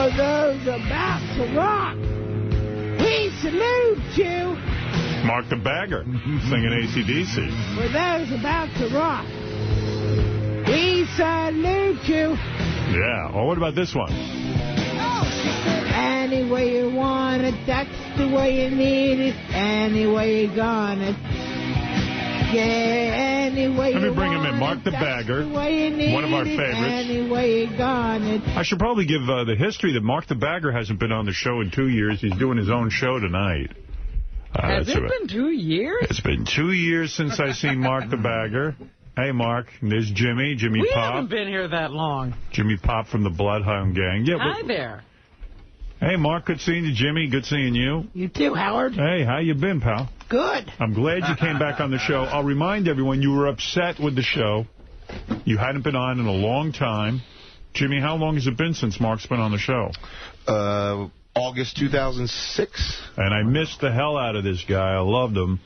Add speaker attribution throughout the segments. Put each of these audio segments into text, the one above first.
Speaker 1: For those about to rock, we salute you.
Speaker 2: Mark the Bagger singing AC/DC.
Speaker 1: For those about to rock, we salute you.
Speaker 2: Yeah. Oh, what about this one?
Speaker 1: Any way you want it, that's the way you need it. Any way you gonna. Yeah, any way you want it.
Speaker 2: Let me bring him in. Mark the Bagger, one of our favorites.
Speaker 1: Any way you gonna.
Speaker 2: I should probably give the history that Mark the Bagger hasn't been on the show in 2 years. He's doing his own show tonight.
Speaker 3: Has it been 2 years?
Speaker 2: It's been 2 years since I seen Mark the Bagger. Hey, Mark, there's Jimmy Pop.
Speaker 3: We haven't been here that long.
Speaker 2: Jimmy Pop from the Bloodhound Gang. Yeah.
Speaker 3: Hi there.
Speaker 2: Hey, Mark, good seeing you. Jimmy, good seeing you.
Speaker 1: You too, Howard.
Speaker 2: Hey, how you been, pal?
Speaker 1: Good.
Speaker 2: I'm glad you came back on the show. I'll remind everyone you were upset with the show. You hadn't been on in a long time. Jimmy, how long has it been since Mark's been on the show?
Speaker 4: August 2006.
Speaker 2: And I missed the hell out of this guy. I loved him.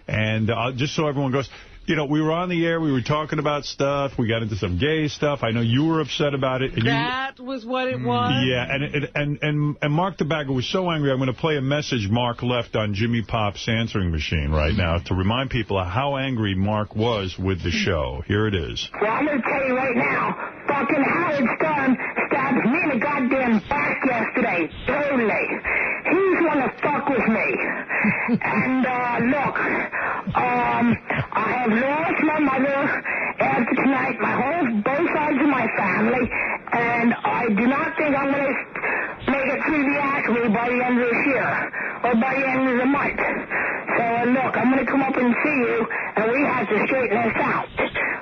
Speaker 2: And just so everyone goes, you know, we were on the air. We were talking about stuff. We got into some gay stuff. I know you were upset about it. And
Speaker 3: that was what it was?
Speaker 2: Yeah, and Mark the Bagger was so angry. I'm going to play a message Mark left on Jimmy Pop's answering machine right now to remind people of how angry Mark was with the show. Here it is.
Speaker 5: Well, I'm going to tell you right now, fucking Howard Stern stabbed me in the goddamn back yesterday. Totally. He's going to fuck with me. And, look, I have lost my mother after tonight, both sides of my family, and I do not think I'm going to make it through the acme by the end of this year, or by the end of the month. So, look, I'm going to come up and see you, and we have to straighten this out.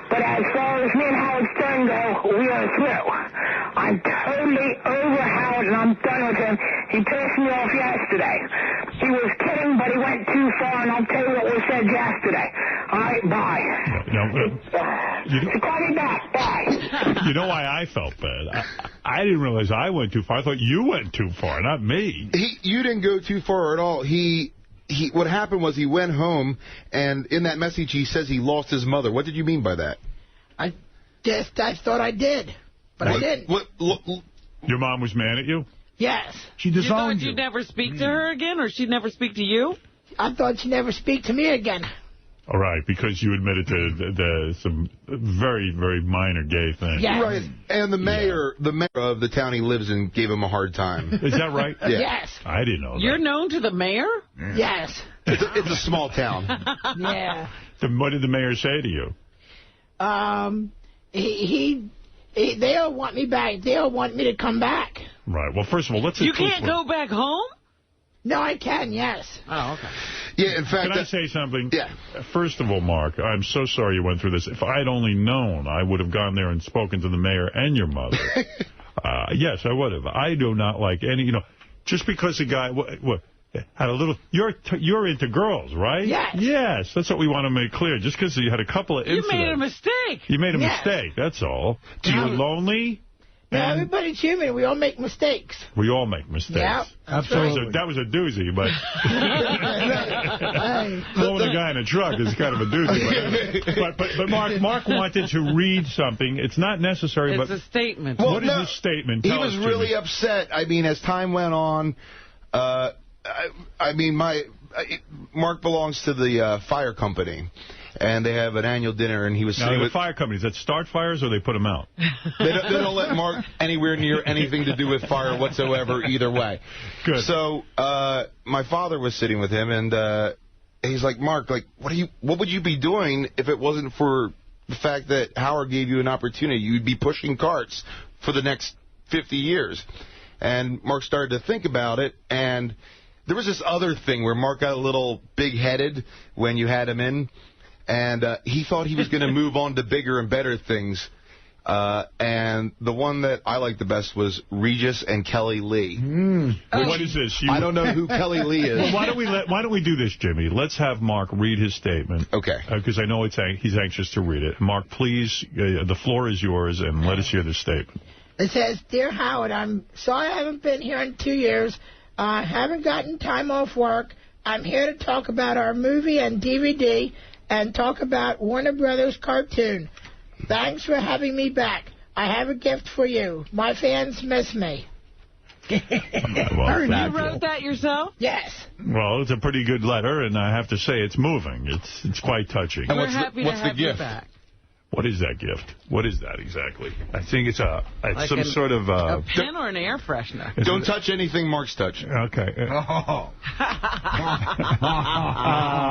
Speaker 5: But as far as me and Howard Stern go, we are through. I'm totally over Howard, and I'm done with him. He pissed me off yesterday. He was kidding, but he went too far, and I'll tell you what was said yesterday. All right, bye. Call me back. Bye.
Speaker 2: You know why I felt bad? I didn't realize I went too far. I thought you went too far, not me.
Speaker 4: You didn't go too far at all. What happened was he went home, and in that message he says he lost his mother. What did you mean by that?
Speaker 1: I thought I did, but I didn't.
Speaker 2: Your mom was mad at you?
Speaker 1: Yes.
Speaker 2: She disowned
Speaker 3: you. You'd never speak to her again, or she'd never speak to you?
Speaker 1: I thought she'd never speak to me again.
Speaker 2: All right, because you admitted to some very, very minor gay things.
Speaker 1: Yes.
Speaker 4: Right, and the mayor of the town he lives in gave him a hard time.
Speaker 2: Is that right?
Speaker 4: Yeah.
Speaker 1: Yes.
Speaker 2: I didn't know that.
Speaker 3: You're known to the mayor?
Speaker 1: Yes.
Speaker 4: It's a small town.
Speaker 1: Yeah.
Speaker 2: What did the mayor say to you?
Speaker 1: They all want me back. They all want me to come back.
Speaker 2: Right. Well, first of all,
Speaker 3: You can't go back home?
Speaker 1: No, I can, yes.
Speaker 3: Oh, okay.
Speaker 4: Yeah, in fact...
Speaker 2: Can I say something?
Speaker 4: Yeah.
Speaker 2: First of all, Mark, I'm so sorry you went through this. If I'd only known, I would have gone there and spoken to the mayor and your mother. Yes, I would have. I do not like any, just because a guy... had a little... You're into girls, right?
Speaker 1: Yes.
Speaker 2: Yes, that's what we want to make clear. Just because you had a couple of incidents...
Speaker 3: You made a mistake.
Speaker 2: You made a mistake, that's all. You're lonely...
Speaker 1: Yeah, everybody's human. We all make mistakes.
Speaker 2: We all make mistakes.
Speaker 1: Yeah,
Speaker 2: absolutely. So that was a doozy, but blowing a guy in a truck is kind of a doozy. But Mark wanted to read something. It's not necessary,
Speaker 3: but... It's a statement.
Speaker 4: Well,
Speaker 2: what is his statement?
Speaker 4: He was really upset. I mean, as time went on, Mark belongs to the fire company. And they have an annual dinner, and he was sitting with...
Speaker 2: fire companies, that start fires or they put them out?
Speaker 4: They don't let Mark anywhere near anything to do with fire whatsoever, either way.
Speaker 2: Good.
Speaker 4: So my father was sitting with him, and he's like, Mark, what would you be doing if it wasn't for the fact that Howard gave you an opportunity? You'd be pushing carts for the next 50 years. And Mark started to think about it, and there was this other thing where Mark got a little big-headed when you had him in. And he thought he was going to move on to bigger and better things. And the one that I liked the best was Regis and Kelly Lee.
Speaker 2: What is this?
Speaker 4: I don't know who Kelly Lee is.
Speaker 2: Well, why don't we do this, Jimmy? Let's have Mark read his statement.
Speaker 4: Okay.
Speaker 2: Because I know he's anxious to read it. Mark, please, the floor is yours, and let us hear the statement.
Speaker 1: It says, Dear Howard, I'm sorry I haven't been here in 2 years. I haven't gotten time off work. I'm here to talk about our movie and DVD and talk about Warner Brothers cartoon. Thanks for having me back. I have a gift for you. My fans miss me.
Speaker 2: Well,
Speaker 3: You wrote that yourself?
Speaker 1: Yes.
Speaker 2: well, it's a pretty good letter, and I have to say it's moving. It's quite touching.
Speaker 4: And
Speaker 3: We're
Speaker 4: what's
Speaker 3: happy
Speaker 4: what's
Speaker 3: to
Speaker 4: the
Speaker 3: have you
Speaker 4: gift?
Speaker 3: back.
Speaker 2: What is that gift? What is that exactly? I think it's
Speaker 3: Like
Speaker 2: some sort of...
Speaker 3: a pen or an air freshener?
Speaker 4: Don't touch anything Mark's touching.
Speaker 2: Okay.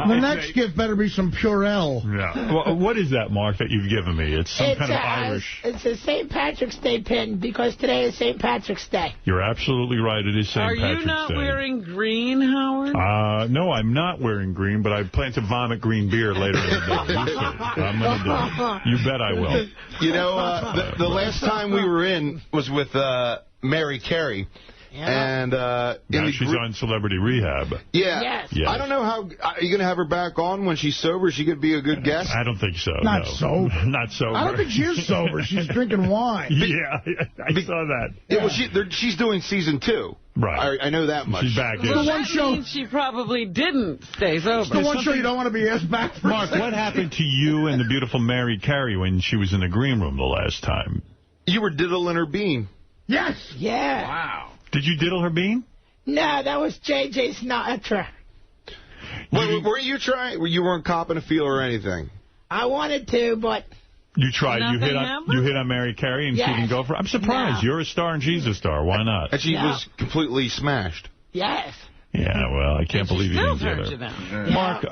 Speaker 6: The next gift better be some Purell.
Speaker 2: Yeah. Well, what is that, Mark, that you've given me? It's some kind of Irish...
Speaker 1: It's a St. Patrick's Day pin because today is St. Patrick's Day.
Speaker 2: You're absolutely right. It is St.
Speaker 3: Are
Speaker 2: Patrick's Day.
Speaker 3: you not wearing green, Howard?
Speaker 2: No, I'm not wearing green, but I plan to vomit green beer later in the day. You see. I'm going to do it. You bet I will.
Speaker 4: You know, the last time we were in was with Mary Carey.
Speaker 1: Yeah.
Speaker 4: And
Speaker 2: now she's on Celebrity Rehab.
Speaker 4: Yeah.
Speaker 1: Yes.
Speaker 2: Yes.
Speaker 4: I don't know how... Are you going to have her back on when she's sober? She could be a good guest?
Speaker 2: I don't think so.
Speaker 6: Not
Speaker 2: no.
Speaker 6: sober.
Speaker 2: Not sober.
Speaker 6: I don't think she's sober. She's drinking wine.
Speaker 2: Yeah, I saw that.
Speaker 4: Yeah, well, she's doing season 2.
Speaker 2: Right.
Speaker 4: I know that much.
Speaker 2: She's back.
Speaker 3: Well,
Speaker 6: The one
Speaker 3: that
Speaker 6: show-
Speaker 3: means she probably didn't stay sober.
Speaker 6: The one show you don't want to be asked back for.
Speaker 2: Mark, what happened to you and the beautiful Mary Carey when she was in the green room the last time?
Speaker 4: You were diddling her bean.
Speaker 6: Yes.
Speaker 1: Yeah.
Speaker 3: Wow.
Speaker 2: Did you diddle her bean?
Speaker 1: No, that was J.J. Sinatra.
Speaker 4: Were you trying? You weren't copping a feel or anything?
Speaker 1: I wanted to, but...
Speaker 2: You tried.
Speaker 3: Nothing
Speaker 2: You hit on Mary Carey and she
Speaker 1: Yes.
Speaker 2: didn't go for it? I'm surprised.
Speaker 1: No.
Speaker 2: You're a star and she's a star. Why not?
Speaker 4: And she
Speaker 1: No.
Speaker 4: was completely smashed.
Speaker 1: Yes.
Speaker 2: Yeah, well, I can't believe you
Speaker 3: Still
Speaker 2: didn't get
Speaker 3: turned you
Speaker 2: her.
Speaker 3: down.
Speaker 2: Mark,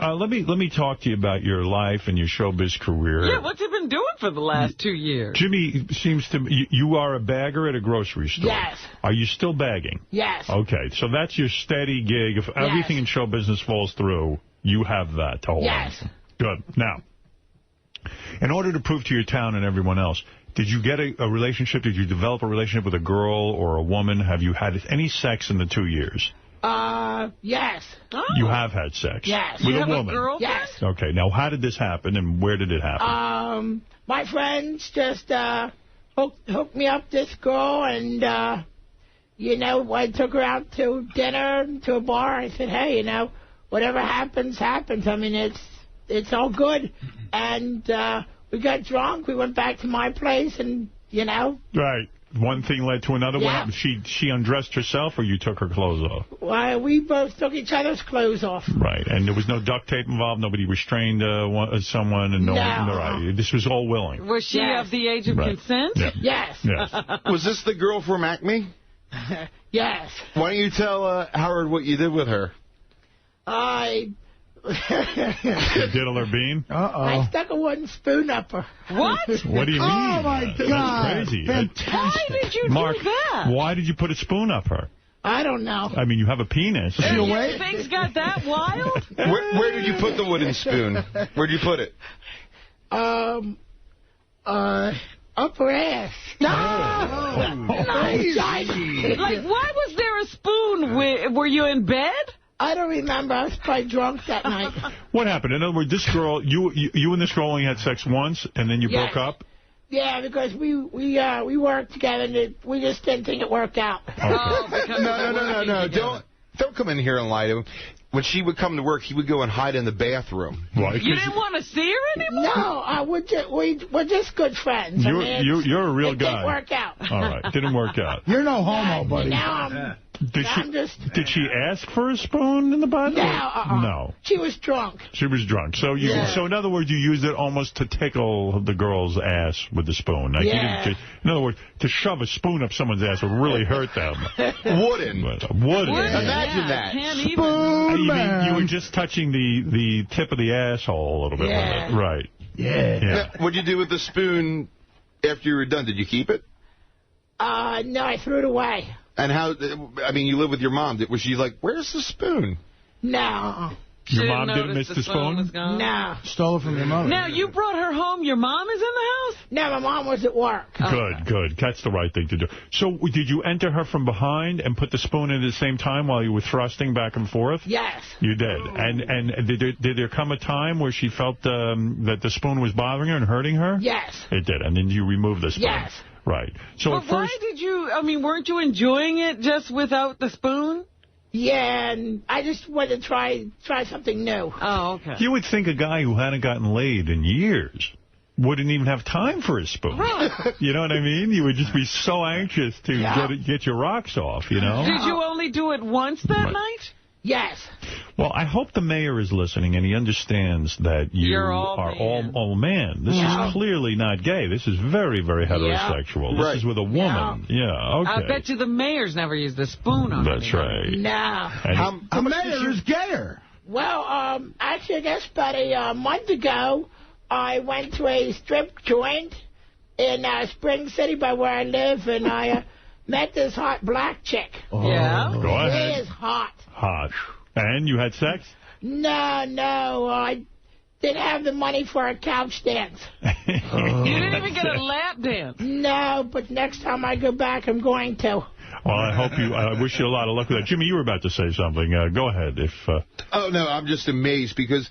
Speaker 2: let me talk to you about your life and your showbiz career.
Speaker 3: Yeah, what's you been doing for the last 2 years?
Speaker 2: Jimmy seems to... You are a bagger at a grocery store.
Speaker 1: Yes.
Speaker 2: Are you still bagging?
Speaker 1: Yes.
Speaker 2: Okay, so that's your steady gig. If everything in show business falls through, you have that to hold
Speaker 1: Yes.
Speaker 2: on to. Good. Now, in order to prove to your town and everyone else, did you get a relationship? Did you develop a relationship with a girl or a woman? Have you had any sex in the 2 years?
Speaker 1: Yes.
Speaker 3: Oh.
Speaker 2: You have had sex?
Speaker 1: Yes.
Speaker 2: With
Speaker 3: You
Speaker 2: a
Speaker 3: have
Speaker 2: woman?
Speaker 3: a girlfriend?
Speaker 1: Yes.
Speaker 2: Okay, now how did this happen and where did it happen?
Speaker 1: My friends just hooked me up this girl, and, you know, I took her out to dinner, to a bar. I said, hey, you know, whatever happens, happens. I mean, it's all good. And we got drunk. We went back to my place, and, you know.
Speaker 2: Right. One thing led to another.
Speaker 1: Yeah.
Speaker 2: What happened? She undressed herself or you took her clothes off?
Speaker 1: We both took each other's clothes off.
Speaker 2: Right. And there was no duct tape involved? Nobody restrained someone? And
Speaker 1: No.
Speaker 2: Right. This was all willing?
Speaker 3: Was she
Speaker 1: Yes.
Speaker 3: of the age of
Speaker 2: Right.
Speaker 3: consent?
Speaker 2: Yeah.
Speaker 1: Yes.
Speaker 2: Yes.
Speaker 4: Was this the girl from Acme?
Speaker 1: Yes.
Speaker 4: Why don't you tell Howard what you did with her?
Speaker 1: I
Speaker 2: Diddle her bean?
Speaker 1: I stuck a wooden spoon up her.
Speaker 3: What?
Speaker 2: What do you mean?
Speaker 6: Oh, my
Speaker 2: That's
Speaker 6: God.
Speaker 2: crazy.
Speaker 6: Fantastic.
Speaker 3: Why did you
Speaker 2: Mark,
Speaker 3: do that?
Speaker 2: why did you put a spoon up her?
Speaker 1: I don't know.
Speaker 2: I mean, you have a penis.
Speaker 6: She
Speaker 3: Your
Speaker 6: away?
Speaker 3: things got that wild?
Speaker 4: Where did you put the wooden spoon? Where'd you put it?
Speaker 1: Up her ass. No!
Speaker 6: Nice.
Speaker 3: Like, why was there a spoon? Were you in bed?
Speaker 1: I don't remember. I was probably drunk that night.
Speaker 2: What happened? In other words, this girl, you and this girl only had sex once, and then you
Speaker 1: Yes.
Speaker 2: broke up?
Speaker 1: Yeah, because we worked together, and we just didn't think it worked out.
Speaker 3: Oh, because
Speaker 4: No. Don't come in here and lie to him. When she would come to work, he would go and hide in the bathroom.
Speaker 2: Well,
Speaker 3: You didn't want to see her anymore?
Speaker 1: No, we're just good friends. I mean,
Speaker 2: you're a real
Speaker 1: it
Speaker 2: guy.
Speaker 1: didn't work out.
Speaker 2: All right, didn't work out.
Speaker 6: You're no homo, buddy.
Speaker 1: Now
Speaker 2: Did she ask for a spoon in the butt? No.
Speaker 1: She was drunk.
Speaker 2: She was drunk. So so in other words, you used it almost to tickle the girl's ass with the spoon. Like in other words, to shove a spoon up someone's ass would really hurt them.
Speaker 4: Wouldn't.
Speaker 2: Wouldn't.
Speaker 4: Imagine that.
Speaker 3: Can't even.
Speaker 6: Spoon
Speaker 2: You
Speaker 6: man.
Speaker 2: were just touching the tip of the asshole a little bit.
Speaker 1: Yeah.
Speaker 2: With it. Right.
Speaker 6: Yeah.
Speaker 4: What'd you do with the spoon after you were done? Did you keep it?
Speaker 1: No, I threw it away.
Speaker 4: And how, I mean, you live with your mom. Was she like, where's the spoon?
Speaker 1: No.
Speaker 2: Your
Speaker 3: She
Speaker 2: mom didn't
Speaker 3: notice
Speaker 2: miss the spoon?
Speaker 3: was gone?
Speaker 1: No.
Speaker 6: Stole it from your mother.
Speaker 3: Now, you brought her home. Your mom is in the house?
Speaker 1: No, my mom was at work.
Speaker 2: Good. That's the right thing to do. So did you enter her from behind and put the spoon in at the same time while you were thrusting back and forth?
Speaker 1: Yes.
Speaker 2: You did. And did there come a time where she felt that the spoon was bothering her and hurting her?
Speaker 1: Yes.
Speaker 2: It did. And then you removed the spoon?
Speaker 1: Yes.
Speaker 2: Right. So
Speaker 3: But
Speaker 2: at
Speaker 3: why
Speaker 2: first...
Speaker 3: did you, weren't you enjoying it just without the spoon?
Speaker 1: Yeah, and I just wanted to try something new.
Speaker 3: Oh, okay.
Speaker 2: You would think a guy who hadn't gotten laid in years wouldn't even have time for a spoon. You know what I mean? You would just be so anxious to get your rocks off, you know?
Speaker 3: Did you only do it once that night?
Speaker 1: Yes.
Speaker 2: Well, I hope the mayor is listening and he understands that
Speaker 3: You're
Speaker 2: are all man. This is clearly not gay. This is very, very heterosexual.
Speaker 1: Yeah.
Speaker 2: This is with a woman. Yeah, okay.
Speaker 3: I bet you the mayor's never used a spoon on
Speaker 2: That's
Speaker 3: anybody.
Speaker 2: right.
Speaker 1: No.
Speaker 6: The mayor is gayer.
Speaker 1: Well, actually, I guess about a month ago, I went to a strip joint in Spring City by where I live, and I met this hot black chick.
Speaker 3: Yeah?
Speaker 2: Go ahead.
Speaker 1: She is hot.
Speaker 2: Hot. And you had sex?
Speaker 1: No, I didn't have the money for a couch dance.
Speaker 3: You didn't even get a lap dance.
Speaker 1: No, but next time I go back, I'm going to.
Speaker 2: Well, I wish you a lot of luck with that. Jimmy, you were about to say something. Go ahead.
Speaker 4: Oh, no, I'm just amazed because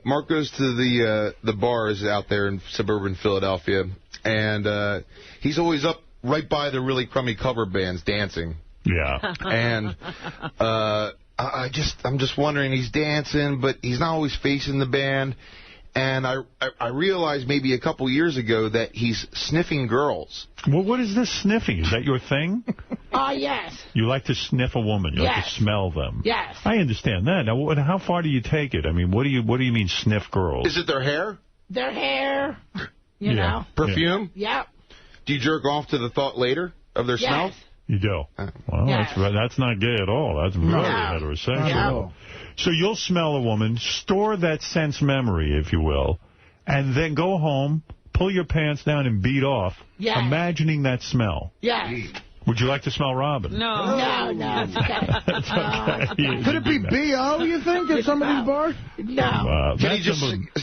Speaker 4: Mark goes to the bars out there in suburban Philadelphia, and he's always up right by the really crummy cover bands dancing.
Speaker 2: Yeah.
Speaker 4: And I'm just wondering, he's dancing, but he's not always facing the band. And I realized maybe a couple years ago that he's sniffing girls.
Speaker 2: Well, what is this sniffing? Is that your thing?
Speaker 1: Yes.
Speaker 2: You like to sniff a woman. You like to smell them.
Speaker 1: Yes.
Speaker 2: I understand that. Now, how far do you take it? I mean, what do you mean sniff girls?
Speaker 4: Is it their hair?
Speaker 1: Their hair, you know.
Speaker 4: Perfume?
Speaker 1: Yep.
Speaker 4: Do you jerk off to the thought later of their smell?
Speaker 2: You do? Well, that's not gay at all. That's very heterosexual.
Speaker 1: No.
Speaker 2: So you'll smell a woman, store that sense memory, if you will, and then go home, pull your pants down and beat off, imagining that smell.
Speaker 1: Yes.
Speaker 2: Would you like to smell Robin?
Speaker 3: No.
Speaker 1: No. It's okay.
Speaker 6: Could it be B.O., you think, at some of these bars?
Speaker 1: No.
Speaker 4: Can you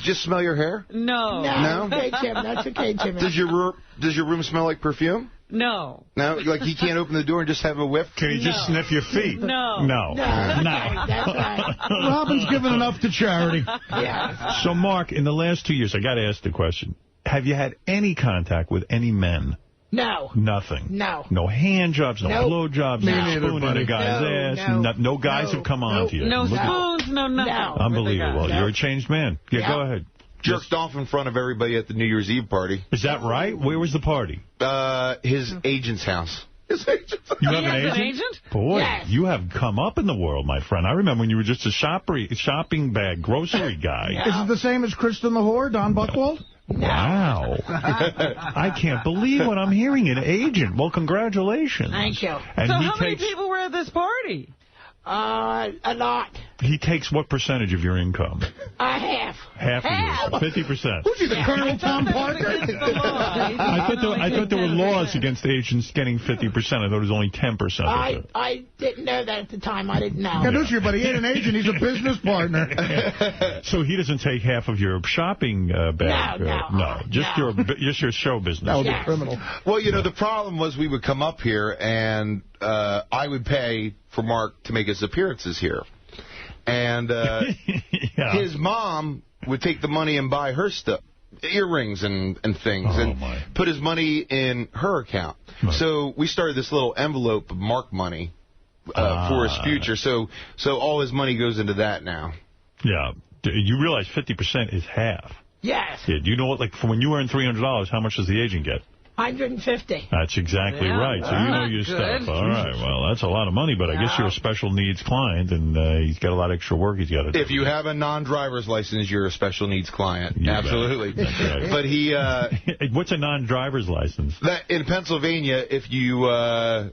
Speaker 4: just smell your hair?
Speaker 3: No.
Speaker 1: No? Okay, Jim. That's okay, Jimmy.
Speaker 4: Does your room smell like perfume?
Speaker 3: No.
Speaker 4: No? Like he can't open the door and just have a whiff?
Speaker 2: Can you just sniff your feet?
Speaker 3: No.
Speaker 2: No.
Speaker 1: That's right.
Speaker 6: Robin's given enough to charity.
Speaker 1: Yes.
Speaker 2: So, Mark, in the last 2 years, I got to ask the question, have you had any contact with any men?
Speaker 1: No.
Speaker 2: Nothing.
Speaker 1: No.
Speaker 2: No hand jobs, no blow jobs, no spoon in a guy's ass. No guys have come on to you.
Speaker 3: No spoons, no nothing.
Speaker 1: No.
Speaker 2: Unbelievable. You're a changed man. Yeah, go ahead.
Speaker 4: Jerked off in front of everybody at the New Year's Eve party.
Speaker 2: Is that right? Where was the party?
Speaker 4: His agent's house.
Speaker 2: You have an agent? Boy, you have come up in the world, my friend. I remember when you were just a shopping bag, grocery guy.
Speaker 6: Is it the same as Kristen the Whore, Don Buchwald?
Speaker 2: Wow. I can't believe what I'm hearing. An agent. Well, congratulations.
Speaker 1: Thank you.
Speaker 2: And
Speaker 3: so how many people were at this party?
Speaker 1: A lot.
Speaker 2: He takes what percentage of your income?
Speaker 1: Half.
Speaker 2: Half of yours. 50%.
Speaker 6: Who's he, the Colonel Tom Parker?
Speaker 2: I thought there were laws against agents getting 50%. I thought it was only 10%.
Speaker 1: I didn't know that at the time. I didn't know.
Speaker 6: Yeah, but he ain't an agent. He's a business partner.
Speaker 2: So he doesn't take half of your shopping bag? No. Just your show business.
Speaker 6: That would be criminal.
Speaker 4: Well, you know, the problem was we would come up here and I would pay for Mark to make his appearances here. And his mom would take the money and buy her stuff, earrings and things, put his money in her account. Right. So we started this little envelope of Mark money for his future. So all his money goes into that now. Yeah.
Speaker 2: You realize 50% is half.
Speaker 1: Yes.
Speaker 2: Yeah. Do you know what, like, for when you earn $300, how much does the agent get?
Speaker 1: $150.
Speaker 2: That's exactly right. So you know your stuff. All right. Well, that's a lot of money, but I guess you're a special needs client, and he's got a lot of extra work he's got to do.
Speaker 4: If you have a non-driver's license, you're a special needs client. Absolutely.
Speaker 2: That's right.
Speaker 4: But he...
Speaker 2: What's a non-driver's license?
Speaker 4: That in Pennsylvania, if you're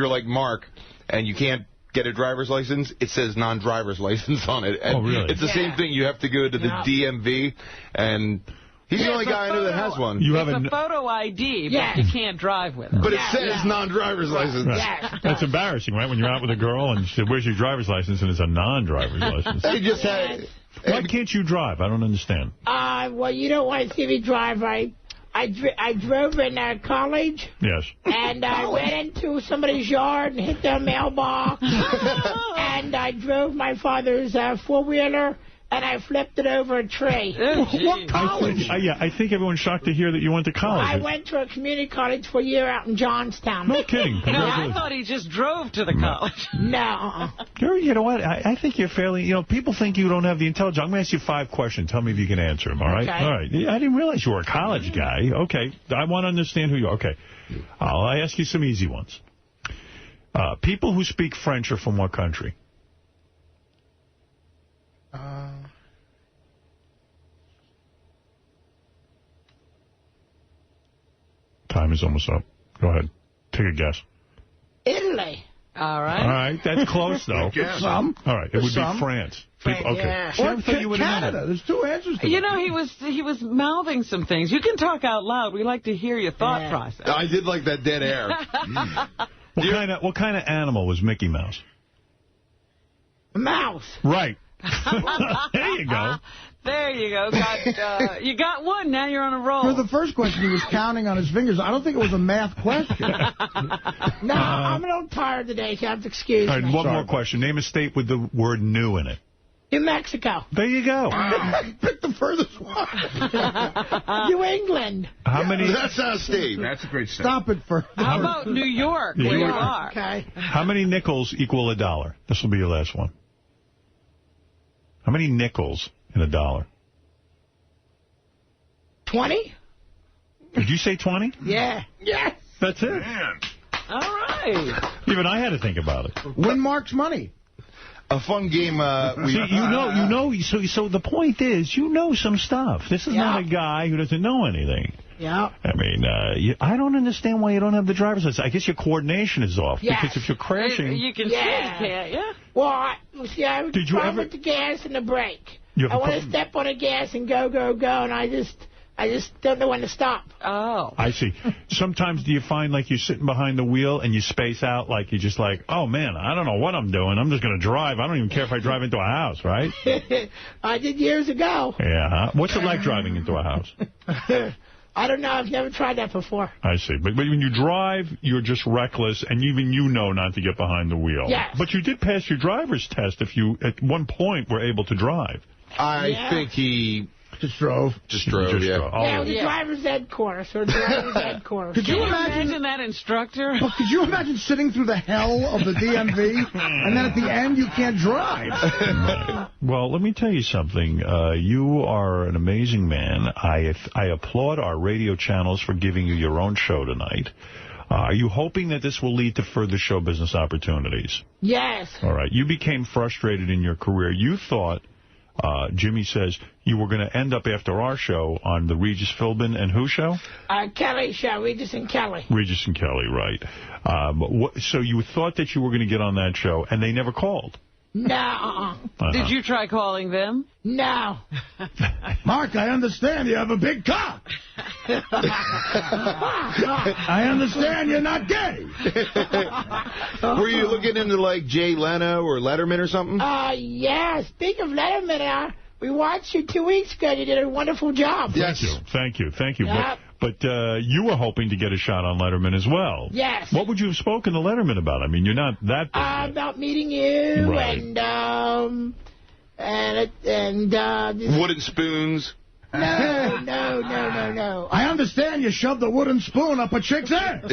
Speaker 4: like Mark and you can't get a driver's license, it says non-driver's license on it. And
Speaker 2: really?
Speaker 4: It's the same thing. You have to go to the DMV, and... He's the only guy I know that has one.
Speaker 3: It's a photo ID, but you can't drive with it.
Speaker 4: But it says non-driver's license.
Speaker 2: Right. That's embarrassing, right? When you're out with a girl and she said, where's your driver's license? And it's a non-driver's license.
Speaker 4: They just had...
Speaker 2: Why can't you drive? I don't understand.
Speaker 1: Well, you don't want to see me drive. I drove in college.
Speaker 2: Yes.
Speaker 1: And I went into somebody's yard and hit their mailbox. And I drove my father's four-wheeler and I flipped it over a tree.
Speaker 6: What college?
Speaker 2: I think everyone's shocked to hear that you went to college.
Speaker 1: I went to a community college for a year out in Johnstown.
Speaker 2: No kidding.
Speaker 3: No, I thought he just drove to the college.
Speaker 1: No.
Speaker 2: You know what? I think you're fairly, people think you don't have the intelligence. I'm going to ask you 5 questions. Tell me if you can answer them, all right?
Speaker 1: Okay.
Speaker 2: All right. I didn't realize you were a college guy. Okay. I want to understand who you are. Okay. I'll ask you some easy ones. People who speak French are from what country? Time is almost up. Go ahead. Take a guess.
Speaker 1: Italy.
Speaker 3: All right.
Speaker 2: All right. That's close, though.
Speaker 6: Some.
Speaker 2: All right. It would be France. Okay.
Speaker 1: Yeah.
Speaker 2: See, I thought you would have known
Speaker 6: Canada.
Speaker 2: that.
Speaker 6: There's 2 answers to that.
Speaker 3: He was mouthing some things. You can talk out loud. We like to hear your thought process.
Speaker 4: I did like that dead air.
Speaker 2: What kind of animal was Mickey Mouse?
Speaker 1: Mouse.
Speaker 2: Right. There you go.
Speaker 3: There you go. You got one. Now you're on a roll.
Speaker 6: For the first question, he was counting on his fingers. I don't think it was a math question.
Speaker 1: No, I'm a little tired today, so you have to excuse
Speaker 2: All right,
Speaker 1: me.
Speaker 2: one more question. Name a state with the word new in it.
Speaker 1: New Mexico.
Speaker 2: There you go.
Speaker 6: Pick the furthest one.
Speaker 1: New England.
Speaker 2: How many?
Speaker 4: That's not Steve.
Speaker 7: That's a great state.
Speaker 6: Stop it for...
Speaker 3: How about New York, where you are?
Speaker 1: Okay.
Speaker 2: How many nickels equal $1? This will be your last one. How many nickels in $1?
Speaker 1: 20?
Speaker 2: Did you say 20?
Speaker 1: Yeah. Yes.
Speaker 2: That's it.
Speaker 7: Man.
Speaker 3: All right.
Speaker 2: Even I had to think about it.
Speaker 6: Win Mark's money.
Speaker 4: A fun game.
Speaker 2: See, so the point is, you know some stuff. This is not a guy who doesn't know anything.
Speaker 1: Yeah.
Speaker 2: I mean, I don't understand why you don't have the driver's license. I guess your coordination is off.
Speaker 1: Yes.
Speaker 2: Because if you're crashing...
Speaker 3: You can see, can't you?
Speaker 1: Well, I was
Speaker 2: Did you
Speaker 1: trying
Speaker 2: ever-
Speaker 1: with the gas and the brake.
Speaker 2: You
Speaker 1: I want to step on the gas and go, and I just don't know when to stop.
Speaker 3: Oh.
Speaker 2: I see. Sometimes do you find like you're sitting behind the wheel and you space out like you're just like, oh, man, I don't know what I'm doing. I'm just going to drive. I don't even care if I drive into a house, right?
Speaker 1: I did years ago.
Speaker 2: Yeah. Huh? What's it like driving into a house?
Speaker 1: I don't know. I've never tried that before.
Speaker 2: I see. But when you drive, you're just reckless, and even you know not to get behind the wheel.
Speaker 1: Yes.
Speaker 2: But you did pass your driver's test if you, at one point, were able to drive.
Speaker 4: I think he
Speaker 6: Just drove.
Speaker 4: drove, yeah.
Speaker 2: Oh.
Speaker 1: Yeah, it was a driver's ed course, or driver's ed course.
Speaker 6: Could you
Speaker 3: Imagine that instructor.
Speaker 6: Well, could you imagine sitting through the hell of the DMV, and then at the end you can't drive?
Speaker 2: Well, let me tell you something. You are an amazing man. I applaud our radio channels for giving you your own show tonight. Are you hoping that this will lead to further show business opportunities?
Speaker 1: Yes.
Speaker 2: All right. You became frustrated in your career. You thought, Jimmy says, you were going to end up after our show on the Regis Philbin and who show?
Speaker 1: Kelly show, Regis and Kelly.
Speaker 2: Regis and Kelly, right. So you thought that you were going to get on that show, and they never called?
Speaker 1: No.
Speaker 3: Did you try calling them?
Speaker 1: No.
Speaker 6: Mark, I understand you have a big cock. I understand you're not gay.
Speaker 4: Were you looking into, like, Jay Leno or Letterman or something?
Speaker 1: Yeah. Speaking of Letterman, we watched you 2 weeks ago. You did a wonderful job.
Speaker 4: Yes.
Speaker 2: Thank you.
Speaker 1: Yep.
Speaker 2: But you were hoping to get a shot on Letterman as well.
Speaker 1: Yes.
Speaker 2: What would you have spoken to Letterman about? I mean, you're not that big yet.
Speaker 1: About meeting you
Speaker 2: Right.
Speaker 1: and
Speaker 4: Wooden spoons.
Speaker 1: No.
Speaker 6: I understand you shoved a wooden spoon up a chick's ass.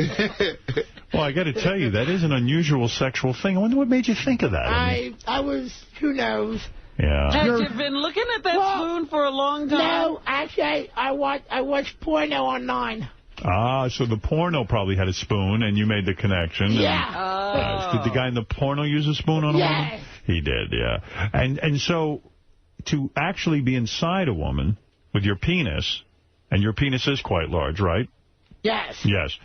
Speaker 2: Well, I got to tell you, that is an unusual sexual thing. I wonder what made you think of that.
Speaker 1: I was, who knows?
Speaker 2: Yeah.
Speaker 3: Have you been looking at that spoon for a long time?
Speaker 1: No, actually, I watched porno online.
Speaker 2: So the porno probably had a spoon, and you made the connection.
Speaker 1: Yeah.
Speaker 2: Did the guy in the porno use a spoon on a woman?
Speaker 1: Yes.
Speaker 2: He did, yeah. And so to actually be inside a woman with your penis, and your penis is quite large, right?
Speaker 1: Yes.
Speaker 2: Yes.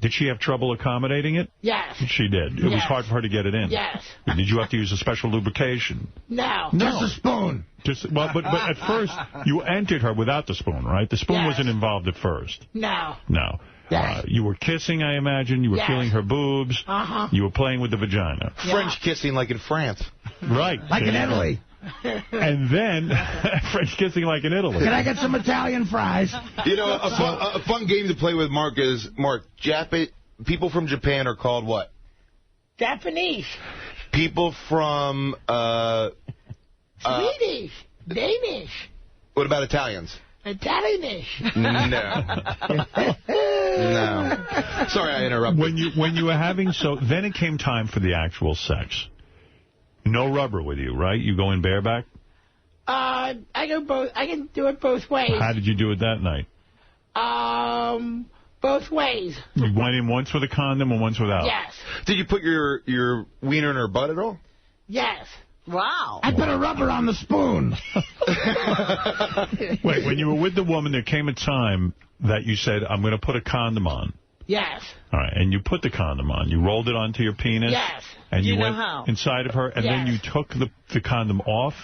Speaker 2: Did she have trouble accommodating it?
Speaker 1: Yes.
Speaker 2: She did. It was hard for her to get it in.
Speaker 1: Yes.
Speaker 2: Did you have to use a special lubrication?
Speaker 1: No.
Speaker 6: Just a spoon.
Speaker 2: But at first, you entered her without the spoon, right? The spoon wasn't involved at first.
Speaker 1: No.
Speaker 2: No.
Speaker 1: Yes.
Speaker 2: You were kissing, I imagine. You were feeling her boobs.
Speaker 1: Uh-huh.
Speaker 2: You were playing with the vagina.
Speaker 4: French kissing like in France.
Speaker 2: Right.
Speaker 6: Like in Italy.
Speaker 2: And then, French kissing like in Italy.
Speaker 6: Can I get some Italian fries?
Speaker 4: You know, a fun game to play with, Mark, is, people from Japan are called what?
Speaker 1: Japanese.
Speaker 4: People from
Speaker 1: Swedish. Danish.
Speaker 4: What about Italians?
Speaker 1: Italianish.
Speaker 4: No. No. Sorry, I interrupted.
Speaker 2: When you were having then it came time for the actual sex. No rubber with you, right? You go in bareback?
Speaker 1: I can do it both ways.
Speaker 2: How did you do it that night?
Speaker 1: Both ways.
Speaker 2: You went in once with a condom and once without?
Speaker 1: Yes.
Speaker 4: Did you put your wiener in her butt at all?
Speaker 1: Yes.
Speaker 3: Wow.
Speaker 6: I put a rubber on the spoon.
Speaker 2: Wait, when you were with the woman, there came a time that you said, I'm going to put a condom on.
Speaker 1: Yes.
Speaker 2: All right, and you put the condom on. You rolled it onto your penis.
Speaker 1: Yes.
Speaker 2: And you
Speaker 3: know
Speaker 2: went
Speaker 3: how?
Speaker 2: inside of her, and then you took the condom off.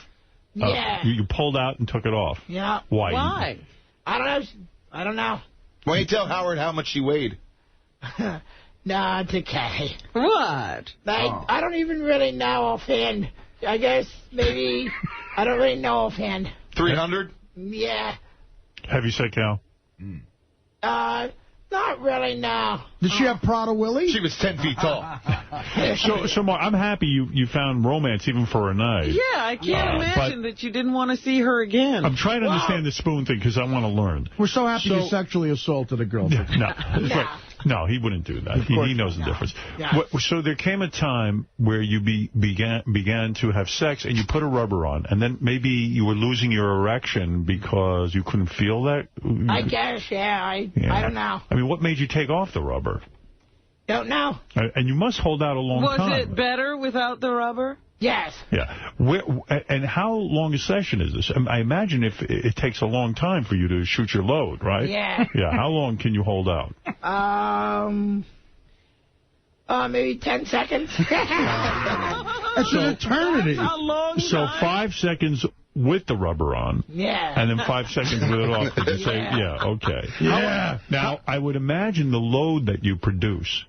Speaker 1: Yeah.
Speaker 2: You pulled out and took it off.
Speaker 1: Yeah.
Speaker 2: Why?
Speaker 3: Why?
Speaker 1: I don't know.
Speaker 4: Why don't you tell Howard how much she weighed?
Speaker 1: No, it's okay.
Speaker 3: What?
Speaker 1: I don't even really know offhand. I guess maybe I don't really know offhand.
Speaker 4: 300?
Speaker 1: Yeah.
Speaker 2: Heavy set, Cal?
Speaker 1: Not really, no.
Speaker 6: Did she have Prada Willie?
Speaker 4: She was 10 feet tall.
Speaker 2: So Mark, I'm happy you found romance even for a night.
Speaker 3: Yeah, I can't imagine that you didn't want to see her again.
Speaker 2: I'm trying to understand the spoon thing because I want to learn.
Speaker 6: We're so happy you sexually assaulted a girl.
Speaker 2: No, he wouldn't do that. He knows the difference.
Speaker 1: Yeah.
Speaker 2: So there came a time where you began to have sex and you put a rubber on, and then maybe you were losing your erection because you couldn't feel that?
Speaker 1: I guess, yeah. I don't know.
Speaker 2: I mean, what made you take off the rubber?
Speaker 1: Don't know.
Speaker 2: And you must hold out a long time.
Speaker 3: Was it better without the rubber?
Speaker 1: Yes.
Speaker 2: Yeah. And how long a session is this? I imagine if it takes a long time for you to shoot your load, right?
Speaker 1: Yeah.
Speaker 2: Yeah. How long can you hold out?
Speaker 1: Maybe 10 seconds.
Speaker 6: That's an eternity.
Speaker 3: That's a long time.
Speaker 2: 5 seconds with the rubber on.
Speaker 1: Yeah.
Speaker 2: And then 5 seconds with it off. Did you say? Yeah, okay.
Speaker 6: Yeah.
Speaker 2: Now, I would imagine the load that you produce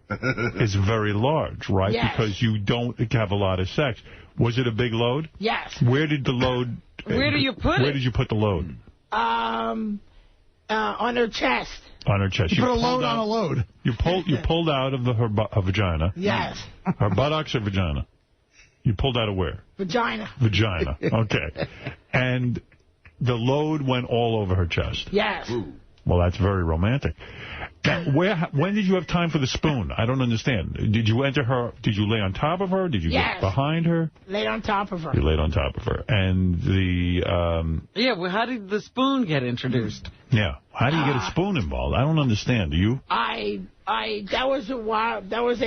Speaker 2: is very large, right?
Speaker 1: Yes.
Speaker 2: Because you don't have a lot of sex. Was it a big load?
Speaker 1: Yes.
Speaker 2: Where did the load...
Speaker 3: Where do you put it?
Speaker 2: Where did you put the load?
Speaker 1: On her chest.
Speaker 2: On her chest.
Speaker 6: You put a load on a load.
Speaker 2: You pulled out of her vagina.
Speaker 1: Yes.
Speaker 2: Her buttocks or vagina? You pulled out of where?
Speaker 1: Vagina.
Speaker 2: Vagina. Okay. And the load went all over her chest.
Speaker 1: Yes.
Speaker 2: Well, that's very romantic. Now, when did you have time for the spoon? I don't understand. Did you enter her? Did you lay on top of her? Did you get behind her?
Speaker 1: Laid on top of her.
Speaker 2: You laid on top of her. And the...
Speaker 3: Yeah, well, how did the spoon get introduced?
Speaker 2: Yeah. How do you get a spoon involved? I don't understand. Do you?
Speaker 1: That was a while. That was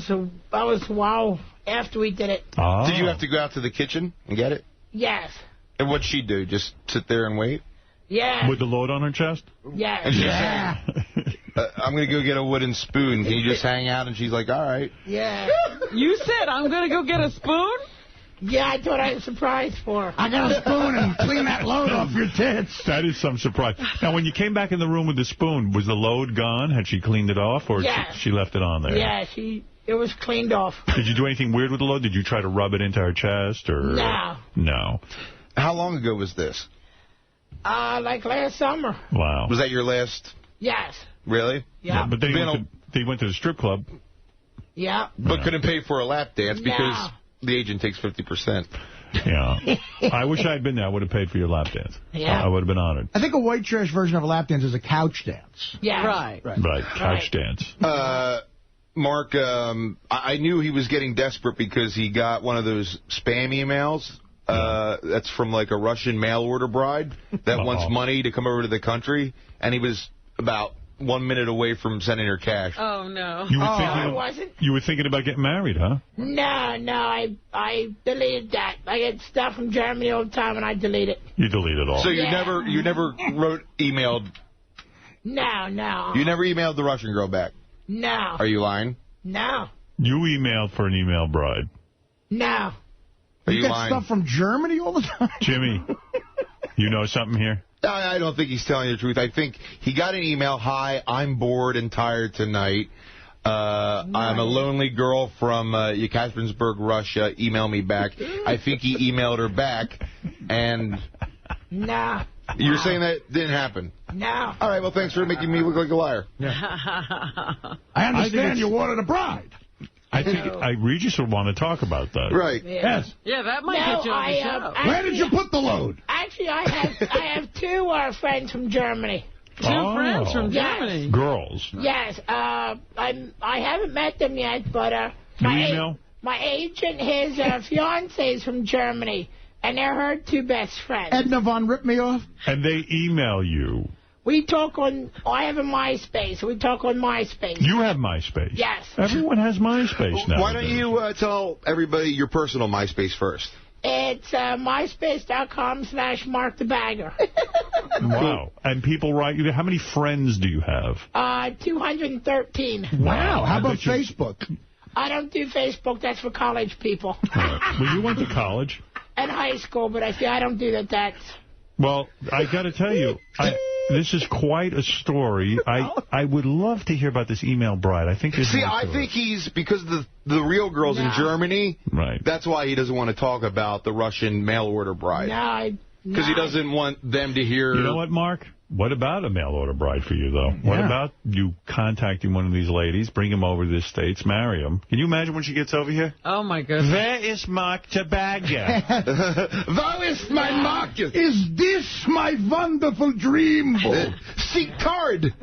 Speaker 1: a while after we did it.
Speaker 2: Oh.
Speaker 4: Did you have to go out to the kitchen and get it?
Speaker 1: Yes.
Speaker 4: And what'd she do? Just sit there and wait?
Speaker 1: Yeah.
Speaker 2: With the load on her chest?
Speaker 1: Yes.
Speaker 4: And she said, I'm going to go get a wooden spoon. Can you just hang out? And she's like, all right.
Speaker 1: Yeah.
Speaker 3: You said, I'm going to go get a spoon?
Speaker 1: Yeah, I thought I was surprised for her.
Speaker 6: I got a spoon and clean that load off your tits.
Speaker 2: That is some surprise. Now, when you came back in the room with the spoon, was the load gone? Had she cleaned it off, or she left it on there?
Speaker 1: Yeah, it was cleaned off.
Speaker 2: Did you do anything weird with the load? Did you try to rub it into her chest? Or
Speaker 1: No.
Speaker 2: No.
Speaker 4: How long ago was this?
Speaker 1: Like last summer.
Speaker 2: Wow.
Speaker 4: Was that your last?
Speaker 1: Yes.
Speaker 4: Really?
Speaker 1: Yeah.
Speaker 2: But then he went to the strip club.
Speaker 1: Yeah.
Speaker 4: But couldn't pay for a lap dance because the agent takes 50%.
Speaker 2: Yeah. I wish I had been there. I would have paid for your lap dance.
Speaker 1: Yeah.
Speaker 2: I would have been honored.
Speaker 6: I think a white trash version of a lap dance is a couch dance.
Speaker 1: Yeah.
Speaker 3: Right.
Speaker 2: Right. Couch dance.
Speaker 4: Mark, I knew he was getting desperate because he got one of those spam emails. That's from like a Russian mail order bride that wants money to come over to the country. And he was about 1 minute away from sending her cash.
Speaker 3: Oh, no.
Speaker 2: You were thinking about getting married, huh?
Speaker 1: No, I deleted that. I get stuff from Germany all the time, and I delete it.
Speaker 2: You delete it all.
Speaker 4: So you never emailed.
Speaker 1: No.
Speaker 4: You never emailed the Russian girl back.
Speaker 1: No.
Speaker 4: Are you lying?
Speaker 1: No.
Speaker 2: You emailed for an email bride.
Speaker 1: No.
Speaker 4: Are
Speaker 6: you
Speaker 4: you
Speaker 6: get
Speaker 4: lying?
Speaker 6: stuff from Germany all the time?
Speaker 2: Jimmy, you know something here?
Speaker 4: I don't think he's telling you the truth. I think he got an email, hi, I'm bored and tired tonight. I'm a lonely girl from Yekaterinburg, Russia. Email me back. I think he emailed her back, and...
Speaker 1: No.
Speaker 4: You're saying that didn't happen?
Speaker 1: No.
Speaker 4: All right, well, thanks for making me look like a liar.
Speaker 6: I understand you wanted a bride.
Speaker 2: I think Regis would want to talk about that.
Speaker 4: Right.
Speaker 1: Yeah.
Speaker 6: Yes.
Speaker 3: Yeah, that might get you on the show.
Speaker 6: Where did you put the load?
Speaker 1: Actually, I have two friends from Germany.
Speaker 3: Two friends from
Speaker 1: Yes.
Speaker 3: Germany.
Speaker 2: Girls.
Speaker 1: Yes. I haven't met them yet, but my agent, his fiance is from Germany, and they're her two best friends.
Speaker 6: Edna Von Rip Me Off?
Speaker 2: And they email you.
Speaker 1: We talk on, I have a MySpace. We talk on MySpace.
Speaker 2: You have MySpace?
Speaker 1: Yes.
Speaker 2: Everyone has MySpace now.
Speaker 4: Why don't you tell everybody your personal MySpace first?
Speaker 1: It's myspace.com/MarkTheBagger.
Speaker 2: Wow. And people write you. How many friends do you have?
Speaker 1: 213.
Speaker 6: Wow. How about Facebook?
Speaker 1: I don't do Facebook. That's for college people.
Speaker 2: Well, you went to college.
Speaker 1: And high school, but I don't do that.
Speaker 2: Well, I got to tell you, this is quite a story. I would love to hear about this email bride. I think
Speaker 4: I think he's, because the real girl's in Germany,
Speaker 2: right?
Speaker 4: That's why he doesn't want to talk about the Russian mail-order bride. Because he doesn't want them to hear...
Speaker 2: You know what, Mark? What about a mail-order bride for you, though? Yeah. What about you contacting one of these ladies, bring him over to the States, marry him? Can you imagine when she gets over here?
Speaker 3: Oh, my goodness.
Speaker 2: Where is Mark Tabaglia?
Speaker 4: Where is my Marcus?
Speaker 6: Is this my wonderful dream?
Speaker 4: See card.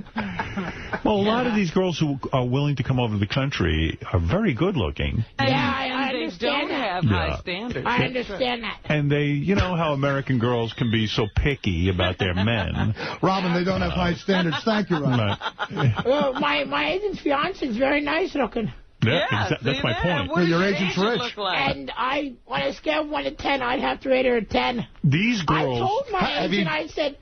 Speaker 2: Well, a lot of these girls who are willing to come over to the country are very good-looking.
Speaker 1: I understand
Speaker 3: don't have high standards.
Speaker 1: I understand that.
Speaker 2: And they, you know how American girls can be so picky about their men.
Speaker 6: Robin, they don't have high standards. Thank you, Robin.
Speaker 1: Well, my agent's fiance is very nice looking.
Speaker 2: Yeah, that's my point.
Speaker 3: What
Speaker 6: your agent's rich.
Speaker 1: And on a scale of 1 to 10, I'd have to rate her a 10.
Speaker 2: These girls...
Speaker 1: I told my agent, I said,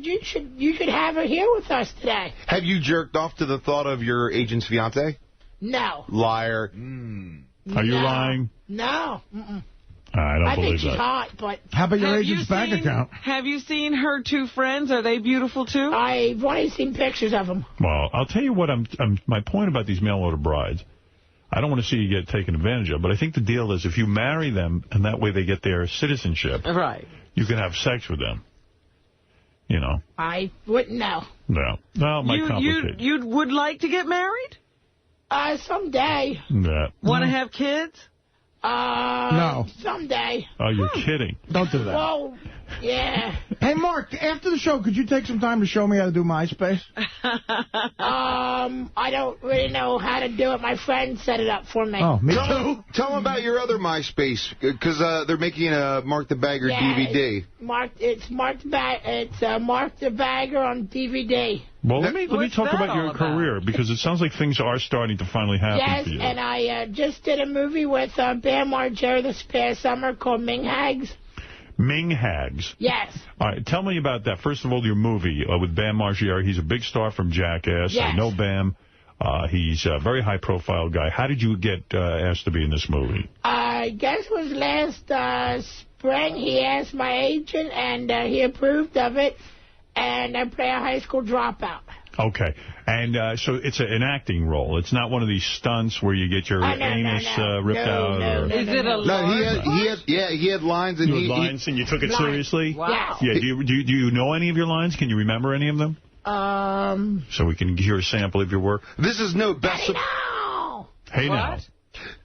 Speaker 1: you should have her here with us today.
Speaker 4: Have you jerked off to the thought of your agent's fiance?
Speaker 1: No.
Speaker 4: Liar.
Speaker 2: Are you lying?
Speaker 1: No. Mm-mm.
Speaker 2: I don't believe that.
Speaker 1: I think she's hot, but...
Speaker 6: How about your agent's bank account?
Speaker 3: Have you seen her two friends? Are they beautiful, too?
Speaker 1: I've only seen pictures of them.
Speaker 2: Well, I'll tell you what, my point about these mail-order brides, I don't want to see you get taken advantage of, but I think the deal is if you marry them, and that way they get their citizenship,
Speaker 3: right? You
Speaker 2: can have sex with them. You know.
Speaker 1: I wouldn't know.
Speaker 2: No. Well, it might complicate.
Speaker 3: You would like to get married?
Speaker 1: Someday.
Speaker 2: Yeah.
Speaker 3: Want to have kids?
Speaker 6: No.
Speaker 1: Someday.
Speaker 2: Oh, you're kidding.
Speaker 6: Don't do that.
Speaker 1: Well, yeah.
Speaker 6: Hey, Mark, after the show, could you take some time to show me how to do MySpace?
Speaker 1: I don't really know how to do it. My friend set it up for me.
Speaker 6: Oh, me too.
Speaker 4: Tell them about your other MySpace, because they're making a Mark the Bagger DVD.
Speaker 1: It's Mark the Bagger on DVD.
Speaker 2: Well, let me talk about your career, because it sounds like things are starting to finally happen for you.
Speaker 1: Yes, and I just did a movie with Bam Margera this past summer called Ming Hags.
Speaker 2: Ming Hags?
Speaker 1: Yes.
Speaker 2: All right, tell me about that. First of all, your movie with Bam Margera. He's a big star from Jackass.
Speaker 1: Yes.
Speaker 2: I know Bam. He's a very high-profile guy. How did you get asked to be in this movie?
Speaker 1: I guess it was last spring. He asked my agent, and he approved of it. And I play a high school dropout.
Speaker 2: Okay. And so it's an acting role. It's not one of these stunts where you get your anus ripped out.
Speaker 3: Is it a
Speaker 4: he had lines. And
Speaker 2: you had lines and you took it seriously?
Speaker 3: Wow.
Speaker 2: Yeah. Do you know any of your lines? Can you remember any of them? So we can hear a sample of your work.
Speaker 4: This is no best...
Speaker 2: Hey, now.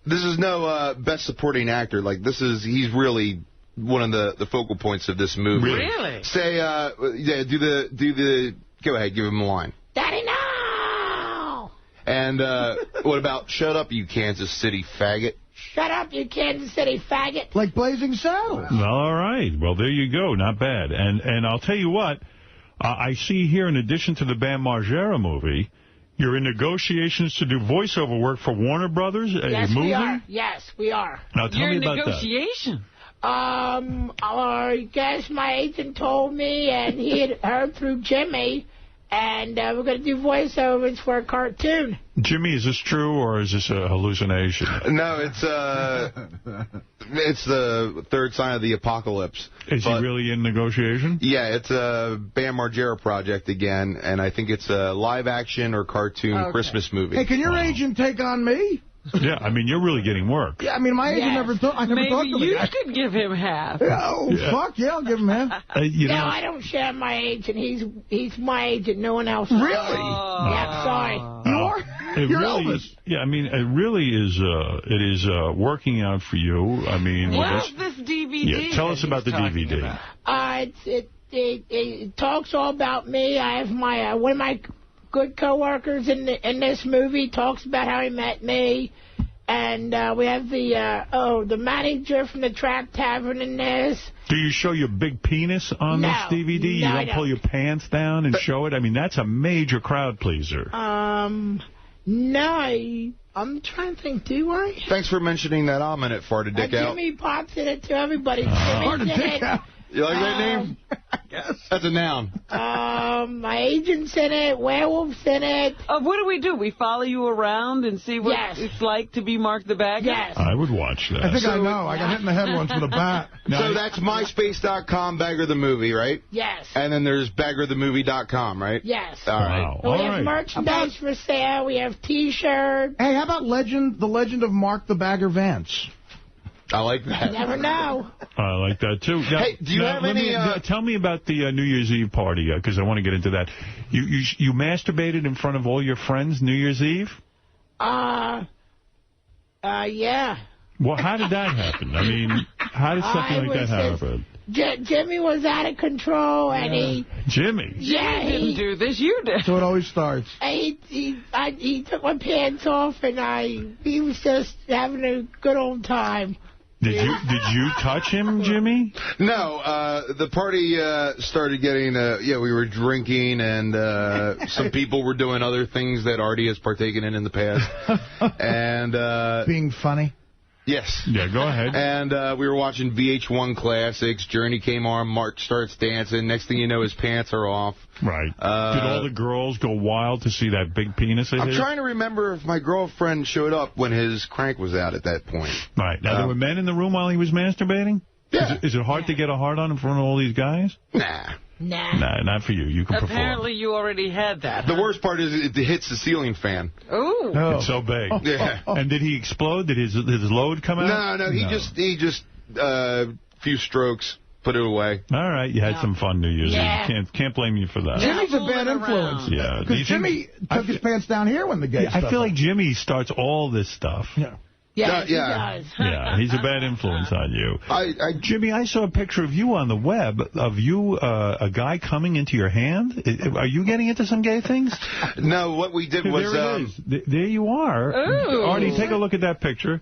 Speaker 4: This is no best supporting actor. Like, he's really... one of the focal points of this movie.
Speaker 3: Really?
Speaker 4: Say, do the, go ahead, give him a line.
Speaker 1: Daddy, no!
Speaker 4: And what about, shut up, you Kansas City faggot?
Speaker 1: Shut up, you Kansas City faggot.
Speaker 6: Like Blazing Saddles.
Speaker 2: All right. Well, there you go. Not bad. And I'll tell you what, I see here, in addition to the Bam Margera movie, you're in negotiations to do voiceover work for Warner Brothers,
Speaker 1: yes,
Speaker 2: a movie?
Speaker 1: We are. Yes, we are.
Speaker 2: Now, tell me about
Speaker 3: negotiation.
Speaker 1: I guess my agent told me, and he had heard through Jimmy, and we're going to do voiceovers for a cartoon.
Speaker 2: Jimmy, is this true, or is this a hallucination?
Speaker 4: No, it's the third sign of the apocalypse.
Speaker 2: Is he really in negotiation?
Speaker 4: Yeah, it's a Bam Margera project again, and I think it's a live-action or cartoon Christmas movie.
Speaker 6: Hey, can your agent take on me?
Speaker 2: Yeah, I mean, you're really getting work.
Speaker 6: Yeah, I mean, my agent never talked to me.
Speaker 3: Maybe you could give him half.
Speaker 6: Oh, fuck, yeah, I'll give him half.
Speaker 1: I don't share my agent. He's my agent, no one else.
Speaker 6: Really?
Speaker 1: Yeah, sorry.
Speaker 6: You are? You're Elvis.
Speaker 2: Yeah, I mean, it really is. It is working out for you. I mean,
Speaker 3: what's this DVD?
Speaker 2: Yeah, tell us about the DVD.
Speaker 1: It talks all about me. I have my one of my good coworkers in this movie talks about how he met me, and we have the manager from the Trap Tavern in this.
Speaker 2: Do you show your big penis on this DVD?
Speaker 1: No,
Speaker 2: you don't pull your pants down and show it? I mean, that's a major crowd pleaser.
Speaker 1: No, I'm trying to think, do I?
Speaker 4: Thanks for mentioning that. I'm in it, Fart a Dick Out.
Speaker 1: Jimmy Pot's in it, too. Everybody's
Speaker 6: Fart a Dick Out.
Speaker 4: You like that name?
Speaker 6: Yes.
Speaker 4: That's a noun.
Speaker 1: My agent's in it. Werewolf's in it.
Speaker 3: What do? We follow you around and see what it's like to be Mark the Bagger?
Speaker 1: Yes.
Speaker 2: I would watch that.
Speaker 6: I think I know. I got hit in the head once with a bat.
Speaker 4: So that's myspace.com, Bagger the Movie, right?
Speaker 1: Yes.
Speaker 4: And then there's baggerthemovie.com, right?
Speaker 1: Yes.
Speaker 4: All right.
Speaker 1: Wow. We have merchandise for sale. We have T-shirts.
Speaker 6: Hey, how about the legend of Mark the Bagger Vance?
Speaker 4: I like that.
Speaker 1: You never know.
Speaker 2: I like that, too. Now,
Speaker 4: hey, do you have any...
Speaker 2: tell me about the New Year's Eve party, because I want to get into that. You masturbated in front of all your friends New Year's Eve?
Speaker 1: Yeah.
Speaker 2: Well, how did that happen? I mean, how did something like that happen?
Speaker 1: Jimmy was out of control, and he...
Speaker 2: Jimmy?
Speaker 1: Yeah,
Speaker 3: he didn't do this. You did.
Speaker 6: So it always starts.
Speaker 1: He took my pants off, and he was just having a good old time.
Speaker 2: Did you touch him, Jimmy?
Speaker 4: No, the party started getting, we were drinking, and some people were doing other things that Artie has partaken in the past. And
Speaker 6: being funny?
Speaker 4: Yes.
Speaker 2: Yeah, go ahead.
Speaker 4: And we were watching VH1 Classics. Journey came on. Mark starts dancing. Next thing you know, his pants are off.
Speaker 2: Right. Did all the girls go wild to see that big penis of his?
Speaker 4: I'm trying to remember if my girlfriend showed up when his crank was out at that point.
Speaker 2: Right. Now, there were men in the room while he was masturbating?
Speaker 4: Yeah.
Speaker 2: Is it hard to get a hard on in front of all these guys?
Speaker 4: Nah.
Speaker 2: Nah, not for you. You can perform.
Speaker 3: Apparently you already had that.
Speaker 4: The worst part is it hits the ceiling fan.
Speaker 3: Ooh.
Speaker 2: It's so big.
Speaker 4: Yeah.
Speaker 2: And did he explode? Did his load come out?
Speaker 4: No. He just few strokes, put it away.
Speaker 2: All right. You had some fun New Year's Eve. Can't blame you for that.
Speaker 6: Jimmy's a bad influence.
Speaker 2: Yeah.
Speaker 6: Because Jimmy took his pants down here when the gay stuff
Speaker 2: I feel like Jimmy starts all this stuff.
Speaker 6: Yeah.
Speaker 1: Yeah, he does.
Speaker 2: Yeah, he's a bad influence on you. Jimmy, I saw a picture of you on the web, of you, a guy coming into your hand. Are you getting into some gay things?
Speaker 4: No, what we did was...
Speaker 2: There it is. There you are.
Speaker 3: Ooh.
Speaker 2: Artie, take a look at that picture.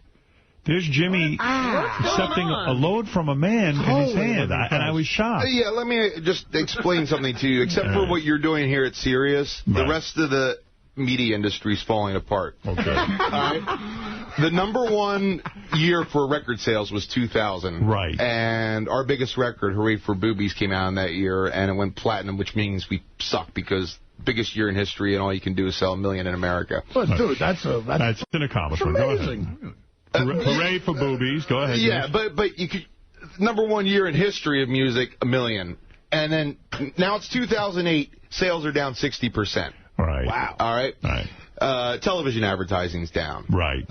Speaker 2: There's Jimmy accepting a load from a man in his hand, and I was shocked.
Speaker 4: Yeah, let me just explain something to you. Except for what you're doing here at Sirius, the rest of the media industry's falling apart.
Speaker 2: Okay.
Speaker 4: All right? The #1 year for record sales was 2000.
Speaker 2: Right.
Speaker 4: And our biggest record, Hooray for Boobies, came out in that year, and it went platinum, which means we suck because biggest year in history, and all you can do is sell 1 million in America.
Speaker 6: But, dude, that's
Speaker 2: an accomplishment. Go ahead. Hooray for Boobies. Go ahead.
Speaker 4: Yeah, but you could... #1 year in history of music, 1 million. And then, now it's 2008, sales are down 60%.
Speaker 2: Right.
Speaker 6: Wow.
Speaker 4: All right?
Speaker 2: Right.
Speaker 4: Television advertising's down.
Speaker 2: Right.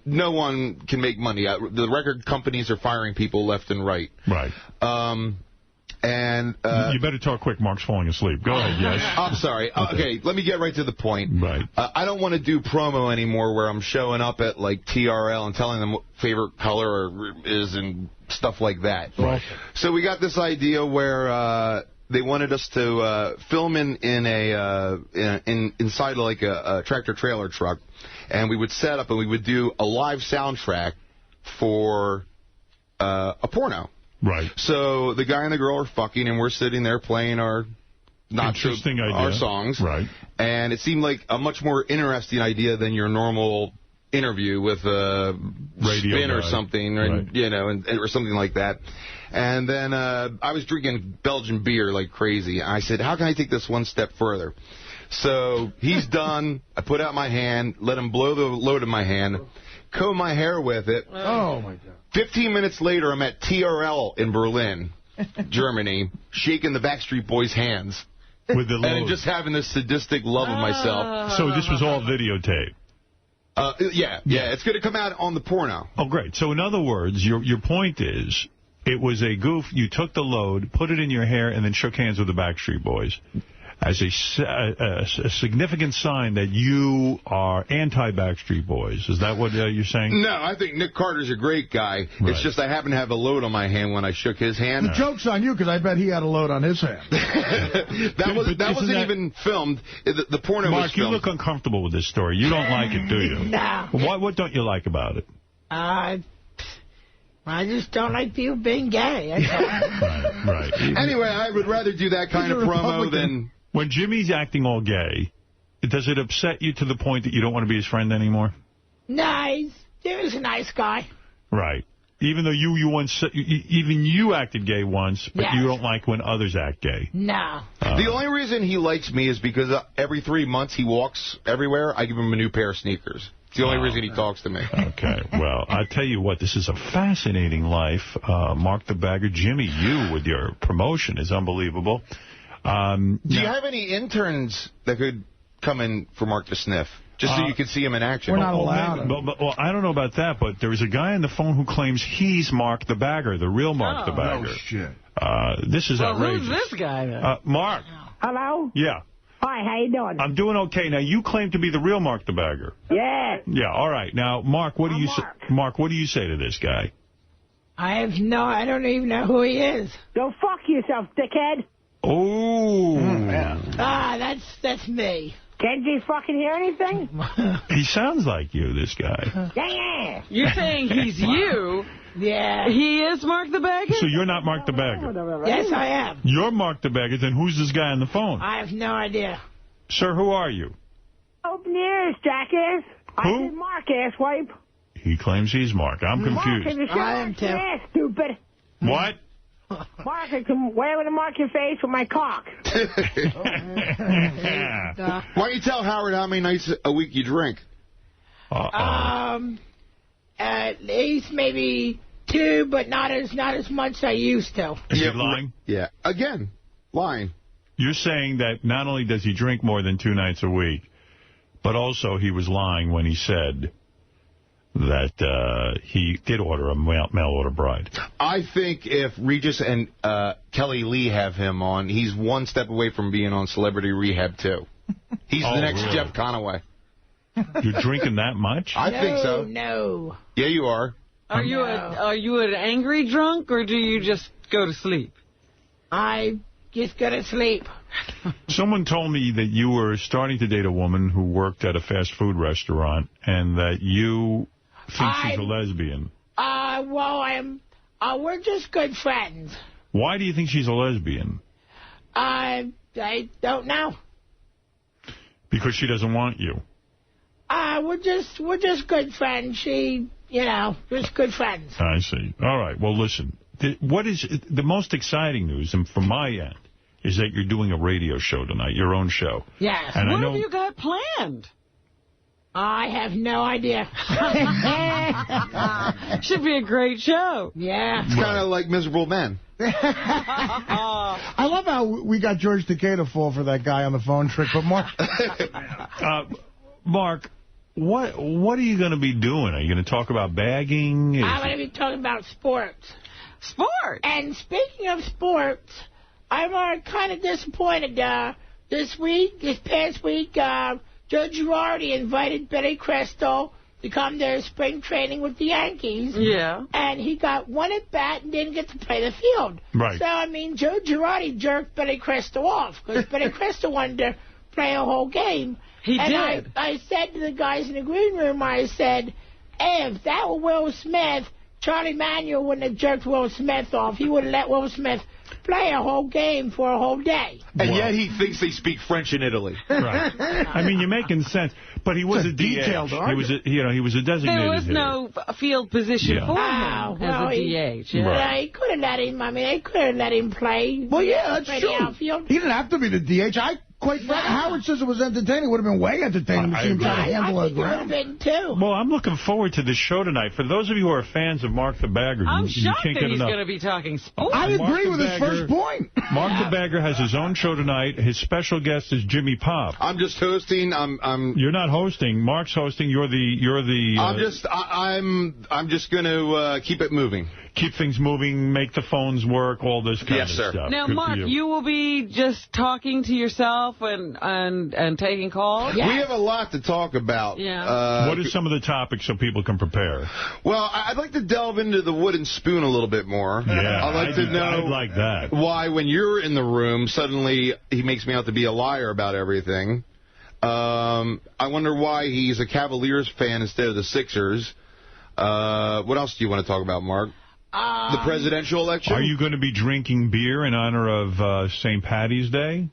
Speaker 4: No one can make money. The record companies are firing people left and right.
Speaker 2: Right. You better talk quick. Mark's falling asleep. Go ahead, yes.
Speaker 4: I'm sorry. Okay, let me get right to the point.
Speaker 2: Right.
Speaker 4: I don't want to do promo anymore where I'm showing up at, like, TRL and telling them what favorite color is and stuff like that.
Speaker 2: Right.
Speaker 4: So we got this idea where... they wanted us to film inside like a tractor trailer truck, and we would set up and we would do a live soundtrack for a porno.
Speaker 2: Right.
Speaker 4: So the guy and the girl are fucking, and we're sitting there playing our songs.
Speaker 2: Right.
Speaker 4: And it seemed like a much more interesting idea than your normal interview with a
Speaker 2: radio
Speaker 4: spin
Speaker 2: guy.
Speaker 4: or something, or something like that. And then I was drinking Belgian beer like crazy. I said, how can I take this one step further? So he's done. I put out my hand, let him blow the load in my hand, comb my hair with it.
Speaker 6: Oh, my God.
Speaker 4: 15 minutes later, I'm at TRL in Berlin, Germany, shaking the Backstreet Boys' hands.
Speaker 2: With the load.
Speaker 4: And just having this sadistic love of myself.
Speaker 2: So this was all videotape?
Speaker 4: Yeah, it's going to come out on the porno.
Speaker 2: Oh, great. So in other words, your point is, it was a goof. You took the load, put it in your hair, and then shook hands with the Backstreet Boys. as a significant sign that you are anti-Backstreet Boys. Is that what you're saying?
Speaker 4: No, I think Nick Carter's a great guy.
Speaker 2: Right.
Speaker 4: It's just I happen to have a load on my hand when I shook his hand.
Speaker 6: The joke's on you, because I bet he had a load on his hand.
Speaker 4: that wasn't even filmed. The porno was
Speaker 2: Mark, you
Speaker 4: filmed.
Speaker 2: look uncomfortable with this story. You don't like it, do you?
Speaker 1: No.
Speaker 2: What don't you like about it?
Speaker 1: I just don't like people being gay.
Speaker 2: Right.
Speaker 4: Anyway, I would rather do that kind of promo than...
Speaker 2: When Jimmy's acting all gay, does it upset you to the point that you don't want to be his friend anymore?
Speaker 1: Nice. Jimmy's a nice guy.
Speaker 2: Right. Even though you acted gay once, but you don't like when others act gay.
Speaker 1: No.
Speaker 4: The only reason he likes me is because every 3 months he walks everywhere, I give him a new pair of sneakers. It's the only reason he talks to me.
Speaker 2: Okay. Well, I tell you what, this is a fascinating life. Mark the Bagger. Jimmy, you with your promotion is unbelievable.
Speaker 4: Do you have any interns that could come in for Mark to sniff? Just so you can see him in action.
Speaker 6: We're not allowed.
Speaker 2: Well, I don't know about that, but there is a guy on the phone who claims he's Mark the Bagger, the real Mark the Bagger.
Speaker 6: Oh, shit.
Speaker 2: This is outrageous.
Speaker 3: Who's this guy, then?
Speaker 2: Mark.
Speaker 5: Hello?
Speaker 2: Yeah.
Speaker 5: Hi, how you doing?
Speaker 2: I'm doing okay. Now, you claim to be the real Mark the Bagger.
Speaker 5: Yeah.
Speaker 2: Yeah, all right. Now, Mark, what do you say? Mark, what do you say to this guy?
Speaker 1: I don't even know who he is.
Speaker 5: Go fuck yourself, dickhead.
Speaker 2: Oh.
Speaker 1: That's me.
Speaker 5: Can't you fucking hear anything?
Speaker 2: He sounds like you, this guy.
Speaker 5: Yeah.
Speaker 3: You're saying he's you?
Speaker 1: Yeah.
Speaker 3: He is Mark the Bagger?
Speaker 2: So you're not Mark the Bagger?
Speaker 1: Yes, I am.
Speaker 2: You're Mark the Bagger, then who's this guy on the phone?
Speaker 1: I have no idea.
Speaker 2: Sir, who are you?
Speaker 5: Open ears, jackass.
Speaker 2: Who?
Speaker 5: I said Mark, asswipe.
Speaker 2: He claims he's Mark. I'm confused.
Speaker 5: Mark,
Speaker 1: I am too.
Speaker 5: ass, stupid.
Speaker 2: What?
Speaker 5: Mark, I can wear it to mark your face with my cock.
Speaker 4: Why don't you tell Howard how many nights a week you drink?
Speaker 1: At least maybe 2, but not as much as I used to.
Speaker 2: Is he lying?
Speaker 4: Yeah. Again, lying.
Speaker 2: You're saying that not only does he drink more than 2 nights a week, but also he was lying when he said that he did order a mail-order bride.
Speaker 4: I think if Regis and Kelly Lee have him on, he's one step away from being on Celebrity Rehab, too. He's the next
Speaker 2: really?
Speaker 4: Jeff Conaway.
Speaker 2: You're drinking that much?
Speaker 4: I think so.
Speaker 1: No.
Speaker 4: Yeah, you are.
Speaker 3: Are you an angry drunk, or do you just go to sleep?
Speaker 1: I just go to sleep.
Speaker 2: Someone told me that you were starting to date a woman who worked at a fast food restaurant and that you think she's a lesbian.
Speaker 1: Well, we're just good friends.
Speaker 2: Why do you think she's a lesbian?
Speaker 1: I don't know.
Speaker 2: Because she doesn't want you.
Speaker 1: We're just good friends. Just good friends.
Speaker 2: I see. All right. Well, listen. What is the most exciting news, and from my end, is that you're doing a radio show tonight, your own show.
Speaker 1: Yes.
Speaker 2: And
Speaker 3: what have you got planned?
Speaker 1: I have no idea.
Speaker 3: Should be a great show.
Speaker 1: Yeah.
Speaker 4: It's kind of like Miserable Men.
Speaker 6: I love how we got George Takei to fall for that guy on the phone trick, but Mark...
Speaker 2: Mark, what are you going to be doing? Are you going to talk about bagging?
Speaker 1: I'm going to be talking about sports.
Speaker 3: Sports?
Speaker 1: And speaking of sports, I'm kind of disappointed. This past week, Joe Girardi invited Billy Crystal to come to spring training with the Yankees.
Speaker 3: Yeah.
Speaker 1: And he got one at bat and didn't get to play the field.
Speaker 2: Right.
Speaker 1: So, Joe Girardi jerked Billy Crystal off because Billy Crystal wanted to play a whole game.
Speaker 3: He did.
Speaker 1: I said to the guys in the green room, I said, hey, if that were Will Smith, Charlie Manuel wouldn't have jerked Will Smith off. He would have let Will Smith play a whole game for a whole day.
Speaker 4: And yet he thinks they speak French in Italy.
Speaker 2: Right. You're making sense. But he was a DH. He was a designated
Speaker 3: There was no field position for him as a DH. Yeah.
Speaker 1: Right. He could have let him. They could have let him play.
Speaker 6: Well, yeah, that's true.
Speaker 1: Outfield.
Speaker 6: He didn't have to be the DH. Quite frankly, Howard says it was entertaining. It would have been way entertaining to see him try to handle a ground.
Speaker 1: Too.
Speaker 2: Well, I'm looking forward to this show tonight. For those of you who are fans of Mark the Bagger,
Speaker 3: I'm
Speaker 2: you
Speaker 3: shocked
Speaker 2: can't
Speaker 3: that
Speaker 2: get
Speaker 3: he's
Speaker 2: enough.
Speaker 3: going to be talking sports.
Speaker 6: I agree with his first point.
Speaker 2: Mark the Bagger has his own show tonight. His special guest is Jimmy Pop.
Speaker 4: I'm just hosting.
Speaker 2: You're not hosting. Mark's hosting. You're the.
Speaker 4: I'm just going to keep it moving.
Speaker 2: Keep things moving, make the phones work, all this kind of stuff.
Speaker 3: Now,
Speaker 2: Good
Speaker 3: Mark, you will be just talking to yourself off and taking calls?
Speaker 4: Yes. We have a lot to talk about.
Speaker 3: Yeah.
Speaker 2: What are some of the topics so people can prepare?
Speaker 4: Well, I'd like to delve into the wooden spoon a little bit more.
Speaker 2: Yeah,
Speaker 4: I'd like to know
Speaker 2: I'd like that.
Speaker 4: Why, when you're in the room, suddenly he makes me out to be a liar about everything. I wonder why he's a Cavaliers fan instead of the Sixers. What else do you want to talk about, Mark? The presidential election?
Speaker 2: Are you going to be drinking beer in honor of St. Patty's Day?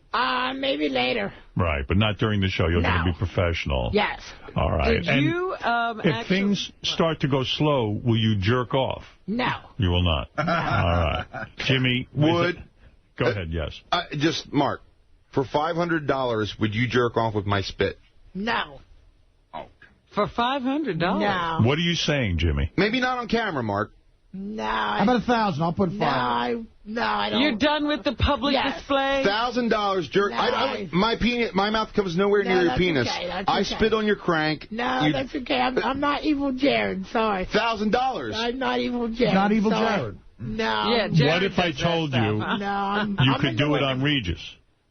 Speaker 1: Maybe later.
Speaker 2: Right, but not during the show. You're going to be professional.
Speaker 1: Yes.
Speaker 2: All right.
Speaker 3: Did you,
Speaker 2: if things start to go slow, will you jerk off?
Speaker 1: No.
Speaker 2: You will not. All right. Jimmy.
Speaker 4: Go
Speaker 2: ahead, yes.
Speaker 4: Just, Mark, for $500, would you jerk off with my spit?
Speaker 1: No.
Speaker 3: For $500?
Speaker 1: No.
Speaker 2: What are you saying, Jimmy?
Speaker 4: Maybe not on camera, Mark.
Speaker 1: No.
Speaker 6: How about 1,000? I'll put 5.
Speaker 1: No, I don't.
Speaker 3: You're done with the public display?
Speaker 4: $1,000 jerk.
Speaker 1: No.
Speaker 4: My mouth comes nowhere near your penis.
Speaker 1: Okay, that's
Speaker 4: I
Speaker 1: okay.
Speaker 4: spit on your crank.
Speaker 1: No, that's okay. I'm not evil Jared. Sorry.
Speaker 4: $1,000.
Speaker 1: I'm not evil Jared.
Speaker 6: Not evil
Speaker 1: Sorry.
Speaker 6: Jared.
Speaker 1: No.
Speaker 3: Yeah, Jared.
Speaker 2: What if I told you you could do it on Regis?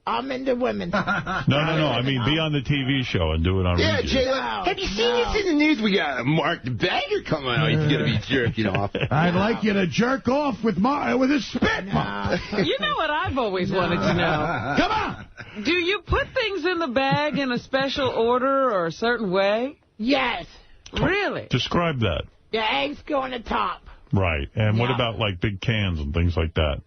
Speaker 1: I'm into women.
Speaker 2: No. I mean, be on the TV show and do it on Regis.
Speaker 4: Jay, have you seen this in the news? We got Mark the Bagger coming out. He's going to be jerking off.
Speaker 6: I'd like you to jerk off with his spit.
Speaker 3: You know what I've always wanted to know?
Speaker 6: Come on.
Speaker 3: Do you put things in the bag in a special order or a certain way?
Speaker 1: Yes.
Speaker 3: Really?
Speaker 2: Describe that.
Speaker 1: The eggs go on the top.
Speaker 2: Right. And what about, like, big cans and things like that?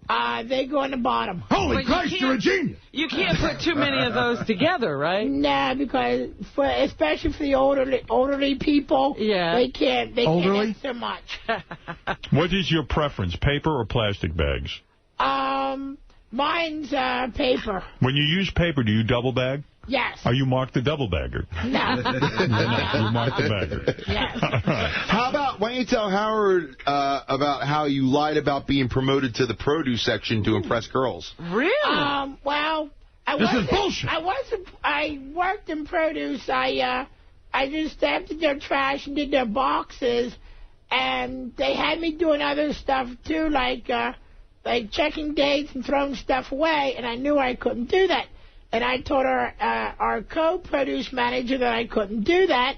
Speaker 1: They go on the bottom.
Speaker 6: Holy Christ, you're a genius.
Speaker 3: You can't put too many of those together, right?
Speaker 1: No, because especially for the elderly people, they can't eat so much.
Speaker 2: What is your preference, paper or plastic bags?
Speaker 1: Mine's paper.
Speaker 2: When you use paper, do you double bag?
Speaker 1: Yes.
Speaker 2: Are you Mark the double bagger?
Speaker 1: No.
Speaker 2: You're Mark the bagger.
Speaker 1: Yes.
Speaker 4: How about, why don't you tell Howard about how you lied about being promoted to the produce section to impress girls?
Speaker 3: Really?
Speaker 1: Well,
Speaker 6: this is bullshit.
Speaker 1: I worked in produce. I just emptied their trash and did their boxes, and they had me doing other stuff too, like checking dates and throwing stuff away, and I knew I couldn't do that. And I told our co-produce manager that I couldn't do that.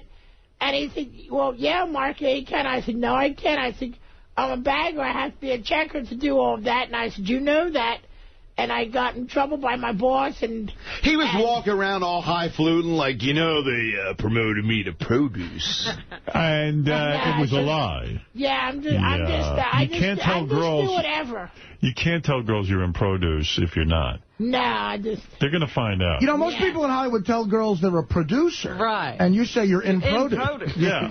Speaker 1: And he said, well, yeah, Mark, yeah, you can. I said, no, I can't. I said, I'm a bagger. I have to be a checker to do all of that. And I said, you know that. And I got in trouble by my boss. And
Speaker 4: he was walking around all highfalutin like, they promoted me to produce.
Speaker 2: And it was a lie.
Speaker 1: Yeah,
Speaker 2: You can't tell girls.
Speaker 1: Do whatever.
Speaker 2: You can't tell girls you're in produce if you're not.
Speaker 1: No,
Speaker 2: They're going to find out.
Speaker 6: Most people in Hollywood tell girls they're a producer.
Speaker 3: Right.
Speaker 6: And you say you're in produce.
Speaker 2: Yeah.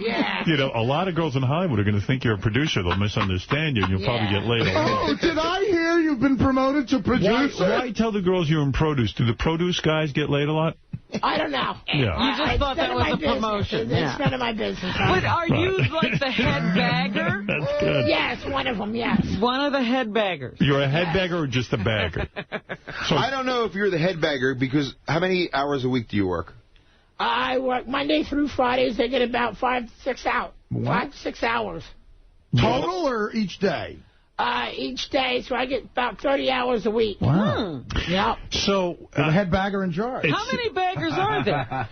Speaker 2: A lot of girls in Hollywood are going to think you're a producer. They'll misunderstand you, and you'll probably get laid away.
Speaker 6: Oh, did I hear you've been promoted to producer?
Speaker 2: Why tell the girls you're in produce? Do the produce guys get laid a lot?
Speaker 1: I don't know.
Speaker 2: Yeah.
Speaker 3: You just thought that was a promotion.
Speaker 1: It's none of my business.
Speaker 3: But are you like the head bagger?
Speaker 2: That's good.
Speaker 1: Yes, one of them, yes.
Speaker 3: One of the head baggers.
Speaker 2: You're a head bagger or just a bagger?
Speaker 4: So, I don't know if you're the head bagger, because how many hours a week do you work?
Speaker 1: I work Monday through Fridays. I get about 5 to 6 hours. 5 to 6 hours.
Speaker 6: Total or each day?
Speaker 1: Each day, so I get about 30 hours a week.
Speaker 6: Wow.
Speaker 1: Yep.
Speaker 2: So,
Speaker 6: the head bagger in charge.
Speaker 3: How many baggers are there?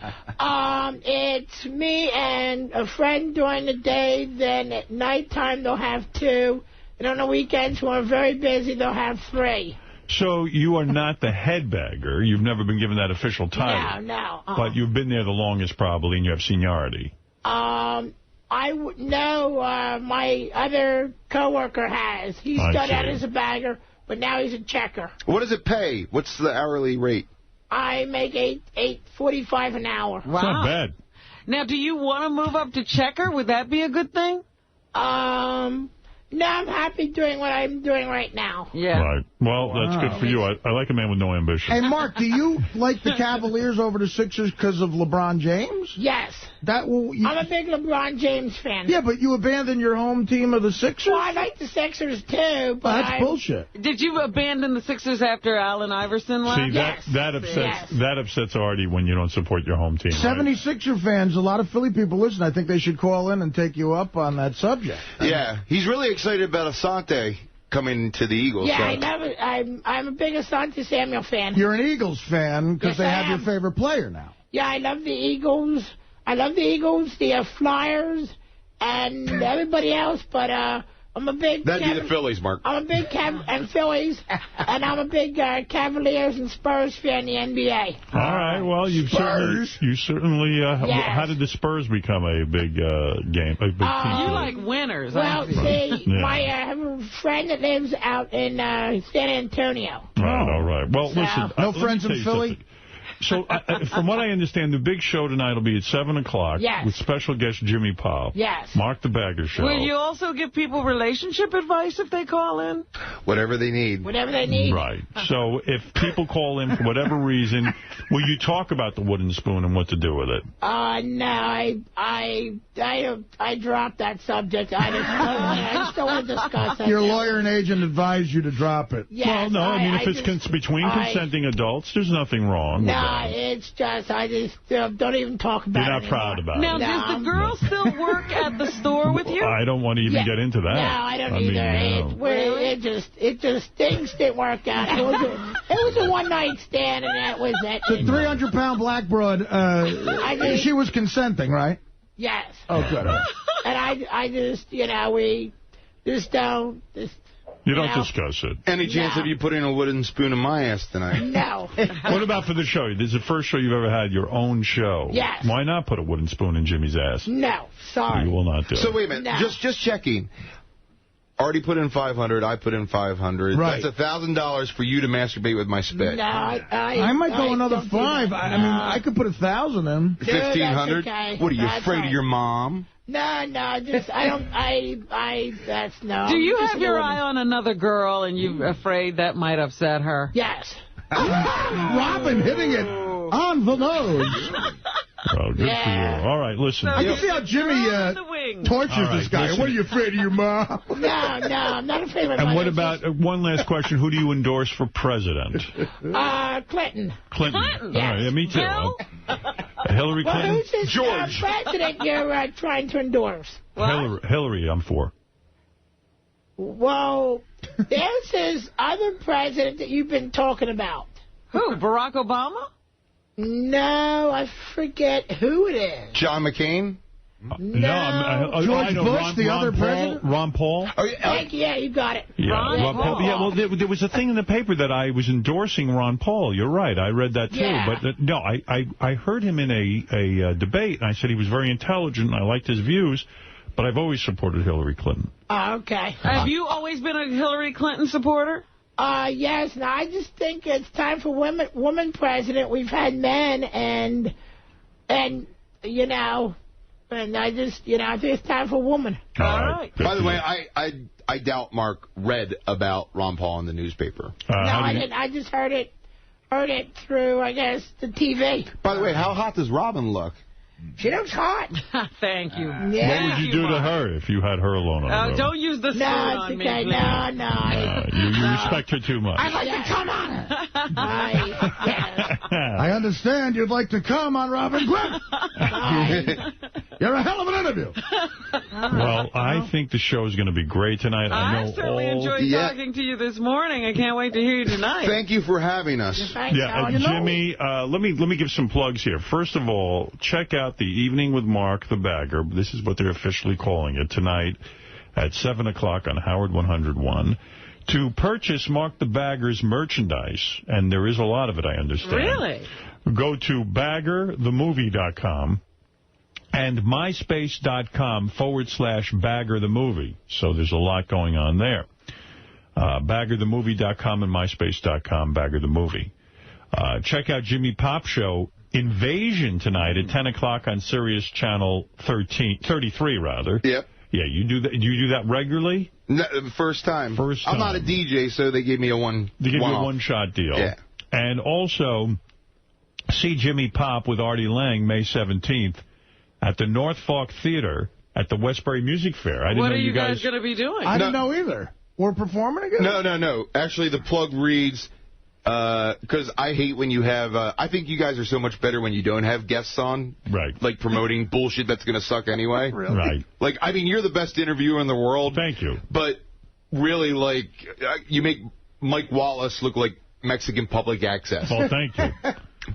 Speaker 1: It's me and a friend during the day. Then at nighttime, they'll have 2. And on the weekends, when we're very busy, they'll have 3.
Speaker 2: So you are not the head bagger. You've never been given that official title.
Speaker 1: No.
Speaker 2: But you've been there the longest, probably, and you have seniority.
Speaker 1: My other coworker has. He started out as a bagger, but now he's a checker.
Speaker 4: What does it pay? What's the hourly rate?
Speaker 1: I make $8.45 an hour.
Speaker 3: Wow.
Speaker 2: It's not bad.
Speaker 3: Now, do you want to move up to checker? Would that be a good thing?
Speaker 1: No, I'm happy doing what I'm doing right now.
Speaker 3: Yeah.
Speaker 2: Right. Well, that's good for you. I like a man with no ambition.
Speaker 6: Hey, Mark, do you like the Cavaliers over the Sixers because of LeBron James?
Speaker 1: Yes.
Speaker 6: I'm
Speaker 1: a big LeBron James fan.
Speaker 6: Yeah, but you abandoned your home team of the Sixers?
Speaker 1: Well, I like the Sixers, too. But
Speaker 6: that's bullshit.
Speaker 3: Did you abandon the Sixers after Allen Iverson left?
Speaker 2: See, that upsets Artie when you don't support your home team.
Speaker 6: 76er fans, a lot of Philly people listen. I think they should call in and take you up on that subject.
Speaker 4: Yeah, he's really excited about Asante coming to the Eagles.
Speaker 1: Yeah,
Speaker 4: so.
Speaker 1: I love it. I'm a big Asante Samuel fan.
Speaker 6: You're an Eagles fan because
Speaker 1: Yes,
Speaker 6: they
Speaker 1: I
Speaker 6: have
Speaker 1: am.
Speaker 6: your favorite player now.
Speaker 1: Yeah, I love the Eagles. I love the Eagles, the Flyers, and everybody else, but I'm a big...
Speaker 4: That'd be the Phillies, Mark.
Speaker 1: I'm a big and Phillies, and I'm a big Cavaliers and Spurs fan in the NBA.
Speaker 2: All right, well, you certainly
Speaker 1: Yes.
Speaker 2: how did the Spurs become a big game, a big team?
Speaker 3: You like winners,
Speaker 1: Well, see,
Speaker 2: Yeah.
Speaker 1: I have a friend that lives out in San Antonio.
Speaker 2: All right. Well, listen.
Speaker 6: No
Speaker 2: let me
Speaker 6: friends in
Speaker 2: tell you
Speaker 6: Philly?
Speaker 2: something. So, from what I understand, the big show tonight will be at 7 o'clock
Speaker 1: Yes.
Speaker 2: with special guest Jimmy Pop.
Speaker 1: Yes.
Speaker 2: Mark the Bagger Show.
Speaker 3: Will you also give people relationship advice if they call in?
Speaker 4: Whatever they need.
Speaker 1: Whatever they need.
Speaker 2: Right. So, if people call in for whatever reason, will you talk about the wooden spoon and what to do with it?
Speaker 1: No, I dropped that subject. I just don't want to discuss it.
Speaker 6: Your lawyer and agent advised you to drop it.
Speaker 1: Yes,
Speaker 2: Well, no, I mean, if it's between consenting adults, there's nothing wrong with
Speaker 1: No,
Speaker 2: that.
Speaker 1: it's just, I just don't even talk about it.
Speaker 2: You're not proud about
Speaker 3: Now,
Speaker 2: it.
Speaker 3: does the girl still work at the store with you?
Speaker 2: I don't want to even get into that.
Speaker 1: No, I don't either. It just things didn't work out. It was a one-night stand, and that was it.
Speaker 6: The 300-pound black broad, she was consenting, right?
Speaker 1: Yes.
Speaker 6: Oh, good.
Speaker 1: And I just, we just don't...
Speaker 2: You don't discuss it.
Speaker 4: Any chance of you putting a wooden spoon in my ass tonight?
Speaker 1: No.
Speaker 2: What about for the show? This is the first show you've ever had, your own show.
Speaker 1: Yes.
Speaker 2: Why not put a wooden spoon in Jimmy's ass?
Speaker 1: No, sorry.
Speaker 2: You will not do it.
Speaker 4: So wait a minute,
Speaker 1: No.
Speaker 4: just checking. Artie put in 500, I put in 500.
Speaker 6: Right.
Speaker 4: That's $1,000 for you to masturbate with my spit.
Speaker 1: No,
Speaker 6: I might go another
Speaker 1: don't do
Speaker 6: 5.
Speaker 1: that.
Speaker 6: I mean, I could put 1,000 in.
Speaker 4: 1,500?
Speaker 1: okay.
Speaker 4: What, are you
Speaker 1: That's
Speaker 4: afraid
Speaker 1: right.
Speaker 4: of your mom?
Speaker 1: No, that's no.
Speaker 3: Do you
Speaker 1: I'm just
Speaker 3: have
Speaker 1: a
Speaker 3: your
Speaker 1: woman.
Speaker 3: eye on another girl and you're afraid that might upset her?
Speaker 1: Yes.
Speaker 6: Robin hitting it on the nose.
Speaker 2: Oh, good for you. All right, listen.
Speaker 6: I can see how Jimmy tortures
Speaker 2: All right,
Speaker 6: this guy.
Speaker 2: listen.
Speaker 6: What are you afraid of your mom?
Speaker 1: No, I'm not afraid of my
Speaker 2: And
Speaker 1: mother.
Speaker 2: what about, one last question, who do you endorse for president?
Speaker 1: Clinton.
Speaker 2: Clinton.
Speaker 1: Yes.
Speaker 2: All right, yeah, me too.
Speaker 3: Bill?
Speaker 2: Hillary
Speaker 1: Well,
Speaker 2: Clinton?
Speaker 1: who's this president you're trying to endorse?
Speaker 2: Hillary, I'm for.
Speaker 1: Well, there's this other president that you've been talking about.
Speaker 3: Who, Barack Obama?
Speaker 1: No, I forget who it is.
Speaker 4: John McCain?
Speaker 1: No.
Speaker 6: George Bush, the other president?
Speaker 2: Ron Paul?
Speaker 4: Oh, yeah.
Speaker 1: Yeah, you got it.
Speaker 2: Yeah,
Speaker 3: Ron Paul.
Speaker 2: Yeah, well, there was a thing in the paper that I was endorsing Ron Paul. You're right. I read that, too.
Speaker 1: Yeah.
Speaker 2: But, no, I heard him in a debate, and I said he was very intelligent, and I liked his views, but I've always supported Hillary Clinton.
Speaker 1: Oh, okay.
Speaker 3: Have you always been a Hillary Clinton supporter?
Speaker 1: Yes, and I just think it's time for women president. We've had men, and and I just, I think it's time for a woman.
Speaker 2: All right.
Speaker 4: By the way, I doubt Mark read about Ron Paul in the newspaper.
Speaker 1: No, I didn't. I just heard it through, I guess, the TV.
Speaker 4: By the way, how hot does Robin look?
Speaker 1: She looks hot.
Speaker 3: Thank you.
Speaker 1: Yeah.
Speaker 2: What would you do to her if you had her alone on the road?
Speaker 3: Don't use the spoon
Speaker 1: No,
Speaker 3: on
Speaker 1: it's
Speaker 3: me,
Speaker 1: okay.
Speaker 3: please.
Speaker 1: No.
Speaker 2: You respect her too much.
Speaker 1: I like to come on her.
Speaker 6: I understand you'd like to come on Robin Quinn. You're a hell of an interview.
Speaker 2: Well, I think the show is going to be great tonight. I know
Speaker 3: certainly enjoyed talking to you this morning. I can't wait to hear you tonight.
Speaker 4: Thank you for having us.
Speaker 2: Yeah, Jimmy, let me give some plugs here. First of all, check out The Evening with Mark the Bagger. This is what they're officially calling it tonight at 7 o'clock on Howard 101. To purchase Mark the Bagger's merchandise, and there is a lot of it, I understand.
Speaker 3: Really?
Speaker 2: Go to baggerthemovie.com and myspace.com/baggerthemovie. So there's a lot going on there. Baggerthemovie.com and myspace.com, baggerthemovie. Check out Jimmy Pop Show Invasion tonight at 10 o'clock on Sirius Channel 33, rather.
Speaker 4: Yep.
Speaker 2: Yeah, you do that. Do you do that regularly?
Speaker 4: No, first time. I'm not a DJ, so they gave me a
Speaker 2: one-shot deal.
Speaker 4: Yeah.
Speaker 2: And also, see Jimmy Pop with Artie Lang May 17th at the North Fork Theater at the Westbury Music Fair. I didn't
Speaker 3: What
Speaker 2: know
Speaker 3: are you guys going to be doing?
Speaker 6: I didn't know either. We're performing again?
Speaker 4: No. Actually, the plug reads, because I hate when you have, I think you guys are so much better when you don't have guests on.
Speaker 2: Right.
Speaker 4: Like promoting bullshit that's going to suck anyway.
Speaker 2: Right.
Speaker 4: Like, I mean, you're the best interviewer in the world.
Speaker 2: Thank you.
Speaker 4: But really like, you make Mike Wallace look like Mexican public access.
Speaker 2: Oh, thank you.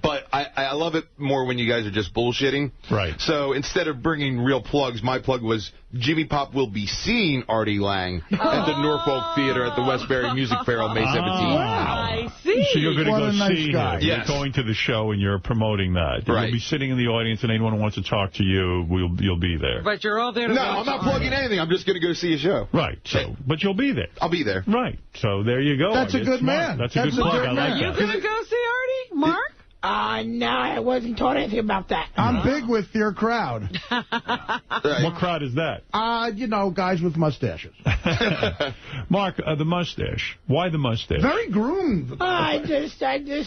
Speaker 4: But I love it more when you guys are just bullshitting.
Speaker 2: Right.
Speaker 4: So instead of bringing real plugs, my plug was Jimmy Pop will be seeing Artie Lang at the Norfolk Theater at the Westbury Music Fair on May 17th.
Speaker 3: Wow. I see.
Speaker 2: So you're going to go
Speaker 6: nice
Speaker 2: see
Speaker 6: guy.
Speaker 2: him.
Speaker 4: Yes.
Speaker 2: You're going to the show and you're promoting that.
Speaker 4: Right.
Speaker 2: You'll be sitting in the audience and anyone who wants to talk to you, you'll be there.
Speaker 3: But you're all there to
Speaker 4: No, I'm not plugging anything. I'm just going to go see a show.
Speaker 2: Right. So, but you'll be there.
Speaker 4: I'll be there.
Speaker 2: Right. So there you go.
Speaker 6: That's a good man.
Speaker 2: That's a good plug. I like
Speaker 3: Are you
Speaker 2: that.
Speaker 3: going to go see Artie, Mark?
Speaker 1: No, I wasn't told anything about that.
Speaker 6: I'm big with your crowd.
Speaker 2: What crowd is that?
Speaker 6: You know, guys with mustaches.
Speaker 2: Mark, the mustache. Why the mustache?
Speaker 6: Very groomed.
Speaker 1: I just like it.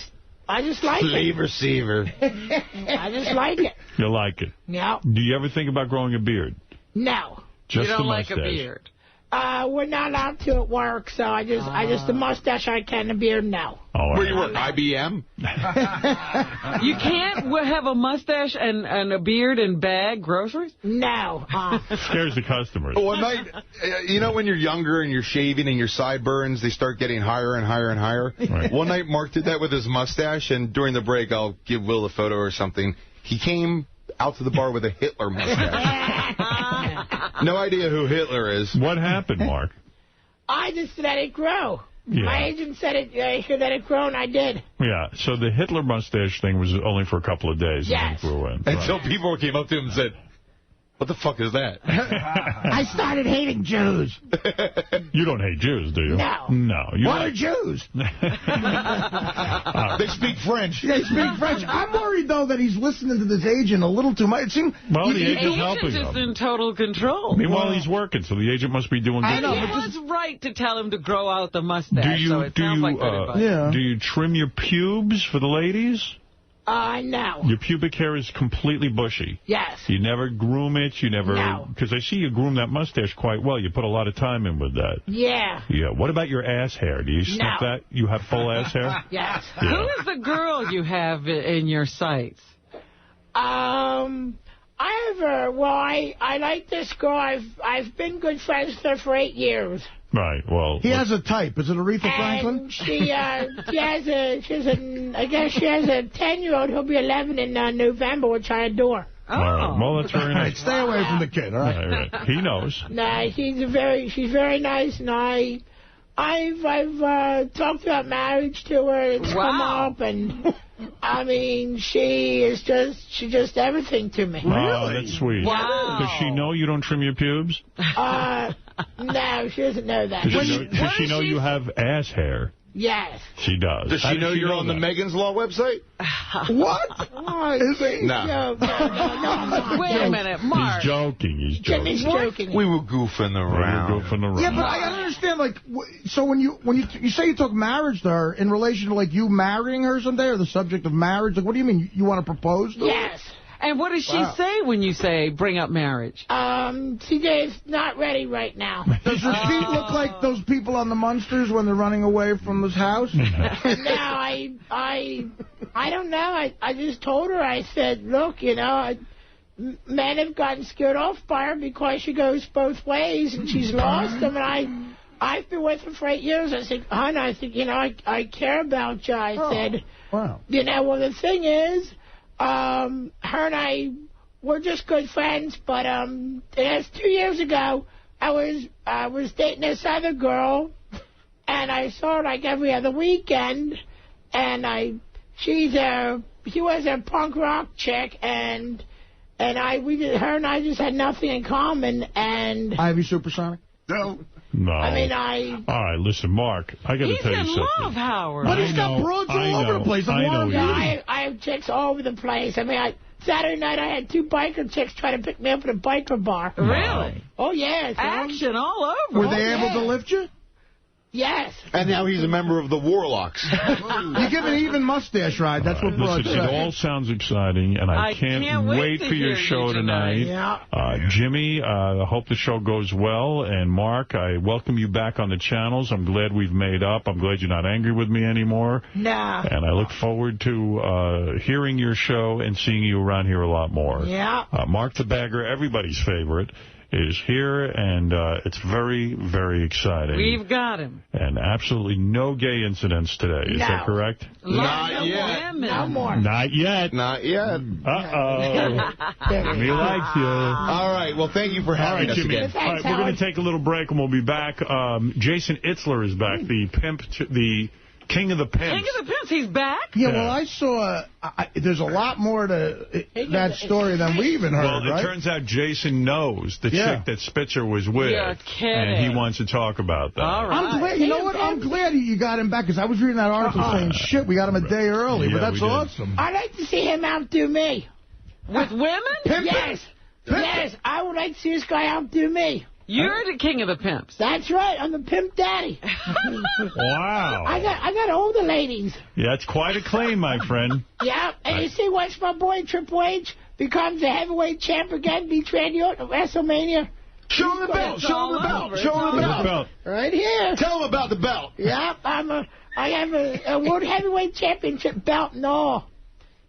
Speaker 4: Flavor Saver.
Speaker 1: I just like it.
Speaker 2: You like it.
Speaker 1: No.
Speaker 2: Do you ever think about growing a beard?
Speaker 1: No.
Speaker 2: Just
Speaker 3: You don't
Speaker 2: the
Speaker 3: like a
Speaker 2: mustache.
Speaker 3: beard.
Speaker 1: We're not allowed to at work, so I just the mustache I can, the beard no.
Speaker 2: Oh,
Speaker 4: Where you work? IBM?
Speaker 3: You can't have a mustache and a beard and bag groceries?
Speaker 1: No.
Speaker 2: Scares the customers.
Speaker 4: One night, you know when you're younger and you're shaving and your sideburns, they start getting higher and higher and higher?
Speaker 2: Right.
Speaker 4: One night, Mark did that with his mustache, and during the break, I'll give Will a photo or something. He came out to the bar with a Hitler mustache. No idea who Hitler is.
Speaker 2: What happened, Mark?
Speaker 1: I just let it grow.
Speaker 2: Yeah.
Speaker 1: My agent said I should let it grow, and I did.
Speaker 2: Yeah, so the Hitler mustache thing was only for a couple of days.
Speaker 1: Yes.
Speaker 2: And then grew in.
Speaker 4: Until people came up to him and said, what the fuck is that?
Speaker 6: I started hating Jews.
Speaker 2: You don't hate Jews, do you?
Speaker 1: No.
Speaker 2: No. You
Speaker 6: What are Jews?
Speaker 4: They speak French.
Speaker 6: They speak French. I'm worried, though, that he's listening to this agent a little too much. It seemed,
Speaker 2: Well, the
Speaker 3: The
Speaker 2: agent's helping
Speaker 3: agent's just
Speaker 2: him.
Speaker 3: in total control.
Speaker 2: Meanwhile, he's working, so the agent must be doing good.
Speaker 3: And he was right to tell him to grow out the mustache,
Speaker 2: Do you,
Speaker 3: so it sounds like good advice.
Speaker 6: Yeah.
Speaker 2: Do you trim your pubes for the ladies?
Speaker 1: No.
Speaker 2: Your pubic hair is completely bushy.
Speaker 1: Yes.
Speaker 2: You never groom it. You never...
Speaker 1: No.
Speaker 2: Because I see you groom that mustache quite well. You put a lot of time in with that.
Speaker 1: Yeah.
Speaker 2: Yeah. What about your ass hair? Do you snip
Speaker 1: No.
Speaker 2: that? You have full ass hair?
Speaker 1: Yes.
Speaker 2: Yeah.
Speaker 3: Who is the girl you have in your sights?
Speaker 1: I like this girl. I've been good friends with her for 8 years.
Speaker 2: Right. Well...
Speaker 6: He has a type. Is it Aretha Franklin?
Speaker 1: And she has a 10-year-old who'll be 11 in November, which I adore.
Speaker 3: Oh.
Speaker 2: All right. Well, that's very
Speaker 6: All right,
Speaker 2: nice.
Speaker 6: stay away from the kid, all right?
Speaker 2: All right. He knows.
Speaker 1: Nah, she's very nice, and I've talked about marriage to her. It's come up, and I mean, she's just everything to me.
Speaker 2: Oh, that's sweet.
Speaker 3: Wow.
Speaker 2: Does she know you don't trim your pubes?
Speaker 1: No, she doesn't know that.
Speaker 2: Does she know you have ass hair?
Speaker 1: Yes.
Speaker 2: She does.
Speaker 4: Does she know you're on the Megan's Law website?
Speaker 6: What?
Speaker 1: Oh,
Speaker 6: Is he?
Speaker 4: No.
Speaker 1: No.
Speaker 3: Wait a minute, Mark.
Speaker 2: He's joking. He's joking.
Speaker 1: Jimmy's joking.
Speaker 4: We were goofing
Speaker 2: We're
Speaker 4: around.
Speaker 2: goofing around.
Speaker 6: Yeah, but I don't understand, like, so when you say you took marriage to her in relation to, like, you marrying her someday or the subject of marriage, like, what do you mean? You want to propose to her?
Speaker 1: Yes.
Speaker 3: And what does she say when you say bring up marriage?
Speaker 1: CJ's not ready right now.
Speaker 6: Does her feet look like those people on the Munsters when they're running away from this house?
Speaker 1: No, I don't know. I just told her, I said, look, you know, men have gotten scared off by her because she goes both ways and she's lost them. And I've been with her for 8 years. I said, hon, you know, I care about you. I said,
Speaker 6: Wow.
Speaker 1: you know, well, the thing is, her and I were just good friends, but that's 2 years ago. I was dating this other girl, and I saw her like every other weekend, and she was a punk rock chick, and her and I just had nothing in common, and
Speaker 6: Ivy Supersonic?
Speaker 4: No.
Speaker 2: No.
Speaker 1: I mean,
Speaker 2: All right, listen, Mark, I got to
Speaker 3: He's
Speaker 2: tell you
Speaker 3: in
Speaker 2: something.
Speaker 3: love, Howard.
Speaker 6: But he's got broads all over the place.
Speaker 2: I know.
Speaker 1: I have chicks all over the place. I mean, Saturday night I had 2 biker chicks try to pick me up at a biker bar.
Speaker 3: Really?
Speaker 1: Oh, yes.
Speaker 3: Action all over.
Speaker 6: Were they able to lift you?
Speaker 1: Yes.
Speaker 4: And now he's a member of the Warlocks.
Speaker 6: You give an even mustache ride. That's what broads
Speaker 2: Listen, it
Speaker 6: say.
Speaker 2: all sounds exciting, and I can't wait
Speaker 3: to
Speaker 2: for your
Speaker 3: hear
Speaker 2: show
Speaker 3: you
Speaker 2: tonight.
Speaker 1: Yeah.
Speaker 2: Jimmy, I hope the show goes well. And Mark, I welcome you back on the channels. I'm glad we've made up. I'm glad you're not angry with me anymore.
Speaker 1: Nah.
Speaker 2: And I look forward to hearing your show and seeing you around here a lot more.
Speaker 1: Yeah.
Speaker 2: Mark the Bagger, everybody's favorite, is here, and it's very, very exciting.
Speaker 3: We've got him.
Speaker 2: And absolutely no gay incidents today. Is that correct?
Speaker 4: Not yet.
Speaker 1: No more.
Speaker 2: Not yet.
Speaker 4: Not yet.
Speaker 2: Uh-oh. Jimmy likes you.
Speaker 4: All right. Well, thank you for having us
Speaker 2: Jimmy.
Speaker 4: again.
Speaker 2: All right, we're going to take a little break, and we'll be back. Jason Itzler is back, the pimp, the king of the pimps.
Speaker 3: King of the Pimps, he's back?
Speaker 6: Yeah, well, I saw, there's a lot more to that story than we even heard,
Speaker 2: Well, it
Speaker 6: right?
Speaker 2: turns out Jason knows the chick that Spitzer was with.
Speaker 3: You're kidding.
Speaker 2: And he wants to talk about that.
Speaker 3: All right.
Speaker 6: I'm glad, you know what? I'm glad you got him back, because I was reading that article saying, shit, we got him a day early,
Speaker 2: Yeah,
Speaker 6: but that's
Speaker 2: we did.
Speaker 6: awesome.
Speaker 1: I'd like to see him outdo me.
Speaker 3: With women?
Speaker 1: Yes. Yes, I would like to see this guy outdo me.
Speaker 3: You're the king of the pimps.
Speaker 1: That's right. I'm the pimp daddy.
Speaker 2: Wow.
Speaker 1: I got all the ladies.
Speaker 2: Yeah, that's quite a claim, my friend.
Speaker 1: Yeah, and you see, once my boy Triple H becomes a heavyweight champ again, beats Randy Orton at WrestleMania.
Speaker 4: Show him the belt. Show him the belt. Show him the belt.
Speaker 1: Right here.
Speaker 4: Tell him about the belt.
Speaker 1: Yeah, I have a world heavyweight championship belt and all.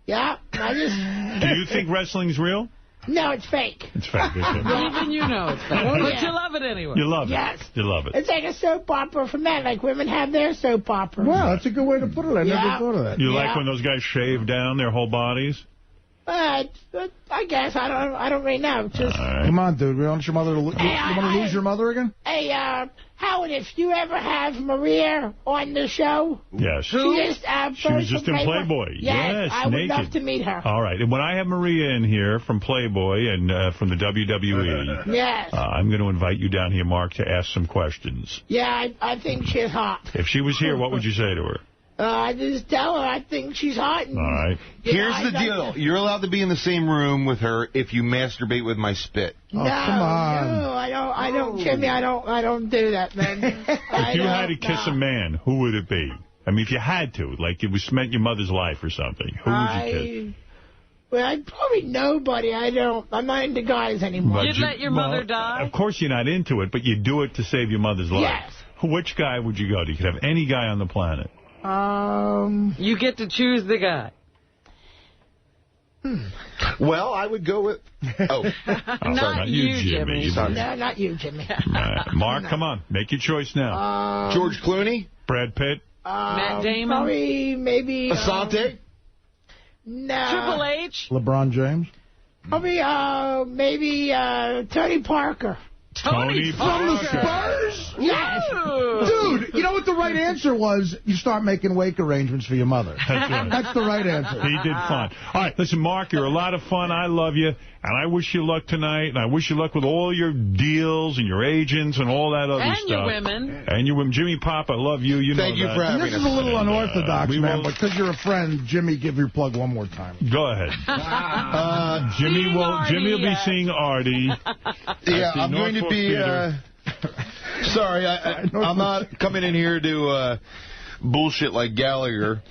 Speaker 1: Yeah, I just...
Speaker 2: Do you think wrestling's real?
Speaker 1: No, it's fake.
Speaker 2: It's fake, isn't it?
Speaker 3: Even you know it's fake. But you love it anyway.
Speaker 2: You love it.
Speaker 1: Yes.
Speaker 2: You love it.
Speaker 1: It's like a soap opera for men, like women have their soap opera.
Speaker 6: Wow, that's a good way to put it. I never thought of that.
Speaker 2: You like when those guys shave down their whole bodies?
Speaker 1: I guess I don't really know. Just
Speaker 6: Come on, dude. You want your mother to you want to lose your mother again?
Speaker 1: Hey, Howard, if you ever have Maria on the show,
Speaker 2: Yes.
Speaker 1: she was
Speaker 2: just in Playboy.
Speaker 1: Yes, I would
Speaker 2: naked.
Speaker 1: love to meet her.
Speaker 2: All right. And when I have Maria in here from Playboy and from the WWE,
Speaker 1: Yes.
Speaker 2: I'm going to invite you down here, Mark, to ask some questions.
Speaker 1: Yeah, I think she's hot.
Speaker 2: If she was here, what would you say to her?
Speaker 1: I just tell her I think she's hot. And,
Speaker 2: all right.
Speaker 4: Here's the deal. You're allowed to be in the same room with her if you masturbate with my spit.
Speaker 6: Oh, come on.
Speaker 1: No, I don't, Jimmy, I don't do that, man.
Speaker 2: If you had to kiss a man, who would it be? I mean, if you had to, like it was meant your mother's life or something, who would you kiss?
Speaker 1: Well, I'd probably nobody. I'm not into guys anymore.
Speaker 3: You'd let your mother die?
Speaker 2: Of course you're not into it, but you do it to save your mother's life.
Speaker 1: Yes.
Speaker 2: Which guy would you go to? You could have any guy on the planet.
Speaker 3: You get to choose the guy.
Speaker 4: Well, I would go with... Oh.
Speaker 3: Not you, Jimmy.
Speaker 1: No, not you, Jimmy.
Speaker 2: Mark, come on. Make your choice now.
Speaker 4: George Clooney?
Speaker 2: Brad Pitt?
Speaker 3: Matt Damon?
Speaker 1: Probably, maybe...
Speaker 4: Asante?
Speaker 1: No.
Speaker 3: Triple H?
Speaker 6: LeBron James?
Speaker 1: Probably, maybe Tony Parker.
Speaker 3: Tony
Speaker 6: From the Spurs?
Speaker 1: Yes.
Speaker 6: Dude, you know what the right answer was? You start making wake arrangements for your mother.
Speaker 2: That's right.
Speaker 6: That's the right answer.
Speaker 2: He did fun. All right, listen, Mark, you're a lot of fun. I love you, and I wish you luck tonight, and I wish you luck with all your deals and your agents and all that other stuff.
Speaker 3: And your women.
Speaker 2: And your women. Jimmy Pop, I love you. You know that.
Speaker 4: Thank you for having us.
Speaker 6: This is a little unorthodox, man, but because you're a friend, Jimmy, give your plug one more time.
Speaker 2: Go ahead. Jimmy will be seeing Artie.
Speaker 4: Yeah, I'm going to be... sorry, I'm not coming in here to bullshit like Gallagher.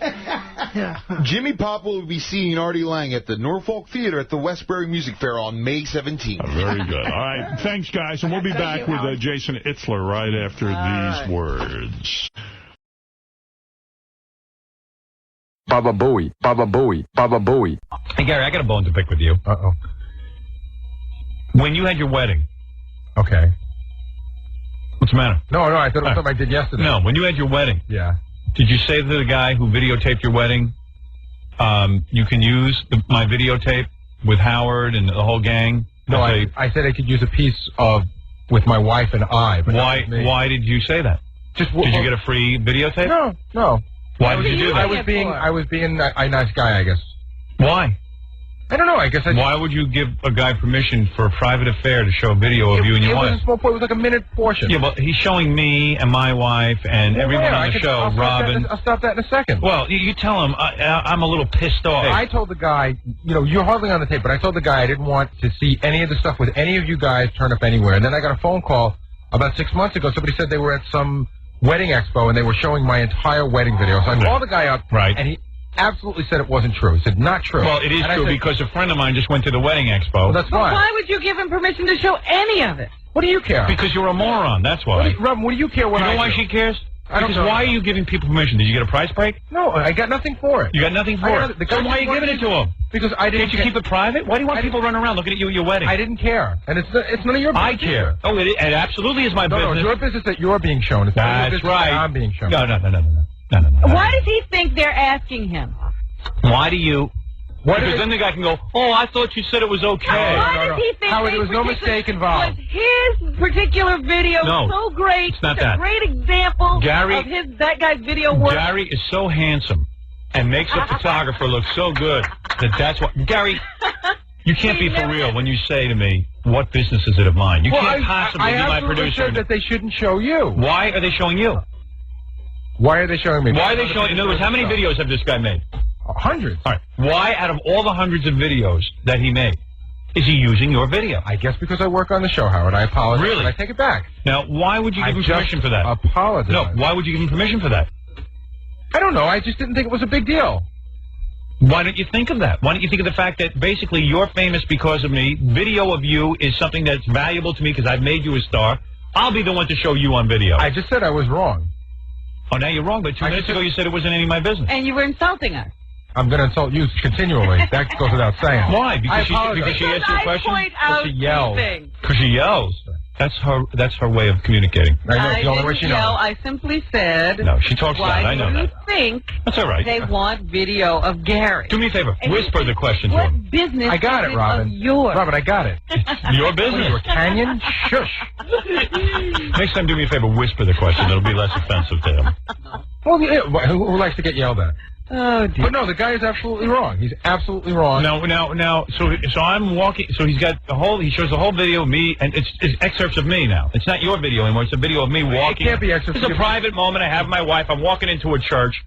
Speaker 4: Jimmy Pop will be seeing Artie Lang at the Norfolk Theater at the Westbury Music Fair on May 17th.
Speaker 2: Very good. All right, thanks, guys, and we'll be back with Jason Itzler right after these words.
Speaker 7: Baba Booey, Baba Booey, Baba Booey.
Speaker 8: Hey, Gary, I got a bone to pick with you.
Speaker 7: Uh-oh.
Speaker 8: When you had your wedding,
Speaker 7: Okay.
Speaker 8: what's the matter?
Speaker 7: No, I thought it was something I did yesterday.
Speaker 8: No, when you had your wedding,
Speaker 7: Yeah.
Speaker 8: did you say to the guy who videotaped your wedding, you can use my videotape with Howard and the whole gang?
Speaker 7: No, I said I could use a piece of with my wife and I. But
Speaker 8: Why did you say that? Did you get a free videotape?
Speaker 7: No.
Speaker 8: Why did you do that?
Speaker 7: I was being a nice guy, I guess.
Speaker 8: Why?
Speaker 7: I don't know. I guess
Speaker 8: Why would you give a guy permission for a private affair to show a video of you and your wife?
Speaker 7: It was a small point. It was like a minute portion.
Speaker 8: Yeah, but he's showing me and my wife and everyone on the show, Robin.
Speaker 7: I'll stop that in a second.
Speaker 8: Well, you tell him I'm a little pissed off.
Speaker 7: I told the guy, you're hardly on the tape, but I told the guy I didn't want to see any of the stuff with any of you guys turn up anywhere. And then I got a phone call about 6 months ago. Somebody said they were at some wedding expo and they were showing my entire wedding video. So I called the guy up, and he absolutely said it wasn't true. He said, not true.
Speaker 8: Well, it is true because a friend of mine just went to the wedding expo.
Speaker 7: Well, that's fine.
Speaker 3: Why would you give him permission to show any of it?
Speaker 7: What do you care?
Speaker 8: Because you're a moron, that's why.
Speaker 7: Robin, what do you care what
Speaker 8: You know
Speaker 7: I
Speaker 8: why
Speaker 7: do?
Speaker 8: she cares? Because why are you giving people permission? Did you get a price break?
Speaker 7: No, I got nothing for it.
Speaker 8: You got nothing for it? Then why are you giving it to them?
Speaker 7: Because I didn't.
Speaker 8: Can't you keep it private? Why do you want people running around looking at you at your wedding?
Speaker 7: I didn't care. And it's none of your business.
Speaker 8: I care. Oh, it absolutely is my business.
Speaker 7: No, it's your business that you're being shown. It's
Speaker 8: That's right.
Speaker 7: That I'm being shown.
Speaker 8: No.
Speaker 3: Why does he think they're asking him?
Speaker 8: Why do you... Because then the guy can go, oh, I thought you said it was okay.
Speaker 3: Why does he think
Speaker 7: Howard, there was no mistake involved.
Speaker 3: Was his particular video so great?
Speaker 8: It's not
Speaker 3: that. It's a great example of that guy's video work.
Speaker 8: Gary is so handsome and makes a photographer look so good that's what... Gary, you can't be for real when you say to me, what business is it of mine? You can't possibly be my producer.
Speaker 7: I said that they shouldn't show you.
Speaker 8: Why are they showing you?
Speaker 7: Why are they showing me?
Speaker 8: Why are they showing... In other words, how many videos have this guy made?
Speaker 7: Hundreds.
Speaker 8: All right. Why, out of all the hundreds of videos that he made, is he using your video?
Speaker 7: I guess because I work on the show, Howard. I apologize.
Speaker 8: Really?
Speaker 7: I take it back.
Speaker 8: Now, why would you give him permission for that?
Speaker 7: Apologize.
Speaker 8: No, why would you give him permission for that?
Speaker 7: I don't know. I just didn't think it was a big deal.
Speaker 8: Why don't you think of that? Why don't you think of the fact that basically you're famous because of me? Video of you is something that's valuable to me because I've made you a star. I'll be the one to show you on video.
Speaker 7: I just said I was wrong.
Speaker 8: Oh, now you're wrong, but 2 minutes ago you said it wasn't any of my business.
Speaker 3: And you were insulting us.
Speaker 7: I'm going to insult you continually. That goes without saying.
Speaker 8: Why? Because she asks you a question?
Speaker 3: Because
Speaker 7: she yells.
Speaker 8: Because she yells. That's her way of communicating.
Speaker 7: I didn't yell.
Speaker 3: I simply said...
Speaker 8: No, she talks loud. I know that.
Speaker 3: Why do you think
Speaker 8: that's all right.
Speaker 3: They want video of Gary?
Speaker 8: Do me a favor. Whisper the question to him.
Speaker 3: What business
Speaker 7: I got it, Robin.
Speaker 3: Yours?
Speaker 7: Robin, I got it.
Speaker 8: Your business?
Speaker 7: What, Canyon? Shush.
Speaker 8: Next time, do me a favor. Whisper the question. It'll be less offensive to him.
Speaker 7: Well, yeah, who likes to get yelled at?
Speaker 3: Oh, dear.
Speaker 7: But no, the guy is absolutely wrong. He's absolutely wrong.
Speaker 8: Now, so I'm walking, so he shows the whole video of me, and it's excerpts of me now. It's not your video anymore, it's a video of me walking.
Speaker 7: It can't be excerpts.
Speaker 8: It's a private moment I have my wife, I'm walking into a church,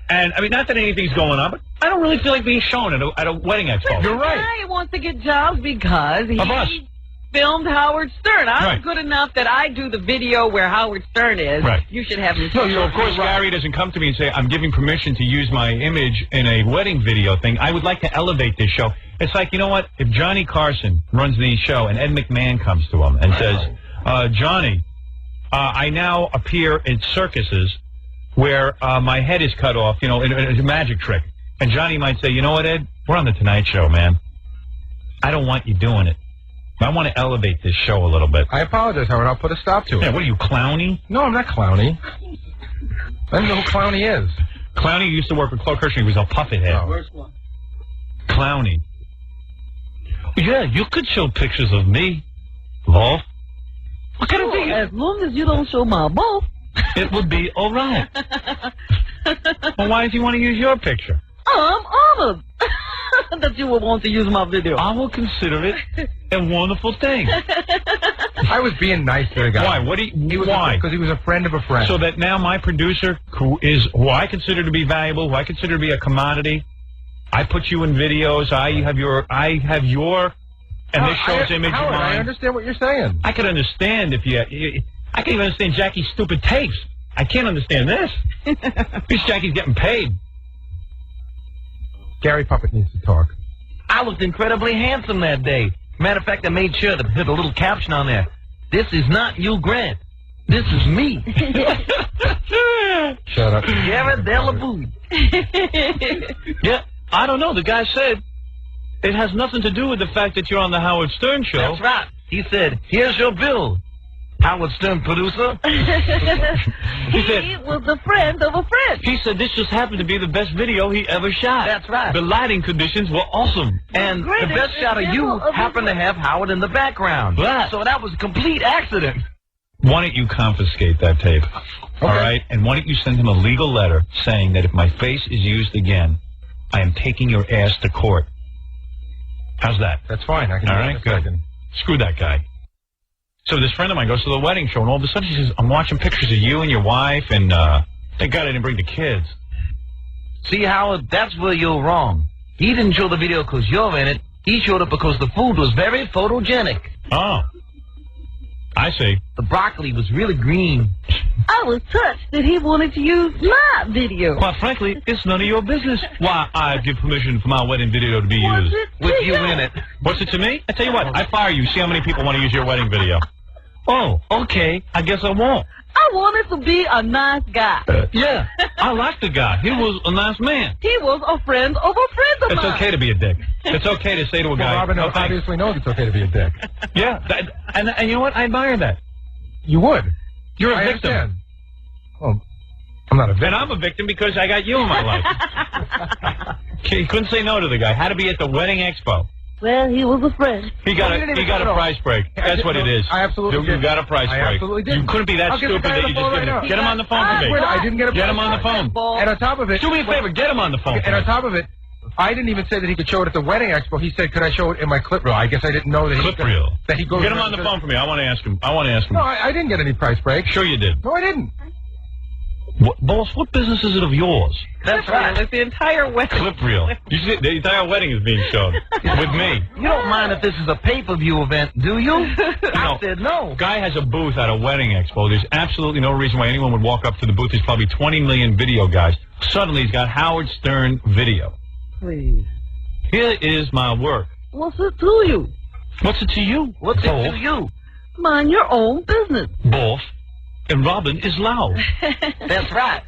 Speaker 8: and, I mean, not that anything's going on, but I don't really feel like being shown at a wedding expo.
Speaker 7: You're right.
Speaker 3: The guy wants to get jobs because he...
Speaker 8: Of us.
Speaker 3: Filmed Howard Stern. I'm good enough that I do the video where Howard Stern is.
Speaker 8: Right.
Speaker 3: You should have me.
Speaker 8: No, of course, Gary doesn't come to me and say, I'm giving permission to use my image in a wedding video thing. I would like to elevate this show. It's like, you know what? If Johnny Carson runs the show and Ed McMahon comes to him and says, Johnny, I now appear in circuses where my head is cut off, in a magic trick. And Johnny might say, you know what, Ed? We're on the Tonight Show, man. I don't want you doing it. I want to elevate this show a little bit.
Speaker 7: I apologize, Howard. I'll put a stop to it.
Speaker 8: Yeah, what are you, Clowney?
Speaker 7: No, I'm not Clowney. I don't know who Clowney is.
Speaker 8: Clowney used to work with Clark Kirshner. He was a puppet head.
Speaker 7: Oh. Where's one?
Speaker 8: Clowney. Yeah, you could show pictures of me, Wolf. What kind of thing?
Speaker 3: As long as you don't show my butt.
Speaker 8: It would be all right. Well, why does he want to use your picture?
Speaker 3: I'm honored that you would want to use my video.
Speaker 8: I will consider it a wonderful thing.
Speaker 7: I was being nice to the guy.
Speaker 8: Why? Why?
Speaker 7: Because he was a friend of a friend.
Speaker 8: So that now my producer, who I consider to be valuable, who I consider to be a commodity, I put you in videos. I have your, and this show's image of mine.
Speaker 7: I understand what you're saying.
Speaker 8: I could understand I can even understand Jackie's stupid tapes. I can't understand this. At least Jackie's getting paid.
Speaker 7: Gary Puppet needs to talk.
Speaker 9: I looked incredibly handsome that day. Matter of fact, I made sure to put a little caption on there. This is not Hugh Grant. This is me.
Speaker 7: Shut up.
Speaker 9: Garrett Delabouille.
Speaker 8: Yeah, I don't know. The guy said it has nothing to do with the fact that you're on the Howard Stern show.
Speaker 9: That's right. He said, here's your bill. Howard Stern producer.
Speaker 3: He was a friend of a friend.
Speaker 8: He said this just happened to be the best video he ever shot.
Speaker 9: That's right.
Speaker 8: The lighting conditions were awesome.
Speaker 9: And the best shot of you happened to have Howard in the background.
Speaker 8: Right.
Speaker 9: So that was a complete accident.
Speaker 8: Why don't you confiscate that tape? Okay. All right? And why don't you send him a legal letter saying that if my face is used again, I am taking your ass to court. How's that?
Speaker 7: That's fine. I can do that in a second.
Speaker 8: Screw that guy. So this friend of mine goes to the wedding show, and all of a sudden she says, I'm watching pictures of you and your wife, and thank God I didn't bring the kids.
Speaker 9: See, Howard, that's where you're wrong. He didn't show the video because you're in it. He showed it because the food was very photogenic.
Speaker 8: Oh. I see.
Speaker 9: The broccoli was really green.
Speaker 3: I was touched that he wanted to use my video.
Speaker 8: Quite frankly, it's none of your business why I give permission for my wedding video to be used.
Speaker 9: With you in it.
Speaker 8: What's it to me? I tell you what, I fire you. See how many people want to use your wedding video. Oh, okay. I guess I won't.
Speaker 3: I wanted to be a nice guy.
Speaker 8: Yeah, I like the guy. He was a nice man.
Speaker 3: He was a friend of a friend of mine.
Speaker 8: It's okay to be a dick. It's okay to say to a guy,
Speaker 7: Robin obviously knows it's okay to be a dick.
Speaker 8: Yeah, and you know what? I admire that.
Speaker 7: You would.
Speaker 8: You're a
Speaker 7: I
Speaker 8: victim.
Speaker 7: understand. Well, I'm not a victim.
Speaker 8: And I'm a victim because I got you in my life. He couldn't say no to the guy. Had to be at the wedding expo.
Speaker 3: Well, he was a friend.
Speaker 8: He got a price break. That's what it is.
Speaker 7: I absolutely
Speaker 8: You got a price break.
Speaker 7: I absolutely did.
Speaker 8: You couldn't be that stupid that you just get him on the phone for me.
Speaker 7: I didn't get a
Speaker 8: Get him on the phone.
Speaker 7: And on top of it...
Speaker 8: Do me a favor. Get him on the phone.
Speaker 7: And on top of it, I didn't even say that he could show it at the wedding expo. He said, could I show it in my clip reel? I guess I didn't know that
Speaker 8: Clip reel.
Speaker 7: That he goes...
Speaker 8: Get him on the phone for me. I want to ask him.
Speaker 7: No, I didn't get any price break.
Speaker 8: Sure you did.
Speaker 7: No, I didn't.
Speaker 8: Boss, what business is it of yours?
Speaker 3: That's right. It's the entire wedding.
Speaker 8: Clip reel. You see, the entire wedding is being shown with me.
Speaker 9: You don't mind if this is a pay-per-view event, do you? I said no.
Speaker 8: Guy has a booth at a wedding expo. There's absolutely no reason why anyone would walk up to the booth. There's probably 20 million video guys. Suddenly he's got Howard Stern video.
Speaker 3: Please.
Speaker 8: Here is my work.
Speaker 3: What's it to you?
Speaker 8: What's it to you?
Speaker 9: What's it to you?
Speaker 3: Mind your own business.
Speaker 8: Boss. And Robin is loud.
Speaker 9: That's right.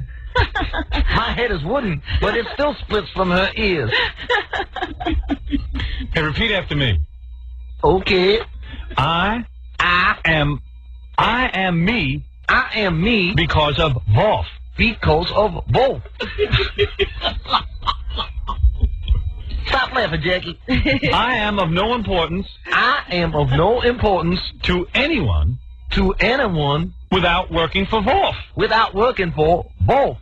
Speaker 9: My head is wooden, but it still splits from her ears.
Speaker 8: Hey, repeat after me.
Speaker 9: Okay.
Speaker 8: I am me.
Speaker 9: I am me
Speaker 8: Because of Voff.
Speaker 9: because of both. Stop laughing, Jackie.
Speaker 8: I am of no importance.
Speaker 9: I am of no importance
Speaker 8: to anyone
Speaker 9: without
Speaker 8: working for Voff.
Speaker 9: Without working for both.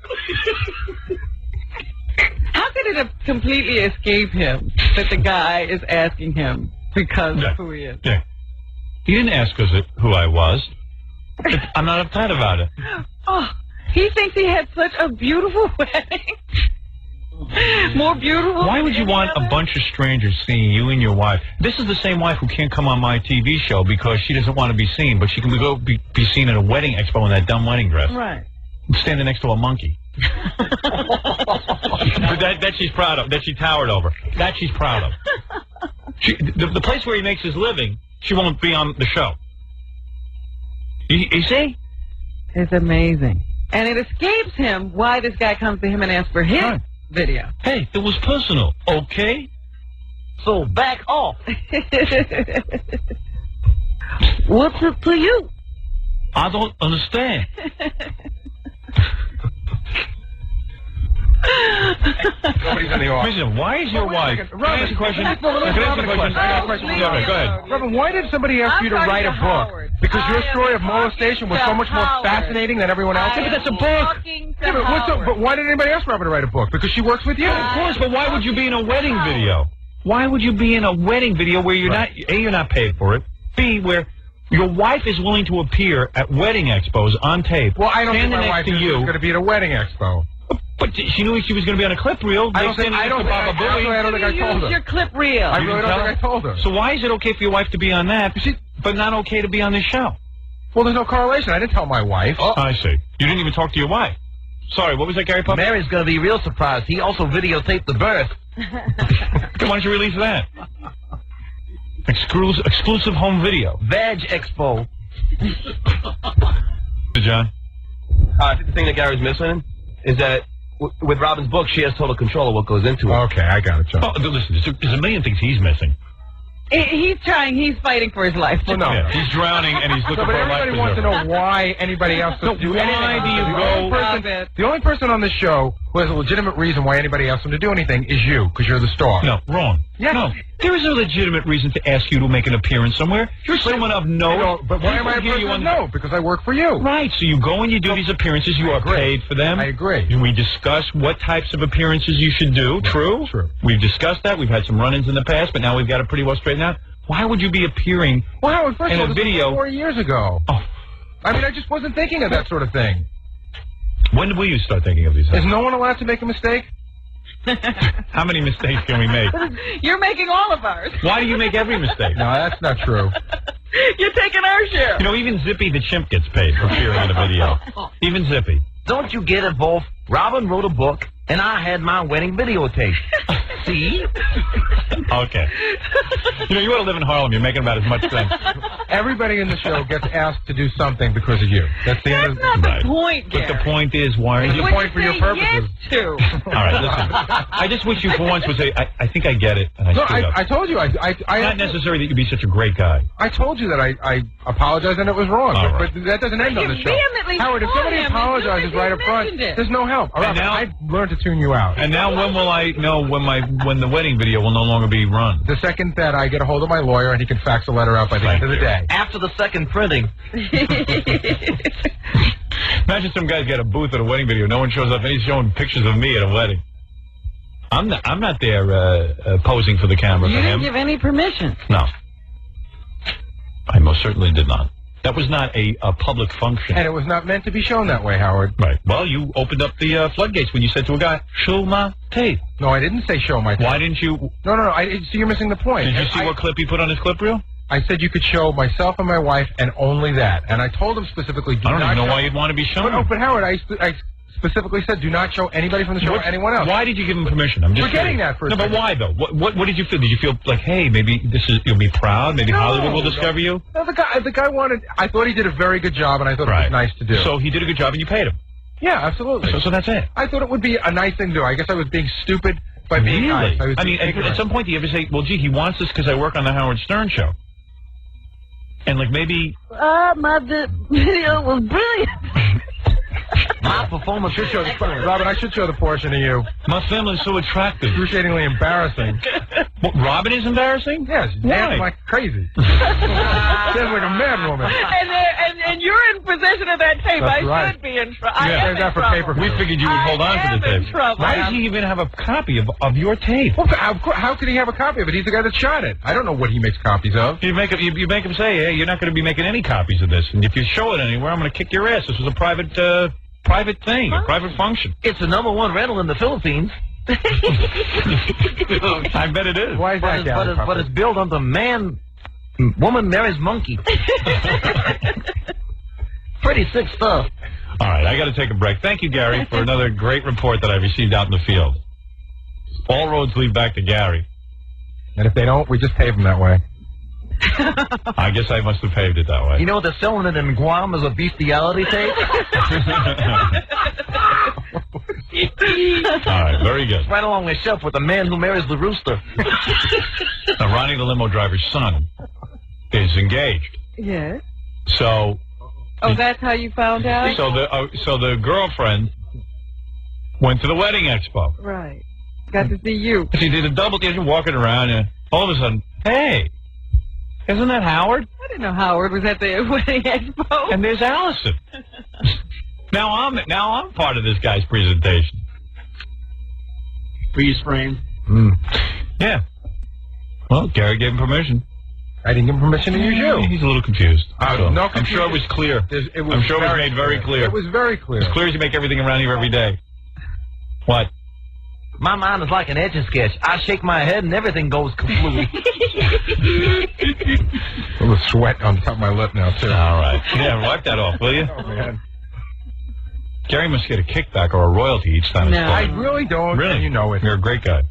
Speaker 3: How could it have completely escaped him that the guy is asking him because of who he is?
Speaker 8: Yeah. He didn't ask us who I was. I'm not uptight about it.
Speaker 3: Oh, he thinks he had such a beautiful wedding. More beautiful.
Speaker 8: Why would you want a bunch of strangers seeing you and your wife? This is the same wife who can't come on my TV show because she doesn't want to be seen, but she can go be seen at a wedding expo in that dumb wedding dress.
Speaker 3: Right.
Speaker 8: Standing next to a monkey. that she's proud of. That she towered over. That she's proud of. The place where he makes his living, she won't be on the show. You see?
Speaker 3: It's amazing. And it escapes him why this guy comes to him and asks for his video.
Speaker 8: Hey, it was personal, okay?
Speaker 9: So back off.
Speaker 3: What's it to you?
Speaker 8: I don't understand.
Speaker 7: Nobody's in the office.
Speaker 8: Listen, why is your wife... Can I ask a question?
Speaker 7: Robin,
Speaker 8: Go ahead.
Speaker 7: Robin, why did somebody ask you to write a book? Because your story of molestation was so much more fascinating than everyone else's?
Speaker 8: Yeah, but that's a book.
Speaker 7: But why did anybody ask Robin to write a book? Because she works with you.
Speaker 8: Of course, but why would you be in a wedding video? Why would you be in a wedding video where you're not... A, you're not paid for it. B, where... Your wife is willing to appear at wedding expos on tape.
Speaker 7: Well, I don't think my wife is going to be at a wedding expo.
Speaker 8: But she knew she was going to be on a clip reel.
Speaker 7: I don't think I told her.
Speaker 3: Your clip reel.
Speaker 7: I really don't think I told her.
Speaker 8: So why is it okay for your wife to be on that, but not okay to be on this show?
Speaker 7: Well, there's no correlation. I didn't tell my wife.
Speaker 8: Oh, I see. You didn't even talk to your wife. Sorry, what was that, Gary Puppy?
Speaker 9: Mary's going to be real surprised. He also videotaped the birth.
Speaker 8: Why don't you release that? Exclusive home video.
Speaker 9: Vag Expo.
Speaker 8: John?
Speaker 10: I think the thing that Gary's missing is that with Robin's book, she has total control of what goes into it.
Speaker 7: Okay, I got it, John.
Speaker 8: Oh, listen, there's a million things he's missing.
Speaker 3: He's fighting for his life.
Speaker 7: Well, no.
Speaker 8: Yeah, he's drowning and he's looking for a life
Speaker 7: everybody wants to know why anybody else doesn't do anything.
Speaker 8: Why do you go...
Speaker 7: The only person on this show who has a legitimate reason why anybody asks him to do anything is you, because you're the star.
Speaker 8: No, wrong.
Speaker 7: Yes.
Speaker 8: No, there is no legitimate reason to ask you to make an appearance somewhere. You're someone of note.
Speaker 7: But why am I a person of note? Because I work for you.
Speaker 8: Right, so you go and you do these appearances. You are paid for them.
Speaker 7: I agree.
Speaker 8: And we discuss what types of appearances you should do.
Speaker 7: Right.
Speaker 8: True?
Speaker 7: True.
Speaker 8: We've discussed that. We've had some run-ins in the past, but now we've got it pretty well straightened out. Why would you be appearing in a video?
Speaker 7: 4 years ago.
Speaker 8: Oh.
Speaker 7: I mean, I just wasn't thinking of that sort of thing.
Speaker 8: When will you start thinking of these things?
Speaker 7: Is no one allowed to make a mistake?
Speaker 8: How many mistakes can we make?
Speaker 3: You're making all of ours.
Speaker 8: Why do you make every mistake?
Speaker 7: No, that's not true.
Speaker 3: You're taking our share.
Speaker 8: You know, even Zippy the chimp gets paid for appearing in a video. Even Zippy.
Speaker 9: Don't you get it, Wolf? Robin wrote a book, and I had my wedding videotaped. See?
Speaker 8: Okay. You know, you want to live in Harlem. You're making about as much sense.
Speaker 7: Everybody in the show gets asked to do something because of you. That's the end of
Speaker 3: That's not the point,
Speaker 8: But
Speaker 3: Gary.
Speaker 8: the point is, why are
Speaker 7: It's
Speaker 8: you...
Speaker 7: the point for your purposes.
Speaker 3: Yes to.
Speaker 8: All right, listen. I just wish you for once would say, I think I get it, and I
Speaker 7: No,
Speaker 8: stood up.
Speaker 7: I told you.
Speaker 8: It's not necessary that you be such a great guy.
Speaker 7: I told you that I apologized and it was wrong.
Speaker 8: All
Speaker 7: But that doesn't end on the show.
Speaker 3: vehemently
Speaker 7: Howard, if
Speaker 3: told
Speaker 7: somebody
Speaker 3: him
Speaker 7: apologizes
Speaker 3: as soon as
Speaker 7: right
Speaker 3: you
Speaker 7: up front,
Speaker 3: mentioned it.
Speaker 7: there's no help. All right,
Speaker 8: And now-
Speaker 7: I've learned to tune you out.
Speaker 8: And now when will I know when the wedding video will no longer be run?
Speaker 7: The second that I get a hold of my lawyer and he can fax a letter out by the end of the day.
Speaker 9: After the second printing.
Speaker 8: Imagine some guys get a booth at a wedding video. No one shows up, and he's showing pictures of me at a wedding. I'm not there posing for the camera
Speaker 3: You
Speaker 8: for
Speaker 3: didn't
Speaker 8: him.
Speaker 3: give any permission.
Speaker 8: No. I most certainly did not. That was not a public function.
Speaker 7: And it was not meant to be shown that way, Howard.
Speaker 8: Right. Well, you opened up the floodgates when you said to a guy, show my tape.
Speaker 7: No, I didn't say show my tape.
Speaker 8: Why didn't you...
Speaker 7: No. See, you're missing the point.
Speaker 8: Did you see what clip he put on his clip reel?
Speaker 7: I said you could show myself and my wife and only that. And I told him specifically, do
Speaker 8: I don't
Speaker 7: not
Speaker 8: even know
Speaker 7: show...
Speaker 8: why you'd want to be shown.
Speaker 7: But Howard, I specifically said do not show anybody from the show or anyone else.
Speaker 8: Why did you give him permission? I'm just
Speaker 7: We're getting
Speaker 8: curious.
Speaker 7: that for a
Speaker 8: No, but
Speaker 7: second.
Speaker 8: why, though? What did you feel? Did you feel like, hey, maybe you'll be proud? Maybe Hollywood will discover you?
Speaker 7: No, the guy wanted... I thought he did a very good job, and I thought it was nice to do.
Speaker 8: So he did a good job, and you paid him?
Speaker 7: Yeah, absolutely.
Speaker 8: So that's it?
Speaker 7: I thought it would be a nice thing to do. I guess I was being stupid by being nice.
Speaker 8: Really? I mean, at some point, do you ever say, well, gee, he wants this because I work on the Howard Stern show? And, like, maybe...
Speaker 3: My video was brilliant.
Speaker 9: My performance should show the
Speaker 7: Robin, I should show the portion of you.
Speaker 8: My family's so attractive.
Speaker 7: Excruciatingly embarrassing.
Speaker 8: What, Robin is embarrassing?
Speaker 7: Yes,
Speaker 8: Why?
Speaker 7: dancing like crazy. Dancing like a mad woman.
Speaker 3: And you're in possession of that tape.
Speaker 7: That's
Speaker 3: I
Speaker 7: right.
Speaker 3: should be in trouble.
Speaker 7: Yeah,
Speaker 3: I am
Speaker 7: there's that
Speaker 3: in
Speaker 7: for
Speaker 3: trouble.
Speaker 7: pay-per-view.
Speaker 8: We figured you would hold on to the
Speaker 3: I am in
Speaker 8: tape.
Speaker 3: trouble.
Speaker 8: Why does he even have a copy of your tape?
Speaker 7: Well, how could he have a copy of it? He's the guy that shot it. I don't know what he makes copies of.
Speaker 8: You make him say, hey, you're not going to be making any copies of this. And if you show it anywhere, I'm going to kick your ass. This was a private thing, a private function.
Speaker 9: It's the #1 rental in the Philippines.
Speaker 8: I bet it is.
Speaker 7: Why is that, Gary?
Speaker 9: But it's built on the woman marries monkey. Pretty sick stuff.
Speaker 8: All right, I got to take a break. Thank you, Gary, for another great report that I received out in the field. All roads lead back to Gary.
Speaker 7: And if they don't, we just pave them that way.
Speaker 8: I guess I must have paved it that way.
Speaker 9: You know they're selling it in Guam as a bestiality tape?
Speaker 8: All right, very good.
Speaker 9: Right along the shelf with the man who marries the rooster.
Speaker 8: Now, Ronnie, the limo driver's son, is engaged.
Speaker 3: Yes.
Speaker 8: So...
Speaker 3: Oh, that's how you found out?
Speaker 8: So the girlfriend went to the wedding expo.
Speaker 3: Right. Got to see you.
Speaker 8: She did a double dip, walking around, and all of a sudden, hey, isn't that Howard?
Speaker 3: I didn't know Howard was at the wedding expo.
Speaker 8: And there's Allison. Now I'm part of this guy's presentation.
Speaker 10: Freeze frame.
Speaker 8: Yeah. Well, Gary gave him permission.
Speaker 7: I didn't give him permission to use you.
Speaker 8: He's a little confused.
Speaker 7: No
Speaker 8: I'm sure it was clear. I'm sure it was made very clear.
Speaker 7: It was very clear.
Speaker 8: As clear as you make everything around here every day. What?
Speaker 9: My mind is like an Etch-a-Sketch. I shake my head and everything goes kablooey.
Speaker 7: A little sweat on top of my lip now, too.
Speaker 8: All right. Yeah, wipe that off, will you?
Speaker 7: Oh, man.
Speaker 8: Gary must get a kickback or a royalty each time it's
Speaker 7: I
Speaker 8: called.
Speaker 7: really don't.
Speaker 8: Really?
Speaker 7: And you know it.
Speaker 8: You're a great guy.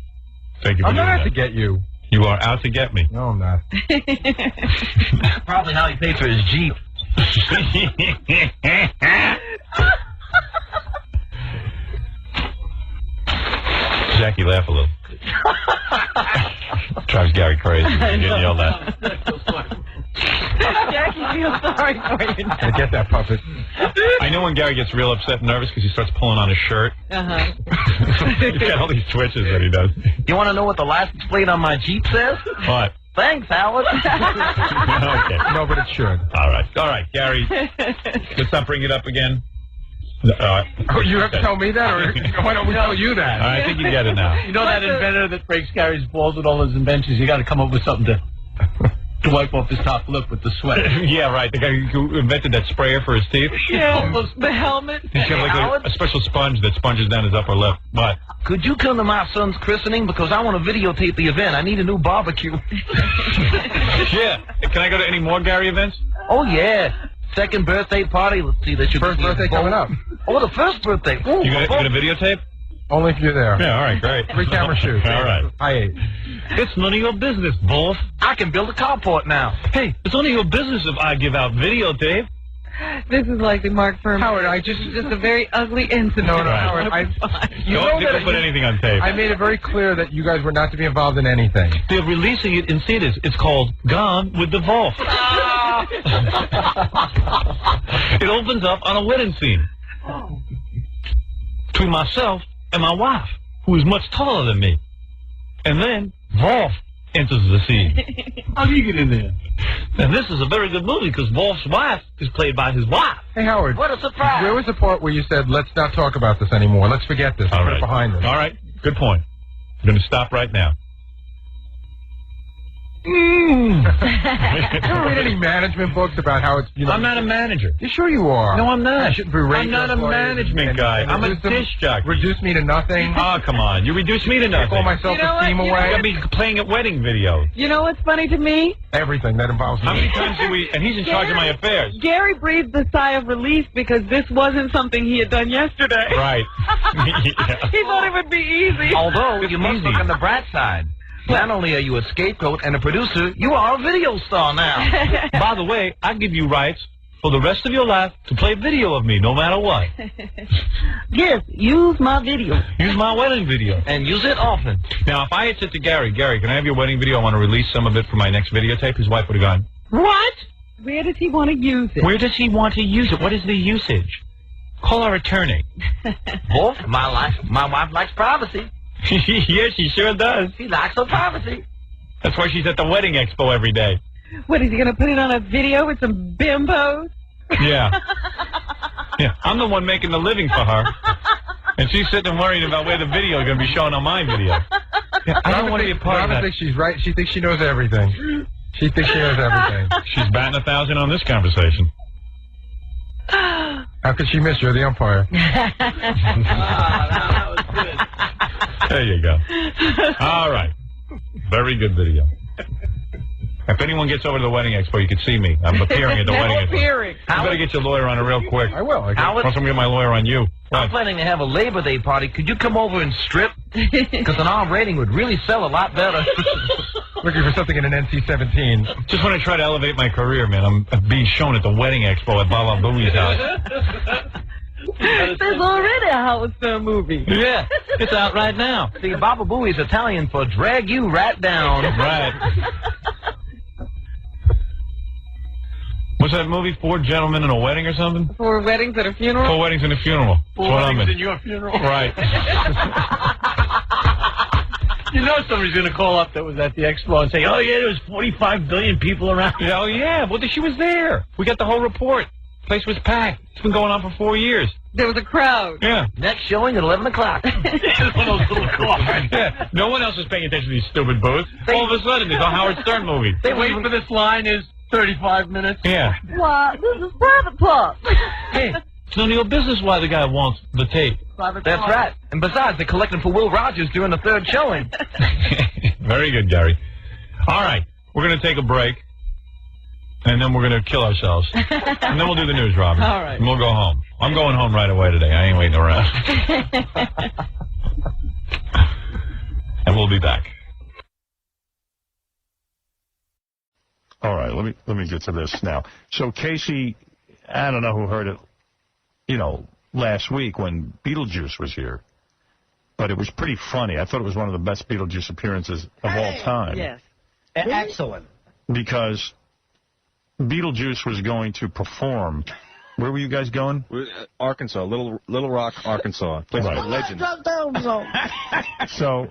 Speaker 8: Thank you for
Speaker 7: I'm
Speaker 8: doing
Speaker 7: not out
Speaker 8: that.
Speaker 7: to get you.
Speaker 8: You are out to get me.
Speaker 7: No, I'm not.
Speaker 9: Probably how he paid for his Jeep.
Speaker 8: Jackie, laugh a little. Drives Gary crazy. You're getting yelled at.
Speaker 3: Jackie feels sorry for you now.
Speaker 7: I get that, puppet.
Speaker 8: I know when Gary gets real upset and nervous because he starts pulling on his shirt.
Speaker 3: Uh-huh.
Speaker 8: He's got all these twitches that he does.
Speaker 9: You want to know what the license plate on my Jeep says?
Speaker 8: What?
Speaker 9: Thanks, Howard.
Speaker 8: Okay.
Speaker 7: No, but it should.
Speaker 8: All right, Gary. Let's not bring it up again.
Speaker 7: Oh, you have to tell me that, or why don't we tell you that?
Speaker 8: I think you get it now.
Speaker 10: You know that inventor that breaks Gary's balls with all his inventions? You got to come up with something to wipe off his top lip with the sweat.
Speaker 8: Yeah, right. The guy who invented that sprayer for his teeth.
Speaker 3: Yeah, the helmet.
Speaker 8: He's got like a special sponge that sponges down his upper lip. What?
Speaker 9: Could you come to my son's christening? Because I want to videotape the event. I need a new barbecue.
Speaker 8: Yeah. Can I go to any more Gary events?
Speaker 9: Oh, yeah. Second birthday party. Let's see. That should
Speaker 7: First
Speaker 9: be
Speaker 7: birthday coming up.
Speaker 9: Oh, the first birthday. Ooh,
Speaker 8: You gonna videotape?
Speaker 7: Only if you're there.
Speaker 2: Yeah, all right, great.
Speaker 7: 3 camera shoots.
Speaker 2: All right.
Speaker 7: I 8.
Speaker 9: It's none of your business, boss. I can build a carport now.
Speaker 8: Hey, it's none of your business if I give out videotape.
Speaker 3: This is like the Mark Furman.
Speaker 7: Howard,
Speaker 3: just a very ugly incident.
Speaker 7: No,
Speaker 2: Right.
Speaker 7: Howard, you
Speaker 2: Don't put anything on tape.
Speaker 7: I made it very clear that you guys were not to be involved in anything.
Speaker 8: They're releasing it in theaters. It's called Gone with the Wolf. It opens up on a wedding scene between myself and my wife, who is much taller than me. And then Wolf enters the scene.
Speaker 10: How do you get in there?
Speaker 8: And this is a very good movie because Wolf's wife is played by his wife.
Speaker 7: Hey, Howard.
Speaker 9: What a surprise.
Speaker 7: Where was the part where you said, let's not talk about this anymore? Let's forget this.
Speaker 2: All
Speaker 7: Put
Speaker 2: right.
Speaker 7: it behind us.
Speaker 2: All right. Good point. I'm going to stop right now.
Speaker 7: You don't read any management books about how it's, you know...
Speaker 8: I'm not a manager.
Speaker 7: You sure you are?
Speaker 8: No, I'm not.
Speaker 7: You shouldn't berate
Speaker 8: I'm not
Speaker 7: your
Speaker 8: a
Speaker 7: employees
Speaker 8: management guy.
Speaker 7: and
Speaker 8: I'm a
Speaker 7: reduce them-
Speaker 8: dish jockey.
Speaker 7: Reduce me to nothing?
Speaker 8: Oh, come on. You reduce me to
Speaker 7: Take all
Speaker 8: nothing.
Speaker 7: my self-esteem
Speaker 3: You know what?
Speaker 7: away?
Speaker 8: You're going to be playing at wedding videos.
Speaker 3: You know what's funny to me?
Speaker 7: Everything that involves
Speaker 8: How
Speaker 7: me.
Speaker 8: many times do we... And he's in charge of my affairs.
Speaker 3: Gary breathed a sigh of relief because this wasn't something he had done yesterday.
Speaker 8: Right. Yeah.
Speaker 3: He thought it would be easy.
Speaker 9: Although, you must
Speaker 8: easy.
Speaker 9: look on the bright side. Not only are you a scapegoat and a producer, you are a video star now.
Speaker 8: By the way, I give you rights for the rest of your life to play video of me, no matter what.
Speaker 3: Yes, use my video.
Speaker 8: Use my wedding video.
Speaker 9: And use it often.
Speaker 8: Now, if I had said to Gary, can I have your wedding video? I want to release some of it for my next videotape. His wife would have gone, what?
Speaker 3: Where does he want to use it?
Speaker 8: Where does he want to use it? What is the usage? Call our attorney.
Speaker 9: Wolf, my wife likes privacy.
Speaker 8: Yes, she sure does.
Speaker 9: She likes her privacy.
Speaker 8: That's why she's at the wedding expo every day.
Speaker 3: What, is he going to put it on a video with some bimbos?
Speaker 8: Yeah. Yeah, I'm the one making the living for her. And she's sitting and worrying about where the video is going to be shown on my video. Yeah, I don't want to be a part of that.
Speaker 7: thinks she's right. She thinks she knows everything. She thinks she knows everything.
Speaker 2: She's batting 1,000 on this conversation.
Speaker 7: How could she miss? You're the umpire.
Speaker 10: That was good.
Speaker 2: There you go. All right. Very good video. If anyone gets over to the wedding expo, you can see me. I'm appearing at the wedding expo.
Speaker 3: Appearing.
Speaker 2: You better get your lawyer on it real quick.
Speaker 7: I will.
Speaker 9: Howard,
Speaker 2: Want to get my lawyer on you.
Speaker 9: I'm planning to have a Labor Day party. Could you come over and strip? Because an R rating would really sell a lot better.
Speaker 7: Looking for something in an NC-17.
Speaker 2: Just want to try to elevate my career, man. I'm being shown at the wedding expo at Baba Booey's house.
Speaker 3: There's already a Howard Stern movie.
Speaker 8: Yeah, it's out right now.
Speaker 9: See, Baba Booey's Italian for drag you right down.
Speaker 2: Right. What's that movie? 4 Gentlemen in a Wedding or something?
Speaker 3: 4 weddings and a funeral?
Speaker 2: 4 Weddings and a Funeral. That's what I'm in.
Speaker 10: in your funeral.
Speaker 2: Right.
Speaker 10: You know somebody's going to call up that was at the expo and say, oh, yeah, there was 45 billion people around.
Speaker 2: Oh, yeah. Well, she was there. We got the whole report. Place was packed. It's been going on for 4 years.
Speaker 3: There was a crowd.
Speaker 2: Yeah.
Speaker 9: Next showing at 11 o'clock.
Speaker 10: One of those little cars.
Speaker 2: Yeah. No one else is paying attention to these stupid booths. All of a sudden, there's a Howard Stern movie.
Speaker 10: They wait for this line is 35 minutes.
Speaker 2: Yeah.
Speaker 3: What? This is private part.
Speaker 8: Hey, it's none of your business why the guy wants the tape.
Speaker 3: Private
Speaker 9: That's
Speaker 3: part.
Speaker 9: right. And besides, they're collecting for Will Rogers during the 3rd showing.
Speaker 2: Very good, Gary. All right. We're going to take a break. And then we're going to kill ourselves. And then we'll do the news, Robin.
Speaker 3: All right.
Speaker 2: And we'll go home. I'm going home right away today. I ain't waiting around. And we'll be back. All right, let me get to this now. So Casey, I don't know who heard it, last week when Beetlejuice was here, but it was pretty funny. I thought it was one of the best Beetlejuice appearances of all time.
Speaker 11: Yes. Excellent.
Speaker 2: Because Beetlejuice was going to perform. Where were you guys going?
Speaker 12: Arkansas, Little Rock, Arkansas. Place
Speaker 2: Right.
Speaker 12: of legend.
Speaker 2: So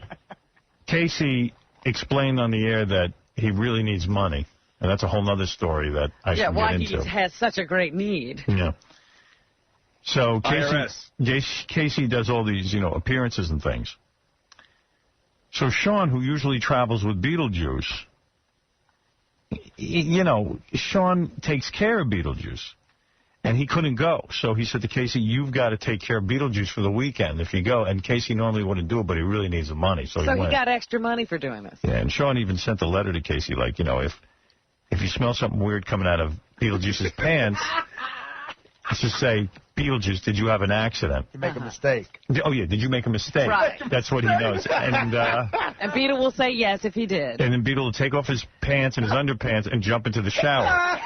Speaker 2: Casey explained on the air that he really needs money. And that's a whole other story that I can
Speaker 11: why
Speaker 2: get into.
Speaker 11: he has such a great need.
Speaker 2: Yeah. So
Speaker 12: IRS.
Speaker 2: Casey does all these, appearances and things. So Sean, who usually travels with Beetlejuice, Sean takes care of Beetlejuice. And he couldn't go. So he said to Casey, you've got to take care of Beetlejuice for the weekend if you go. And Casey normally wouldn't do it, but he really needs the money. So he went.
Speaker 11: Got extra money for doing this.
Speaker 2: Yeah, and Sean even sent a letter to Casey, like, if you smell something weird coming out of Beetlejuice's pants, let's just say,
Speaker 13: Beetlejuice, did you have an accident?
Speaker 6: You make a mistake.
Speaker 13: Oh, yeah, did you make a mistake?
Speaker 11: Right.
Speaker 13: That's what he knows.
Speaker 11: And Peter will say yes if he did.
Speaker 13: And then Beetle will take off his pants and his underpants and jump into the shower.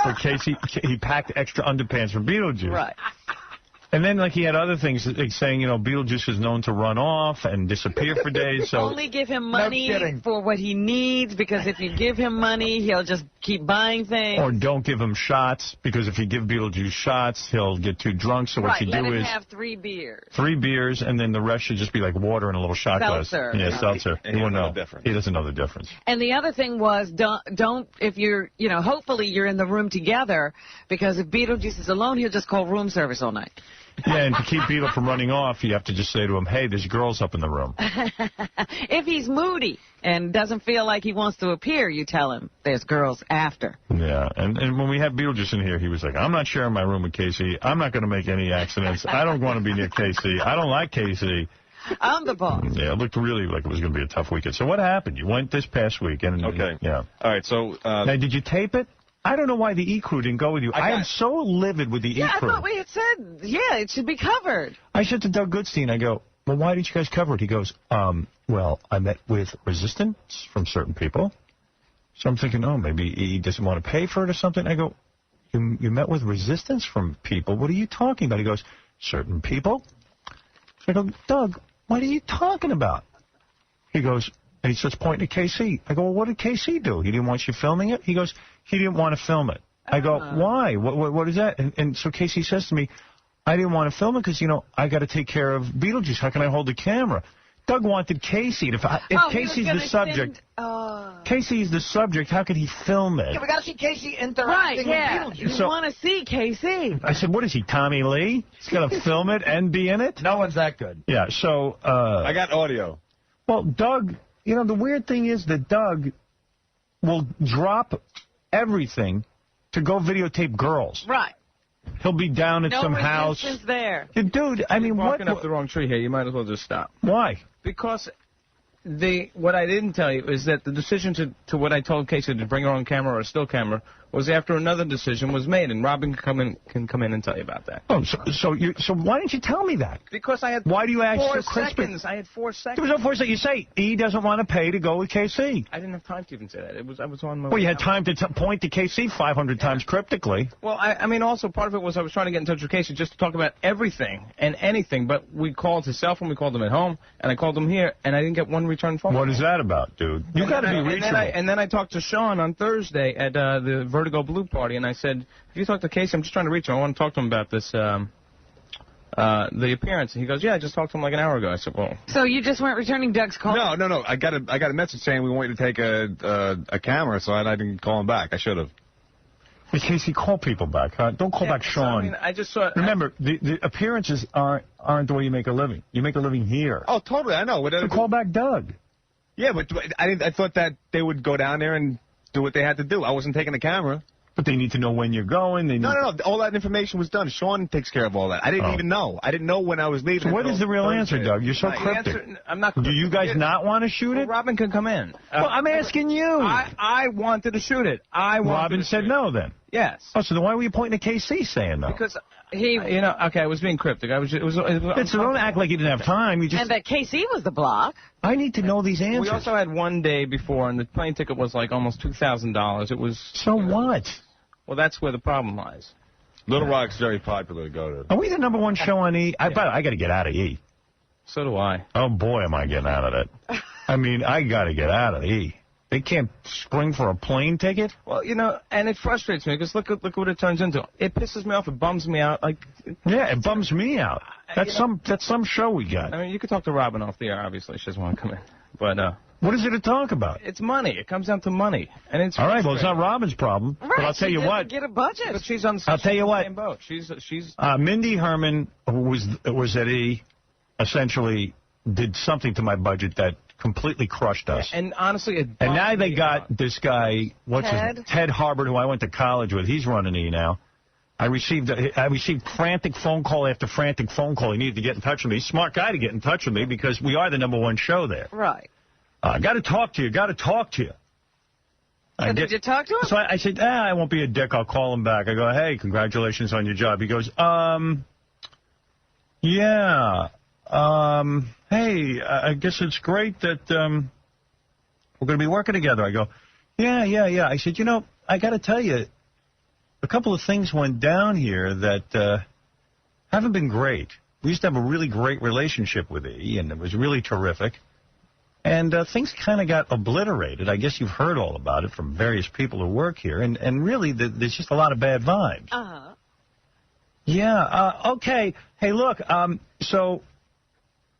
Speaker 13: For Casey, he packed extra underpants for Beetlejuice.
Speaker 11: Right.
Speaker 13: And then, like, he had other things, like saying, you know, Beetlejuice is known to run off and disappear for days. So
Speaker 11: only give him money for what he needs, because if you give him money, he'll just keep buying things.
Speaker 13: Or don't give him shots, because if you give Beetlejuice shots, he'll get too drunk. So what you
Speaker 11: let
Speaker 13: do
Speaker 11: him
Speaker 13: is
Speaker 11: have 3 beers.
Speaker 13: 3 beers, and then the rest should just be like water in a little shot glass.
Speaker 11: Seltzer.
Speaker 13: Yeah, seltzer.
Speaker 12: And
Speaker 13: He won't know.
Speaker 12: he
Speaker 13: doesn't know the difference.
Speaker 11: And the other thing was, don't if you're, you know, hopefully you're in the room together, because if Beetlejuice is alone, he'll just call room service all night.
Speaker 13: Yeah, and to keep Beetle from running off, you have to just say to him, hey, there's girls up in the room.
Speaker 11: If he's moody and doesn't feel like he wants to appear, you tell him there's girls after.
Speaker 13: Yeah, and when we had Beetlejuice in here, he was like, I'm not sharing my room with Casey. I'm not going to make any accidents. I don't want to be near Casey. I don't like Casey.
Speaker 11: I'm the boss.
Speaker 13: Yeah, it looked really like it was going to be a tough weekend. So what happened? You went this past weekend.
Speaker 12: Okay.
Speaker 13: Yeah.
Speaker 12: All right, so...
Speaker 13: now, did you tape it? I don't know why the E-Crew didn't go with you. I am so livid with the E-Crew.
Speaker 11: Yeah, I thought we had said, it should be covered.
Speaker 13: I said to Doug Goodstein, I go, well, why didn't you guys cover it? He goes, well, I met with resistance from certain people. So I'm thinking, oh, maybe he doesn't want to pay for it or something. I go, you met with resistance from people? What are you talking about? He goes, certain people. So I go, Doug, what are you talking about? He goes, and he starts pointing to KC. I go, well, what did KC do? He didn't want you filming it? He goes, he didn't want to film it. I go, why? What is that? And so Casey says to me, I didn't want to film it because, you know, I got to take care of Beetlejuice. How can I hold the camera? Doug wanted Casey to. If Casey's the subject, Casey's the subject, how could he film it?
Speaker 6: Yeah, we got to see Casey interacting with Beetlejuice.
Speaker 11: You want to see Casey.
Speaker 13: I said, what is he, Tommy Lee? He's going to film it and be in it?
Speaker 6: No one's that good.
Speaker 13: Yeah, so...
Speaker 12: I got audio.
Speaker 13: Well, Doug, you know, the weird thing is that Doug will drop everything to go videotape girls.
Speaker 11: Right.
Speaker 13: He'll be down at some house.
Speaker 11: No resistance there.
Speaker 13: Dude, I mean,
Speaker 14: You're barking up the wrong tree here. You might as well just stop.
Speaker 13: Why?
Speaker 14: Because what I didn't tell you is that the decision to what I told Casey to bring her own camera or a still camera was after another decision was made, and Robin can come in and tell you about that.
Speaker 13: Oh, so why didn't you tell me that?
Speaker 14: Because I had
Speaker 13: why do you ask
Speaker 14: 4
Speaker 13: so
Speaker 14: seconds. I had 4 seconds.
Speaker 13: There was no 4 seconds. You say he doesn't want to pay to go with KC.
Speaker 14: I didn't have time to even say that. I was on my
Speaker 13: Well,
Speaker 14: way
Speaker 13: you had
Speaker 14: out.
Speaker 13: time to point to KC 500 times cryptically.
Speaker 14: Well, I mean, also part of it was I was trying to get in touch with Casey just to talk about everything and anything, but we called his cell phone, we called him at home, and I called him here, and I didn't get one return phone call.
Speaker 13: What is that about, dude? You got to be reachable.
Speaker 14: And then I talked to Sean on Thursday at the Vertigo Blue Party, and I said, if you talk to Casey, I'm just trying to reach him. I want to talk to him about this, the appearance. And he goes, yeah, I just talked to him like an hour ago. I said, well.
Speaker 11: So you just weren't returning Doug's call?
Speaker 12: No. I got a message saying we want you to take a camera, so I didn't call him back. I should have.
Speaker 13: Hey, Casey, call people back, huh? Don't call back Sean.
Speaker 14: I mean, I just saw.
Speaker 13: Remember, the appearances aren't the way you make a living. You make a living here.
Speaker 12: Oh, totally. I know.
Speaker 13: So call back Doug.
Speaker 12: Yeah, but I thought that they would go down there and do what they had to do. I wasn't taking the camera.
Speaker 13: But they need to know when you're going. They need
Speaker 12: No. All that information was done. Sean takes care of all that. I didn't even know. I didn't know when I was leaving.
Speaker 13: So what is the real answer, Doug? You're so cryptic.
Speaker 14: I'm not.
Speaker 13: Do you guys not want to shoot it?
Speaker 14: Robin can come in.
Speaker 13: Well, I'm asking you.
Speaker 14: I wanted to shoot it.
Speaker 13: Robin said no then.
Speaker 14: Yes.
Speaker 13: Oh, so then why were you pointing to KC saying no?
Speaker 14: Because he, okay, I was being cryptic.
Speaker 13: So don't act like you didn't have time. You just.
Speaker 11: And that KC was the block.
Speaker 13: I need to know these answers.
Speaker 14: We also had one day before, and the plane ticket was like almost $2,000. It was.
Speaker 13: So what?
Speaker 14: Well, that's where the problem lies.
Speaker 12: Little Rock's very popular to go to.
Speaker 13: Are we the #1 show on E? I got to get out of E.
Speaker 14: So do I.
Speaker 13: Oh, boy, am I getting out of it. I mean, I got to get out of E. They can't spring for a plane ticket?
Speaker 14: Well, you know, and it frustrates me because look what it turns into. It pisses me off. It bums me out.
Speaker 13: Yeah, it bums me out. That's some show we got.
Speaker 14: I mean, you could talk to Robin off the air. Obviously, she doesn't want to come in. But
Speaker 13: what is it to talk about?
Speaker 14: It's money. It comes down to money, and it's
Speaker 13: all right. Well, it's not Robin's problem.
Speaker 11: Right,
Speaker 13: but I'll tell you what.
Speaker 11: Get a budget.
Speaker 14: But she's on.
Speaker 13: I'll tell you what.
Speaker 14: Same boat. She's.
Speaker 13: Mindy Herman, who was at E, essentially did something to my budget that completely crushed us.
Speaker 14: Yeah, and honestly,
Speaker 13: and now they got this guy. What's his name? Ted Harbert, who I went to college with. He's running E now. I received frantic phone call after frantic phone call. He needed to get in touch with me. He's a smart guy to get in touch with me because we are the #1 show there.
Speaker 11: Right.
Speaker 13: Got to talk to you. Got to talk to you.
Speaker 11: So did you talk to him?
Speaker 13: So I said, I won't be a dick. I'll call him back. I go, hey, congratulations on your job. He goes, Yeah. Hey, I guess it's great that we're going to be working together. I go, yeah. I said, I got to tell you, a couple of things went down here that haven't been great. We used to have a really great relationship with E, and it was really terrific. And things kind of got obliterated. I guess you've heard all about it from various people who work here. And really, there's just a lot of bad vibes.
Speaker 11: Uh-huh.
Speaker 13: Yeah, okay. Hey, look, so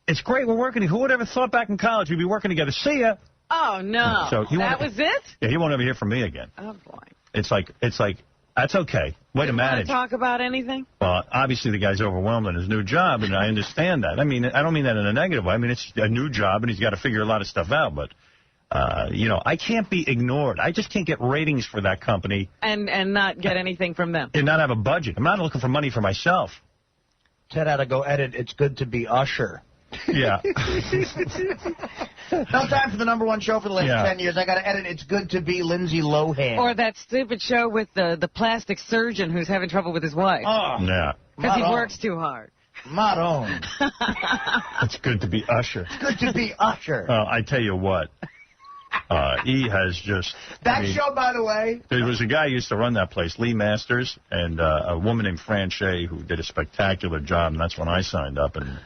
Speaker 13: it's great we're working. Who would ever thought back in college we'd be working together? See ya.
Speaker 11: Oh, no.
Speaker 13: So
Speaker 11: that was it?
Speaker 13: Yeah, he won't ever hear from me again.
Speaker 11: Oh, boy.
Speaker 13: It's like, that's okay. Way to manage.
Speaker 11: Talk about anything?
Speaker 13: Well, obviously the guy's overwhelmed in his new job, and I understand that. I mean, I don't mean that in a negative way. I mean, it's a new job, and he's got to figure a lot of stuff out. But, I can't be ignored. I just can't get ratings for that company.
Speaker 11: And not get anything from them.
Speaker 13: And not have a budget. I'm not looking for money for myself.
Speaker 15: Ted had to go edit It's Good to Be Usher.
Speaker 13: Yeah.
Speaker 15: No time for the #1 show for the last 10 years. I got to edit It's Good to Be Lindsay Lohan.
Speaker 11: Or that stupid show with the plastic surgeon who's having trouble with his wife.
Speaker 15: Oh.
Speaker 13: Yeah.
Speaker 11: Because he works too hard.
Speaker 15: Maron.
Speaker 13: It's good to be Usher.
Speaker 15: It's good to be Usher.
Speaker 13: I tell you what. E has just...
Speaker 15: That show, by the way...
Speaker 13: There was a guy who used to run that place, Lee Masters, and a woman named Fran Shea who did a spectacular job, and that's when I signed up, and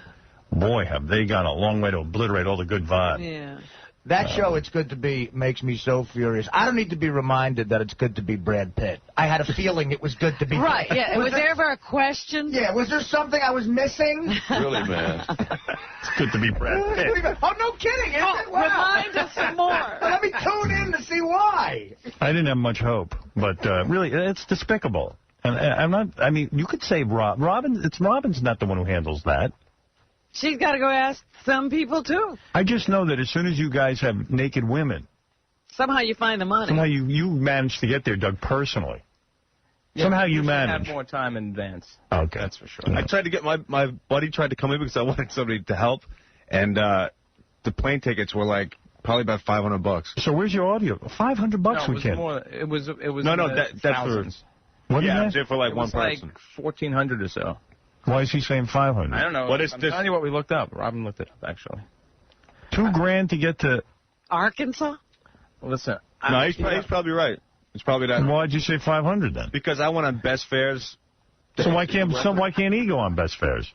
Speaker 13: boy, have they gone a long way to obliterate all the good vibe.
Speaker 11: Yeah.
Speaker 15: That show, It's Good to Be, makes me so furious. I don't need to be reminded that it's good to be Brad Pitt. I had a feeling it was good to be
Speaker 11: Right, yeah. Was there ever a question?
Speaker 15: Yeah, was there something I was missing?
Speaker 4: Really, man.
Speaker 13: It's good to be Brad Pitt.
Speaker 15: Oh, no kidding, isn't it? Wow.
Speaker 11: Remind us some more.
Speaker 15: Let me tune in to see why.
Speaker 13: I didn't have much hope, but really, it's despicable. And I'm not, I mean, you could say Robin's not the one who handles that.
Speaker 11: She's got to go ask some people, too.
Speaker 13: I just know that as soon as you guys have naked women,
Speaker 11: somehow you find the money.
Speaker 13: Somehow you manage to get there, Doug, personally. Yeah, somehow you manage.
Speaker 14: Have more time in advance.
Speaker 13: Okay.
Speaker 12: That's for sure. I tried to get my buddy tried to come in because I wanted somebody to help, and the plane tickets were like probably about $500.
Speaker 13: So where's your audio? $500 we can't.
Speaker 14: It was
Speaker 12: No, that's
Speaker 14: thousands.
Speaker 13: What
Speaker 12: yeah,
Speaker 13: is that?
Speaker 12: for like one person.
Speaker 14: Like $1,400 or so.
Speaker 13: Why is he saying 500?
Speaker 14: I don't know.
Speaker 12: What is
Speaker 14: I'm
Speaker 12: this?
Speaker 14: telling you what we looked up. Robin looked it up, actually.
Speaker 13: $2,000 to get to
Speaker 11: Arkansas?
Speaker 14: Well, listen.
Speaker 12: No, he's probably right. It's probably that.
Speaker 13: Why'd you say 500 then?
Speaker 12: Because I went on Best Fares.
Speaker 13: So why can't he go on Best Fares?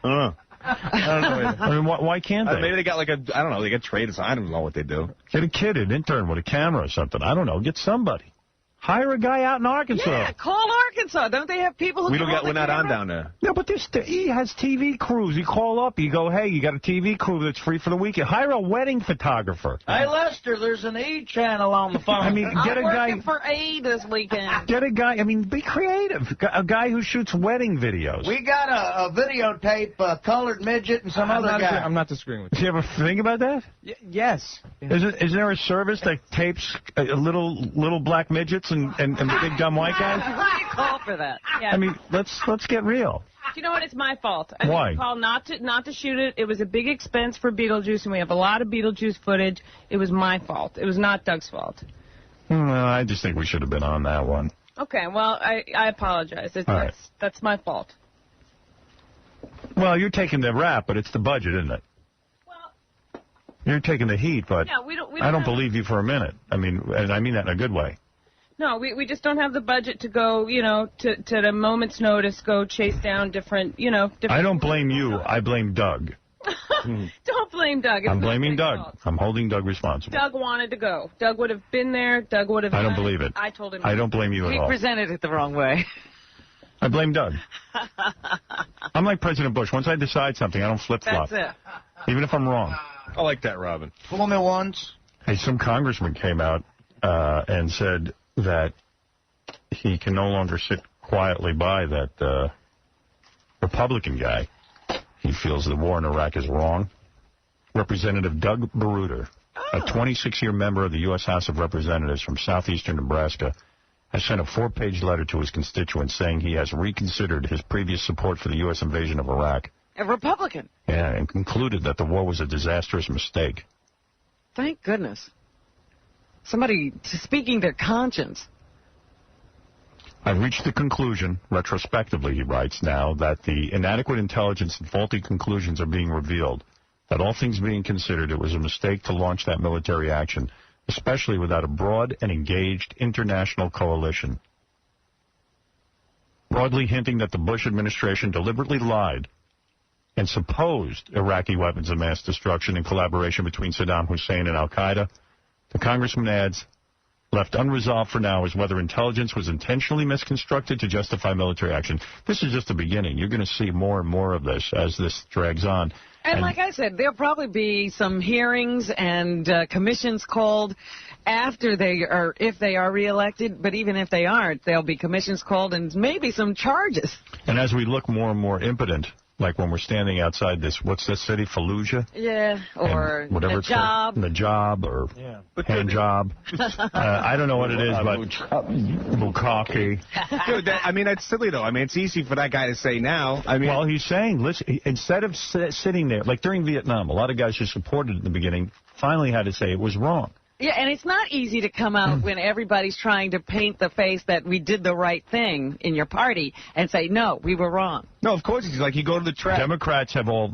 Speaker 12: I don't know. I don't know.
Speaker 13: I mean, why can't they?
Speaker 12: Maybe they got like I don't know. They get traded. I don't know what they do.
Speaker 13: Get a kid, an intern with a camera or something. I don't know. Get somebody. Hire a guy out in Arkansas.
Speaker 11: Yeah, call Arkansas. Don't they have people who
Speaker 12: we're not on down there.
Speaker 13: No, but he has TV crews. You call up, you go, hey, you got a TV crew that's free for the weekend. Hire a wedding photographer.
Speaker 15: Hey, Lester, there's an E channel on the phone.
Speaker 13: I mean, get
Speaker 11: I'm
Speaker 13: a guy
Speaker 11: working for A this weekend.
Speaker 13: Get a guy. I mean, be creative. A guy who shoots wedding videos.
Speaker 15: We got a videotape, Colored Midget, and some other guy.
Speaker 14: I'm not disagreeing with you.
Speaker 13: Do you ever think about that?
Speaker 14: Yes.
Speaker 13: Is there a service that tapes little black midgets and big dumb white guys?
Speaker 11: Who do you call for that?
Speaker 16: Yeah.
Speaker 13: I mean, let's get real.
Speaker 16: You know what? It's my fault. I
Speaker 13: Why?
Speaker 16: made a call not to shoot it. It was a big expense for Beetlejuice, and we have a lot of Beetlejuice footage. It was my fault. It was not Doug's fault.
Speaker 13: Well, I just think we should have been on that one.
Speaker 16: Okay, well, I apologize. That's my fault.
Speaker 13: Well, you're taking the rap, but it's the budget, isn't it? Well, you're taking the heat, but
Speaker 16: yeah, we don't
Speaker 13: I don't believe you for a minute. I mean, and I mean that in a good way.
Speaker 16: No, we just don't have the budget to go, to the moment's notice, go chase down different.
Speaker 13: I don't blame you. I blame Doug.
Speaker 16: Don't blame Doug.
Speaker 13: I'm blaming Doug. I'm holding Doug responsible.
Speaker 16: Doug wanted to go. Doug would have been there. Doug would have.
Speaker 13: I don't believe it.
Speaker 16: I told him.
Speaker 13: I don't blame you at all.
Speaker 11: He presented it the wrong way.
Speaker 13: I blame Doug. I'm like President Bush. Once I decide something, I don't flip-flop.
Speaker 11: That's it.
Speaker 13: Even if I'm wrong.
Speaker 12: I like that, Robin.
Speaker 15: Fool me once.
Speaker 13: Hey, some congressman came out and said that he can no longer sit quietly by that Republican guy. He feels the war in Iraq is wrong. Representative Doug Baruter, a 26-year member of the U.S. House of Representatives from southeastern Nebraska, has sent a 4-page letter to his constituents saying he has reconsidered his previous support for the U.S. invasion of Iraq.
Speaker 11: A Republican.
Speaker 13: Yeah, and concluded that the war was a disastrous mistake.
Speaker 11: Thank goodness. Somebody speaking their conscience.
Speaker 13: I've reached the conclusion, retrospectively, he writes now, that the inadequate intelligence and faulty conclusions are being revealed. That all things being considered, it was a mistake to launch that military action, especially without a broad and engaged international coalition. Broadly hinting that the Bush administration deliberately lied and supposed Iraqi weapons of mass destruction in collaboration between Saddam Hussein and al-Qaeda, the congressman adds, left unresolved for now is whether intelligence was intentionally misconstructed to justify military action. This is just the beginning. You're going to see more and more of this as this drags on.
Speaker 11: And like I said, there'll probably be some hearings and commissions called after they are, if they are reelected. But even if they aren't, there'll be commissions called and maybe some charges.
Speaker 13: And as we look more and more impotent, like when we're standing outside this, what's this city, Fallujah?
Speaker 11: Yeah, or
Speaker 13: whatever
Speaker 11: the job.
Speaker 13: The job, or hand job. I don't know what it is, but Bukkake.
Speaker 12: Dude, I mean, that's silly, though. I mean, it's easy for that guy to say now. I mean,
Speaker 13: well, he's saying, listen, instead of sitting there, like during Vietnam, a lot of guys who supported it in the beginning finally had to say it was wrong.
Speaker 11: Yeah, and it's not easy to come out when everybody's trying to paint the face that we did the right thing in your party and say, no, we were wrong.
Speaker 12: No, of course. It's like you go to the track.
Speaker 13: Democrats have all,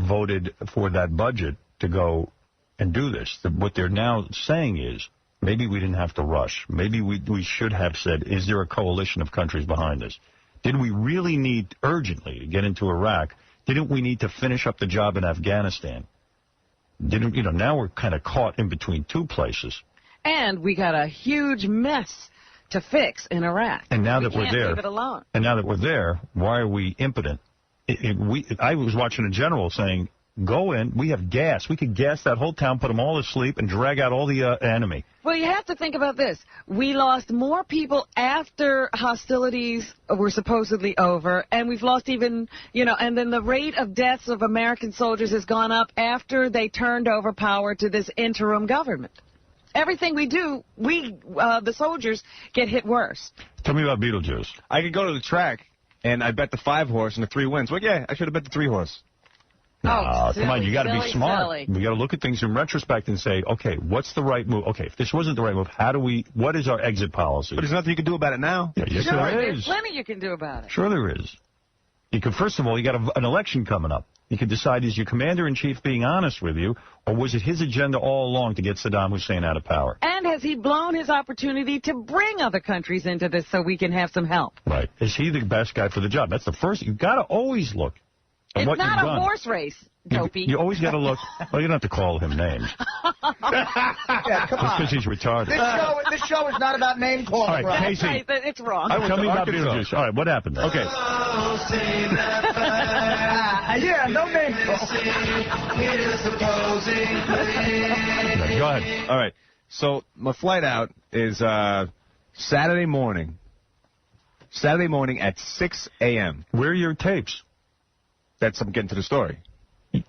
Speaker 13: voted for that budget to go and do this. What they're now saying is, maybe we didn't have to rush. Maybe we should have said, is there a coalition of countries behind this? Did we really need urgently to get into Iraq? Didn't we need to finish up the job in Afghanistan? Now we're kind of caught in between two places.
Speaker 11: And we got a huge mess to fix in Iraq.
Speaker 13: And now that we're there,
Speaker 11: leave it alone.
Speaker 13: And now that we're there, why are we impotent? I was watching a general saying, go in, we have gas. We could gas that whole town, put them all to sleep, and drag out all the enemy.
Speaker 11: Well, you have to think about this. We lost more people after hostilities were supposedly over, and we've lost even, and then the rate of deaths of American soldiers has gone up after they turned over power to this interim government. Everything we do, the soldiers, get hit worse.
Speaker 13: Tell me about Beetlejuice.
Speaker 12: I could go to the track, and I bet the 5-horse and the 3 wins. Well, yeah, I should have bet the 3-horse.
Speaker 13: No, come on, you got to be smart.
Speaker 11: Silly.
Speaker 13: We got to look at things in retrospect and say, okay, what's the right move? Okay, if this wasn't the right move, what is our exit policy?
Speaker 12: But there's nothing you can do about it now.
Speaker 13: Yeah, yes,
Speaker 11: sure,
Speaker 13: there
Speaker 11: there's
Speaker 13: is.
Speaker 11: plenty you can do about it.
Speaker 13: Sure there is. You can, first of all, you got an election coming up. You can decide, is your commander-in-chief being honest with you, or was it his agenda all along to get Saddam Hussein out of power?
Speaker 11: And has he blown his opportunity to bring other countries into this so we can have some help?
Speaker 13: Right. Is he the best guy for the job? That's the first. You've got to always look at what you've done.
Speaker 11: It's not a horse race, Dopey.
Speaker 13: You always got to look. Well, you don't have to call him names.
Speaker 15: Yeah, come on.
Speaker 13: Just because he's retarded.
Speaker 15: This show is not about name calling.
Speaker 13: All right, Casey.
Speaker 11: Right, it's wrong.
Speaker 13: Tell me about Beetlejuice. All right, what happened there?
Speaker 12: Okay.
Speaker 15: Yeah, no name calling.
Speaker 13: Go ahead.
Speaker 12: All right. So my flight out is Saturday morning. Saturday morning at 6 a.m.
Speaker 13: Where are your tapes?
Speaker 12: I'm getting to the story.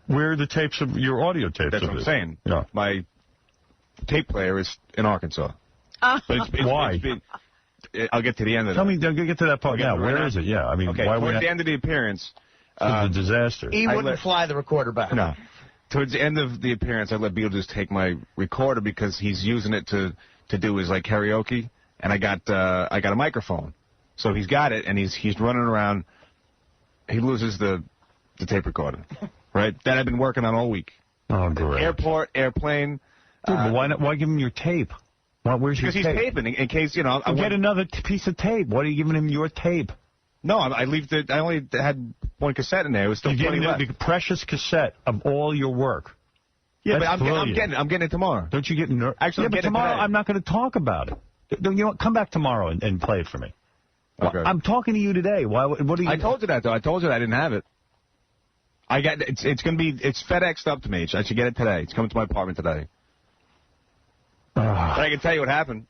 Speaker 13: Where are the tapes of your audio tapes?
Speaker 12: That's what I'm saying.
Speaker 13: Yeah.
Speaker 12: My tape player is in Arkansas.
Speaker 13: But why?
Speaker 12: I'll get to the end of it.
Speaker 13: Tell me, get to that part now. Where is it? Yeah, I mean,
Speaker 12: okay,
Speaker 13: why
Speaker 12: towards the end of the appearance.
Speaker 13: It's a disaster.
Speaker 15: He wouldn't fly the recorder back.
Speaker 12: No. Towards the end of the appearance, I let Beetlejuice take my recorder because he's using it to do his like karaoke, and I got a microphone, so he's got it, and he's running around. He loses the tape recorder, right? That I've been working on all week.
Speaker 13: Oh, great.
Speaker 12: Airport, airplane.
Speaker 13: Dude, but why give him your tape? Where's your tape?
Speaker 12: Because he's taping in case, I
Speaker 13: get another piece of tape. Why are you giving him your tape?
Speaker 12: No, I only had one cassette in there. It was still 20 left.
Speaker 13: The precious cassette of all your work.
Speaker 12: Yeah,
Speaker 13: That's
Speaker 12: but I'm getting it tomorrow.
Speaker 13: Don't you get nervous?
Speaker 12: Actually,
Speaker 13: but tomorrow I'm not going to talk about it. You know what? Come back tomorrow and play it for me.
Speaker 12: Okay.
Speaker 13: I'm talking to you today. What are you?
Speaker 12: I told you that though. I told you that I didn't have it. It's FedExed up to me. I should get it today. It's coming to my apartment today. But I can tell you what happened.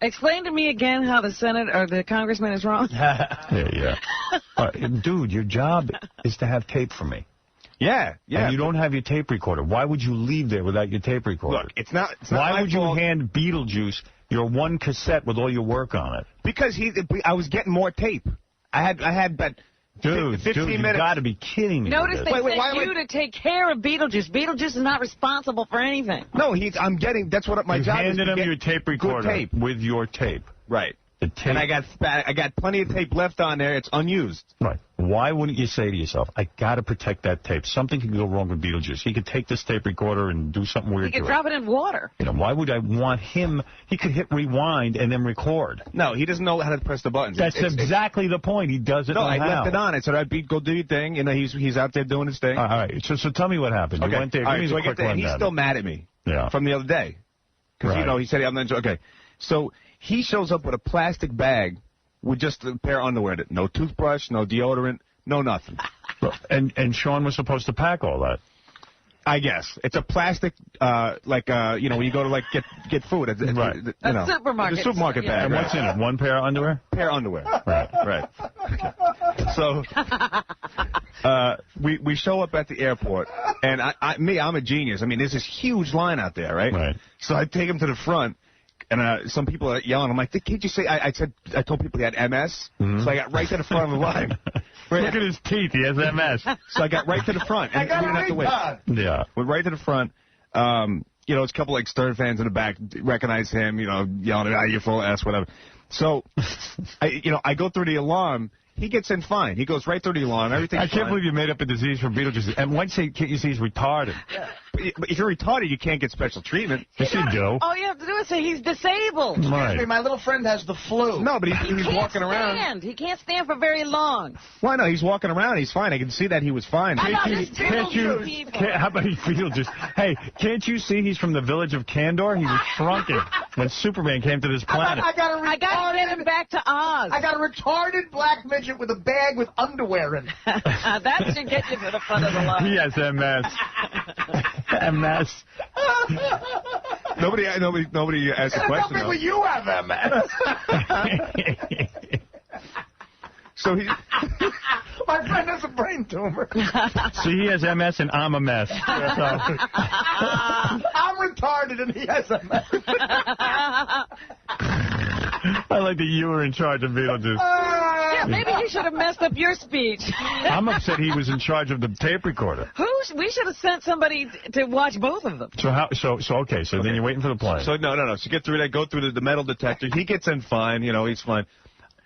Speaker 11: Explain to me again how the Senate or the congressman is wrong.
Speaker 13: Yeah. Dude, your job is to have tape for me.
Speaker 12: Yeah.
Speaker 13: And you don't have your tape recorder. Why would you leave there without your tape recorder?
Speaker 12: Look, it's not
Speaker 13: Why would you hand Beetlejuice your one cassette with all your work on it?
Speaker 12: Because I was getting more tape. I had about 15 minutes.
Speaker 13: You got to be kidding me.
Speaker 11: Notice they sent you to take care of Beetlejuice. Beetlejuice is not responsible for anything.
Speaker 12: No, that's what my job is.
Speaker 13: You handed him your tape recorder
Speaker 12: tape.
Speaker 13: with your tape.
Speaker 12: Right.
Speaker 13: The tape.
Speaker 12: And I got plenty of tape left on there. It's unused.
Speaker 13: Right. Why wouldn't you say to yourself, I got to protect that tape? Something can go wrong with Beetlejuice. He could take this tape recorder and do something weird
Speaker 11: He could
Speaker 13: to
Speaker 11: drop it in water.
Speaker 13: You know, why would I want him? He could hit rewind and then record.
Speaker 12: No, he doesn't know how to press the buttons.
Speaker 13: That's exactly the point. He doesn't know how.
Speaker 12: No, I left it on. I said, all right, Beat, go do your thing. You know, he's out there doing his thing.
Speaker 13: All right. So tell me what happened.
Speaker 12: Okay.
Speaker 13: You went there.
Speaker 12: All right, so I get there, and he's still mad at me from the other day. Because, you know, he said, I'm not okay. So he shows up with a plastic bag with just a pair of underwear. No toothbrush, no deodorant, no nothing.
Speaker 13: And Sean was supposed to pack all that.
Speaker 12: I guess. It's a plastic, you know, when you go to, like, get food. It's,
Speaker 13: right.
Speaker 12: You know,
Speaker 11: supermarket.
Speaker 12: The supermarket bag.
Speaker 13: And what's in it? One pair of underwear?
Speaker 12: Pair of underwear.
Speaker 13: Right.
Speaker 12: So, we show up at the airport, and I'm a genius. I mean, there's this huge line out there, right?
Speaker 13: Right.
Speaker 12: So I take him to the front, and some people are yelling. I'm like, can't you say? I told people he had MS, so I got right to the front of the line.
Speaker 13: Look at his teeth. He has MS.
Speaker 12: So I got right to the front, and we didn't have to wait.
Speaker 13: Yeah.
Speaker 12: Went right to the front. You know, it's a couple like Stern fans in the back recognize him. You know, yelling at you're full of ass, whatever. So, I go through the alarm. He gets in fine. He goes right through the alarm. Everything's fine.
Speaker 13: I can't believe you made up a disease for Beetlejuice. And once you say he's retarded.
Speaker 12: But if you're retarded, you can't get special treatment.
Speaker 13: Yes, you do.
Speaker 11: All you have to do is say he's disabled.
Speaker 15: Excuse me, my little friend has the flu.
Speaker 12: No, but he's walking around.
Speaker 11: He can't stand for very long.
Speaker 12: Why not? He's walking around. He's fine. I can see that he was fine.
Speaker 11: How about
Speaker 13: Beetlejuice? Hey, can't you see he's from the village of Kandor? He was shrunken when Superman came to this planet.
Speaker 15: I got
Speaker 11: to get him back to Oz.
Speaker 15: I got a retarded black midget with a bag with underwear in it.
Speaker 11: That should get you to the front of the line.
Speaker 13: He has MS. MS.
Speaker 12: Nobody asked a question.
Speaker 15: Tell me when you have MS.
Speaker 12: So he.
Speaker 15: My friend has a brain tumor.
Speaker 13: So he has MS and I'm a mess.
Speaker 15: I'm retarded and he has MS.
Speaker 13: I like that you were in charge of Beetlejuice.
Speaker 11: Yeah, maybe you should have messed up your speech.
Speaker 13: I'm upset he was in charge of the tape recorder.
Speaker 11: We should have sent somebody to watch both of them.
Speaker 13: So then you're waiting for the plane.
Speaker 12: So no. So get through that, go through the metal detector. He gets in fine. You know, he's fine.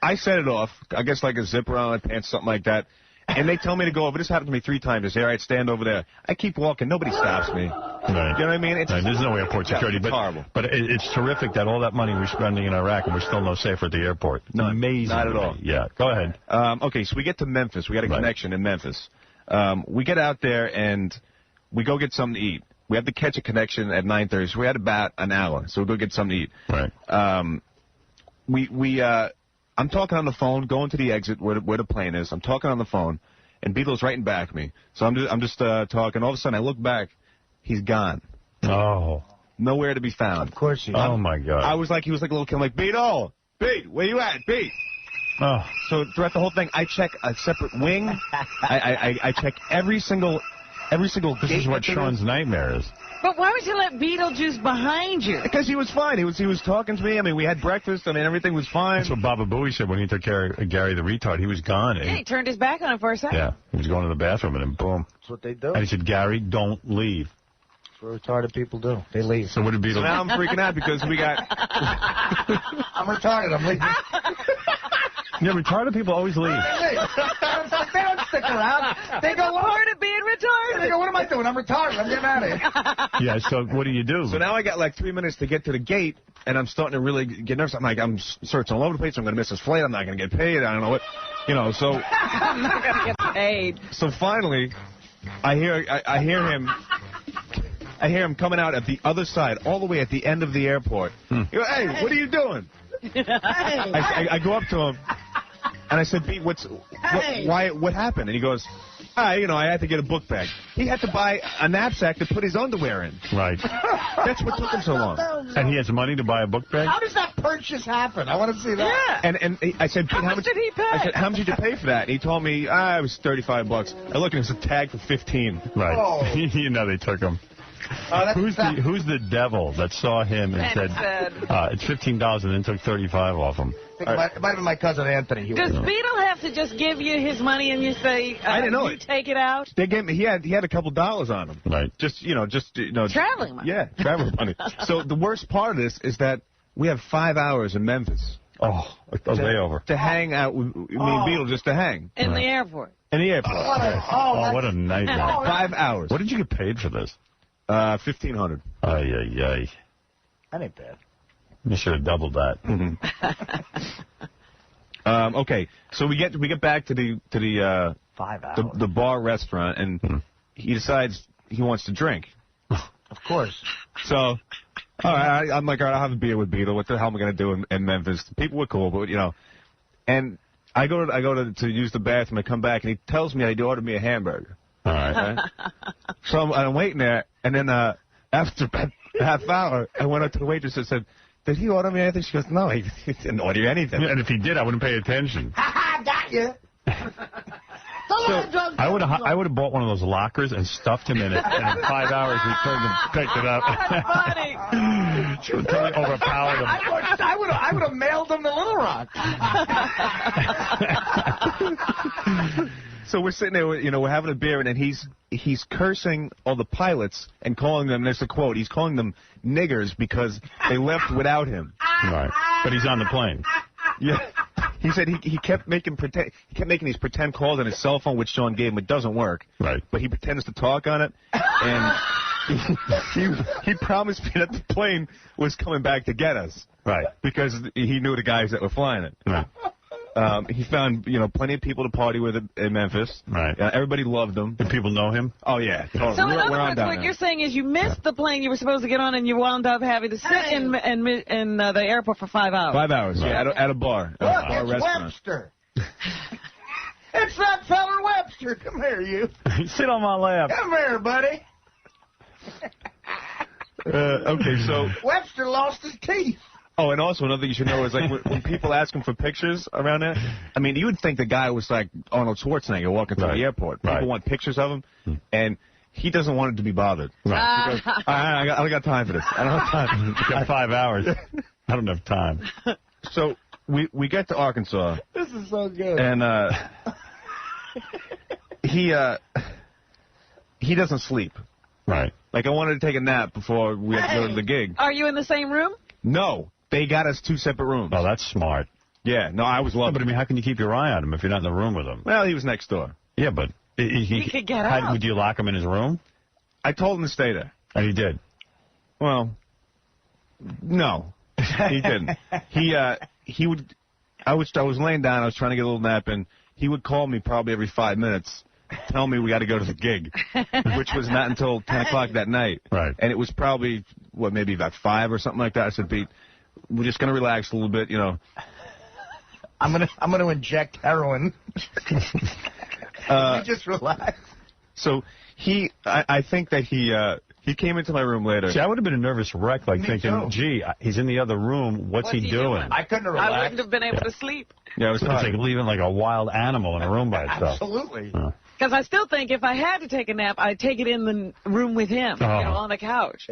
Speaker 12: I set it off. I guess like a zipper on my pants, something like that. And they tell me to go over. This happened to me 3 times. They say, all right, stand over there. I keep walking. Nobody stops me.
Speaker 13: Right.
Speaker 12: You know what I mean?
Speaker 13: There's no airport security.
Speaker 12: It's horrible.
Speaker 13: But it's terrific that all that money we're spending in Iraq and we're still no safer at the airport.
Speaker 12: No,
Speaker 13: amazing.
Speaker 12: not at all.
Speaker 13: Yeah, go ahead.
Speaker 12: Okay, so we get to Memphis. We got a connection in Memphis. We get out there and we go get something to eat. We have to catch a connection at 9:30, so we had about an hour. So we go get something to eat.
Speaker 13: Right.
Speaker 12: I'm talking on the phone, going to the exit where the plane is. I'm talking on the phone, and Beetle's right in back of me. So I'm just talking. All of a sudden, I look back. He's gone.
Speaker 13: Oh.
Speaker 12: Nowhere to be found.
Speaker 15: Of course he is.
Speaker 13: Oh, my God.
Speaker 12: He was like a little kid. I'm like, Beat, where you at, Beat?
Speaker 13: Oh.
Speaker 12: So throughout the whole thing, I check a separate wing. I check every single
Speaker 13: This is what Sean's nightmare is.
Speaker 11: But why would you let Beetlejuice behind you?
Speaker 12: Because he was fine. He was talking to me. I mean, we had breakfast. I mean, everything was fine.
Speaker 13: That's what Baba Booey said when he took care of Gary the retard. He was gone.
Speaker 11: Yeah, he turned his back on him for a second.
Speaker 13: Yeah, he was going to the bathroom and then boom.
Speaker 15: That's what they do.
Speaker 13: And he said, Gary, don't leave.
Speaker 15: That's what retarded people do. They leave.
Speaker 13: So what did Beetlejuice?
Speaker 12: So now I'm freaking out because we got...
Speaker 15: I'm retarded. I'm leaving.
Speaker 13: Yeah, retarded people always leave.
Speaker 15: They don't stick around. They go,
Speaker 11: part of being retarded.
Speaker 15: They go, what am I doing? I'm retarded. I'm getting out of here.
Speaker 13: Yeah, so what do?
Speaker 12: So now I got like 3 minutes to get to the gate, and I'm starting to really get nervous. I'm searching all over the place. I'm going to miss this flight. I'm not going to get paid. I don't know what, so.
Speaker 11: I'm not going to get paid.
Speaker 12: So finally, I hear him coming out at the other side, all the way at the end of the airport. He goes, hey, what are you doing? I go up to him, and I said, Pete, what happened? And he goes, I had to get a book bag. He had to buy a knapsack to put his underwear in.
Speaker 13: Right.
Speaker 12: That's what took him so long.
Speaker 13: And he has money to buy a book bag?
Speaker 15: How does that purchase happen? I want to see that.
Speaker 11: Yeah.
Speaker 12: And I said, Pete,
Speaker 11: how much did he pay?
Speaker 12: I said, how much did you pay for that? And he told me, it was $35. I looked, and it was a tag for $15.
Speaker 13: Right.
Speaker 15: Oh.
Speaker 13: They took him. Who's the devil that saw him and said it's $15 and then took $35 off him?
Speaker 15: It might have been my cousin Anthony.
Speaker 11: Does Beetle have to just give you his money and you say,
Speaker 12: I didn't know
Speaker 11: you take it out?
Speaker 12: They gave me. He had a couple dollars on him.
Speaker 13: Right.
Speaker 11: Traveling money.
Speaker 12: Yeah, traveling money. So the worst part of this is that we have 5 hours in Memphis.
Speaker 13: Oh, a layover.
Speaker 12: To hang out with me and Beetle, just to hang.
Speaker 11: In the airport.
Speaker 12: In the airport.
Speaker 13: What a nightmare.
Speaker 12: 5 hours.
Speaker 13: What did you get paid for this?
Speaker 12: $1,500.
Speaker 13: Ay.
Speaker 15: That ain't bad.
Speaker 13: You should have doubled that.
Speaker 12: Okay, so we get back to the
Speaker 15: 5 hours.
Speaker 12: the bar restaurant, and he decides he wants to drink.
Speaker 15: Of course.
Speaker 12: So, all right, I'm like, all right, I'll have a beer with Beetle. What the hell am I gonna do in Memphis? People were cool, but and I go to use the bathroom. I come back, and he tells me he'd ordered me a hamburger.
Speaker 13: All right.
Speaker 12: So I'm waiting there, and then after about a half hour, I went up to the waitress and said, "Did he order me anything?" She goes, "No, he didn't order you anything."
Speaker 2: And if he did, I wouldn't pay attention.
Speaker 1: Ha got you.
Speaker 2: I would have bought one of those lockers and stuffed him in it, and in 5 hours returned and picked it up.
Speaker 11: That's funny.
Speaker 2: She would totally overpowered him.
Speaker 15: I would have mailed him to Little Rock.
Speaker 12: So we're sitting there, we're having a beer, and then he's cursing all the pilots and calling them, there's a quote, he's calling them niggers because they left without him.
Speaker 2: Right. But he's on the plane.
Speaker 12: Yeah. He said he kept making these pretend calls on his cell phone, which Sean gave him. It doesn't work.
Speaker 2: Right.
Speaker 12: But he pretends to talk on it, and he promised me that the plane was coming back to get us.
Speaker 2: Right.
Speaker 12: Because he knew the guys that were flying it.
Speaker 2: Right.
Speaker 12: He found, plenty of people to party with in Memphis.
Speaker 2: Right.
Speaker 12: Everybody loved him.
Speaker 2: Did people know him?
Speaker 12: Oh, yeah. Totally.
Speaker 11: So in other words, what you're saying is you missed the plane you were supposed to get on, and you wound up having to sit in the airport for 5 hours.
Speaker 12: 5 hours, yeah, at a bar.
Speaker 15: Look,
Speaker 12: At a
Speaker 15: it's
Speaker 12: restaurant.
Speaker 15: Webster. It's that feller Webster. Come here, you.
Speaker 13: Sit on my lap.
Speaker 15: Come here, buddy.
Speaker 12: Okay, so...
Speaker 15: Webster lost his teeth.
Speaker 12: Oh, and also another thing you should know is, like, when people ask him for pictures around there, I mean, you would think the guy was like Arnold Schwarzenegger walking through the airport. People want pictures of him, and he doesn't want it to be bothered.
Speaker 2: Right.
Speaker 12: He goes, I don't got time for this. I don't have time.
Speaker 2: You've got 5 hours. I don't have time.
Speaker 12: So we get to Arkansas.
Speaker 15: This is so good.
Speaker 12: And he doesn't sleep.
Speaker 2: Right.
Speaker 12: Like, I wanted to take a nap before we had to go to the gig.
Speaker 11: Are you in the same room?
Speaker 12: No. They got us 2 separate rooms.
Speaker 2: Oh, that's smart.
Speaker 12: Yeah, no, I was loving
Speaker 2: But, I mean, how can you keep your eye on him if you're not in the room with him?
Speaker 12: Well, he was next door.
Speaker 2: Yeah, but...
Speaker 11: He could get out.
Speaker 2: Would you lock him in his room?
Speaker 12: I told him to stay there.
Speaker 2: And he did?
Speaker 12: Well, no. He didn't. He would... I was laying down, I was trying to get a little nap in. He would call me probably every 5 minutes, tell me we got to go to the gig, which was not until 10 o'clock that night.
Speaker 2: Right.
Speaker 12: And it was probably, maybe about 5 or something like that. I said, Pete, we're just going to relax a little bit,
Speaker 15: I'm gonna inject heroin. You just relax.
Speaker 12: So I think that he came into my room later.
Speaker 2: See, I would have been a nervous wreck, like thinking, gee, he's in the other room. What's he doing?
Speaker 15: I couldn't have relaxed.
Speaker 11: I wouldn't have been able to sleep.
Speaker 12: Yeah, it was
Speaker 2: It's like leaving like a wild animal in a room by itself.
Speaker 15: Absolutely.
Speaker 11: Because I still think if I had to take a nap, I'd take it in the room with him, on the couch.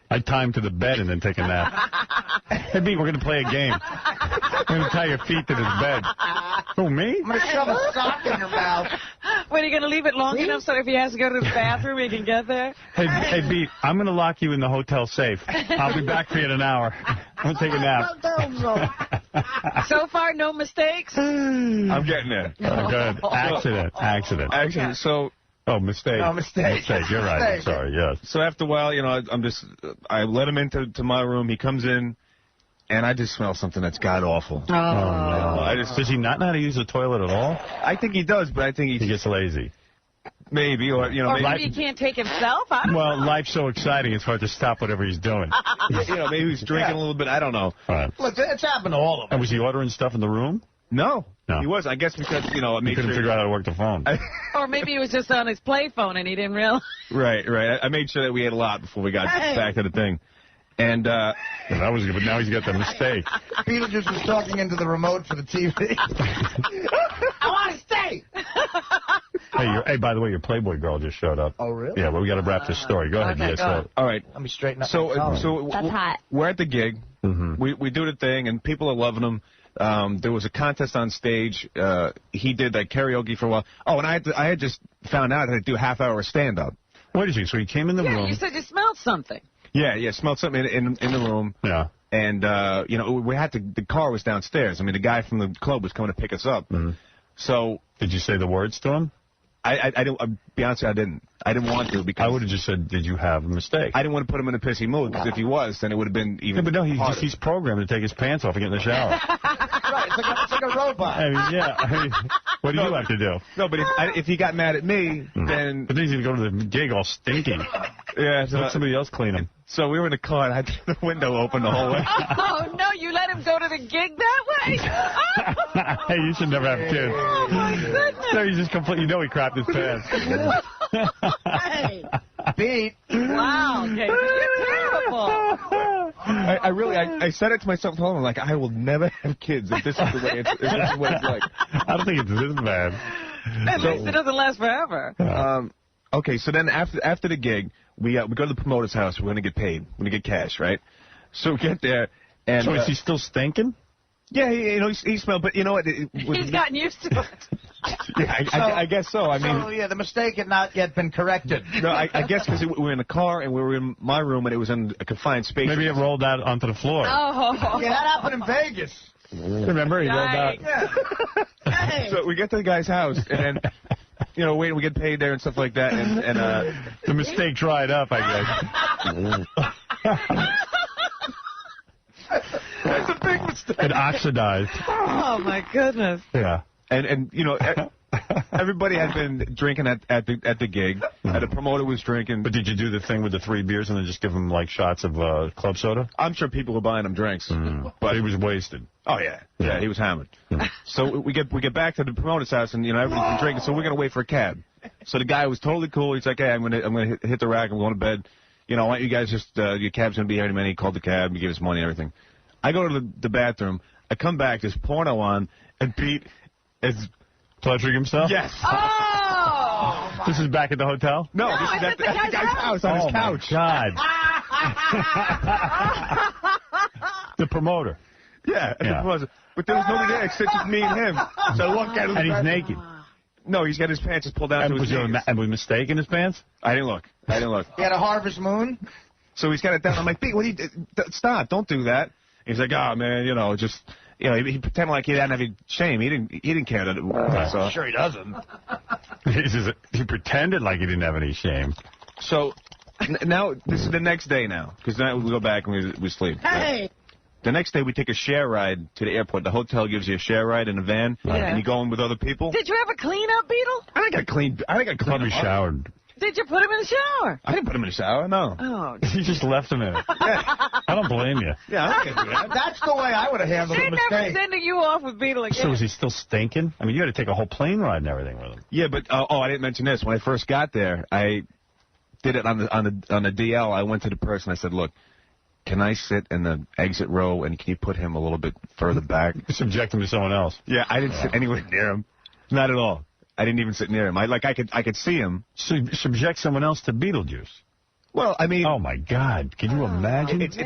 Speaker 2: I'd tie him to the bed and then take a nap. Hey, B, we're going to play a game. We're going to tie your feet to this bed. Who, me?
Speaker 15: I'm going to shove a sock in your mouth.
Speaker 11: When are you going to leave it long enough so if he has to go to the bathroom, he can get there?
Speaker 2: Hey, B, I'm going to lock you in the hotel safe. I'll be back for you in an hour. I'm going to take a nap.
Speaker 11: So far, no mistakes?
Speaker 12: I'm getting there.
Speaker 2: Oh, good. Accident.
Speaker 12: So...
Speaker 2: Oh, mistake.
Speaker 15: No, mistake.
Speaker 2: You're right. I'm sorry, yes.
Speaker 12: So after a while, I let him into my room. He comes in, and I just smell something that's god-awful.
Speaker 2: Oh, no. Does he not know how to use the toilet at all?
Speaker 12: I think he does, but I think
Speaker 2: he gets lazy.
Speaker 12: Maybe, or
Speaker 11: maybe he can't take himself. I don't know.
Speaker 2: Life's so exciting, it's hard to stop whatever he's doing.
Speaker 12: Maybe he's drinking a little bit. I don't know.
Speaker 2: Right.
Speaker 15: Look, it's happened to all of us.
Speaker 2: And was he ordering stuff in the room?
Speaker 12: No. He was. I guess because, I made
Speaker 2: couldn't figure out how to work the phone.
Speaker 11: Or maybe he was just on his play phone and he didn't realize.
Speaker 12: Right. I made sure that we ade a lot before we got back to the thing. And
Speaker 2: that was good, but now he's got the mistake.
Speaker 15: Beetlejuice was talking into the remote for the TV. I want to stay.
Speaker 12: Hey, by the way, your Playboy girl just showed up.
Speaker 15: Oh, really?
Speaker 12: Yeah, well, we got to wrap this story. Go ahead, yes. All right.
Speaker 15: Let me straighten up.
Speaker 12: So
Speaker 15: That's hot.
Speaker 12: We're at the gig.
Speaker 2: Mm-hmm.
Speaker 12: We do the thing, and people are loving him. There was a contest on stage. He did like karaoke for a while. Oh, and I had just found out I had to do half-hour stand-up.
Speaker 2: Wait a second. So he came in the room.
Speaker 11: Yeah, you said you smelled something.
Speaker 12: Yeah, smelled something in the room.
Speaker 2: Yeah.
Speaker 12: And, the car was downstairs. I mean, the guy from the club was coming to pick us up. So.
Speaker 2: Did you say the words to him?
Speaker 12: I didn't, I'll be honest with you, I didn't. I didn't want to because...
Speaker 2: I would have just said, did you have a mistake?
Speaker 12: I didn't want to put him in a pissy mood, because if he was, then it would have been even
Speaker 2: but no,
Speaker 12: harder.
Speaker 2: he's programmed to take his pants off and get in the shower.
Speaker 15: Right, it's like a robot.
Speaker 2: I mean, what do you have to do?
Speaker 12: No, but if he got mad at me, then...
Speaker 2: But then he's going to go to the gig all stinky.
Speaker 12: Yeah,
Speaker 2: so let somebody else clean him.
Speaker 12: So we were in the car, and I had the window open the whole way.
Speaker 11: Oh, no, you let him go to the gig that way?
Speaker 2: Hey, you should never have kids.
Speaker 11: Oh, my goodness.
Speaker 2: So he's just completely, he crapped his pants.
Speaker 15: Hey, beat.
Speaker 11: Wow, Casey, you're terrible.
Speaker 12: I said it to myself at home. I'm like, I will never have kids if this is the way it's like.
Speaker 2: I don't think it's this bad.
Speaker 11: At least it doesn't last forever.
Speaker 12: Okay, so then after the gig, we go to the promoter's house. We're going to get paid. We're going to get cash, right? So we get there, and...
Speaker 2: So is he still stinking?
Speaker 12: Yeah, he smelled, but you know what?
Speaker 11: He's gotten used to it.
Speaker 12: Yeah, I guess so. I mean...
Speaker 15: So, yeah, the mistake had not yet been corrected.
Speaker 12: No, I guess because we were in the car, and we were in my room, and it was in a confined space.
Speaker 2: Maybe it rolled out onto the floor.
Speaker 11: Oh.
Speaker 15: Yeah, that happened in Vegas.
Speaker 2: Remember, he rolled out.
Speaker 15: Yeah.
Speaker 12: So we get to the guy's house, and then... we get paid there and stuff like that, and
Speaker 2: the mistake dried up, I guess.
Speaker 12: That's a big mistake.
Speaker 2: It oxidized.
Speaker 11: Oh, my goodness.
Speaker 2: Yeah.
Speaker 12: And everybody had been drinking at the gig. The promoter was drinking.
Speaker 2: But did you do the thing with the 3 beers and then just give them, like, shots of club soda?
Speaker 12: I'm sure people were buying them drinks.
Speaker 2: But he was wasted.
Speaker 12: Oh, yeah. Yeah, he was hammered. So we get back to the promoter's house, and, everybody's been drinking, so we're going to wait for a cab. So the guy was totally cool. He's like, hey, I'm gonna hit the rack. I'm going to bed. I want you guys just, your cab's going to be here in a minute. He called the cab. He gave us money and everything. I go to the bathroom. I come back. There's porno on, and Pete is...
Speaker 2: Pleasuring himself?
Speaker 12: Yes.
Speaker 11: Oh!
Speaker 2: This is back at the hotel?
Speaker 12: No, this is at the guy's house on his couch.
Speaker 2: Oh, my God. The promoter.
Speaker 12: Yeah, the promoter. But there was nobody there except just me and him. So I look at him.
Speaker 2: And he's naked.
Speaker 12: No, he's got his pants just pulled down to his knees.
Speaker 2: And was mistake in his pants?
Speaker 12: I didn't look.
Speaker 15: He had a harvest moon?
Speaker 12: So he's got it down. I'm like, Pete, what do you... Stop, don't do that. He's like, oh, man, just... he pretended like he didn't have any shame. He didn't care that it was.
Speaker 15: I'm sure he doesn't.
Speaker 2: He pretended like he didn't have any shame.
Speaker 12: So now this is the next day now, because now we go back and we sleep.
Speaker 1: Hey.
Speaker 12: Right? The next day we take a share ride to the airport. The hotel gives you a share ride in a van, and you go in with other people.
Speaker 11: Did you ever clean up, Beetle?
Speaker 12: I think I cleaned.
Speaker 2: Probably showered.
Speaker 11: Did you put him in the shower?
Speaker 12: I didn't put him in the shower, no.
Speaker 11: Oh.
Speaker 2: You just left him in it. I don't blame you.
Speaker 12: Yeah, I can't do that.
Speaker 15: That's the way I would have handled
Speaker 11: They're
Speaker 15: the mistake.
Speaker 11: never sending you off with Beetle again.
Speaker 2: So is he still stinking? I mean, you had to take a whole plane ride and everything with him.
Speaker 12: Yeah, but I didn't mention this. When I first got there, I did it on the DL. I went to the person. I said, look, can I sit in the exit row, and can you put him a little bit further back?
Speaker 2: Subject him to someone else.
Speaker 12: Yeah, I didn't sit anywhere near him. Not at all. I didn't even sit near him. I could see him.
Speaker 2: Subject someone else to Beetlejuice.
Speaker 12: Well, I mean...
Speaker 2: Oh, my God. Can you imagine?
Speaker 12: It's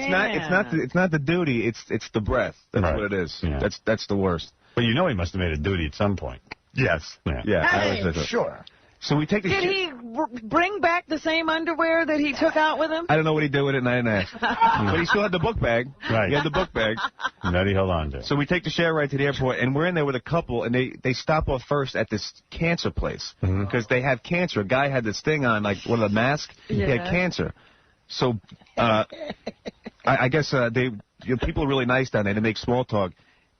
Speaker 12: not the duty. It's the breath. That's
Speaker 2: right.
Speaker 12: what it is.
Speaker 2: Yeah.
Speaker 12: That's the worst.
Speaker 2: But he must have made a duty at some point.
Speaker 12: Yes. Yeah.
Speaker 15: Hey, sure.
Speaker 12: So we take the...
Speaker 11: Did he bring back the same underwear that he took out with him?
Speaker 12: I don't know what he did with it, and I didn't ask. But he still had the book bag.
Speaker 2: Right.
Speaker 12: He had the book bag.
Speaker 2: And that he held on to.
Speaker 12: So we take the share ride to the airport, and we're in there with a couple, and they stop off first at this cancer place. Because they have cancer. A guy had this thing on, like one of the masks.
Speaker 11: Yeah.
Speaker 12: He had cancer. So I guess people are really nice down there. They make small talk.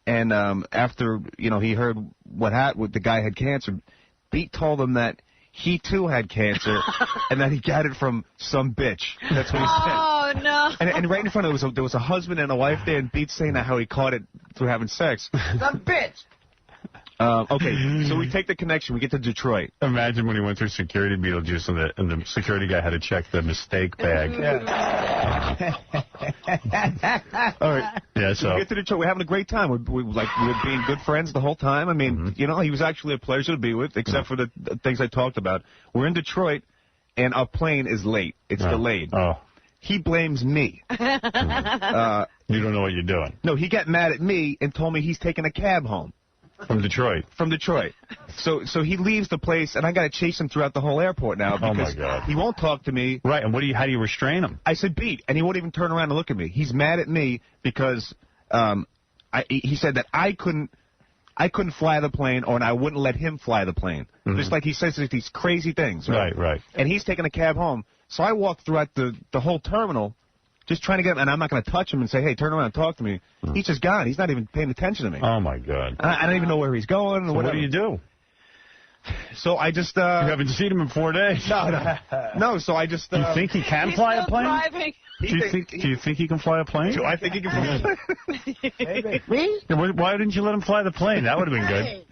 Speaker 12: And after, he heard what the guy had cancer, Pete told him that he, too, had cancer, and that he got it from some bitch. That's what he said.
Speaker 11: Oh, no.
Speaker 12: And right in front of him, there was a husband and a wife there, and Pete's saying how he caught it through having sex.
Speaker 15: Some bitch.
Speaker 12: Okay, so we take the connection. We get to Detroit.
Speaker 2: Imagine when he went through security, Beetlejuice, and the security guy had to check the mistake bag.
Speaker 12: All right.
Speaker 2: Yeah, so...
Speaker 12: We get to Detroit. We're having a great time. We're being good friends the whole time. I mean, he was actually a pleasure to be with, except for the things I talked about. We're in Detroit, and our plane is late. It's delayed.
Speaker 2: Oh.
Speaker 12: He blames me.
Speaker 2: You don't know what you're doing.
Speaker 12: No, he got mad at me and told me he's taking a cab home.
Speaker 13: From Detroit.
Speaker 12: From Detroit. So he leaves the place, and I got to chase him throughout the whole airport now because he won't talk to me.
Speaker 13: Right, and how do you restrain him?
Speaker 12: I said, beat, and he won't even turn around and look at me. He's mad at me because he said that I couldn't fly the plane, and I wouldn't let him fly the plane. Just like he says these crazy things.
Speaker 13: Right.
Speaker 12: And he's taking a cab home. So I walked throughout the whole terminal just trying to get him, and I'm not going to touch him and say, hey, turn around and talk to me. He's just gone. He's not even paying attention to me.
Speaker 13: Oh, my God.
Speaker 12: I don't even know where he's going.
Speaker 13: So what do you do?
Speaker 12: So I just...
Speaker 13: you haven't seen him in 4 days.
Speaker 12: No, so I just...
Speaker 13: do you think he can fly a plane?
Speaker 11: Driving.
Speaker 13: Do you think he can fly a plane?
Speaker 12: Do I think he can fly a plane?
Speaker 13: Me? Why didn't you let him fly the plane? That would have been good.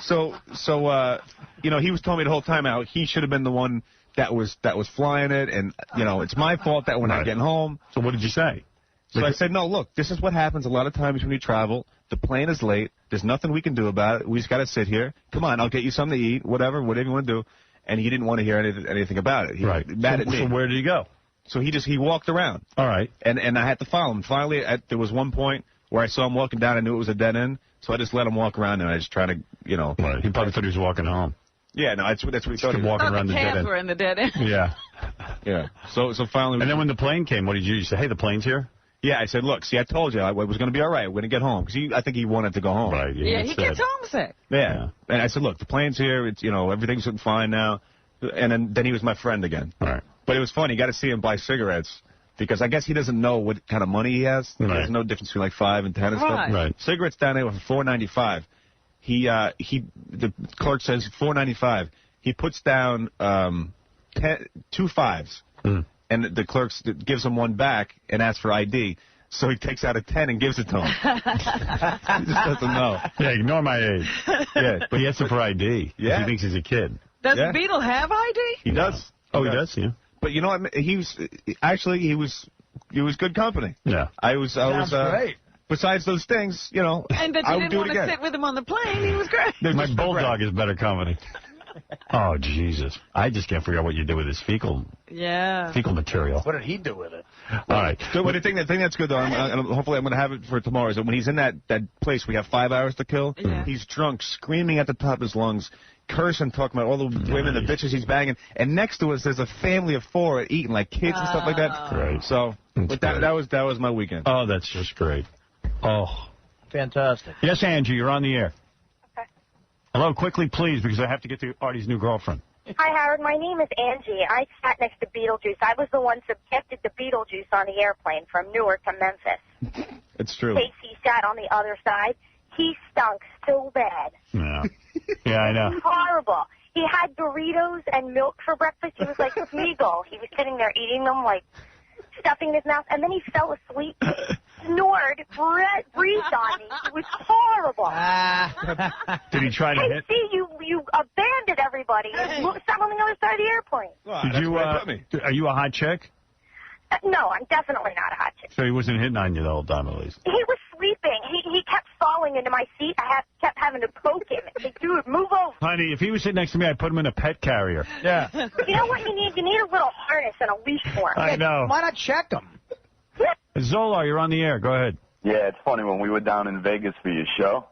Speaker 12: So he was telling me the whole time out he should have been the one that was flying it, and it's my fault that we're not getting home.
Speaker 13: So what did you say?
Speaker 12: So I said, no, look, this is what happens a lot of times when you travel. The plane is late. There's nothing we can do about it. We just got to sit here. Come on, I'll get you something to eat, whatever you want to do. And he didn't want to hear anything about it. He was mad at me.
Speaker 13: So where did he go?
Speaker 12: So he walked around.
Speaker 13: All right.
Speaker 12: And I had to follow him. Finally, there was one point where I saw him walking down. I knew it was a dead end. So I just let him walk around, and I just tried to,
Speaker 13: Right. He probably thought he was walking home.
Speaker 12: Yeah, no, that's what he thought. He was
Speaker 13: walking around the dead end.
Speaker 11: Were in the dead end.
Speaker 13: Yeah.
Speaker 12: Yeah. So finally.
Speaker 13: And then when the plane came, what did you say? Hey, the plane's here?
Speaker 12: Yeah, I said, look, see, I told you I was going to be all right. We're going to get home. Because I think he wanted to go home.
Speaker 13: Right.
Speaker 11: Yeah, he gets homesick.
Speaker 12: Yeah. And I said, look, the plane's here. It's, everything's fine now. And then he was my friend again.
Speaker 13: All right.
Speaker 12: But it was funny. You got to see him buy cigarettes. Because I guess he doesn't know what kind of money he has.
Speaker 13: Right.
Speaker 12: There's no difference between like 5 and 10 and stuff.
Speaker 13: Right.
Speaker 12: Cigarettes down there for $4.95. The clerk says $4.95. He puts down 2 5s. And the clerk gives him one back and asks for ID. So he takes out a 10 and gives it to him. He just doesn't know.
Speaker 13: Yeah, ignore my age.
Speaker 12: Yeah,
Speaker 13: but he asks him for ID.
Speaker 12: Yeah.
Speaker 13: He thinks he's a kid.
Speaker 11: Does the Beatle have ID?
Speaker 12: He does.
Speaker 13: Oh, he does? Yeah.
Speaker 12: But you know what? He was good company.
Speaker 13: Yeah.
Speaker 12: I was
Speaker 15: great.
Speaker 12: Besides those things,
Speaker 11: And that
Speaker 12: I
Speaker 11: you
Speaker 12: would
Speaker 11: didn't
Speaker 12: do
Speaker 11: want
Speaker 12: it
Speaker 11: to
Speaker 12: again.
Speaker 11: sit with him on the plane. He was great.
Speaker 13: My bulldog is better company. Oh, Jesus. I just can't figure out what you did with his fecal material.
Speaker 15: What did he do with it?
Speaker 13: All right.
Speaker 12: So, but the thing that's good, though, hopefully I'm going to have it for tomorrow, is that when he's in that place we have 5 hours to kill, he's drunk, screaming at the top of his lungs, cursing, talking about all the women, the bitches he's banging, and next to us there's a family of 4 eating, like kids and stuff like that.
Speaker 13: Great.
Speaker 12: So that was my weekend.
Speaker 13: Oh, that's just great. Oh.
Speaker 15: Fantastic.
Speaker 13: Yes, Angie, you're on the air. Okay. Hello, quickly, please, because I have to get to Artie's new girlfriend.
Speaker 17: Hi, Howard. My name is Angie. I sat next to Beetlejuice. I was the one subjected to Beetlejuice on the airplane from Newark to Memphis.
Speaker 12: It's true.
Speaker 17: Casey sat on the other side. He stunk so bad.
Speaker 13: Yeah. Yeah, I know.
Speaker 17: Horrible. He had burritos and milk for breakfast. He was like Smeagol. He was sitting there eating them, like stuffing his mouth, and then he fell asleep, snored, breathed on me. It was horrible.
Speaker 13: Did he try to hit?
Speaker 17: See, you abandoned everybody and sat on the other side of the airplane.
Speaker 13: Did you? Are you a hot chick?
Speaker 17: No, I'm definitely not a hot chick.
Speaker 13: So he wasn't hitting on you the whole time, at least.
Speaker 17: He was sleeping. He kept falling into my seat. I kept having to poke him and say, dude, move over.
Speaker 13: Honey, if he was sitting next to me, I'd put him in a pet carrier. Yeah.
Speaker 17: You know what you need? You need a little harness and a leash for him.
Speaker 13: I know.
Speaker 15: Why not check him?
Speaker 13: Zola, you're on the air. Go ahead.
Speaker 18: Yeah, it's funny. When we were down in Vegas for your show,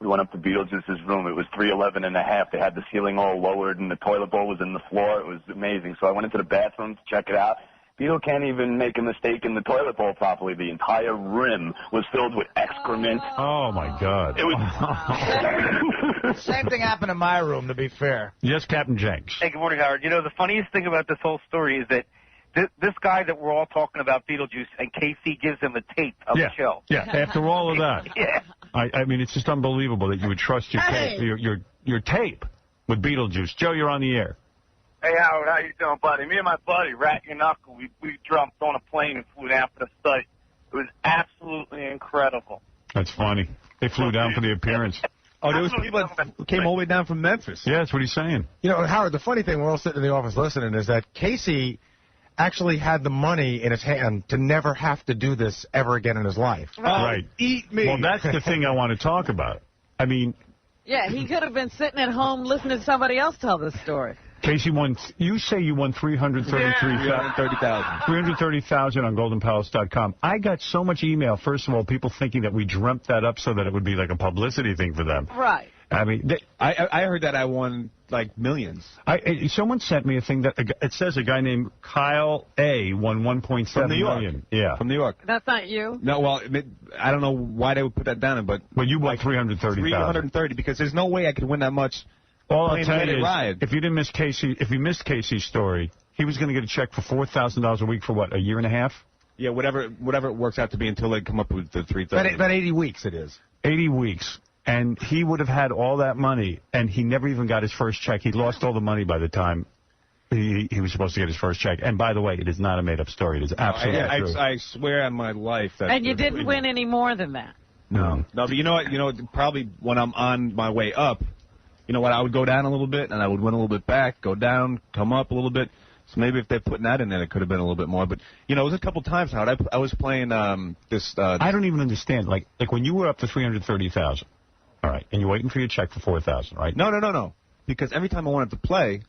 Speaker 18: we went up to Beetlejuice's room. It was 311.5. They had the ceiling all lowered, and the toilet bowl was in the floor. It was amazing. So I went into the bathroom to check it out. Beetle can't even make a mistake in the toilet bowl properly. The entire rim was filled with excrement.
Speaker 13: Oh, my God.
Speaker 18: It was...
Speaker 15: Same thing happened in my room, to be fair.
Speaker 13: Yes, Captain Jenks.
Speaker 19: Hey, good morning, Howard. You know, the funniest thing about this whole story is that this guy that we're all talking about, Beetlejuice, and Casey gives him a tape of the show.
Speaker 13: Yeah, after all of that.
Speaker 19: Yeah.
Speaker 13: I mean, it's just unbelievable that you would trust your tape, your tape with Beetlejuice. Joe, you're on the air.
Speaker 19: Hey, Howard, how you doing, buddy? Me and my buddy, Rat Your Knuckle, we jumped on a plane and flew down for the study. It was absolutely incredible.
Speaker 13: That's funny. They flew down for the appearance.
Speaker 12: Oh, there was people that came all the way down from Memphis.
Speaker 13: Yeah, that's what he's saying.
Speaker 7: You know, Howard, the funny thing, we're all sitting in the office listening, is that Casey actually had the money in his hand to never have to do this ever again in his life.
Speaker 13: Right.
Speaker 12: Eat me.
Speaker 13: Well, that's the thing I want to talk about. I mean...
Speaker 11: Yeah, he could have been sitting at home listening to somebody else tell this story.
Speaker 13: Casey won. You say you won $330,000 on GoldenPalace.com. I got so much email. First of all, people thinking that we dreamt that up so that it would be like a publicity thing for them.
Speaker 11: Right.
Speaker 13: I mean,
Speaker 12: I heard that I won like millions.
Speaker 13: Someone sent me a thing that it says a guy named Kyle A won 1.7 million. Yeah,
Speaker 12: from New York.
Speaker 11: That's not you.
Speaker 12: No, well, I don't know why they would put that down, but
Speaker 13: you won 330,000.
Speaker 12: 330 because there's no way I could win that much.
Speaker 13: All I'll tell you is, if you missed Casey's story, he was going to get a check for $4,000 a week for what, a year and a half?
Speaker 12: Yeah, whatever it works out to be until they come up with the 330.
Speaker 15: About 80 weeks it is.
Speaker 13: 80 weeks. And he would have had all that money, and he never even got his first check. He lost all the money by the time he was supposed to get his first check. And by the way, it is not a made-up story. It is absolutely true.
Speaker 12: I swear on my life that.
Speaker 11: And you didn't win any more than that.
Speaker 12: No, but you know what? Probably when I'm on my way up, you know what? I would go down a little bit, and I would win a little bit back, go down, come up a little bit. So maybe if they're putting that in there, it could have been a little bit more. But, it was a couple times, Howard. I was playing this...
Speaker 13: I don't even understand. Like when you were up to 330,000, all right, and you're waiting for your check for 4,000, right?
Speaker 12: No. Because every time I wanted to play,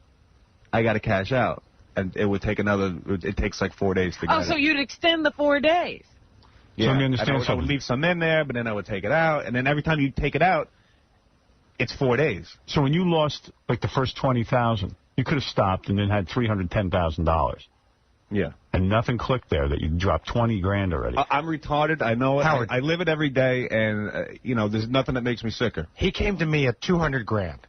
Speaker 12: I got to cash out. And it would take it takes like 4 days to get it.
Speaker 11: So you'd extend the 4 days.
Speaker 12: Yeah,
Speaker 13: so let me understand
Speaker 12: I would leave some in there, but then I would take it out. And then every time you take it out, it's 4 days.
Speaker 13: So when you lost, like, the first 20,000, you could have stopped and then had $310,000.
Speaker 12: Yeah.
Speaker 13: And nothing clicked there that you dropped 20 grand already.
Speaker 12: I'm retarded. I know it.
Speaker 15: Howard.
Speaker 12: I live it every day, and, there's nothing that makes me sicker.
Speaker 15: He came to me at 200 grand.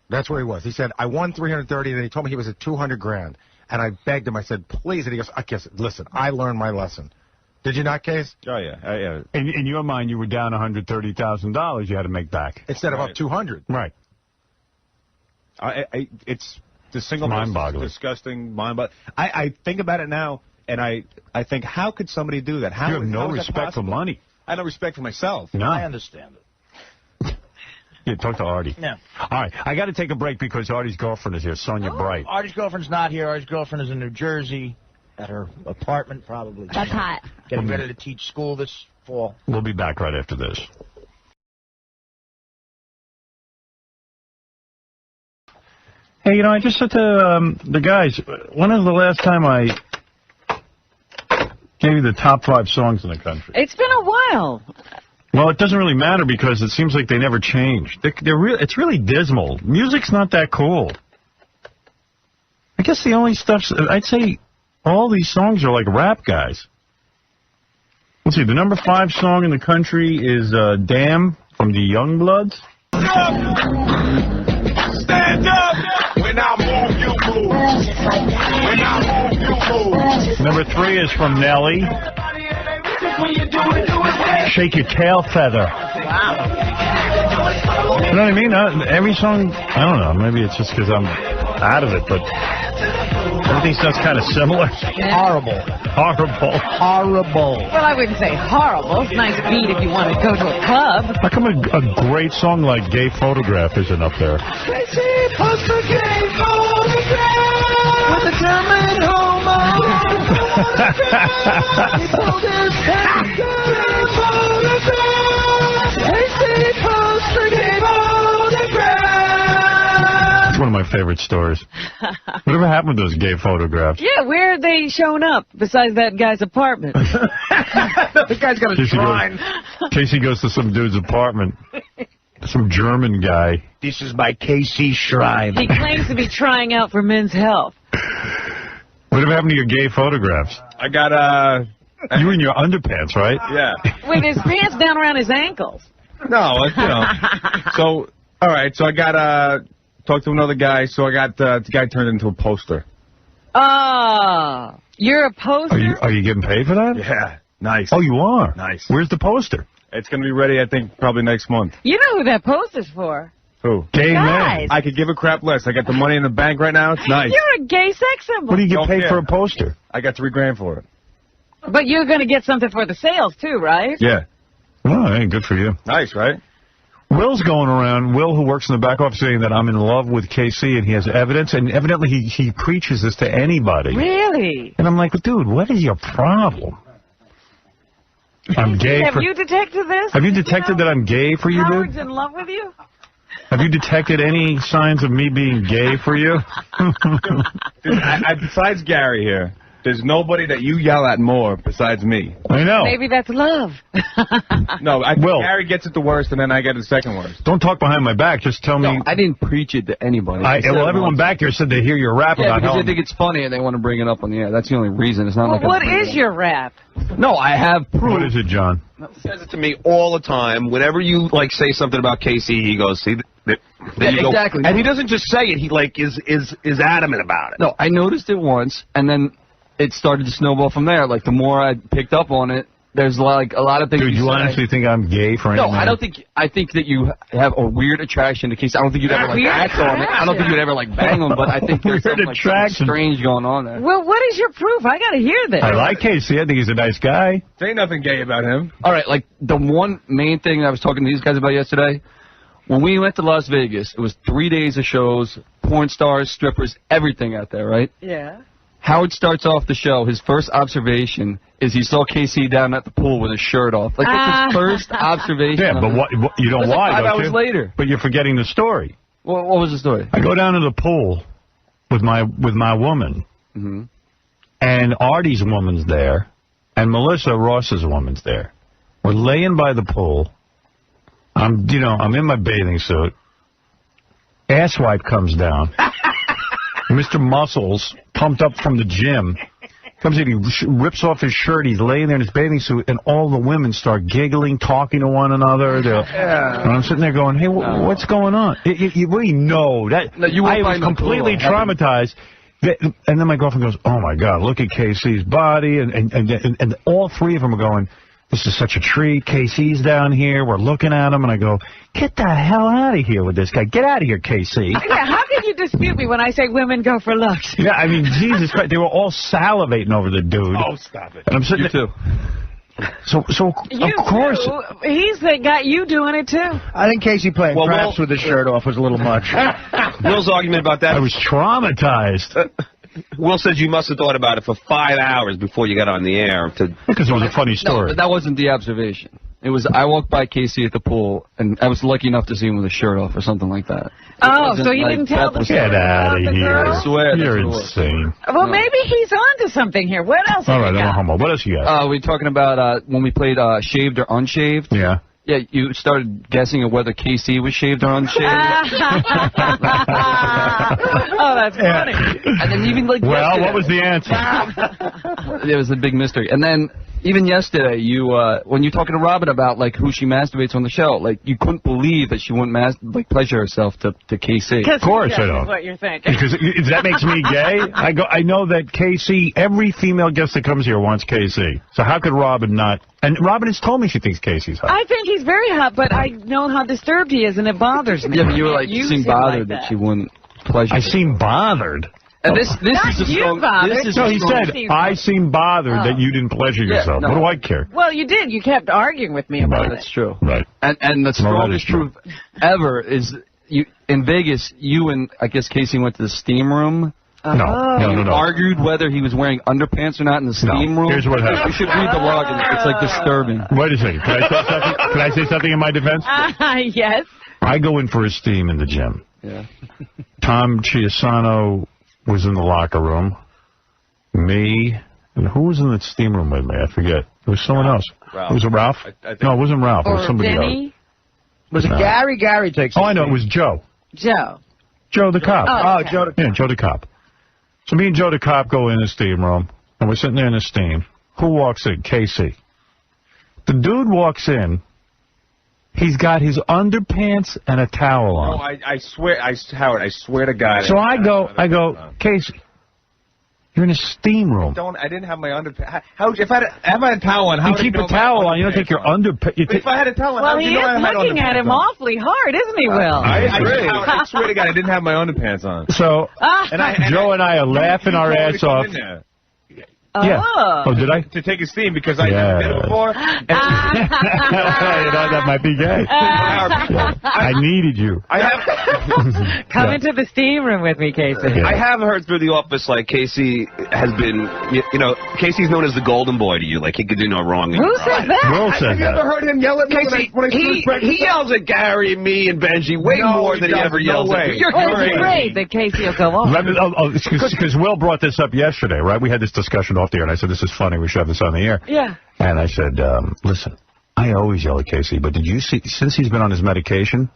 Speaker 15: That's where he was. He said, I won 330, and he told me he was at 200 grand. And I begged him. I said, please. And he goes, listen, I learned my lesson. Did you not, Case?
Speaker 12: Oh, yeah.
Speaker 13: In your mind, you were down $130,000 you had to make back.
Speaker 15: Instead of up 200.
Speaker 13: Right.
Speaker 12: It's the single most disgusting mind-boggling. I think about it now, and I think, how could somebody do that?
Speaker 13: You have no respect for money.
Speaker 12: I have no respect for myself.
Speaker 13: No.
Speaker 15: I understand it.
Speaker 13: Yeah, talk to Artie.
Speaker 15: Yeah.
Speaker 13: All right, I got to take a break because Artie's girlfriend is here, Sonia Bright.
Speaker 15: Artie's girlfriend's not here. Artie's girlfriend is in New Jersey at her apartment, probably.
Speaker 20: That's hot.
Speaker 15: Getting ready to teach school this fall.
Speaker 13: We'll be back right after this. Hey, I just said to the guys, when is the last time I gave you the top 5 songs in the country?
Speaker 11: It's been a while.
Speaker 13: Well, it doesn't really matter because it seems like they never change. It's really dismal. Music's not that cool. I guess the only stuff, I'd say all these songs are like rap guys. Let's see, the number 5 song in the country is Damn from the Youngbloods.
Speaker 5: Stand up! When I move, you move. When I move, you move.
Speaker 13: Number 3 is from Nelly. Shake Your Tail Feather.
Speaker 11: Wow.
Speaker 13: You know what I mean? Every song, I don't know, maybe it's just because I'm out of it, but everything sounds kind of similar.
Speaker 15: Horrible.
Speaker 11: Well, I wouldn't say horrible. It's a nice beat if you want to go to a club.
Speaker 13: How come a great song like Gay Photograph isn't up there?
Speaker 5: With the German homo.
Speaker 13: It's one of my favorite stories. Whatever happened to those gay photographs?
Speaker 11: Yeah, where are they showing up besides that guy's apartment?
Speaker 15: The guy's got a shrine.
Speaker 13: Casey goes to some dude's apartment. Some German guy.
Speaker 15: This is my KC shrine.
Speaker 11: He claims to be trying out for Men's Health.
Speaker 13: Whatever happened to your gay photographs?
Speaker 12: I got,
Speaker 13: You were in your underpants, right?
Speaker 12: Yeah.
Speaker 11: With his pants down around his ankles.
Speaker 12: No, So, all right, so I got, talked to another guy, so I got, the guy turned into a poster.
Speaker 11: Oh, you're a poster?
Speaker 13: Are you getting paid for that?
Speaker 12: Yeah, nice.
Speaker 13: Oh, you are?
Speaker 12: Nice.
Speaker 13: Where's the poster?
Speaker 12: It's going to be ready, I think, probably next month.
Speaker 11: You know who that poster's for.
Speaker 12: Who?
Speaker 13: Gay
Speaker 11: Guys.
Speaker 13: men.
Speaker 12: I could give a crap less. I got the money in the bank right now. It's nice.
Speaker 11: You're a gay sex symbol.
Speaker 13: What do you get
Speaker 12: Don't
Speaker 13: paid
Speaker 12: care.
Speaker 13: for a poster?
Speaker 12: I got $3,000 for it.
Speaker 11: But you're going to get something for the sales, too, right?
Speaker 12: Yeah.
Speaker 13: Oh, hey, good for you.
Speaker 12: Nice, right?
Speaker 13: Will's going around, Will, who works in the back office, saying that I'm in love with KC, and he has evidence, and evidently he preaches this to anybody.
Speaker 11: Really?
Speaker 13: And I'm like, dude, what is your problem? I'm gay
Speaker 11: Have
Speaker 13: for...
Speaker 11: you detected this?
Speaker 13: Have you detected that I'm gay for you,
Speaker 11: Howard's
Speaker 13: dude?
Speaker 11: in love with you?
Speaker 2: Have you detected any signs of me being gay for you?
Speaker 12: Dude, besides Gary here, there's nobody that you yell at more besides me.
Speaker 2: I know.
Speaker 11: Maybe that's love.
Speaker 12: No, I think Gary gets it the worst, and then I get it the second worst.
Speaker 2: Don't talk behind my back. Just tell me.
Speaker 20: No, I didn't preach it to anybody.
Speaker 2: Well, everyone back here said they hear your rap about
Speaker 20: because
Speaker 2: how
Speaker 20: they think it's funny and they want to bring it up on the air. That's the only reason. It's not like
Speaker 11: What is your rap?
Speaker 20: No, I have proof.
Speaker 2: What is it, John?
Speaker 21: He says it to me all the time. Whenever you like say something about Casey, he goes, "See." Then you go,
Speaker 20: exactly.
Speaker 21: And he doesn't just say it. He like is adamant about it.
Speaker 20: No, I noticed it once, and then it started to snowball from there. Like the more I picked up on it, there's like a lot of things.
Speaker 2: Dude, you honestly think I'm gay for anything?
Speaker 20: No, I don't think. I think that you have a weird attraction to Casey. I don't think you'd ever like act on it. I don't think you'd ever like bang him. But I think there's something, like, something strange going on there.
Speaker 11: Well, what is your proof? I got to hear this.
Speaker 2: I like Casey. I think he's a nice guy.
Speaker 12: There ain't nothing gay about him.
Speaker 20: All right, like the one main thing I was talking to these guys about yesterday. When we went to Las Vegas, it was 3 days of shows, porn stars, strippers, everything out there, right?
Speaker 11: Yeah.
Speaker 20: Howard starts off the show. His first observation is he saw KC down at the pool with his shirt off. Like, that's his first observation.
Speaker 2: Yeah, but what you don't lie,
Speaker 20: like 5
Speaker 2: don't
Speaker 20: hours
Speaker 2: you?
Speaker 20: later.
Speaker 2: But you're forgetting the story.
Speaker 20: What was the story?
Speaker 2: I go down to the pool with my woman, and Artie's woman's there, and Melissa Ross's woman's there. We're laying by the pool. I'm in my bathing suit. Asswipe comes down. Mr. Muscles, pumped up from the gym, comes in, he rips off his shirt, he's laying there in his bathing suit, and all the women start giggling, talking to one another. And I'm sitting there going, hey, what's going on? We know that.
Speaker 20: No, you
Speaker 2: I was completely traumatized. And then my girlfriend goes, oh, my God, look at KC's body. And all three of them are going, this is such a treat. KC's down here. We're looking at him. And I go, get the hell out of here with this guy. Get out of here, KC.
Speaker 11: Yeah, how can you dispute me when I say women go for looks?
Speaker 2: Yeah, I mean, Jesus Christ. They were all salivating over the dude.
Speaker 12: Oh, stop it.
Speaker 2: And I'm sitting there. So of course.
Speaker 11: He's got you doing it, too.
Speaker 6: I think Casey playing craps with his shirt off was a little much.
Speaker 21: Will's argument about that.
Speaker 2: I was traumatized.
Speaker 21: Will says you must have thought about it for 5 hours before you got on the air.
Speaker 2: Because it was a funny story.
Speaker 20: No, but that wasn't the observation. It was, I walked by Casey at the pool, and I was lucky enough to see him with a shirt off or something like that.
Speaker 11: Oh, so you didn't tell the
Speaker 2: Get out of here.
Speaker 20: I swear.
Speaker 2: You're insane.
Speaker 11: Well, maybe he's on to something here. What else
Speaker 2: All
Speaker 11: have
Speaker 2: right,
Speaker 11: you
Speaker 2: I'm
Speaker 11: got?
Speaker 2: humble. What else you got?
Speaker 20: We're talking about when we played Shaved or Unshaved.
Speaker 2: Yeah.
Speaker 20: Yeah, you started guessing of whether KC was shaved or unshaved.
Speaker 11: Oh, that's funny.
Speaker 20: And then even like
Speaker 2: well,
Speaker 20: yesterday,
Speaker 2: what was the answer?
Speaker 20: It was a big mystery. And then even yesterday, you when you're talking to Robin about like who she masturbates on the show, like you couldn't believe that she wouldn't pleasure herself to KC.
Speaker 2: Of course I don't.
Speaker 11: What you're thinking?
Speaker 2: Because that makes me gay. I know that KC, every female guest that comes here wants KC. So how could Robin not? And Robin has told me she thinks Casey's hot.
Speaker 11: I think he's very hot, but I know how disturbed he is, and it bothers me.
Speaker 20: Yeah, but you were like, you seemed bothered that she wouldn't pleasure.
Speaker 2: I seem bothered.
Speaker 20: And this
Speaker 11: Not
Speaker 20: is a
Speaker 11: you
Speaker 20: strong.
Speaker 11: bothered.
Speaker 20: This is
Speaker 2: No,
Speaker 20: a
Speaker 2: he
Speaker 20: strong,
Speaker 2: said, I seem bothered that you didn't pleasure yourself.
Speaker 20: no.
Speaker 2: What do I care?
Speaker 11: Well, you did. You kept arguing with me about it.
Speaker 20: That's true.
Speaker 2: Right.
Speaker 20: And the strongest
Speaker 2: true.
Speaker 20: proof ever is you in Vegas. You and I guess Casey went to the steam room.
Speaker 2: No.
Speaker 20: Argued whether he was wearing underpants or not in the steam room.
Speaker 2: Here's what happened.
Speaker 20: You should read the log. It's like disturbing.
Speaker 2: Wait a second. Can I say something? Can I say something in my defense?
Speaker 11: Yes.
Speaker 2: I go in for a steam in the gym.
Speaker 20: Yeah.
Speaker 2: Tom Chiasano was in the locker room. Me. And who was in the steam room with me? I forget. It was someone else.
Speaker 21: Ralph.
Speaker 2: Was it Ralph? No, it wasn't Ralph. It was somebody
Speaker 11: Vinny?
Speaker 2: else.
Speaker 6: Was it
Speaker 2: No.
Speaker 6: Gary? Gary takes
Speaker 2: Oh, I know. It was Joe.
Speaker 11: Joe.
Speaker 2: Joe the cop.
Speaker 11: Oh, okay.
Speaker 6: Joe the
Speaker 2: Yeah, Joe the cop. So me and Joe the cop go in the steam room, and we're sitting there in the steam. Who walks in? Casey. The dude walks in. He's got his underpants and a towel on.
Speaker 12: No, I swear, Howard, I swear to God.
Speaker 2: So I go, Casey, you're in a steam room.
Speaker 12: I didn't have my underpants. If I had a towel on, how
Speaker 2: You
Speaker 12: would I
Speaker 2: keep
Speaker 12: know
Speaker 2: a towel on. You don't take your underpants.
Speaker 12: If I had a towel on, how
Speaker 11: Well,
Speaker 12: would
Speaker 11: he
Speaker 12: you know I
Speaker 11: is
Speaker 12: had
Speaker 11: looking at
Speaker 12: underpants
Speaker 11: him
Speaker 12: on?
Speaker 11: awfully hard, isn't he, Will?
Speaker 12: I swear to God, I didn't have my underpants on.
Speaker 2: So Joe and I are laughing our ass off.
Speaker 13: Yeah. Oh, did I?
Speaker 14: To take his theme because I never did it before.
Speaker 13: That might be gay. I needed you.
Speaker 11: Come into the steam room with me, Casey.
Speaker 21: I have heard through the office, like, Casey has been, you know, Casey's known as the golden boy to you. Like, he could do no wrong.
Speaker 11: Who said that?
Speaker 13: Will said
Speaker 14: Have you ever heard him yell at me
Speaker 21: Casey,
Speaker 14: when I
Speaker 21: he yells at Gary, me, and Benji way more than he ever yells at me.
Speaker 11: You're afraid that Casey will go off.
Speaker 13: Because Will brought this up yesterday, right? We had this discussion off the air, and I said, this is funny. We should have this on the air.
Speaker 11: Yeah.
Speaker 13: And I said, listen, I always yell at Casey, but did you see, since he's been on his medication,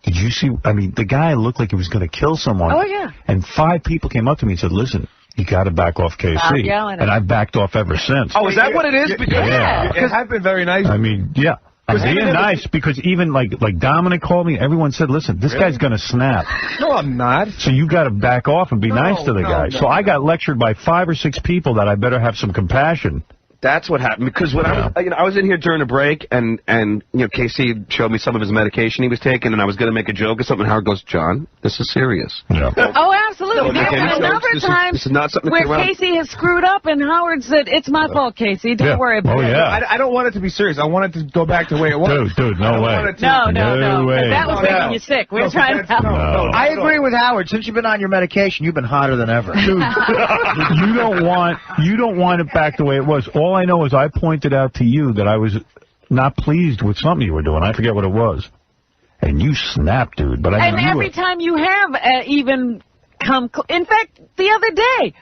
Speaker 13: did you see, I mean, the guy looked like he was going to kill someone.
Speaker 11: Oh, yeah.
Speaker 13: And 5 people came up to me and said, listen, you got to back off Casey. And I've backed off ever since.
Speaker 21: Oh, is that what it is?
Speaker 14: Because I've been very nice.
Speaker 13: I mean, yeah. I'm being nice because even like Dominic called me, everyone said, listen, this guy's going to snap.
Speaker 14: No, I'm not.
Speaker 13: So you got to back off and be nice to the guy. So I got lectured by 5 or 6 people that I better have some compassion.
Speaker 21: That's what happened, because when I was in here during a break, and Casey showed me some of his medication he was taking, and I was going to make a joke or something. Howard goes, John, this is serious.
Speaker 13: Yeah.
Speaker 11: Oh, absolutely.
Speaker 21: Don't
Speaker 11: There
Speaker 21: make
Speaker 11: were
Speaker 21: any
Speaker 11: a number
Speaker 21: jokes.
Speaker 11: of times
Speaker 21: This is not something to
Speaker 11: where
Speaker 21: kid around.
Speaker 11: Casey has screwed up, and Howard said, it's my fault, Casey. Don't worry about it.
Speaker 14: I don't want it to be serious. I want it to go back to the way it was.
Speaker 13: Dude, no way.
Speaker 11: No
Speaker 13: way.
Speaker 11: That was making you sick. We're trying to help.
Speaker 10: I agree with Howard. Since you've been on your medication, you've been hotter than ever.
Speaker 13: Dude, you don't want it back the way it was. All I know is I pointed out to you that I was not pleased with something you were doing. I forget what it was. And you snapped, dude. But I
Speaker 11: And every time you have even come... In fact, the other day,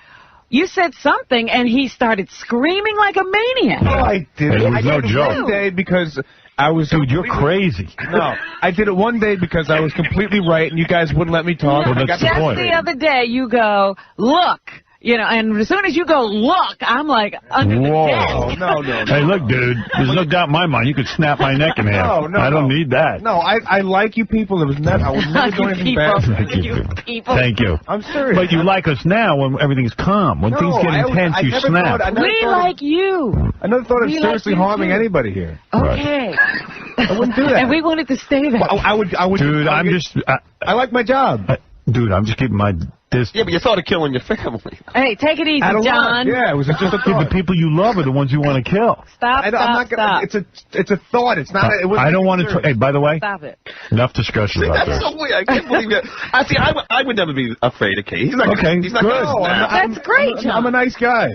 Speaker 11: you said something, and he started screaming like a maniac.
Speaker 14: No, I didn't.
Speaker 13: It was no joke.
Speaker 14: One day because I was...
Speaker 13: Dude, you're crazy.
Speaker 14: No, I did it one day because I was completely right, and you guys wouldn't let me talk.
Speaker 13: Well, that's the point.
Speaker 11: The other day, you go, look... You know, and as soon as you go, look, I'm like, under the desk.
Speaker 14: No.
Speaker 13: Hey, look, dude, there's no doubt in my mind you could snap my neck in half. I don't need that.
Speaker 14: No, I like you people. It was never, I would never do anything bad.
Speaker 13: Thank you.
Speaker 14: I'm serious.
Speaker 13: But you like us now when everything's calm. When things get intense, you snap.
Speaker 11: We like you.
Speaker 14: I never thought of seriously harming anybody here.
Speaker 11: Okay.
Speaker 14: I wouldn't do that.
Speaker 11: And we wanted to stay there.
Speaker 14: I would.
Speaker 13: Dude,
Speaker 14: I like my job.
Speaker 13: Dude, I'm just keeping my distance.
Speaker 21: Yeah, but you thought of killing your family.
Speaker 11: Hey, take it easy, John.
Speaker 14: Yeah, it was just a thought.
Speaker 13: The people you love are the ones you want to kill.
Speaker 11: Stop.
Speaker 14: It's a thought. It's not.
Speaker 13: I don't want to. Hey, by the way.
Speaker 11: Stop it.
Speaker 13: Enough discussion about this.
Speaker 21: That's so weird. I can't believe it. I would never be afraid of Casey. He's not
Speaker 13: okay,
Speaker 21: he's not
Speaker 13: good.
Speaker 11: That's great, John.
Speaker 14: I'm a nice guy.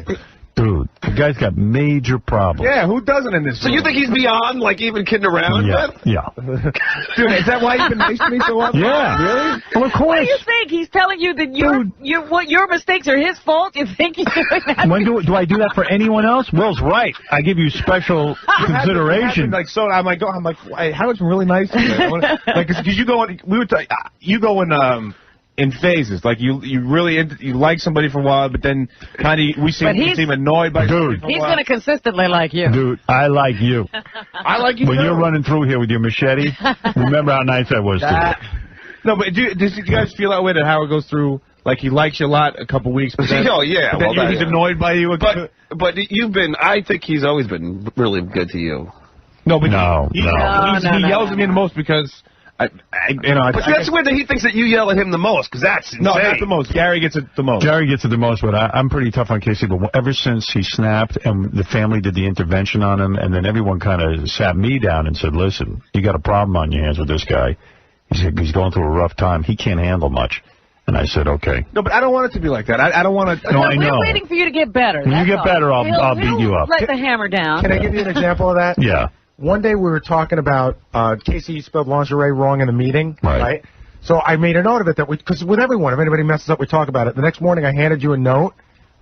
Speaker 13: Dude, the guy's got major problems.
Speaker 14: Yeah, who doesn't in this
Speaker 21: So you think he's beyond, like, even kidding around?
Speaker 13: Yeah.
Speaker 14: Dude, is that why you've been nice to me so often?
Speaker 13: Yeah.
Speaker 14: Really?
Speaker 13: Well, of course.
Speaker 11: What do you think? He's telling you that your mistakes are his fault? You think he's doing that?
Speaker 13: When do I do that for anyone else? Will's right. I give you special consideration.
Speaker 14: Like, so I'm like, Howard's been really nice to me. Like, because you go in, you go in phases. Like, you really you like somebody for a while, but then kind of we seem annoyed by
Speaker 13: dude.
Speaker 11: He's going to consistently like you.
Speaker 13: Dude, I like you.
Speaker 14: I like you
Speaker 13: when
Speaker 14: too.
Speaker 13: You're running through here with your machete, remember how nice I was to you.
Speaker 14: No, but do you guys feel that way, that Howard goes through, like, he likes you a lot a couple weeks, but then, he's annoyed by you?
Speaker 21: But you've been, I think he's always been really good to you.
Speaker 14: No, but
Speaker 13: he
Speaker 14: yells at me the most because...
Speaker 21: But that's weird that he thinks that you yell at him the most, because that's insane.
Speaker 14: No, not the most. Gary gets it the most.
Speaker 13: Gary gets it the most, but I'm pretty tough on Casey. But ever since he snapped and the family did the intervention on him, and then everyone kind of sat me down and said, listen, you got a problem on your hands with this guy. He said he's going through a rough time. He can't handle much. And I said, okay.
Speaker 14: No, but I don't want it to be like that. I don't want to...
Speaker 13: No, I know.
Speaker 11: We're waiting for you to get better.
Speaker 13: When you get better, I'll beat you up.
Speaker 11: Let the hammer down.
Speaker 15: Can I give you an example of that?
Speaker 13: Yeah.
Speaker 15: One day we were talking about Casey spelled lingerie wrong in a meeting, right? So I made a note of it because with everyone, if anybody messes up, we talk about it. The next morning I handed you a note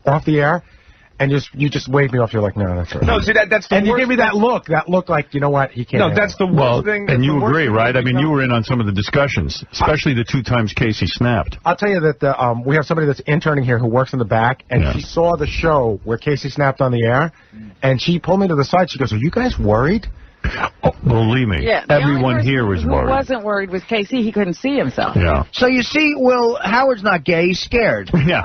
Speaker 15: off the air, and you just waved me off. You're like, no, that's right.
Speaker 14: No, see, that's the
Speaker 15: and
Speaker 14: worst.
Speaker 15: you give me that look like, you know what, he can't.
Speaker 14: No, that's the worst thing.
Speaker 13: And you agree, right? I mean, you were in on some of the discussions, especially the 2 times Casey snapped.
Speaker 15: I'll tell you that we have somebody that's interning here who works in the back, and she saw the show where Casey snapped on the air, and she pulled me to the side. She goes, are you guys worried?
Speaker 13: Oh, believe me, everyone here was worried.
Speaker 11: Who wasn't worried was Casey. He couldn't see himself.
Speaker 13: Yeah.
Speaker 10: So you see, Will, Howard's not gay. He's scared.
Speaker 13: Yeah.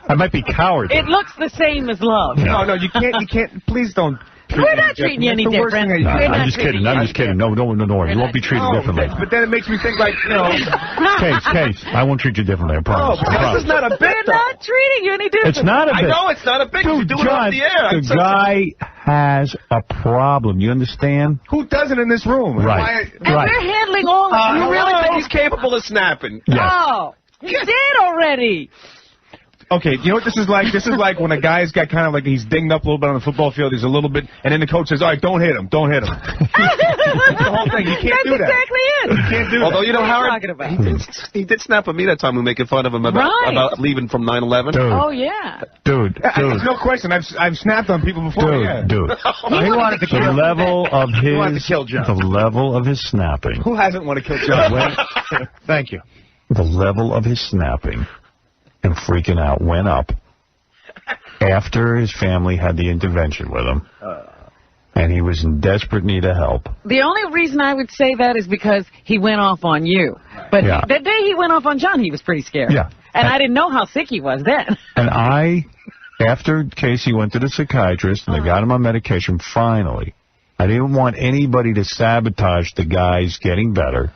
Speaker 13: I might be cowardly.
Speaker 11: It looks the same as love.
Speaker 14: No, you can't. Please don't.
Speaker 16: We're not treating you any different.
Speaker 2: No, I'm just kidding. I'm just kidding. No, don't worry. You won't be treated differently.
Speaker 14: But then it makes me think like,
Speaker 2: Case, I won't treat you differently. I promise.
Speaker 14: This is not a bit.
Speaker 16: We're not treating you any different.
Speaker 2: It's not a bit.
Speaker 14: I know it's not a bit.
Speaker 2: Dude,
Speaker 14: you do it
Speaker 2: John,
Speaker 14: off the air.
Speaker 2: the guy has a problem. You understand?
Speaker 14: Who doesn't in this room?
Speaker 2: Right.
Speaker 16: And we're handling all of
Speaker 21: You
Speaker 16: you.
Speaker 21: really think he's capable of snapping?
Speaker 2: Yes.
Speaker 16: Oh, you did already.
Speaker 14: Okay, you know what this is like? This is like when a guy's got kind of like he's dinged up a little bit on the football field. He's a little bit, and then the coach says, "All right, don't hit him, don't hit him." That's the whole thing. You can't do that.
Speaker 16: That's exactly it.
Speaker 14: You can't do
Speaker 21: Although
Speaker 14: that.
Speaker 21: you know, Howard,
Speaker 16: talking
Speaker 21: he did snap at me that time. We were making fun of him about leaving from 9/11.
Speaker 2: Dude.
Speaker 16: Oh, yeah.
Speaker 2: Dude.
Speaker 14: There's no question. I've snapped on people before.
Speaker 2: Dude.
Speaker 14: He wanted to kill
Speaker 2: the level of his
Speaker 14: wanted to kill John.
Speaker 2: The level of his snapping.
Speaker 14: Who hasn't wanted to kill John? Thank you.
Speaker 2: The level of his snapping and freaking out went up after his family had the intervention with him, and he was in desperate need of help.
Speaker 11: The only reason I would say that is because he went off on you. But that day he went off on John, he was pretty scared.
Speaker 2: Yeah.
Speaker 11: And I didn't know how sick he was then.
Speaker 2: And after Casey went to the psychiatrist and they got him on medication, finally, I didn't want anybody to sabotage the guys getting better.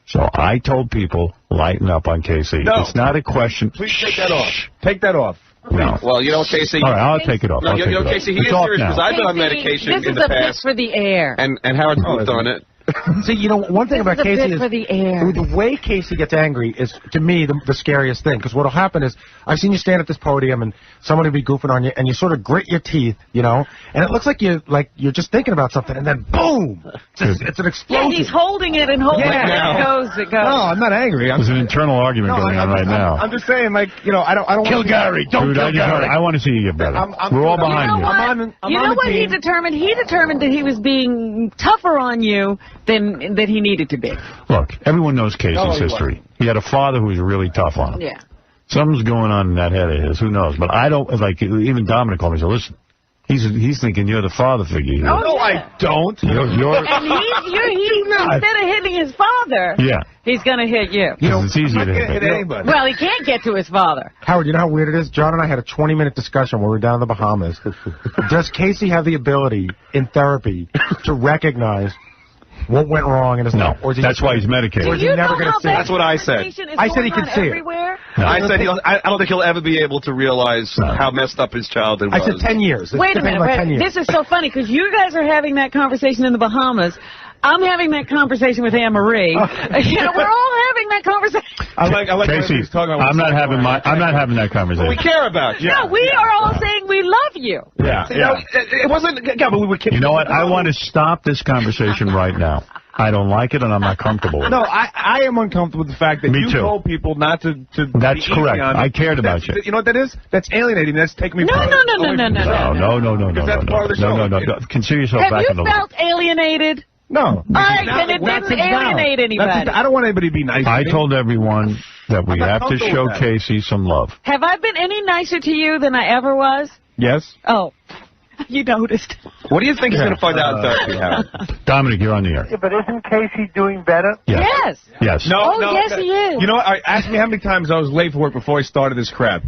Speaker 2: So I told people, lighten up on Casey.
Speaker 14: No.
Speaker 2: It's not a question.
Speaker 14: Please take that off. Take that off.
Speaker 2: No.
Speaker 21: Well, you know, Casey.
Speaker 2: All right, I'll take it off.
Speaker 21: No, you know, Casey, he is serious because I've been on medication in the
Speaker 11: This is a bit
Speaker 21: past.
Speaker 11: for the air.
Speaker 21: And Howard's moved on it.
Speaker 15: See, you know, one thing about
Speaker 11: This is a
Speaker 15: Casey
Speaker 11: bit
Speaker 15: is
Speaker 11: for the air.
Speaker 15: the way Casey gets angry is, to me, the scariest thing. Because what will happen is, I've seen you stand at this podium and somebody will be goofing on you, and you sort of grit your teeth, you know, and it looks like you're just thinking about something, and then boom, it's an explosion.
Speaker 11: Yeah, he's holding it and holding it, and it goes.
Speaker 14: No, I'm not angry.
Speaker 2: There's an internal argument going on right now.
Speaker 14: I'm just saying, like, you know, I don't
Speaker 2: Kill
Speaker 14: want to
Speaker 2: Gary. Don't kill Gary. I want to see you get better. We're all behind you.
Speaker 11: You know what he determined? He determined that he was being tougher on you than that he needed to be.
Speaker 2: Look, everyone knows Casey's history. He had a father who was really tough on him.
Speaker 11: Yeah.
Speaker 2: Something's going on in that head of his. Who knows? But I don't, like, even Dominic called me and said, listen, he's thinking you're the father figure here.
Speaker 11: Oh,
Speaker 14: No, I don't.
Speaker 2: You're
Speaker 11: And instead of hitting his father, he's going to hit you.
Speaker 2: You know, it's easier to hit
Speaker 14: anybody.
Speaker 11: Well, he can't get to his father.
Speaker 15: Howard, you know how weird it is? John and I had a 20-minute discussion when we were down in the Bahamas. Does Casey have the ability in therapy to recognize what went wrong in his life?
Speaker 2: No, that's why he's medicated.
Speaker 15: Or is he never going to see it?
Speaker 21: That's what I said.
Speaker 15: I said he could see it.
Speaker 21: No. I said I don't think he'll ever be able to realize how messed up his childhood was.
Speaker 15: I said 10 years.
Speaker 11: Wait a minute.
Speaker 15: Like 10 years.
Speaker 11: This is so funny because you guys are having that conversation in the Bahamas. I'm having that conversation with Anne-Marie. We're all having that conversation.
Speaker 14: I like
Speaker 2: Casey, I'm not having that conversation.
Speaker 21: We care about you.
Speaker 11: No, we are all saying we love you.
Speaker 2: Yeah.
Speaker 21: It wasn't. Yeah, but we were kidding.
Speaker 2: You know what? I want to stop this conversation right now. I don't like it, and I'm not comfortable with it.
Speaker 14: No, I am uncomfortable with the fact that you told people not to
Speaker 2: That's correct. I cared about you.
Speaker 14: You know what that is? That's alienating. That's taking me.
Speaker 11: No.
Speaker 2: No. Consider yourself
Speaker 11: Have
Speaker 2: back
Speaker 11: you
Speaker 2: in the
Speaker 11: felt alienated?
Speaker 14: No.
Speaker 11: All right, then it didn't alienate anybody.
Speaker 14: I don't want anybody to be nice.
Speaker 2: I told everyone that we have to show Casey some love.
Speaker 11: Have I been any nicer to you than I ever was?
Speaker 14: Yes.
Speaker 11: Oh, you noticed.
Speaker 21: What do you think he's going to find out in therapy, Howard?
Speaker 2: Dominic, you're on the air.
Speaker 8: Yeah, but isn't Casey doing better?
Speaker 11: Yes.
Speaker 2: Yes.
Speaker 14: No,
Speaker 11: yes, he is.
Speaker 14: You know what? Ask me how many times I was late for work before I started this crap.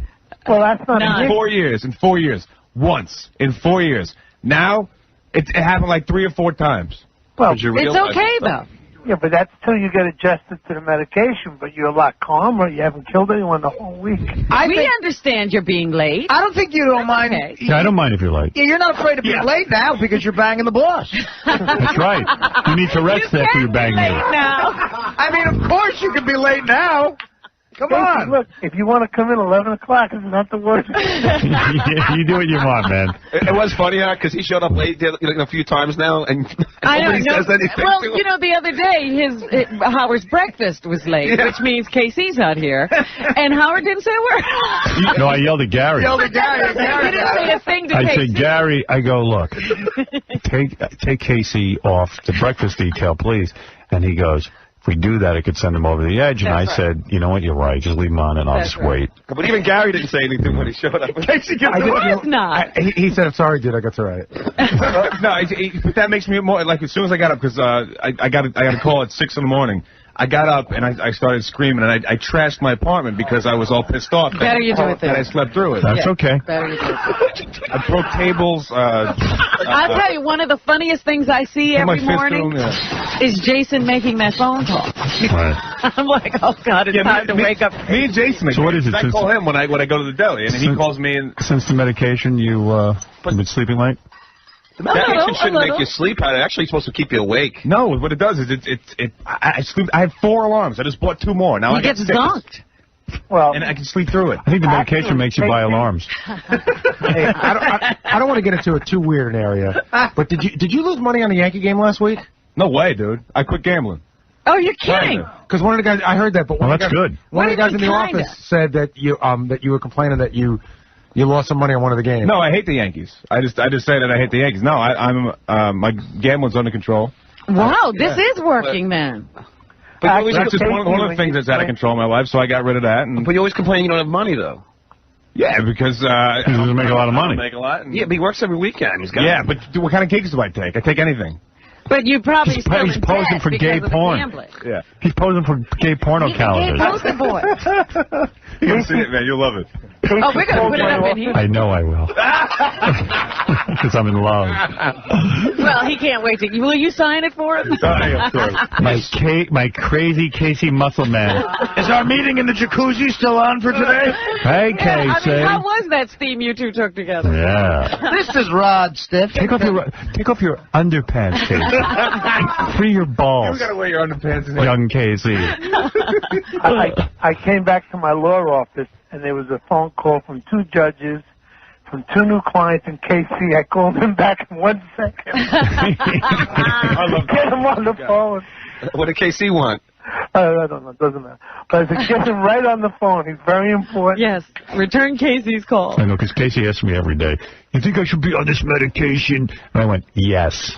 Speaker 8: Well, that's not
Speaker 14: In 4 years. In 4 years. Once. In 4 years. Now, it happened like 3 or 4 times.
Speaker 8: Well,
Speaker 11: it's okay, though.
Speaker 8: Yeah, but that's till you get adjusted to the medication. But you're a lot calmer. You haven't killed anyone the whole week.
Speaker 11: We understand you're being late.
Speaker 10: I don't think you don't mind.
Speaker 11: Okay.
Speaker 2: Yeah, I don't mind if you're late.
Speaker 10: You're not afraid of being late now because you're banging the boss.
Speaker 2: That's right. You need to rest after you bang me.
Speaker 11: Now.
Speaker 10: I mean, of course you can be late now. Come on.
Speaker 8: Look, if you want to come in 11 o'clock, it's not the worst.
Speaker 2: You do what you want, man.
Speaker 21: It was funny, because he showed up late a few times now, and
Speaker 11: I
Speaker 21: nobody
Speaker 11: know.
Speaker 21: says anything
Speaker 11: Well,
Speaker 21: to him.
Speaker 11: you know, the other day, Howard's breakfast was late, which means Casey's not here. And Howard didn't say a word.
Speaker 2: No, I yelled at Gary.
Speaker 11: You didn't say a thing to
Speaker 2: I
Speaker 11: Casey.
Speaker 2: said, Gary, I go, look, take Casey off the breakfast detail, please. And he goes, if we do that, it could send him over the edge. And I said, you know what, you're right. Just leave him on and I'll just wait.
Speaker 21: But even Gary didn't say anything when he showed up.
Speaker 15: He said, I'm sorry, dude. I got to write.
Speaker 14: But that makes me more like as soon as I got up because I got a call at 6 in the morning. I got up and I started screaming, and I trashed my apartment because I was all pissed off.
Speaker 11: Better you do it then.
Speaker 14: And I slept through it.
Speaker 13: That's okay.
Speaker 11: Better you do it.
Speaker 14: I broke tables.
Speaker 11: I'll tell you, one of the funniest things I see every morning is Jason making that phone call.
Speaker 13: Right.
Speaker 11: I'm like, oh, God, it's time to wake up.
Speaker 14: Me and Jason.
Speaker 13: So what is it?
Speaker 14: I call him when I go to the deli, and he calls me. And
Speaker 13: since the medication, you've been sleeping late?
Speaker 21: The medication shouldn't make you sleep. It's actually supposed to keep you awake.
Speaker 14: No, what it does is I sleep. I have 4 alarms. I just bought 2 more. Now I get zonked.
Speaker 8: Well,
Speaker 14: and I can sleep through it.
Speaker 13: I think the medication makes you buy alarms.
Speaker 15: Hey, I don't want to get into a too weird an area, but did you lose money on the Yankee game last week?
Speaker 14: No way, dude. I quit gambling.
Speaker 11: Oh, you're kidding?
Speaker 15: Because one of the guys, I heard that, but
Speaker 13: that's good.
Speaker 15: One of the guys in the office said that you were complaining that you lost some money on one of the games.
Speaker 14: No, I hate the Yankees. I just say that I hate the Yankees. No, I'm my gambling's under control.
Speaker 11: Wow, this is working then.
Speaker 21: But
Speaker 14: that's just one of the things that's out of control in my life, so I got rid of that.
Speaker 21: But you always complain you don't have money, though.
Speaker 14: Yeah, because
Speaker 13: he doesn't make a lot of money.
Speaker 14: Make a lot.
Speaker 21: Yeah, but he works every weekend.
Speaker 14: Yeah, but what kind of gigs do I take? I take anything.
Speaker 11: But you probably
Speaker 13: he's posing for gay porn.
Speaker 14: Yeah,
Speaker 13: he's posing for gay porno calendars.
Speaker 11: Gay poster boy.
Speaker 14: You're gonna see it, man. You'll love it.
Speaker 11: Oh, we're gonna put it up in here.
Speaker 13: I know I will. Because I'm in love.
Speaker 11: Well, he can't wait to. Will you sign it for him?
Speaker 13: My crazy Casey Muscle Man.
Speaker 6: Is our meeting in the jacuzzi still on for today?
Speaker 13: Hey, Casey.
Speaker 11: I mean, how was that steam you two took together?
Speaker 13: Yeah.
Speaker 6: This is Rod Stiff.
Speaker 13: Take off your underpants, Casey. Free your balls.
Speaker 14: You gotta wear your underpants in here.
Speaker 13: Young Casey.
Speaker 8: I came back to my law office, and there was a phone call from 2 judges, from 2 new clients in KC. I called them back in 1 second.
Speaker 14: I love
Speaker 8: Get him on the phone.
Speaker 21: What did KC want?
Speaker 8: I don't know. It doesn't matter. But I said, get him right on the phone. He's very important.
Speaker 11: Yes. Return Casey's call.
Speaker 13: I know, because Casey asks me every day, you think I should be on this medication? And I went, yes.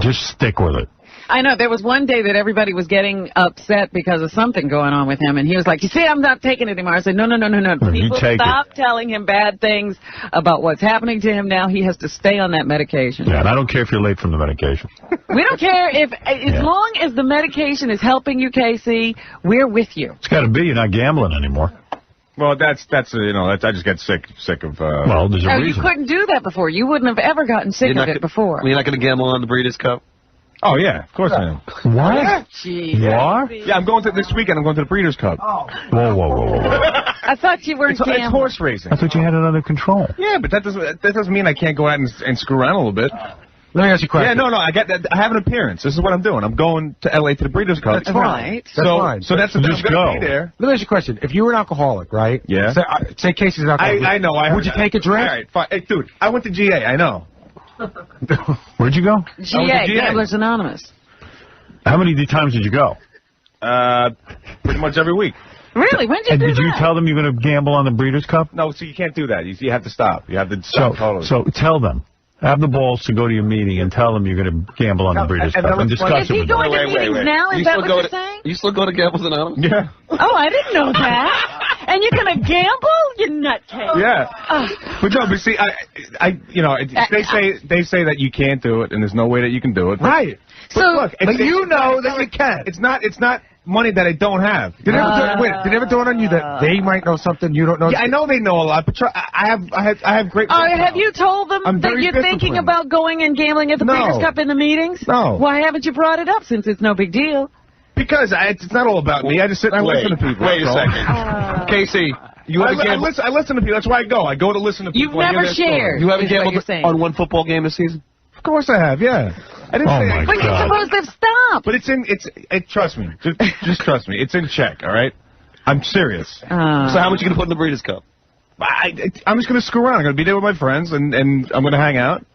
Speaker 13: Just stick with it.
Speaker 11: I know. There was one day that everybody was getting upset because of something going on with him, and he was like, you see, I'm not taking it anymore. I said, no. People stop telling him bad things about what's happening to him now. He has to stay on that medication.
Speaker 13: Yeah, and I don't care if you're late from the medication.
Speaker 11: We don't care if, as long as the medication is helping you, Casey, we're with you.
Speaker 13: It's got to be. You're not gambling anymore.
Speaker 14: Well, that's I just get sick of.
Speaker 13: Well, there's a reason.
Speaker 11: You couldn't do that before. You wouldn't have ever gotten sick of it before.
Speaker 21: You're not going to gamble on the Breeders' Cup?
Speaker 14: Oh, yeah, of course I am.
Speaker 13: What?
Speaker 11: Gee.
Speaker 13: You are?
Speaker 14: Yeah, I'm going to this weekend. I'm going to the Breeders' Cup.
Speaker 13: Oh. Whoa.
Speaker 11: I thought you weren't gambling.
Speaker 14: It's horse racing.
Speaker 13: I thought you had it under control.
Speaker 14: Yeah, but that doesn't mean I can't go out and screw around a little bit.
Speaker 15: Let me ask you a question.
Speaker 14: Yeah, no, I have an appearance. This is what I'm doing. I'm going to L.A. to the Breeders' Cup.
Speaker 15: That's fine. That's fine.
Speaker 14: So that's the
Speaker 13: just
Speaker 14: I'm
Speaker 13: go.
Speaker 14: going to be there.
Speaker 15: Let me ask you a question. If you were an alcoholic, right?
Speaker 14: Yeah.
Speaker 15: Say Casey's an alcoholic.
Speaker 14: I know.
Speaker 15: Would you take a drink?
Speaker 14: All right, fine. Hey, dude, I went to GA. I know.
Speaker 13: Where'd you go?
Speaker 11: GA, Gamblers Anonymous.
Speaker 13: How many times did you go?
Speaker 14: Pretty much every week.
Speaker 11: Really? When did you do
Speaker 13: did you
Speaker 11: that?
Speaker 13: tell them you're going to gamble on the Breeders' Cup?
Speaker 14: No, so you can't do that. You have to stop. You have to stop totally.
Speaker 13: So tell them. Have the balls to go to your meeting and tell them you're going to gamble on the Breeders' Cup and discuss it with them.
Speaker 11: Is he going to meetings now? Is that what you're saying?
Speaker 21: You still go to Gamblers Anonymous?
Speaker 14: Yeah.
Speaker 11: Oh, I didn't know that. And you're going to gamble? You nutcase.
Speaker 14: Yeah. But no, but see, they say that you can't do it and there's no way that you can do it.
Speaker 15: Right.
Speaker 14: But
Speaker 11: so,
Speaker 14: look,
Speaker 15: but you know that you can.
Speaker 14: It's not money that I don't have.
Speaker 15: Did it ever dawn on you that they might know something you don't know?
Speaker 14: Yeah, I know they know a lot, but I have great.
Speaker 11: Have you told them that you're thinking about going and gambling at the Breeders' Cup in the meetings?
Speaker 14: No.
Speaker 11: Why haven't you brought it up since it's no big deal?
Speaker 14: Because it's not all about me. I just sit and listen to people.
Speaker 21: Wait a second. Casey, you haven't gambled.
Speaker 14: I listen to people. That's why I go. I go to listen to people.
Speaker 11: You've never shared.
Speaker 21: You haven't gambled on one football game this season?
Speaker 14: Of course I have, yeah. I didn't say
Speaker 11: But you're supposed to have stopped.
Speaker 14: But trust me. Just trust me. It's in check, all right? I'm serious.
Speaker 21: So how much are you going to put in the Breeders' Cup?
Speaker 14: I'm just going to screw around. I'm going to be there with my friends, and I'm going to hang out.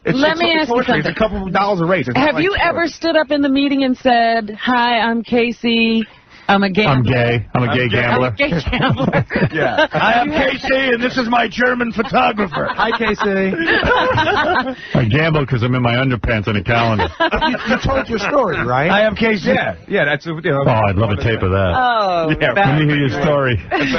Speaker 11: Let me ask you something.
Speaker 14: It's a couple of dollars a race.
Speaker 11: Have you ever stood up in the meeting and said, hi, I'm Casey, I'm a gambler?
Speaker 13: I'm gay. I'm a gay gambler.
Speaker 11: I'm a gay gambler.
Speaker 14: Yeah.
Speaker 6: I am Casey, and this is my German photographer.
Speaker 15: Hi, Casey.
Speaker 13: I gamble because I'm in my underpants on a calendar.
Speaker 15: You told your story, right?
Speaker 6: I am Casey.
Speaker 14: Yeah, that's...
Speaker 13: Oh, I'd love a tape of that.
Speaker 11: Oh,
Speaker 14: yeah,
Speaker 13: let me hear your story.
Speaker 14: That's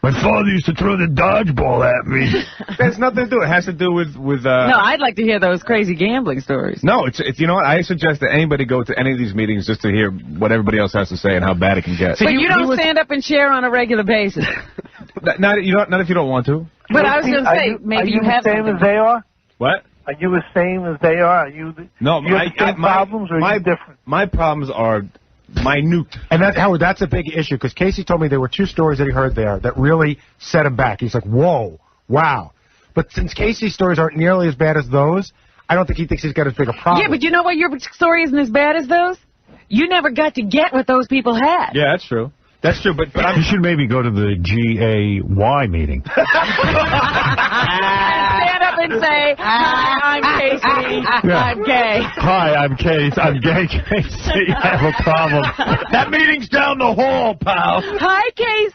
Speaker 13: My father used to throw the dodgeball at me.
Speaker 14: There's nothing to do. It has to do with
Speaker 11: No, I'd like to hear those crazy gambling stories.
Speaker 14: No, it's you know what? I suggest that anybody go to any of these meetings just to hear what everybody else has to say and how bad it can get.
Speaker 11: But you don't stand up and share on a regular basis.
Speaker 14: Not if you don't want to.
Speaker 11: But I was going to say, maybe you have
Speaker 8: the same as they are?
Speaker 14: What?
Speaker 8: Are you the same as they are? Are you
Speaker 14: No,
Speaker 8: you have the same problems, or are you different?
Speaker 14: My problems are minute.
Speaker 15: And Howard, that's a big issue, because Casey told me there were 2 stories that he heard there that really set him back. He's like, whoa, wow. But since Casey's stories aren't nearly as bad as those, I don't think he thinks he's got as big a problem.
Speaker 11: Yeah, but you know what? Your story isn't as bad as those. You never got to get what those people had.
Speaker 14: Yeah, that's true. That's true, but
Speaker 13: you should maybe go to the GAY meeting.
Speaker 11: Stand up and say, hi, I'm Casey. I'm gay.
Speaker 13: Hi, I'm Casey. I'm gay, Casey. I have a problem. That meeting's down the hall, pal.
Speaker 11: Hi, Casey.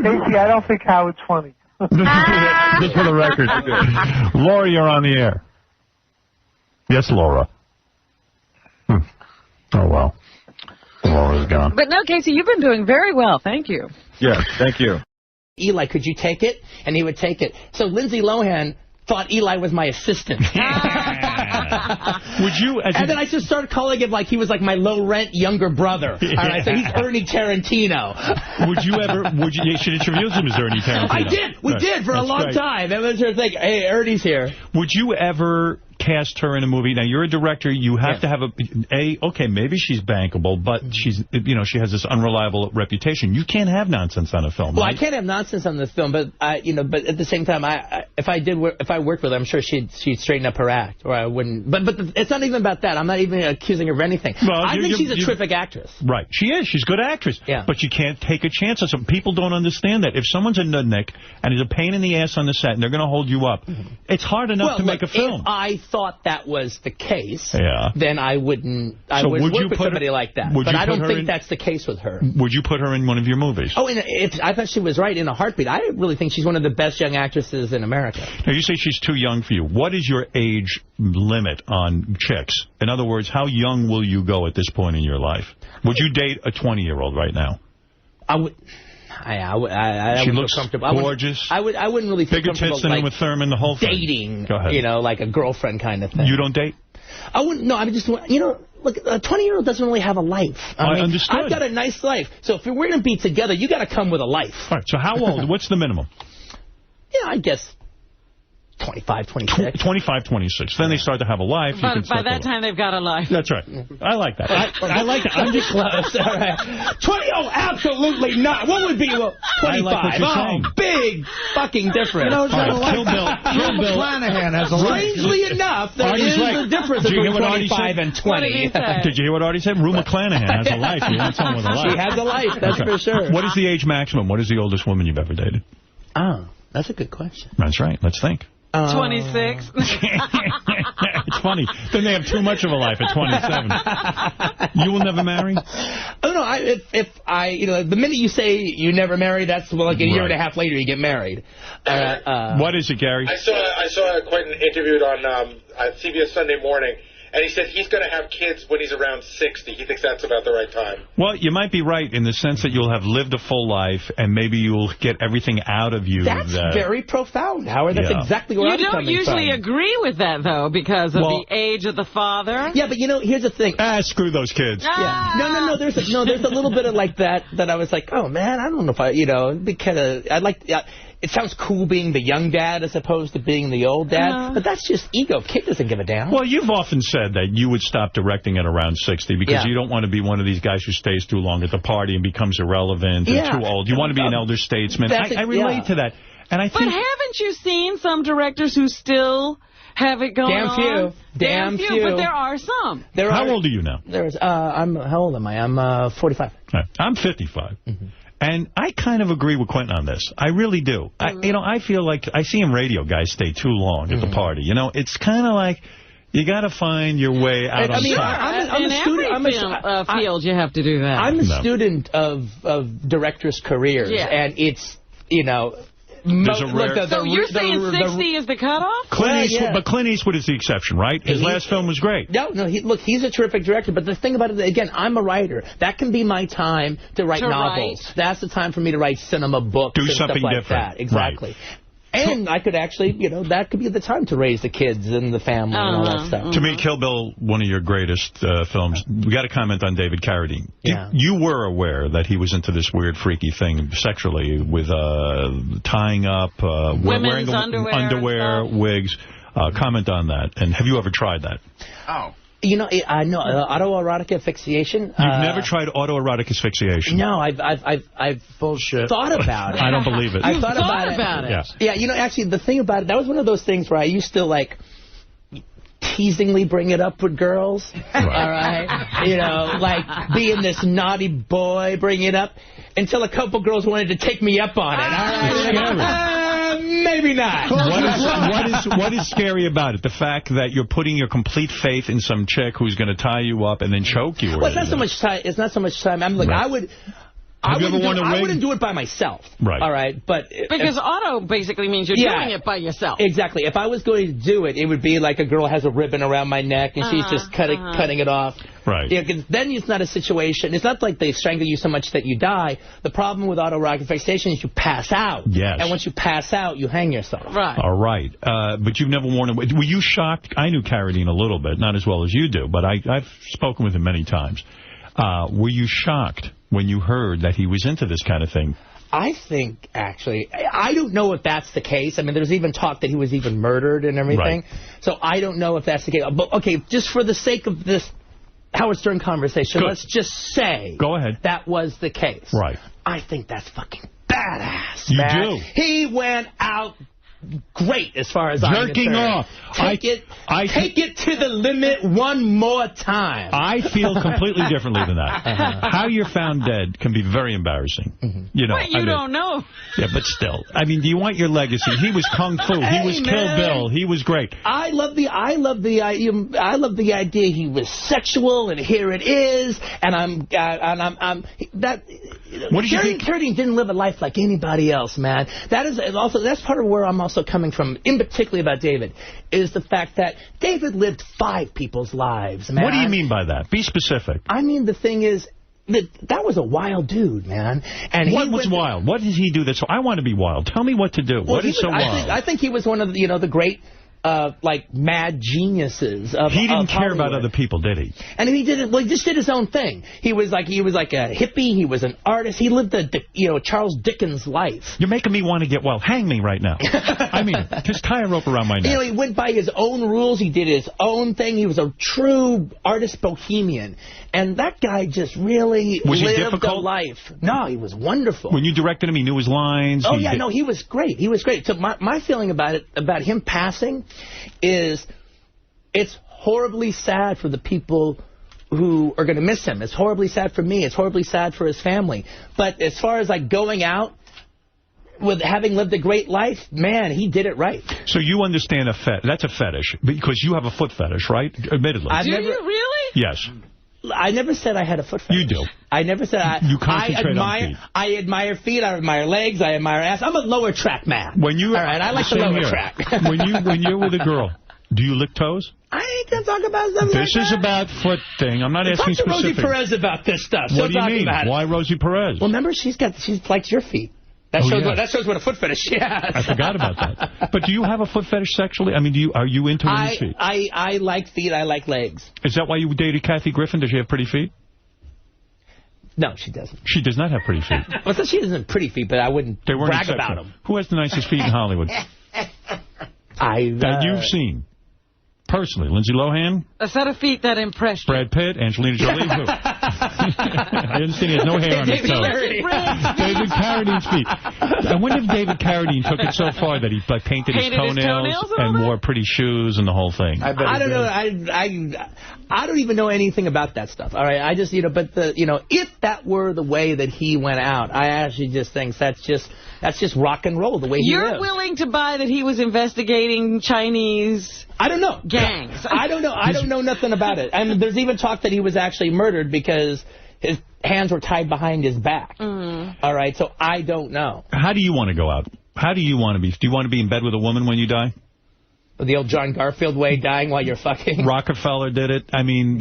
Speaker 8: Casey, I don't think Howard's funny.
Speaker 13: Just for the record. Laura, you're on the air. Yes, Laura. Oh, well. Laura's gone.
Speaker 11: But no, Casey, you've been doing very well. Thank you.
Speaker 14: Yeah, thank you.
Speaker 9: Eli, could you take it? And he would take it. So Lindsay Lohan thought Eli was my assistant.
Speaker 2: Would you?
Speaker 9: And then I just started calling him like he was like my low-rent younger brother.
Speaker 2: Yeah.
Speaker 9: All right, so he's Ernie Tarantino.
Speaker 2: Would you ever? You should introduce him as Ernie Tarantino.
Speaker 9: I did. We did for a long time. That was her thing. Hey, Ernie's here.
Speaker 2: Would you ever cast her in a movie? Now, you're a director. You have to have okay, maybe she's bankable, but she's, she has this unreliable reputation. You can't have nonsense on a film.
Speaker 9: Well,
Speaker 2: right?
Speaker 9: I can't have nonsense on this film, but but at the same time, if I worked with her, I'm sure she'd straighten up her act, or I wouldn't. But it's not even about that. I'm not even accusing her of anything. Well, I think she's a terrific actress.
Speaker 2: Right, she is. She's a good actress. Yeah. But you can't take a chance on some people. Don't understand that. If someone's a nudnik and is a pain in the ass on the set, and they're going to hold you up, it's hard enough to make a film.
Speaker 9: If I thought that was the case,
Speaker 2: yeah,
Speaker 9: then I wouldn't. I wouldn't work with somebody like that. But I don't think that's the case with her.
Speaker 2: Would you put her in one of your movies?
Speaker 9: Oh, I thought she was right in a heartbeat. I really think she's one of the best young actresses in America.
Speaker 2: Now, you say she's too young for you. What is your age limit on chicks? In other words, how young will you go at this point in your life? Would you date a 20-year-old right now?
Speaker 9: I would.
Speaker 2: She looks gorgeous.
Speaker 9: I wouldn't really feel comfortable,
Speaker 2: than with Thurman, the whole thing.
Speaker 9: Dating,
Speaker 2: Go ahead.
Speaker 9: like a girlfriend kind of thing.
Speaker 2: You don't date?
Speaker 9: I wouldn't. No, I just, look, a 20-year-old doesn't really have a life. I mean,
Speaker 2: understood.
Speaker 9: I've got a nice life. So if we're going to be together, you got to come with a life.
Speaker 2: All right. So how old? What's the minimum?
Speaker 9: Yeah, I guess 25, 26.
Speaker 2: 25, 26. Then they start to have a life.
Speaker 11: But by that time, they've got a life.
Speaker 2: That's right. I like that. I like that. I'm just
Speaker 9: close. All right. 20, absolutely not. What would be 25?
Speaker 2: I like what you're saying.
Speaker 9: Big fucking difference.
Speaker 2: Kill Bill
Speaker 6: McClanahan has a life.
Speaker 9: Strangely enough, there is a difference between 25 and 20.
Speaker 2: Did you hear what Artie said? Rue McClanahan has a life. You want someone with a life.
Speaker 9: She has a life, that's for sure.
Speaker 2: What is the age maximum? What is the oldest woman you've ever dated?
Speaker 9: Oh, that's a good question.
Speaker 2: That's right. Let's think.
Speaker 11: 26.
Speaker 2: It's funny. Then they have too much of a life at 27. You will never marry?
Speaker 9: Oh, no. The minute you say you never marry, that's like a year and a half later you get married.
Speaker 2: What is it, Gary?
Speaker 22: I saw Quentin interviewed on CBS Sunday Morning, and he said he's going to have kids when he's around 60. He thinks that's about the right time.
Speaker 2: Well, you might be right in the sense that you'll have lived a full life, and maybe you'll get everything out of you.
Speaker 9: That's very profound, Howard. That's exactly where I'm coming from.
Speaker 11: You don't usually agree with that, though, because of the age of the father.
Speaker 9: Yeah, but, here's the thing.
Speaker 2: Screw those kids.
Speaker 9: Yeah. No. There's a little bit of like that I was like, oh, man, I don't know if I'd like... It sounds cool being the young dad as opposed to being the old dad, but that's just ego. Kid doesn't give a damn.
Speaker 2: Well, you've often said that you would stop directing at around 60 because you don't want to be one of these guys who stays too long at the party and becomes irrelevant and too old. You want to be an elder statesman. I relate to that. And I think.
Speaker 11: But haven't you seen some directors who still have it going on?
Speaker 9: Damn few.
Speaker 11: But there are some.
Speaker 2: How old are you now?
Speaker 9: How old am I? I'm 45.
Speaker 2: I'm 55. Mm-hmm. And I kind of agree with Quentin on this. I really do. I feel like I see in radio guys stay too long at the party. It's kind of like you got to find your way out on top.
Speaker 11: In every field, you have to do that.
Speaker 9: I'm a student of directors' careers, and it's,
Speaker 2: There's a rare...
Speaker 11: So you're saying 60 is the cutoff?
Speaker 2: But Clint Eastwood is the exception, right? His last film was great.
Speaker 9: No, look, he's a terrific director, but the thing about it, again, I'm a writer. That can be my time to write novels. That's the time for me to write cinema books
Speaker 2: Do
Speaker 9: and
Speaker 2: something
Speaker 9: stuff like
Speaker 2: different.
Speaker 9: that. Exactly. Right. And I could actually, that could be the time to raise the kids and the family and all that stuff.
Speaker 2: To me, Kill Bill, one of your greatest films. We got to comment on David Carradine.
Speaker 9: Yeah.
Speaker 2: You were aware that he was into this weird, freaky thing sexually with tying up, wearing underwear, wigs. Comment on that. And have you ever tried that?
Speaker 12: Oh.
Speaker 9: I know autoerotic asphyxiation.
Speaker 2: You've never tried autoerotic asphyxiation?
Speaker 9: No, I've
Speaker 6: bullshit.
Speaker 9: Thought about it.
Speaker 2: I don't believe it.
Speaker 9: I thought about it. Yeah, actually, the thing about it, that was one of those things where I used to, like, teasingly bring it up with girls. All right? Like, being this naughty boy, bring it up, until a couple girls wanted to take me up on it. All right? Maybe not.
Speaker 2: What is scary about it? The fact that you're putting your complete faith in some chick who's going to tie you up and then choke you.
Speaker 9: Well, it's not so much time. It's not so much time. I'm like, I wouldn't do it by myself.
Speaker 2: Right.
Speaker 9: All right. But
Speaker 11: because auto basically means you're doing it by yourself.
Speaker 9: Exactly. If I was going to do it, it would be like a girl has a ribbon around my neck and she's just cutting it off.
Speaker 2: Right.
Speaker 9: Yeah, then it's not a situation. It's not like they strangle you so much that you die. The problem with autoerotic asphyxiation is you pass out.
Speaker 2: Yes.
Speaker 9: And once you pass out, you hang yourself.
Speaker 11: Right.
Speaker 2: All right. But you've never worn it. Were you shocked? I knew Carradine a little bit, not as well as you do, but I've spoken with him many times. Were you shocked when you heard that he was into this kind of thing?
Speaker 9: I think, actually, I don't know if that's the case. I mean, there's even talk that he was even murdered and everything. Right. So I don't know if that's the case. But, okay, just for the sake of this Howard Stern conversation, let's just say that was the case.
Speaker 2: Right.
Speaker 9: I think that's fucking badass,
Speaker 2: You
Speaker 9: man.
Speaker 2: do.
Speaker 9: He went out great as far as I'm concerned.
Speaker 2: Jerking off.
Speaker 9: Take it to the limit one more time.
Speaker 2: I feel completely differently than that. How you're found dead can be very embarrassing. You know,
Speaker 11: but you don't know.
Speaker 2: Yeah, but still. I mean, do you want your legacy? He was Kung Fu. He was Kill Bill. He was great.
Speaker 9: I love the idea he was sexual, and here it is. And
Speaker 2: what did you think?
Speaker 9: Carradine didn't live a life like anybody else, man. That's part of where I'm also coming from, in particular about David, is the fact that David lived 5 people's lives, man.
Speaker 2: What do you mean by that? Be specific.
Speaker 9: I mean, the thing is, that was a wild dude, man. And
Speaker 2: what was wild? What did he do that's... I want to be wild. Tell me what to do. What is so wild?
Speaker 9: I think he was one of the great... like mad geniuses of
Speaker 2: He didn't care
Speaker 9: Hollywood.
Speaker 2: about other people, did he?
Speaker 9: And he did it. Well, he just did his own thing. He was like a hippie. He was an artist. He lived Charles Dickens life.
Speaker 2: You're making me want to get wild. Hang me right now. I mean, just tie a rope around my neck.
Speaker 9: He went by his own rules. He did his own thing. He was a true artist bohemian. And that guy just really lived a life. No, he was wonderful.
Speaker 2: When you directed him, he knew his lines.
Speaker 9: Oh, yeah, no, he was great. He was great. So my feeling about him passing is it's horribly sad for the people who are going to miss him. It's horribly sad for me. It's horribly sad for his family. But as far as like going out with having lived a great life, man, he did it right. So you understand that's a fetish because you have a foot fetish, right? Admittedly.
Speaker 11: Do you really?
Speaker 2: Yes.
Speaker 9: I never said I had a foot fetish.
Speaker 2: You do.
Speaker 9: I never said
Speaker 2: You concentrate on feet.
Speaker 9: I admire feet. I admire legs. I admire ass. I'm a lower track man.
Speaker 2: All
Speaker 9: right, I like the lower track.
Speaker 2: when you're with a girl, do you lick toes?
Speaker 9: I ain't going to talk about stuff
Speaker 2: This is about foot thing. I'm not asking
Speaker 9: specific. Talk to Rosie Perez about this stuff.
Speaker 2: What do you mean? Why Rosie Perez?
Speaker 9: Well, remember, she likes your feet. That shows what a foot fetish she has.
Speaker 2: I forgot about that. But do you have a foot fetish sexually? I mean, are you into women's feet?
Speaker 9: I like feet. I like legs.
Speaker 2: Is that why you dated Kathy Griffin? Does she have pretty feet?
Speaker 9: No, she doesn't.
Speaker 2: She does not have pretty feet.
Speaker 9: Well, she doesn't have pretty feet, but I wouldn't brag about them.
Speaker 2: Who has the nicest feet in Hollywood? That you've seen. Personally, Lindsay Lohan?
Speaker 11: A set of feet that impressed you.
Speaker 2: Brad Pitt, Angelina Jolie, who? I understand he has no hair on his toes. David Carradine's feet. I wonder if David Carradine took it so far that he painted his toenails and wore pretty shoes and the whole thing.
Speaker 9: I don't know. I don't even know anything about that stuff. All right, I just but if that were the way that he went out, I actually just think that's just rock and roll the way he lived.
Speaker 11: You're willing to buy that he was investigating Chinese?
Speaker 9: I don't know.
Speaker 11: Gangs.
Speaker 9: I don't know. I don't know nothing about it. I mean, there's even talk that he was actually murdered because his hands were tied behind his back. All right, so I don't know.
Speaker 2: How do you want to go out? How do you want to be? Do you want to be in bed with a woman when you die?
Speaker 9: The old John Garfield way, dying while you're fucking.
Speaker 2: Rockefeller did it. I mean,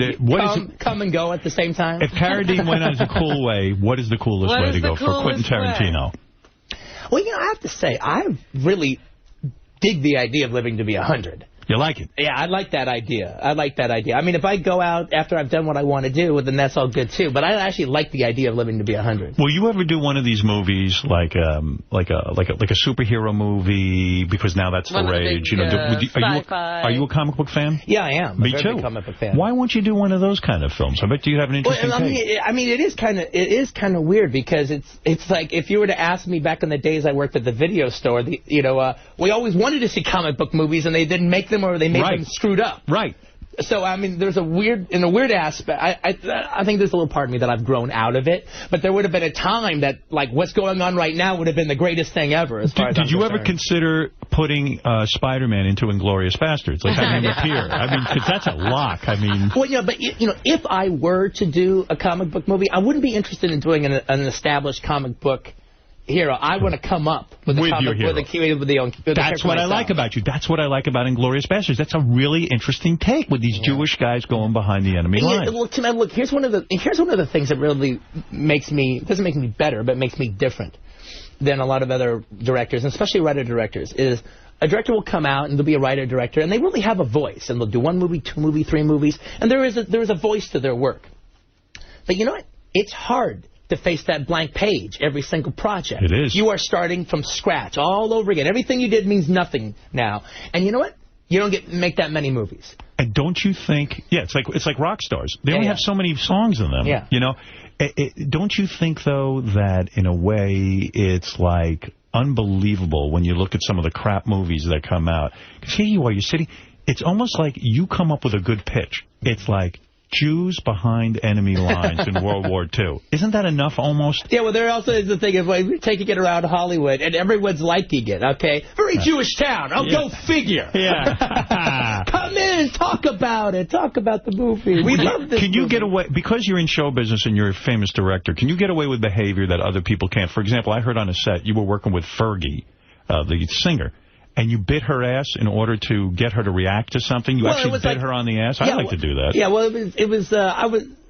Speaker 9: come and go at the same time.
Speaker 2: If Carradine went as a cool way, what is the coolest way to go for Quentin Tarantino?
Speaker 9: Well, I have to say, I really dig the idea of living to be 100.
Speaker 2: You like it?
Speaker 9: Yeah, I like that idea. I mean, if I go out after I've done what I want to do, then that's all good, too. But I actually like the idea of living to be 100.
Speaker 2: Will you ever do one of these movies, like a superhero movie, because now that's the rage? Are you a comic book fan?
Speaker 9: Yeah, I am.
Speaker 2: Me too.
Speaker 9: Comic book fan.
Speaker 2: Why won't you do one of those kind of films? I bet you have an interesting take.
Speaker 9: I mean, it is kind of weird, because it's like, if you were to ask me back in the days I worked at the video store, we always wanted to see comic book movies, and they didn't make them, or they made them screwed up.
Speaker 2: Right.
Speaker 9: So, I mean, there's a weird aspect. I think there's a little part of me that I've grown out of it. But there would have been a time that, like, what's going on right now would have been the greatest thing ever.
Speaker 2: Did you ever consider putting Spider-Man into Inglourious Bastards? Like, having him appear? I mean, because that's a lock. I mean...
Speaker 9: Well, but, if I were to do a comic book movie, I wouldn't be interested in doing an established comic book hero. I want to come up with
Speaker 2: your hero. That's what I like about you. That's what I like about Inglourious Bastards. That's a really interesting take, with these Jewish guys going behind the enemy line.
Speaker 9: Look, here's one of the things that really doesn't make me better, but makes me different than a lot of other directors, and especially writer-directors, is a director will come out, and there'll be a writer-director, and they really have a voice, and they'll do 1 movie, 2 movies, 3 movies, and there is a voice to their work. But you know what? It's hard to face that blank page every single project.
Speaker 2: It is.
Speaker 9: You are starting from scratch all over again. Everything you did means nothing now. And you know what? You don't make that many movies.
Speaker 2: And don't you think... Yeah, it's like rock stars. They only have so many songs in them.
Speaker 9: Yeah.
Speaker 2: Don't you think, though, that in a way it's like unbelievable when you look at some of the crap movies that come out? Because here you are, you're sitting... It's almost like you come up with a good pitch. It's like... Jews behind enemy lines in World War II. Isn't that enough, almost?
Speaker 9: Yeah, well, there also is the thing of, like, we're taking it around Hollywood, and everyone's liking it, okay? Very Jewish town. Go figure.
Speaker 2: Yeah.
Speaker 9: Come in, talk about it. Talk about the movie. We love this
Speaker 2: Can you
Speaker 9: movie.
Speaker 2: get away, because you're in show business and you're a famous director, can you get away with behavior that other people can't? For example, I heard on a set you were working with Fergie, the singer, and you bit her ass in order to get her to react to something? You actually bit her on the ass? I'd like to do that.
Speaker 9: Yeah, well,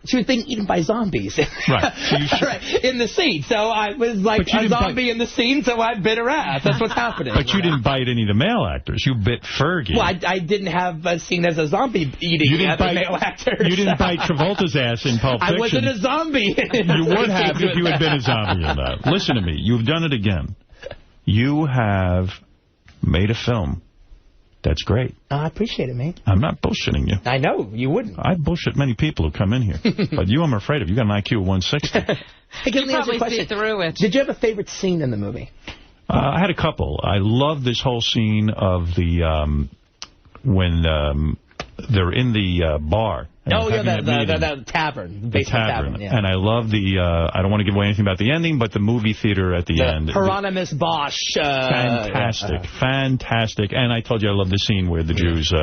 Speaker 9: she was being eaten by zombies.
Speaker 2: Right. So
Speaker 9: in the scene. So I was like a zombie in the scene, so I bit her ass. That's what's happening.
Speaker 2: But you didn't bite any of the male actors. You bit Fergie.
Speaker 9: Well, I didn't have a scene as a zombie eating male actor.
Speaker 2: You didn't bite Travolta's ass in Pulp Fiction.
Speaker 9: I wasn't a zombie.
Speaker 2: You would have if you had been a zombie in that. Listen to me. You've done it again. You have made a film that's great.
Speaker 9: I appreciate it, mate.
Speaker 2: I'm not bullshitting you.
Speaker 9: I know. You wouldn't.
Speaker 2: I bullshit many people who come in here. But you, I'm afraid of. You got an IQ of 160.
Speaker 11: You probably see through it.
Speaker 9: Did you have a favorite scene in the movie?
Speaker 2: I had a couple. I love this whole scene of the when they're in the bar.
Speaker 9: Oh, yeah, the tavern. The tavern. Yeah.
Speaker 2: And I love I don't want to give away anything about the ending, but the movie theater at the end.
Speaker 9: Hieronymus Bosch.
Speaker 2: Fantastic. And I told you I love the scene where the Jews...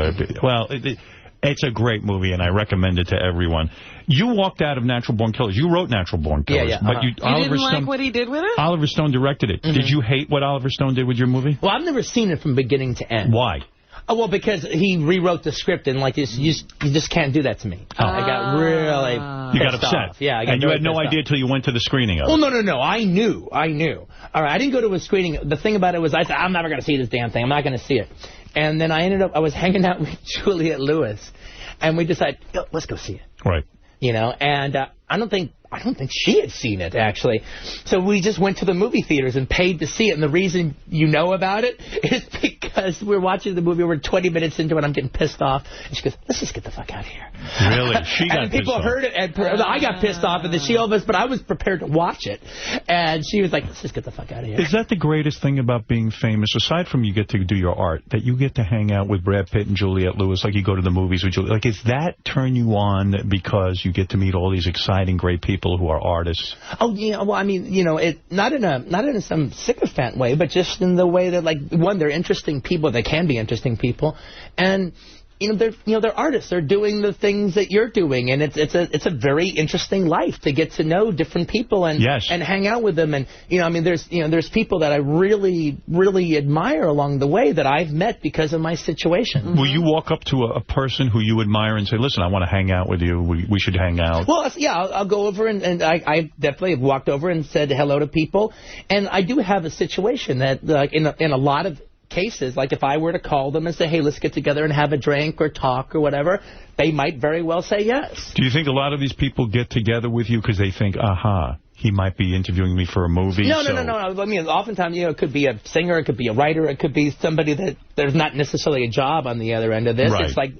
Speaker 2: it's a great movie, and I recommend it to everyone. You walked out of Natural Born Killers. You wrote Natural Born Killers.
Speaker 9: Yeah.
Speaker 2: But
Speaker 11: you didn't like what he did with it?
Speaker 2: Oliver Stone directed it. Did you hate what Oliver Stone did with your movie?
Speaker 9: Well, I've never seen it from beginning to end.
Speaker 2: Why?
Speaker 9: Oh, well, because he rewrote the script, and like you just can't do that to me. I got really
Speaker 2: You got upset.
Speaker 9: Off. Yeah, I got
Speaker 2: and you had no idea until you went to the screening of it.
Speaker 9: Well, no. I knew. All right, I didn't go to a screening. The thing about it was I said, I'm never going to see this damn thing. I'm not going to see it. And then I was hanging out with Juliette Lewis, and we decided, let's go see it.
Speaker 2: Right.
Speaker 9: And I don't think she had seen it, actually. So we just went to the movie theaters and paid to see it. And the reason you know about it is because we're watching the movie. We're 20 minutes into it. I'm getting pissed off. And she goes, let's just get the fuck out of here.
Speaker 2: Really? She got
Speaker 9: pissed off. And people heard it. And I got pissed off. And then she almost, but I was prepared to watch it. And she was like, let's just get the fuck out of here.
Speaker 2: Is that the greatest thing about being famous, aside from you get to do your art, that you get to hang out with Brad Pitt and Juliette Lewis, like you go to the movies with Juliette? Like, is that turn you on because you get to meet all these exciting, great people who are artists?
Speaker 9: Oh, yeah. Well, I mean, not in some sycophant way, but just in the way that, like, one, they're interesting people. They can be interesting people. And, they're artists. They're doing the things that you're doing, and it's a very interesting life to get to know different people and hang out with them. And there's people that I really, really admire along the way that I've met because of my situation.
Speaker 2: Will you walk up to a person who you admire and say, "Listen, I want to hang out with you. We should hang out"?
Speaker 9: Well, yeah, I'll go over and I definitely have walked over and said hello to people, and I do have a situation that in a lot of cases, like if I were to call them and say, hey, let's get together and have a drink or talk or whatever, they might very well say yes.
Speaker 2: Do you think a lot of these people get together with you because they think, aha, he might be interviewing me for a movie?
Speaker 9: No. I mean, oftentimes, it could be a singer, it could be a writer, it could be somebody that there's not necessarily a job on the other end of this. Right. It's like,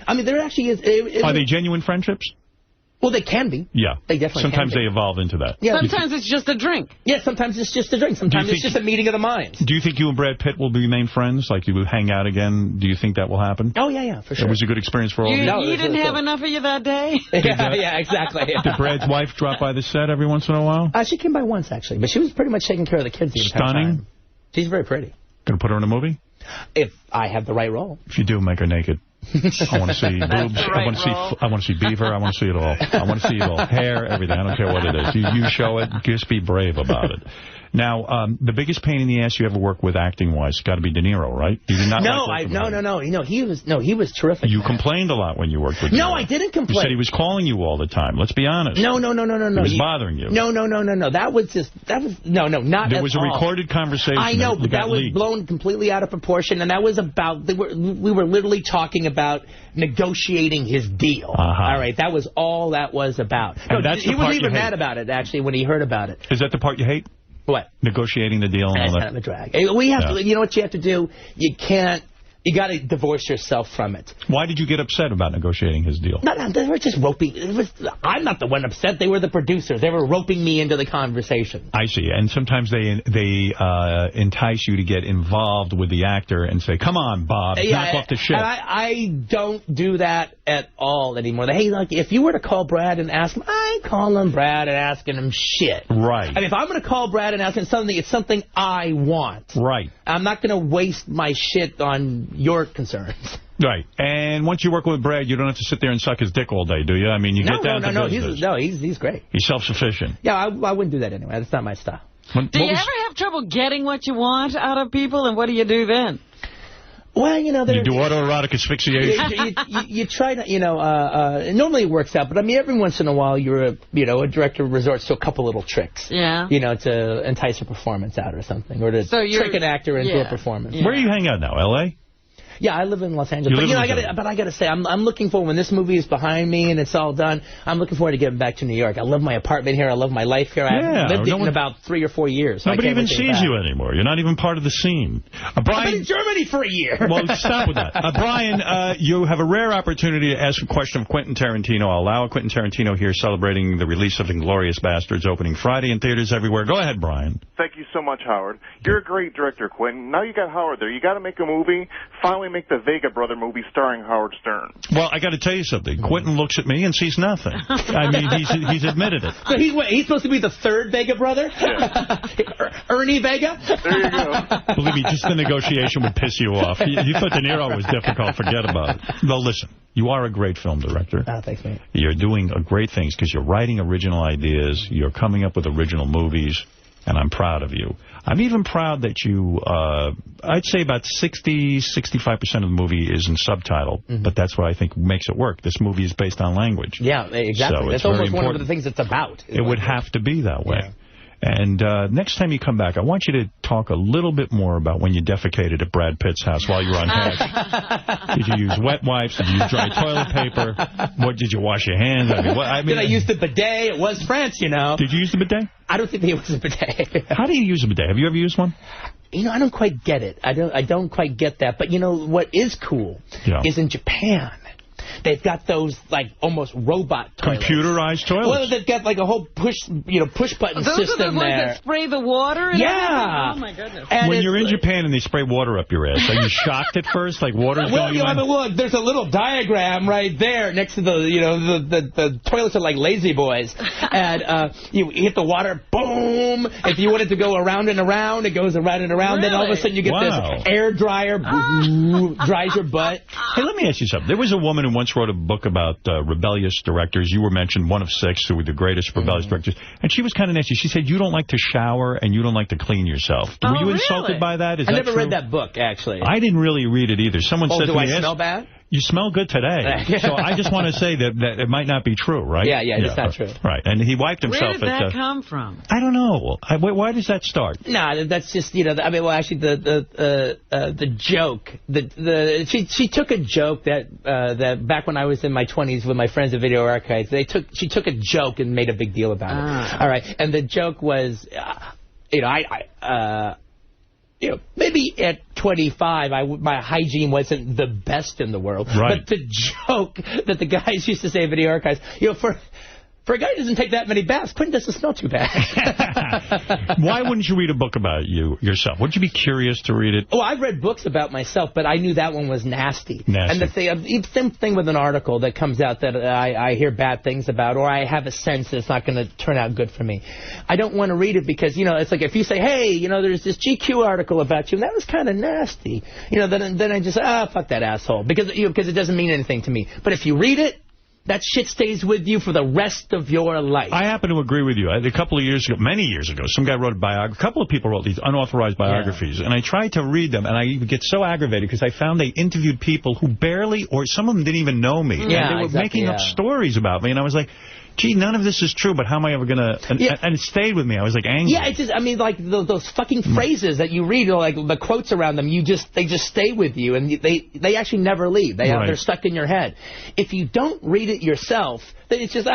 Speaker 9: I mean, there actually is...
Speaker 2: Are they genuine friendships?
Speaker 9: Well, they can be.
Speaker 2: Yeah.
Speaker 9: They definitely
Speaker 2: Sometimes
Speaker 9: can be.
Speaker 2: they evolve into that.
Speaker 9: Yeah.
Speaker 11: Sometimes it's just a drink.
Speaker 9: Yeah, sometimes it's just a drink. Sometimes it's just a meeting of the minds.
Speaker 2: Do you think you and Brad Pitt will remain friends? Like, you will hang out again? Do you think that will happen?
Speaker 9: Oh, yeah, for sure.
Speaker 2: It was a good experience for all of you?
Speaker 11: You didn't have enough of you that day?
Speaker 9: Yeah, exactly.
Speaker 2: Did Brad's wife drop by the set every once in a while?
Speaker 9: She came by once, actually. But she was pretty much taking care of the kids the entire time. She's very pretty.
Speaker 2: Going to put her in a movie?
Speaker 9: If I have the right role.
Speaker 2: If you do, make her naked. I want to see boobs. I want to see beaver. I want to see it all. I want to see it all. Hair, everything. I don't care what it is. You show it. Just be brave about it. Now, the biggest pain in the ass you ever worked with acting-wise got to be De Niro, right? You did not
Speaker 9: No. He was terrific.
Speaker 2: You complained a lot when you worked with De Niro.
Speaker 9: No, I didn't complain.
Speaker 2: You said he was calling you all the time. Let's be honest.
Speaker 9: No.
Speaker 2: He was bothering you.
Speaker 9: No. That was not
Speaker 2: There was
Speaker 9: at
Speaker 2: a
Speaker 9: all.
Speaker 2: recorded conversation.
Speaker 9: I know, but that was
Speaker 2: leaked.
Speaker 9: blown completely out of proportion, and that was about, we were literally talking about negotiating his deal. All right, that was all that was about.
Speaker 2: And that's
Speaker 9: he was even mad about it, actually, when he heard about it.
Speaker 2: Is that the part you hate?
Speaker 9: What?
Speaker 2: Negotiating the deal and all that.
Speaker 9: Kind of a drag. We have to, you know what you have to do? You got to divorce yourself from it.
Speaker 2: Why did you get upset about negotiating his deal?
Speaker 9: No, they were just roping. I'm not the one upset. They were the producers. They were roping me into the conversation.
Speaker 2: I see. And sometimes they entice you to get involved with the actor and say, come on, Bob, knock off the shit.
Speaker 9: And I don't do that at all anymore. Hey, look, if you were to call Brad and ask him, I call him Brad and asking him shit.
Speaker 2: Right.
Speaker 9: And if I'm going to call Brad and ask him something, it's something I want.
Speaker 2: Right.
Speaker 9: I'm not going to waste my shit on your concerns.
Speaker 2: Right. And once you work with Brad, you don't have to sit there and suck his dick all day, do you? I mean, you get down to business.
Speaker 9: He's great.
Speaker 2: He's self-sufficient.
Speaker 9: Yeah, I wouldn't do that anyway. That's not my style.
Speaker 11: Do you ever have trouble getting what you want out of people, and what do you do then?
Speaker 9: Well,
Speaker 2: you do autoerotic asphyxiation.
Speaker 9: You try to, normally it works out, but I mean, every once in a while, a director resorts to a couple little tricks.
Speaker 11: Yeah.
Speaker 9: To entice a performance out or something, or to trick an actor into a performance.
Speaker 2: Where are you hanging out now, L.A.?
Speaker 9: Yeah, I live in Los Angeles. But I got to say, I'm looking forward, when this movie is behind me and it's all done, I'm looking forward to getting back to New York. I love my apartment here. I love my life here. I've lived in about 3 or 4 years. So
Speaker 2: nobody even sees you anymore. You're not even part of the scene.
Speaker 9: Brian, I've been in Germany for a year.
Speaker 2: Well, stop with that. Brian, you have a rare opportunity to ask a question of Quentin Tarantino. I'll allow Quentin Tarantino here celebrating the release of Inglourious Basterds opening Friday in theaters everywhere. Go ahead, Brian.
Speaker 3: Thank you so much, Howard. You're a great director, Quentin. Now you got Howard there. You got to make a movie. Finally make the Vega Brother movie starring Howard Stern.
Speaker 2: Well, I got to tell you something. Quentin looks at me and sees nothing. I mean, he's admitted it.
Speaker 9: So he's supposed to be the third Vega brother?
Speaker 3: Yeah.
Speaker 9: Ernie Vega?
Speaker 3: There you go.
Speaker 2: Believe me, just the negotiation would piss you off. You thought De Niro was difficult. Forget about it. Well, listen. You are a great film director.
Speaker 9: Thanks, mate.
Speaker 2: You're doing great things because you're writing original ideas. You're coming up with original movies. And I'm proud of you. I'm even proud that you, I'd say about 60, 65% of the movie is in subtitle, but that's what I think makes it work. This movie is based on language.
Speaker 9: Yeah, exactly.
Speaker 2: So
Speaker 9: that's almost one of the things it's about.
Speaker 2: It would have to be that way. Yeah. And next time you come back, I want you to talk a little bit more about when you defecated at Brad Pitt's house while you were on hedge. Did you use wet wipes? Did you use dry toilet paper? What, did you wash your hands? I mean,
Speaker 9: did I use the bidet? It was France,
Speaker 2: Did you use the bidet?
Speaker 9: I don't think it was a bidet.
Speaker 2: How do you use a bidet? Have you ever used one?
Speaker 9: I don't quite get it. I don't quite get that. But, what is cool is in Japan, they've got those, like, almost robot toilets.
Speaker 2: Computerized toilets?
Speaker 9: Well, they've got, like, a whole push button
Speaker 11: Those
Speaker 9: system
Speaker 11: are the ones
Speaker 9: there.
Speaker 11: that spray the water? And
Speaker 9: Yeah.
Speaker 11: everything? Oh, my goodness.
Speaker 9: And
Speaker 2: when you're in Japan and they spray water up your ass, are you shocked at first? Like, water's
Speaker 9: well,
Speaker 2: going
Speaker 9: you
Speaker 2: on?
Speaker 9: know, look, there's a little diagram right there next to the toilets are like lazy boys. And you hit the water, boom. If you want it to go around and around, it goes around and around. Really? Then all of a sudden you get this air dryer, dries your butt.
Speaker 2: Hey, let me ask you something. There was a woman who once wrote a book about rebellious directors. You were mentioned one of 6 who were the greatest rebellious directors. And she was kind of nasty. She said, you don't like to shower and you don't like to clean yourself. Were you insulted by that? Is
Speaker 9: I
Speaker 2: that
Speaker 9: never
Speaker 2: true?
Speaker 9: read that book, actually.
Speaker 2: I didn't really read it either. Someone said to me,
Speaker 9: do I smell bad?
Speaker 2: You smell good today. So I just want to say that it might not be true, right?
Speaker 9: Yeah, it's not true.
Speaker 2: Right. And he wiped himself.
Speaker 11: Where did that come from?
Speaker 2: I don't know. Why does that start?
Speaker 9: No, that's just, I mean, well, actually, the joke, she took a joke that back when I was in my 20s with my friends at Video Archives, she took a joke and made a big deal about it. All right. And the joke was, maybe at 25, my hygiene wasn't the best in the world. Right. But the joke that the guys used to say at Video Archives, for a guy who doesn't take that many baths, Quentin doesn't smell too bad.
Speaker 2: Why wouldn't you read a book about yourself? Wouldn't you be curious to read it?
Speaker 9: Oh, I've read books about myself, but I knew that one was nasty. And the same thing with an article that comes out that I hear bad things about, or I have a sense that it's not going to turn out good for me. I don't want to read it because, it's like if you say, hey, there's this GQ article about you, and that was kind of nasty. Then I just, fuck that asshole. Because it doesn't mean anything to me. But if you read it, that shit stays with you for the rest of your life.
Speaker 2: I happen to agree with you. A couple of years ago, many years ago, some guy wrote a biography. A couple of people wrote these unauthorized biographies, and I tried to read them, and I get so aggravated because I found they interviewed people who barely, or some of them didn't even know me. And they were making up stories about me, and I was like, gee, none of this is true, but how am I ever going to... And it stayed with me. I was, like, angry.
Speaker 9: Yeah, it's just, I mean, like, those fucking phrases that you read, like, the quotes around them, they just stay with you, and they actually never leave. They're stuck in your head. If you don't read it yourself, then it's just,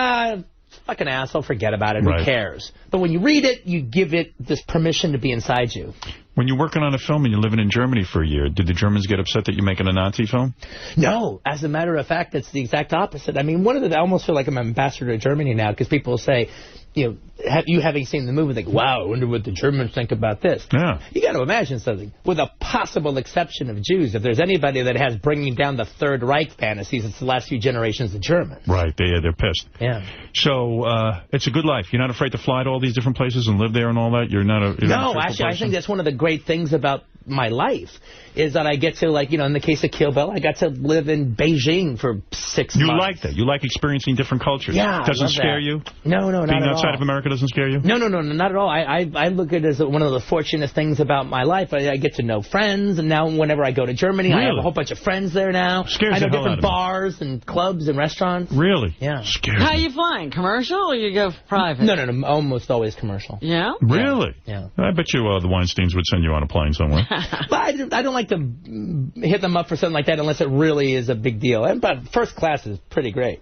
Speaker 9: fucking asshole, forget about it, who cares? But when you read it, you give it this permission to be inside you.
Speaker 2: When you're working on a film and you're living in Germany for a year, did the Germans get upset that you're making a Nazi film?
Speaker 9: No. As a matter of fact, it's the exact opposite. I mean, I almost feel like I'm an ambassador to Germany now because people say, having seen the movie, think, wow, I wonder what the Germans think about this.
Speaker 2: Yeah.
Speaker 9: You got to imagine something. With a possible exception of Jews, if there's anybody that has bringing down the Third Reich fantasies, it's the last few generations of Germans.
Speaker 2: Right. They're pissed.
Speaker 9: Yeah.
Speaker 2: So it's a good life. You're not afraid to fly to all these different places and live there and all that? You're not
Speaker 9: No, actually, I think that's one of the great things about my life is that I get to, like, in the case of Kill Bill, I got to live in Beijing for 6 months.
Speaker 2: You like that? You like experiencing different cultures?
Speaker 9: Yeah,
Speaker 2: Doesn't scare you?
Speaker 9: No, not at all.
Speaker 2: Being outside of America doesn't scare you?
Speaker 9: No, not at all. I look at it as one of the fortunate things about my life. I get to know friends, and now whenever I go to Germany, I have a whole bunch of friends there now.
Speaker 2: Scares
Speaker 9: I know
Speaker 2: the hell
Speaker 9: different
Speaker 2: out of me.
Speaker 9: bars and clubs and restaurants.
Speaker 2: Really?
Speaker 9: Yeah.
Speaker 2: Scares
Speaker 11: How are
Speaker 2: me.
Speaker 11: you flying? Commercial or you go private?
Speaker 9: No, almost always commercial.
Speaker 11: Yeah?
Speaker 2: Really?
Speaker 9: Yeah.
Speaker 2: I bet you the Weinsteins would send you on a plane somewhere.
Speaker 9: But I don't like to hit them up for something like that unless it really is a big deal. But first class is pretty great.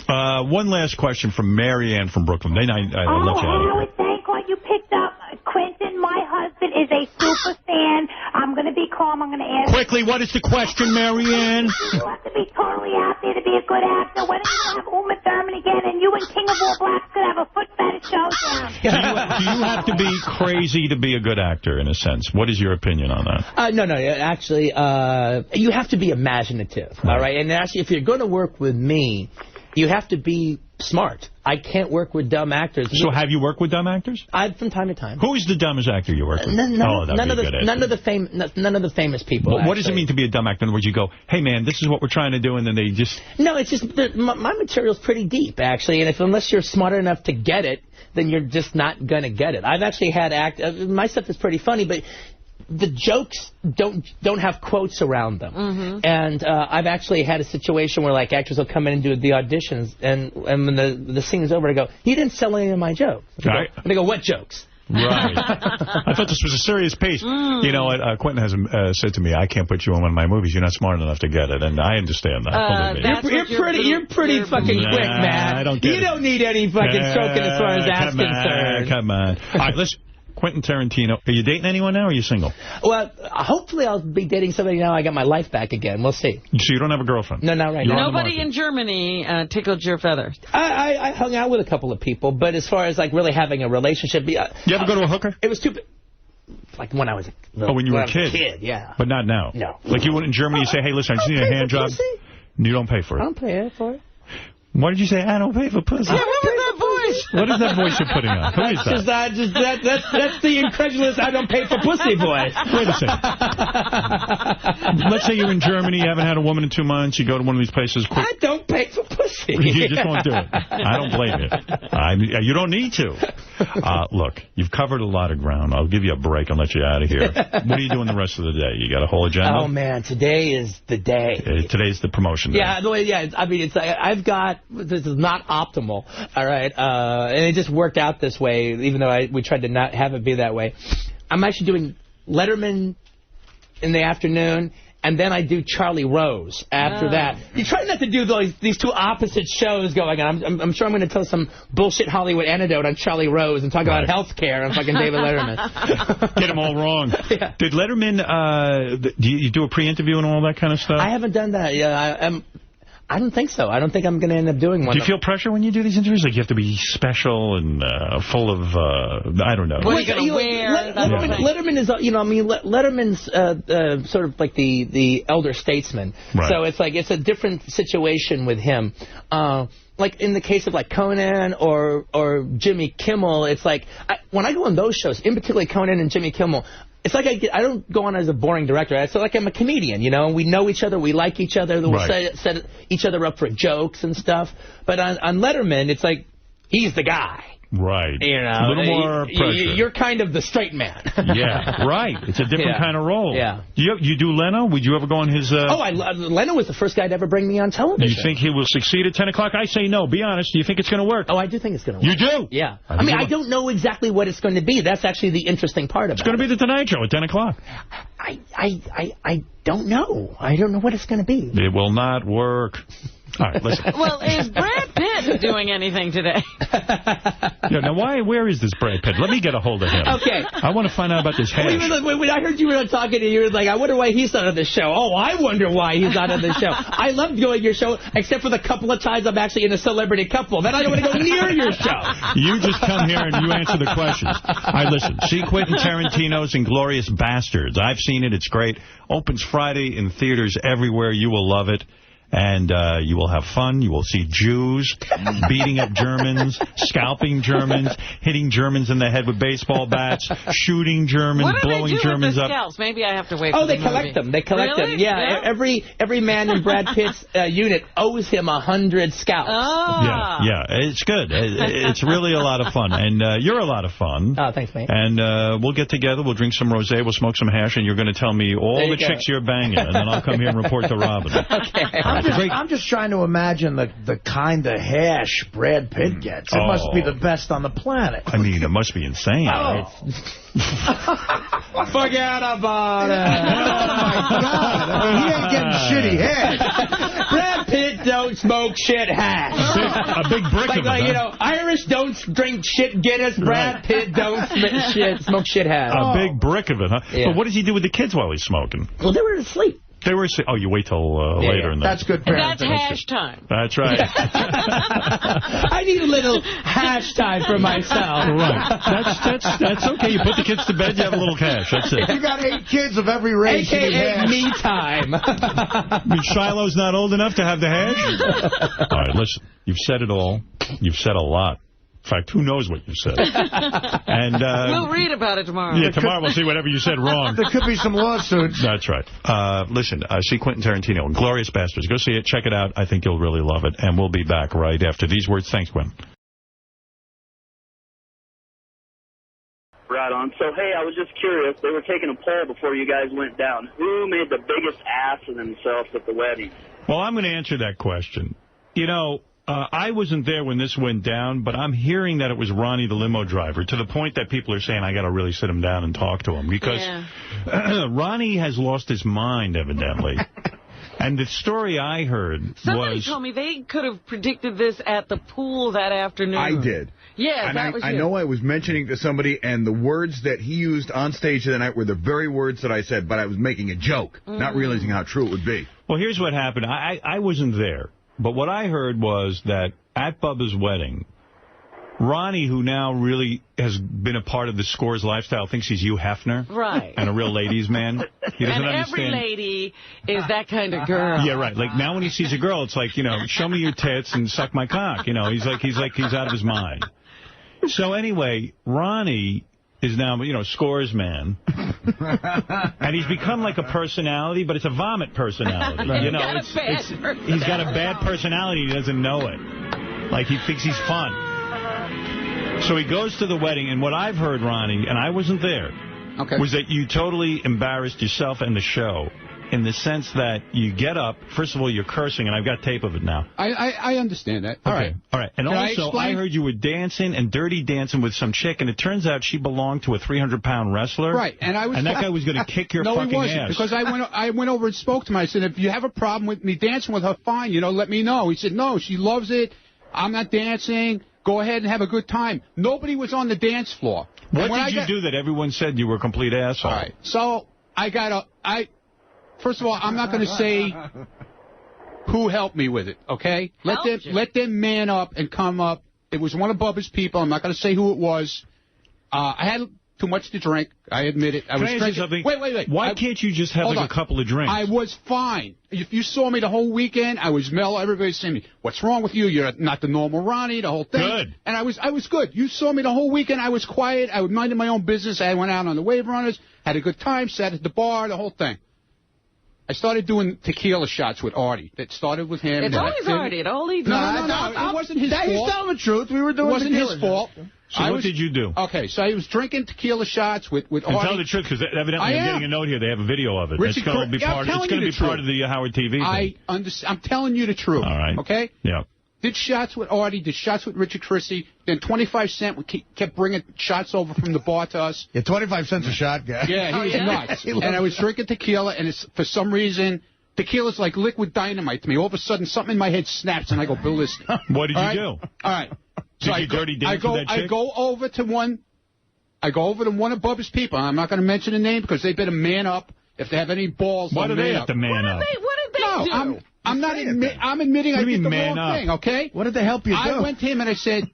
Speaker 2: One last question from Mary Ann from Brooklyn. I'll let you out of here.
Speaker 17: Howard, thank God you picked up Quentin. My husband is a super fan. I'm going to be calm. I'm going to ask...
Speaker 2: Quickly, what is the question, Mary Ann?
Speaker 17: You have to be totally out there to be a good actor. When are you going to have Uma Thurman again, and you and King of All Blacks could have a foot fetish showdown?
Speaker 2: Do you have to be crazy to be a good actor, in a sense? What is your opinion on that?
Speaker 9: No, actually, you have to be imaginative, all right? And actually, if you're going to work with me, you have to be smart. I can't work with dumb actors.
Speaker 2: So have you worked with dumb actors?
Speaker 9: From time to time.
Speaker 2: Who is the dumbest actor you work with?
Speaker 9: None of the famous people.
Speaker 2: Well, what does it mean to be a dumb actor? In other words, you go, hey, man, this is what we're trying to do, and then they just...
Speaker 9: No, it's just my material's pretty deep, actually, and unless you're smart enough to get it, then you're just not going to get it. I've actually had my stuff is pretty funny, but the jokes don't have quotes around them. Mm-hmm. And I've actually had a situation where, like, actors will come in and do the auditions, and when the scene's over, I go, you didn't sell any of my jokes. And they go, what jokes?
Speaker 2: Right. I thought this was a serious piece. You know what? Quentin has said to me, I can't put you in one of my movies. You're not smart enough to get it. And I understand that.
Speaker 9: You're pretty fucking quick, man.
Speaker 2: I don't get it.
Speaker 9: You don't need any fucking stroking as far as that's concerned.
Speaker 2: Come on. All right, Quentin Tarantino. Are you dating anyone now, or are you single?
Speaker 9: Well, hopefully I'll be dating somebody now I got my life back again. We'll see.
Speaker 2: So you don't have a girlfriend?
Speaker 9: No, not right now.
Speaker 11: Nobody in Germany tickled your feathers.
Speaker 9: I hung out with a couple of people, but as far as like really having a relationship...
Speaker 2: you ever go to a hooker?
Speaker 9: It was too... Like when I was a
Speaker 2: when you were a kid?
Speaker 9: Yeah.
Speaker 2: But not now?
Speaker 9: No.
Speaker 2: Like you went in Germany, you say, hey, listen, I just need a hand job. And you don't pay for it?
Speaker 9: I don't pay for it.
Speaker 2: Why did you say, I don't pay for pussy?
Speaker 11: Yeah, what was that voice?
Speaker 2: What is that voice you're putting on? Who is that?
Speaker 9: That's the incredulous I don't pay for pussy voice.
Speaker 2: Wait a second. Let's say you're in Germany, you haven't had a woman in 2 months, you go to one of these places.
Speaker 9: I don't pay for pussy.
Speaker 2: You just won't do it. I don't blame you. You don't need to. Look, you've covered a lot of ground. I'll give you a break and let you out of here. What are you doing the rest of the day? You got a whole agenda?
Speaker 9: Oh, man, today is the day.
Speaker 2: Today's the promotion day.
Speaker 9: Yeah, I mean, it's I've got... This is not optimal, all right? And it just worked out this way, even though we tried to not have it be that way. I'm actually doing Letterman in the afternoon, and then I do Charlie Rose after that. You try not to do these two opposite shows going on. I'm sure I'm going to tell some bullshit Hollywood anecdote on Charlie Rose and talk about health care on fucking David Letterman.
Speaker 2: Get them all wrong. Yeah. Did Letterman, do you do a pre-interview and all that kind of stuff?
Speaker 9: I haven't done that. Yeah, I don't think so. I don't think I'm going to end up doing one.
Speaker 2: Do you feel pressure when you do these interviews? Like you have to be special and full of, I don't know.
Speaker 11: What are you going to wear?
Speaker 9: Letterman is, Letterman's sort of like the elder statesman. Right. So it's like, it's a different situation with him. Like in the case of like Conan or Jimmy Kimmel, it's like, when I go on those shows, in particular Conan and Jimmy Kimmel, it's like I don't go on as a boring director. It's like I'm a comedian, you know. We know each other. We like each other. We'll set each other up for jokes and stuff. But on Letterman, it's like he's the guy.
Speaker 2: Right.
Speaker 9: You know,
Speaker 2: a little more pressure.
Speaker 9: You're kind of the straight man.
Speaker 2: Yeah, right. It's a different kind of role.
Speaker 9: Yeah.
Speaker 2: You do Leno? Would you ever go on his...
Speaker 9: Leno was the first guy to ever bring me on television.
Speaker 2: You think he will succeed at 10 o'clock? I say no. Be honest. Do you think it's going to work?
Speaker 9: Oh, I do think it's going to work.
Speaker 2: You do?
Speaker 9: Yeah. I mean, I don't know exactly what it's going to be. That's actually the interesting part of it.
Speaker 2: It's going to be the Tonight Show at 10 o'clock.
Speaker 9: I don't know. I don't know what it's going to be.
Speaker 2: It will not work. All right, listen.
Speaker 11: Well, is Brad Pitt doing anything today?
Speaker 2: Now, where is this Brad Pitt? Let me get a hold of him.
Speaker 9: Okay.
Speaker 2: I want to find out about this hash.
Speaker 9: When I heard you were talking to you, were like, I wonder why he's not on the show. Oh, I wonder why he's not on the show. I loved going to your show, except for the couple of times I'm actually in a celebrity couple. Then I don't want to go near your show.
Speaker 2: You just come here and you answer the questions. All right, listen. See Quentin Tarantino's Inglourious Bastards. I've seen it. It's great. Opens Friday in theaters everywhere. You will love it. And you will have fun. You will see Jews beating up Germans, scalping Germans, hitting Germans in the head with baseball bats, shooting Germans, blowing Germans up.
Speaker 11: Scalps? Maybe I have to wait.
Speaker 9: Oh, they collect them. They collect them. Yeah, every man in Brad Pitt's unit owes him 100 scalps.
Speaker 11: Ah.
Speaker 2: Yeah, it's good. It's really a lot of fun, and you're a lot of fun.
Speaker 9: Oh, thanks, mate.
Speaker 2: And we'll get together. We'll drink some rosé. We'll smoke some hash, and you're going to tell me all the chicks you're banging, and then I'll come here and report to Robin.
Speaker 9: Okay.
Speaker 6: I'm just trying to imagine the kind of hash Brad Pitt gets. It must be the best on the planet.
Speaker 2: I mean, it must be insane.
Speaker 9: Forget about it.
Speaker 6: Oh, my God. He ain't getting shitty hash.
Speaker 9: Brad Pitt don't smoke shit hash.
Speaker 2: A big brick of it.
Speaker 9: You know, Irish don't drink shit Guinness. Brad Pitt don't smoke shit hash.
Speaker 2: A big brick of it, huh?
Speaker 9: Yeah.
Speaker 2: But what does he do with the kids while he's smoking?
Speaker 9: Well, they were asleep.
Speaker 2: They were asleep. Oh, you wait till later. In
Speaker 6: That's good parenting.
Speaker 11: That's hash time.
Speaker 2: That's right.
Speaker 9: I need a little hash time for myself.
Speaker 2: Right. That's okay. You put the kids to bed, you have a little cash. That's it.
Speaker 6: You got 8 kids of every race.
Speaker 9: AKA me time.
Speaker 2: I mean, Shiloh's not old enough to have the hash? All right, listen. You've said it all. You've said a lot. In fact, who knows what you said? And
Speaker 11: we'll read about it tomorrow.
Speaker 2: Yeah, tomorrow we'll see whatever you said wrong.
Speaker 6: There could be some lawsuits.
Speaker 2: That's right. Listen, see Quentin Tarantino, Inglourious Bastards. Go see it. Check it out. I think you'll really love it. And we'll be back right after these words. Thanks, Quentin.
Speaker 1: Right on. So, hey, I was just curious. They were taking a poll before you guys went down. Who made the biggest ass of themselves at the wedding?
Speaker 2: Well, I'm going to answer that question. You know, I wasn't there when this went down, but I'm hearing that it was Ronnie, the limo driver, to the point that people are saying I got to really sit him down and talk to him. Because Ronnie has lost his mind, evidently. And the story I heard
Speaker 11: Somebody told me they could have predicted this at the pool that afternoon.
Speaker 4: I did.
Speaker 11: Yeah,
Speaker 4: and
Speaker 11: that was you.
Speaker 4: I know I was mentioning to somebody, and the words that he used on stage the night were the very words that I said, but I was making a joke, not realizing how true it would be.
Speaker 2: Well, here's what happened. I wasn't there, but what I heard was that at Bubba's wedding, Ronnie, who now really has been a part of the Scores lifestyle, thinks he's Hugh Hefner.
Speaker 11: Right.
Speaker 2: And a real ladies' man. He doesn't
Speaker 11: and
Speaker 2: understand.
Speaker 11: every lady is that kind of girl.
Speaker 2: Yeah, right. Like, now when he sees a girl, it's like, you know, show me your tits and suck my cock. You know, he's out of his mind. So anyway, Ronnie is now, you know, Scores man. And he's become like a personality, but it's a vomit personality. You know, he's got a bad personality. He doesn't know it. Like, he thinks he's fun. So he goes to the wedding, and what I've heard, Ronnie, and I wasn't there, was that you totally embarrassed yourself and the show in the sense that you get up, first of all, you're cursing, and I've got tape of it now.
Speaker 18: I understand that. All right.
Speaker 2: And
Speaker 18: Can
Speaker 2: also, I heard you were dancing and dirty dancing with some chick, and it turns out she belonged to a 300-pound wrestler.
Speaker 18: Right. And
Speaker 2: that guy was going to kick your fucking ass.
Speaker 18: No, he wasn't, because I went over and spoke to him. I said, if you have a problem with me dancing with her, fine, you know, let me know. He said, no, she loves it. I'm not dancing. Go ahead and have a good time. Nobody was on the dance floor.
Speaker 2: What did you do that everyone said you were a complete asshole?
Speaker 18: All right. So first of all, I'm not going to say who helped me with it, okay? Let them man up and come up. It was one of Bubba's people. I'm not going to say who it was. I had too much to drink. I admit it. I was drinking.
Speaker 2: Something?
Speaker 18: Wait.
Speaker 2: Why can't you just have like a couple of drinks?
Speaker 18: I was fine. If you saw me the whole weekend, I was mellow. Everybody's saying me, what's wrong with you? You're not the normal Ronnie, the whole thing.
Speaker 2: Good.
Speaker 18: And I was good. You saw me the whole weekend. I was quiet. I was minding my own business. I went out on the Wave Runners, had a good time, sat at the bar, the whole thing. I started doing tequila shots with Artie. That started with him.
Speaker 11: It's always Artie. It always
Speaker 18: No, it wasn't his fault.
Speaker 6: He's telling the truth. We were doing
Speaker 18: It wasn't his fault.
Speaker 2: So what did you do?
Speaker 18: Okay, so I was drinking tequila shots with Artie.
Speaker 2: And tell the truth, because evidently I'm getting a note here. They have a video of it. It's going to be part of the Howard TV thing.
Speaker 18: I'm telling you the truth.
Speaker 2: All right.
Speaker 18: Okay?
Speaker 2: Yeah.
Speaker 18: Did shots with Artie, did shots with Richard Christie, then 25 Cent kept bringing shots over from the bar to us.
Speaker 6: Yeah, 25 cents a shot, guy.
Speaker 18: Yeah, he's nuts. And I was drinking tequila, and for some reason, tequila's like liquid dynamite to me. All of a sudden, something in my head snaps, and I go ballistic.
Speaker 2: What did you do?
Speaker 18: All right.
Speaker 2: Did you dirty dance with that chick?
Speaker 18: I go over to one of Bubba's people. I'm not going to mention the name because they better man up if they have any balls.
Speaker 2: Why do they have to man up?
Speaker 11: What did they do?
Speaker 18: I'm admitting I did the wrong thing, okay?
Speaker 6: What did they help you do?
Speaker 18: I went to him and I said,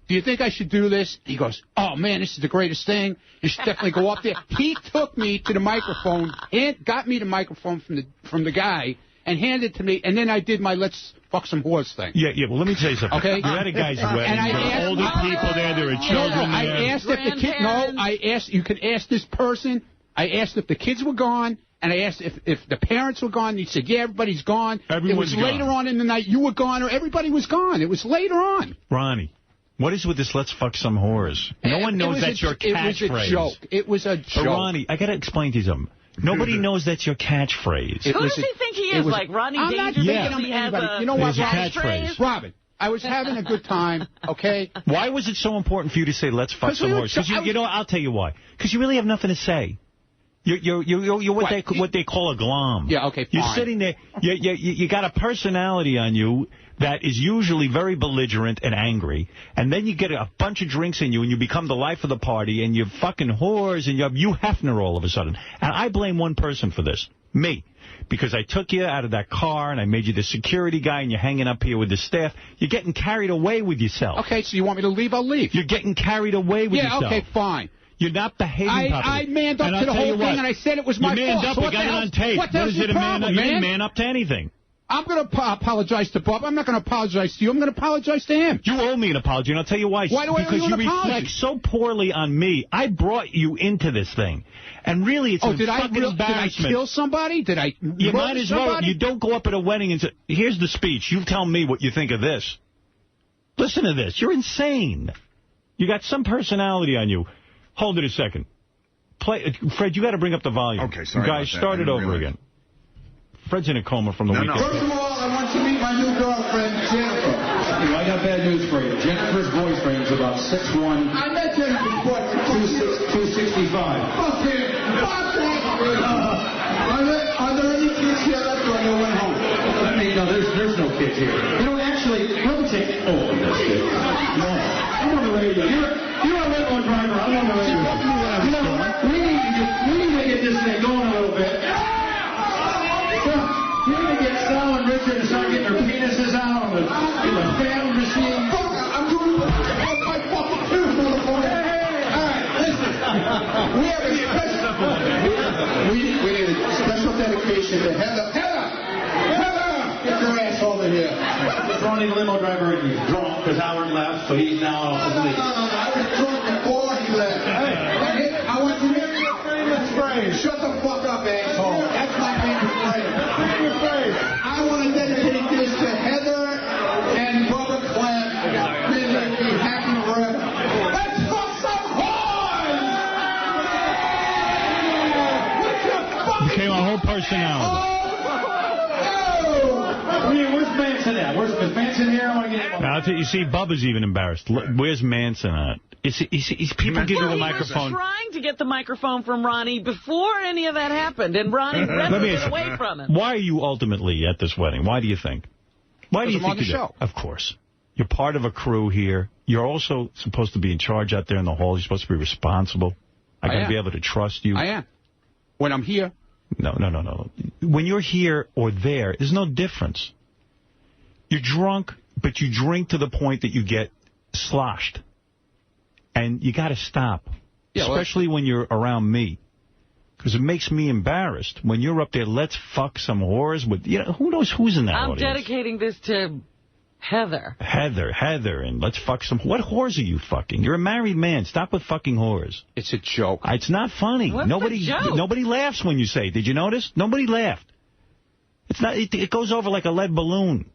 Speaker 18: do you think I should do this? He goes, oh, man, this is the greatest thing. You should definitely go up there. He took me to the microphone and got me the microphone from the guy and handed it to me, and then I did my let's fuck some whores thing.
Speaker 2: Yeah, well, let me tell you something.
Speaker 18: Okay?
Speaker 2: You're at a guy's wedding. There are older people there. There are children there.
Speaker 18: I asked if the kid... No, I asked... You could ask this person. I asked if the kids were gone, and I asked if the parents were gone. He said, yeah, everybody's gone.
Speaker 2: Everyone's
Speaker 18: gone. It was later on in the night. You were gone, or everybody was gone. It was later on.
Speaker 2: Ronnie, what is with this let's fuck some whores? No one knows that's your catchphrase.
Speaker 18: It was a joke. It was a joke.
Speaker 2: But Ronnie, I got to explain to you something. Nobody knows that's your catchphrase.
Speaker 11: Who does he think he is? Like Ronnie Dangerfield?
Speaker 18: He has a
Speaker 6: you know what,
Speaker 2: catchphrase.
Speaker 18: Robin, I was having a good time, okay?
Speaker 2: Why was it so important for you to say, let's fuck some horse? Because you know, I'll tell you why. Because you really have nothing to say. You're what they call a glom.
Speaker 18: Yeah, okay, fine.
Speaker 2: You're sitting there. You got a personality on you that is usually very belligerent and angry, and then you get a bunch of drinks in you, and you become the life of the party, and you're fucking whores, and you're Hugh Hefner all of a sudden. And I blame one person for this, me. Because I took you out of that car, and I made you the security guy, and you're hanging up here with the staff. You're getting carried away with yourself.
Speaker 18: Okay, so you want me to leave? I'll leave.
Speaker 2: You're getting carried away with yourself.
Speaker 18: Yeah, okay, fine.
Speaker 2: You're not behaving properly.
Speaker 18: I manned up to the whole thing, and I said it was my fault.
Speaker 2: You manned up, we got it on tape.
Speaker 18: What is your problem,
Speaker 2: man? You didn't man up to anything.
Speaker 18: I'm going to apologize to Bob. I'm not going to apologize to you. I'm going to apologize to him.
Speaker 2: You owe me an apology, and I'll tell you why.
Speaker 18: Why do I owe you an apology?
Speaker 2: Because you reflect so poorly on me. I brought you into this thing. And really, it's a fucking embarrassment.
Speaker 18: Did I kill somebody? Did I
Speaker 2: You might as well. You don't go up at a wedding and say, here's the speech. You tell me what you think of this. Listen to this. You're insane. You got some personality on you. Hold it a second. Fred, you got to bring up the volume.
Speaker 4: Okay, sorry.
Speaker 2: Guys, start it over again. Fred's in a coma from the weekend.
Speaker 23: First of all, I want to meet my new girlfriend, Jennifer. I got bad news for you. Jennifer's boyfriend is about 6'1". I met Jennifer before. 265. Fuck him. Fuck him. Are there any kids here left door and you went home. I mean, no, there's no kids here. You know, actually, let me take... Oh, that's it. No, I'm on the radio. You're a limo driver. I'm on the radio. You know, we need to get this thing going a little bit. You need to get Sal and Richard to start getting their penises out on the fan machine. I'm doing my fucking too, motherfucker. All right, listen. We have a special... We need a special dedication to Heather. Get your ass over here. It's Ronnie the limo driver, and he's drunk because Howard left, so he's now off the lead. No. I was drunk before he left. Hey, I want you to hear your famous phrase. Shut the fuck up, asshole. That's my famous phrase. Famous phrase. I want to dedicate this to Heather and Bubba Clem. May they be happy forever. Let's fuck some whores!
Speaker 2: Became a whole personality.
Speaker 23: Where's Manson at? Is Manson here? I want to get him.
Speaker 2: Now, you see, Bubba's even embarrassed. Where's Manson at? People give you the microphone.
Speaker 11: He was trying to get the microphone from Ronnie before any of that happened, and Ronnie wrestled it away from him.
Speaker 2: Why are you ultimately at this wedding? Why do you think? Why do you think
Speaker 18: on the show?
Speaker 2: Of course. You're part of a crew here. You're also supposed to be in charge out there in the hall. You're supposed to be responsible. I got to be able to trust you.
Speaker 18: I am. When I'm here.
Speaker 2: No. When you're here or there, there's no difference. You're drunk, but you drink to the point that you get sloshed. And you got to stop, especially when you're around me. Because it makes me embarrassed. When you're up there, let's fuck some whores with, who knows who's in that audience.
Speaker 11: I'm dedicating this to Heather.
Speaker 2: Heather, and let's fuck some... What whores are you fucking? You're a married man. Stop with fucking whores.
Speaker 18: It's a joke.
Speaker 2: It's not funny.
Speaker 11: What's the joke?
Speaker 2: Nobody laughs when you say it. Did you notice? Nobody laughed. It's not. It goes over like a lead balloon.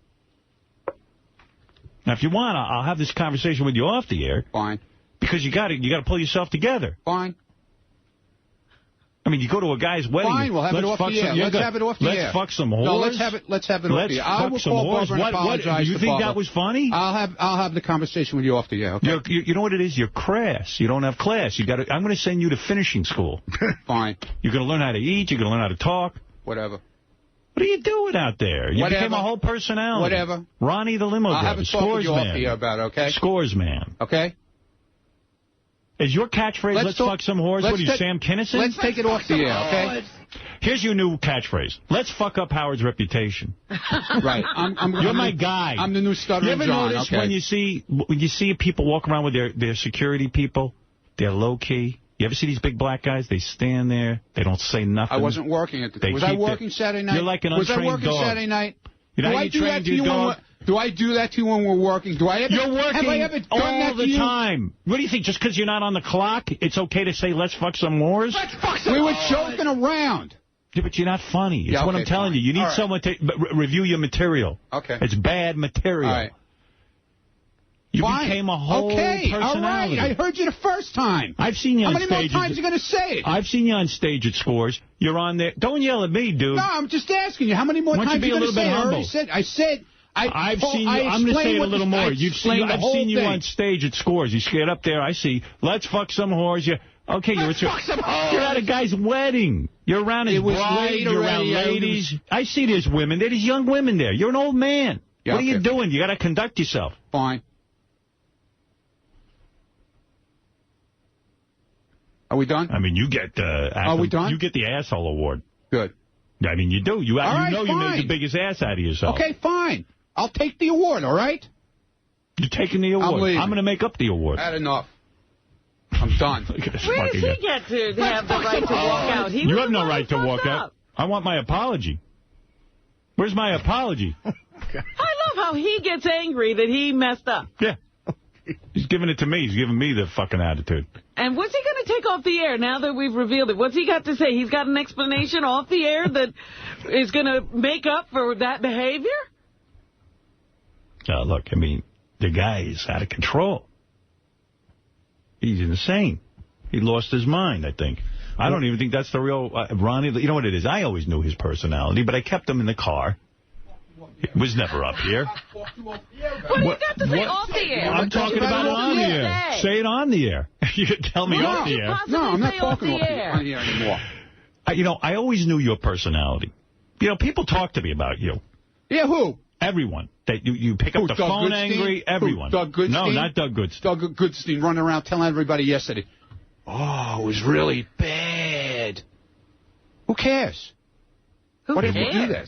Speaker 2: Now, if you want, I'll have this conversation with you off the air.
Speaker 18: Fine.
Speaker 2: Because you got to pull yourself together.
Speaker 18: Fine.
Speaker 2: I mean, you go to a guy's wedding.
Speaker 18: Fine, we'll have it off the air. Let's have it off the air.
Speaker 2: Let's fuck some whores.
Speaker 18: No, let's have it off the air. I will call Bubba and apologize
Speaker 2: do you think that was funny?
Speaker 18: I'll have the conversation with you off the air. Okay.
Speaker 2: You know what it is? You're crass. You don't have class. I'm going to send you to finishing school.
Speaker 18: Fine.
Speaker 2: You're going to learn how to eat. You're going to learn how to talk.
Speaker 18: Whatever.
Speaker 2: What are you doing out there? You became a whole personality.
Speaker 18: Whatever.
Speaker 2: Ronnie the limo driver.
Speaker 18: I'll have a talk with you off the air about it, okay?
Speaker 2: Scores man.
Speaker 18: Okay?
Speaker 2: Is your catchphrase, let's fuck some whores? What are you, Sam Kinison?
Speaker 18: Let's take it off the air, okay?
Speaker 2: Here's your new catchphrase. Let's fuck up Howard's reputation.
Speaker 18: Right.
Speaker 2: You're my guy.
Speaker 18: I'm the new stuttering John.
Speaker 2: You ever notice when you see people walk around with their security people, they're low-key? You ever see these big black guys? They stand there. They don't say nothing.
Speaker 18: I wasn't working at the time. Was I working Saturday night?
Speaker 2: You're like an untrained dog.
Speaker 18: Was I working Saturday night?
Speaker 2: You know how you trained your dog?
Speaker 18: Do I do that to you when we're working? You're working have I ever done
Speaker 2: all
Speaker 18: that
Speaker 2: the time. What do you think? Just because you're not on the clock, it's okay to say, let's fuck some whores?
Speaker 18: Let's fuck some We were joking around.
Speaker 2: Yeah, but you're not funny. It's what I'm telling you. You need someone to review your material.
Speaker 18: Okay.
Speaker 2: It's bad material.
Speaker 18: All right.
Speaker 2: You became a whole personality.
Speaker 18: All right. I heard you the first time.
Speaker 2: I've seen you on stage.
Speaker 18: How many more times are you going to say it?
Speaker 2: I've seen you on stage at Scores. You're on there. Don't yell at me, dude.
Speaker 18: No, I'm just asking you. How many more times are you going to say it? I've seen you.
Speaker 2: I'm going to say it a little more. I've seen you on stage at Scores. You get up there. I see. Let's fuck some whores. Okay, you're at a guy's wedding. You're around his bride. You're around ladies. I see there's women. There's young women there. You're an old man.
Speaker 18: Yeah,
Speaker 2: what are you doing? You got to conduct yourself.
Speaker 18: Fine. Are we done?
Speaker 2: I mean, you get
Speaker 18: Are we done?
Speaker 2: You get the asshole award.
Speaker 18: Good.
Speaker 2: I mean, you do. You know you made the biggest ass out of yourself.
Speaker 18: Okay, fine. I'll take the award, all right?
Speaker 2: You're taking the award. I'm going to make up the award.
Speaker 18: Had enough. I'm done.
Speaker 11: Where does he get to have the right to walk out?
Speaker 2: You have no right to walk out. I want my apology. Where's my apology?
Speaker 11: I love how he gets angry that he messed up.
Speaker 2: Yeah. He's giving it to me. He's giving me the fucking attitude.
Speaker 11: And what's he going to take off the air now that we've revealed it? What's he got to say? He's got an explanation off the air that is going to make up for that behavior?
Speaker 2: Look, I mean, the guy is out of control. He's insane. He lost his mind, I think. I don't even think that's the real Ronnie. You know what it is? I always knew his personality, but I kept him in the car. It was never up here.
Speaker 11: What do you got to say off the air?
Speaker 2: I'm talking about it on the air. Say it on the air. You can tell me off the air.
Speaker 18: No, I'm not talking off the air anymore.
Speaker 2: I always knew your personality. You know, people talk to me about you.
Speaker 18: Yeah, who?
Speaker 2: Everyone. That you pick up the phone angry. Everyone.
Speaker 18: Doug Goodstein?
Speaker 2: No, not Doug Goodstein.
Speaker 18: Doug Goodstein running around telling everybody yesterday, oh, it was really bad. Who cares?
Speaker 11: Who
Speaker 18: cares?
Speaker 11: Why
Speaker 18: do that?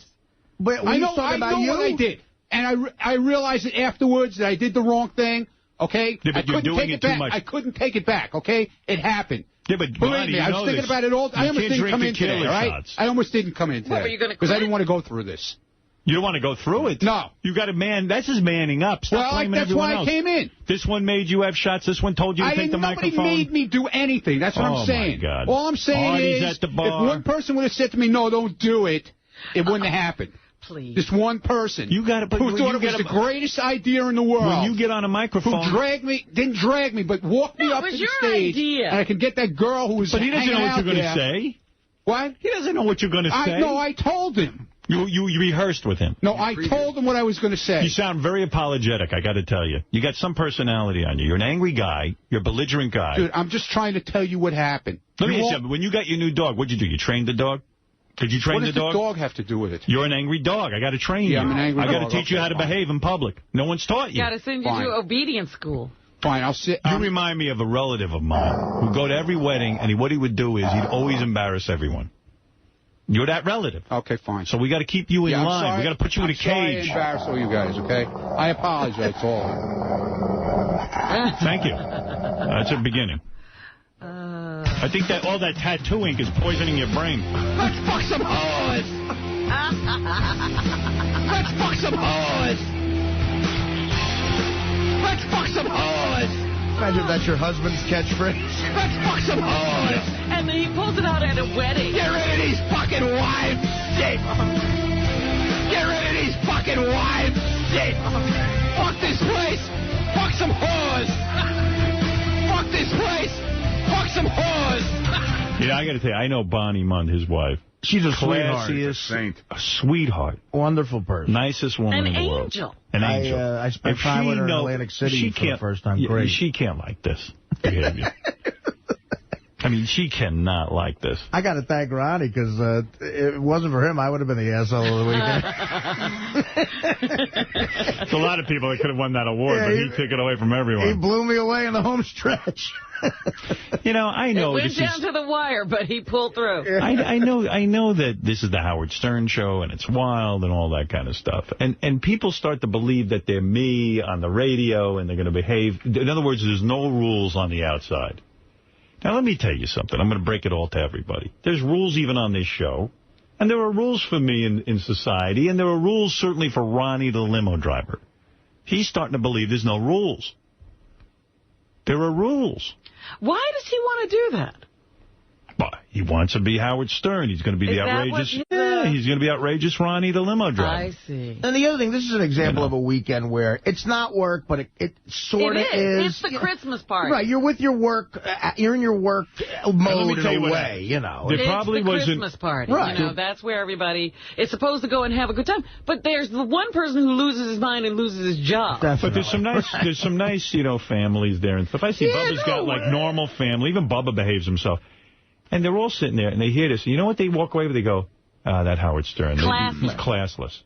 Speaker 6: But
Speaker 18: I know what I did. And I realized it afterwards that I did the wrong thing, okay?
Speaker 2: Yeah, but you're doing it too much.
Speaker 18: I couldn't take it back, okay? It happened.
Speaker 2: Yeah, but
Speaker 18: believe me, I was thinking about it all. I almost didn't come in today, all right? I almost didn't come in today. Because I didn't want to go through this.
Speaker 2: You don't want to go through it?
Speaker 18: No.
Speaker 2: You got a man. That's his manning up. Stop blaming everyone else.
Speaker 18: That's why I came in.
Speaker 2: This one made you have shots. This one told you to take the microphone.
Speaker 18: Nobody made me do anything. That's what I'm saying.
Speaker 2: Oh, my God.
Speaker 18: All I'm saying
Speaker 2: Artie's
Speaker 18: is,
Speaker 2: at the bar.
Speaker 18: if one person would have said to me, no, don't do it, it wouldn't have happened.
Speaker 11: Please.
Speaker 18: This one person
Speaker 2: who
Speaker 18: thought it was the greatest idea in the world.
Speaker 2: When you get on a microphone.
Speaker 18: Who didn't drag me, but walked me up to the stage.
Speaker 11: Idea.
Speaker 18: And I could get that girl who was
Speaker 2: But he doesn't know what you're going
Speaker 18: to
Speaker 2: say.
Speaker 18: What?
Speaker 2: He doesn't know what you're going to say.
Speaker 18: No, I told him.
Speaker 2: You rehearsed with him.
Speaker 18: No, I told him what I was going to say.
Speaker 2: You sound very apologetic, I got to tell you. You got some personality on you. You're an angry guy. You're a belligerent guy.
Speaker 18: Dude, I'm just trying to tell you what happened.
Speaker 2: Let me ask you something. When you got your new dog, what'd you do? You trained the dog? Did you train the dog?
Speaker 18: What does the dog have to do with it?
Speaker 2: You're an angry dog. I got to train you.
Speaker 18: Yeah, I'm an angry dog.
Speaker 2: I got to teach you how to behave in public. No one's taught you.
Speaker 11: Got to send you to obedience school.
Speaker 18: Fine, I'll sit.
Speaker 2: You remind me of a relative of mine who'd go to every wedding, and what he would do is he'd always embarrass everyone. You're that relative.
Speaker 18: Okay, fine.
Speaker 2: So we got to keep you in line. We got to put you in a cage.
Speaker 18: I'm embarrass all you guys, okay? I apologize to all.
Speaker 2: Thank you. That's a beginning. I think that all that tattoo ink is poisoning your brain.
Speaker 23: Let's fuck some hoes! Let's fuck some hoes! Let's fuck some hoes!
Speaker 6: Imagine that's your husband's catchphrase.
Speaker 23: Let's fuck some hoes!
Speaker 11: And then he pulls it out at a wedding.
Speaker 23: Get rid of these fucking wives, shit! Get rid of these fucking wives, shit! Fuck this place! Fuck some whores! Fuck this place! Fuck some whores!
Speaker 2: Yeah, I got to tell you, I know Bonnie Mund, his wife.
Speaker 6: She's a sweetheart.
Speaker 2: A sweetheart.
Speaker 6: Wonderful person.
Speaker 2: Nicest woman in the world.
Speaker 11: Angel.
Speaker 2: An angel.
Speaker 6: I spent time with her in Atlantic City for the first time. Great.
Speaker 2: She can't like this behavior. I mean, she cannot like this.
Speaker 6: I got to thank Ronnie, because if it wasn't for him, I would have been the asshole of the weekend.
Speaker 2: There's a lot of people that could have won that award, but he took it away from everyone.
Speaker 6: He blew me away in the home stretch.
Speaker 2: You know, I know
Speaker 11: it went down to the wire, but he pulled through.
Speaker 2: I know that this is the Howard Stern show, and it's wild and all that kind of stuff. And people start to believe that they're me on the radio, and they're going to behave. In other words, there's no rules on the outside. Now, let me tell you something. I'm going to break it all to everybody. There's rules even on this show, and there are rules for me in society, and there are rules certainly for Ronnie, the limo driver. He's starting to believe there's no rules. There are rules.
Speaker 11: Why does he want to do that?
Speaker 2: Well, he wants to be Howard Stern. He's going to be the outrageous. He's going to be outrageous Ronnie, the limo driver.
Speaker 11: I see.
Speaker 6: And the other thing, this is an example of a weekend where it's not work, but it sort of is.
Speaker 11: It's the Christmas party.
Speaker 6: Right, you're with your work. You're in your work mode in a way, you know.
Speaker 2: There probably
Speaker 11: wasn't the Christmas party.
Speaker 6: Right.
Speaker 11: You know, that's where everybody is supposed to go and have a good time. But there's the one person who loses his mind and loses his job.
Speaker 2: Definitely. But there's some nice, families there and stuff. I see Bubba's got like normal family. Even Bubba behaves himself. And they're all sitting there, and they hear this. And you know what? They walk away with? They go, that Howard Stern.
Speaker 11: Classless.
Speaker 2: He's classless.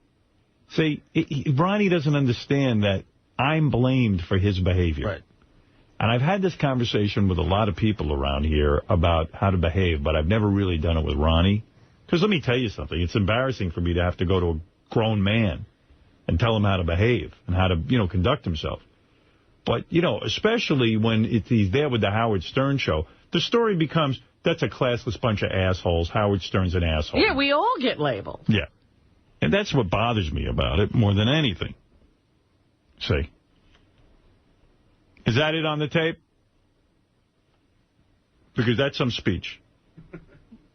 Speaker 2: See, Ronnie doesn't understand that I'm blamed for his behavior.
Speaker 6: Right.
Speaker 2: And I've had this conversation with a lot of people around here about how to behave, but I've never really done it with Ronnie. Because let me tell you something. It's embarrassing for me to have to go to a grown man and tell him how to behave and how to, conduct himself. But, especially when he's there with the Howard Stern show, the story becomes... That's a classless bunch of assholes. Howard Stern's an asshole.
Speaker 11: Yeah, we all get labeled.
Speaker 2: Yeah. And that's what bothers me about it more than anything. See? Is that it on the tape? Because that's some speech.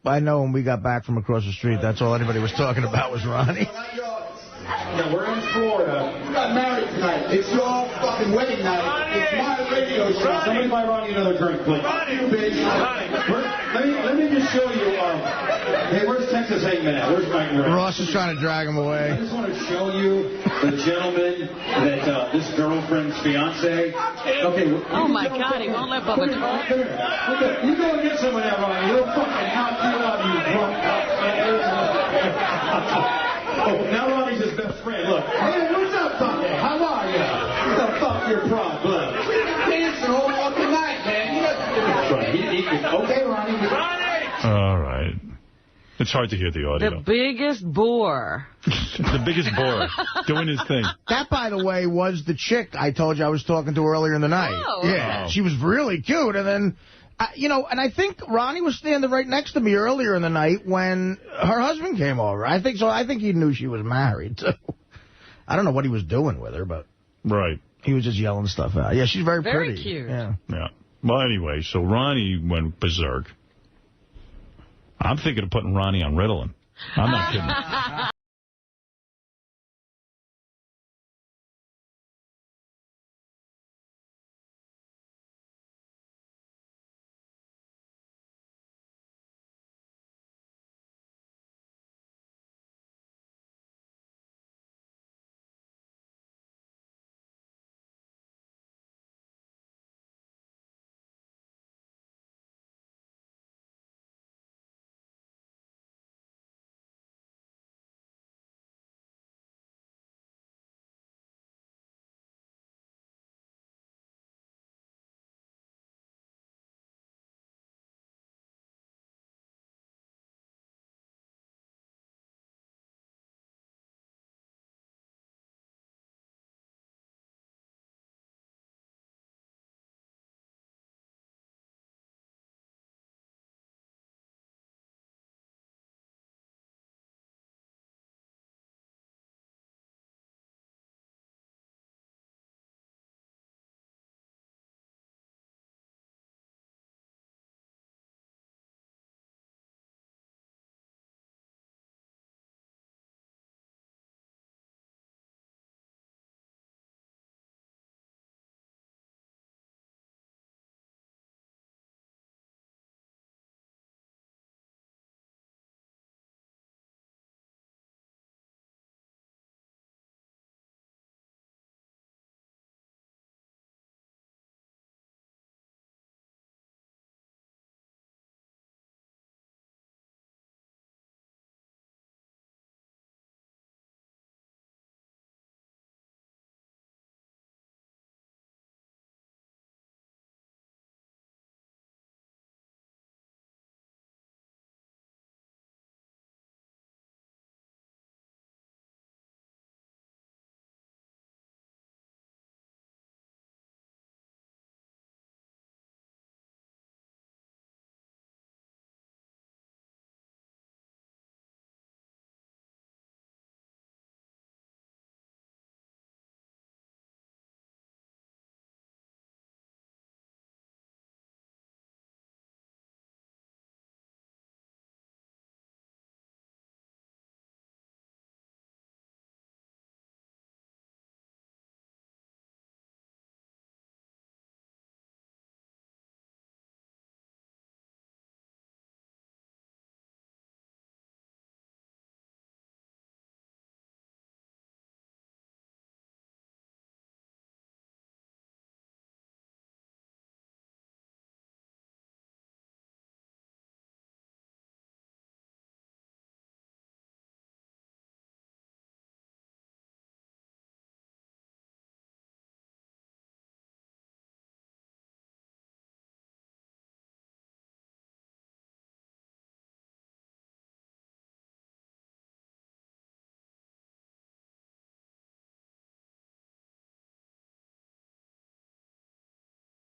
Speaker 6: I know when we got back from across the street, that's all anybody was talking about was Ronnie.
Speaker 23: Yeah, we're in Florida. We got married tonight. It's your fucking wedding night. It's my radio show. Somebody buy Ronnie another drink, please. You, bitch. Let me just show you. Hey, where's Texas Hangman at? Where's Mike Ray?
Speaker 6: Ross is trying to drag him away.
Speaker 23: I just want to show you the gentleman that this girlfriend's fiance. Okay.
Speaker 11: Oh my God, he won't let Bubba talk.
Speaker 23: You go and get some of that, Ronnie. He'll fucking knock you out, you drunk. now Ronnie's his best friend. Look, hey, what's up, Sunday? How are you? What the fuck your problem? Dancing all fucking night, man. He doesn't. Okay, Ronnie.
Speaker 2: All right. It's hard to hear the audio.
Speaker 11: The biggest bore.
Speaker 2: The biggest bore. Doing his thing.
Speaker 6: That, by the way, was the chick I told you I was talking to earlier in the night.
Speaker 11: Oh.
Speaker 6: Yeah, she was really cute. And then, and I think Ronnie was standing right next to me earlier in the night when her husband came over. I think he knew she was married, too. I don't know what he was doing with her, but...
Speaker 2: Right.
Speaker 6: He was just yelling stuff out. Yeah, she's very pretty.
Speaker 11: Very cute.
Speaker 6: Yeah.
Speaker 2: Well, anyway, so Ronnie went berserk. I'm thinking of putting Ronnie on Ritalin. I'm not kidding.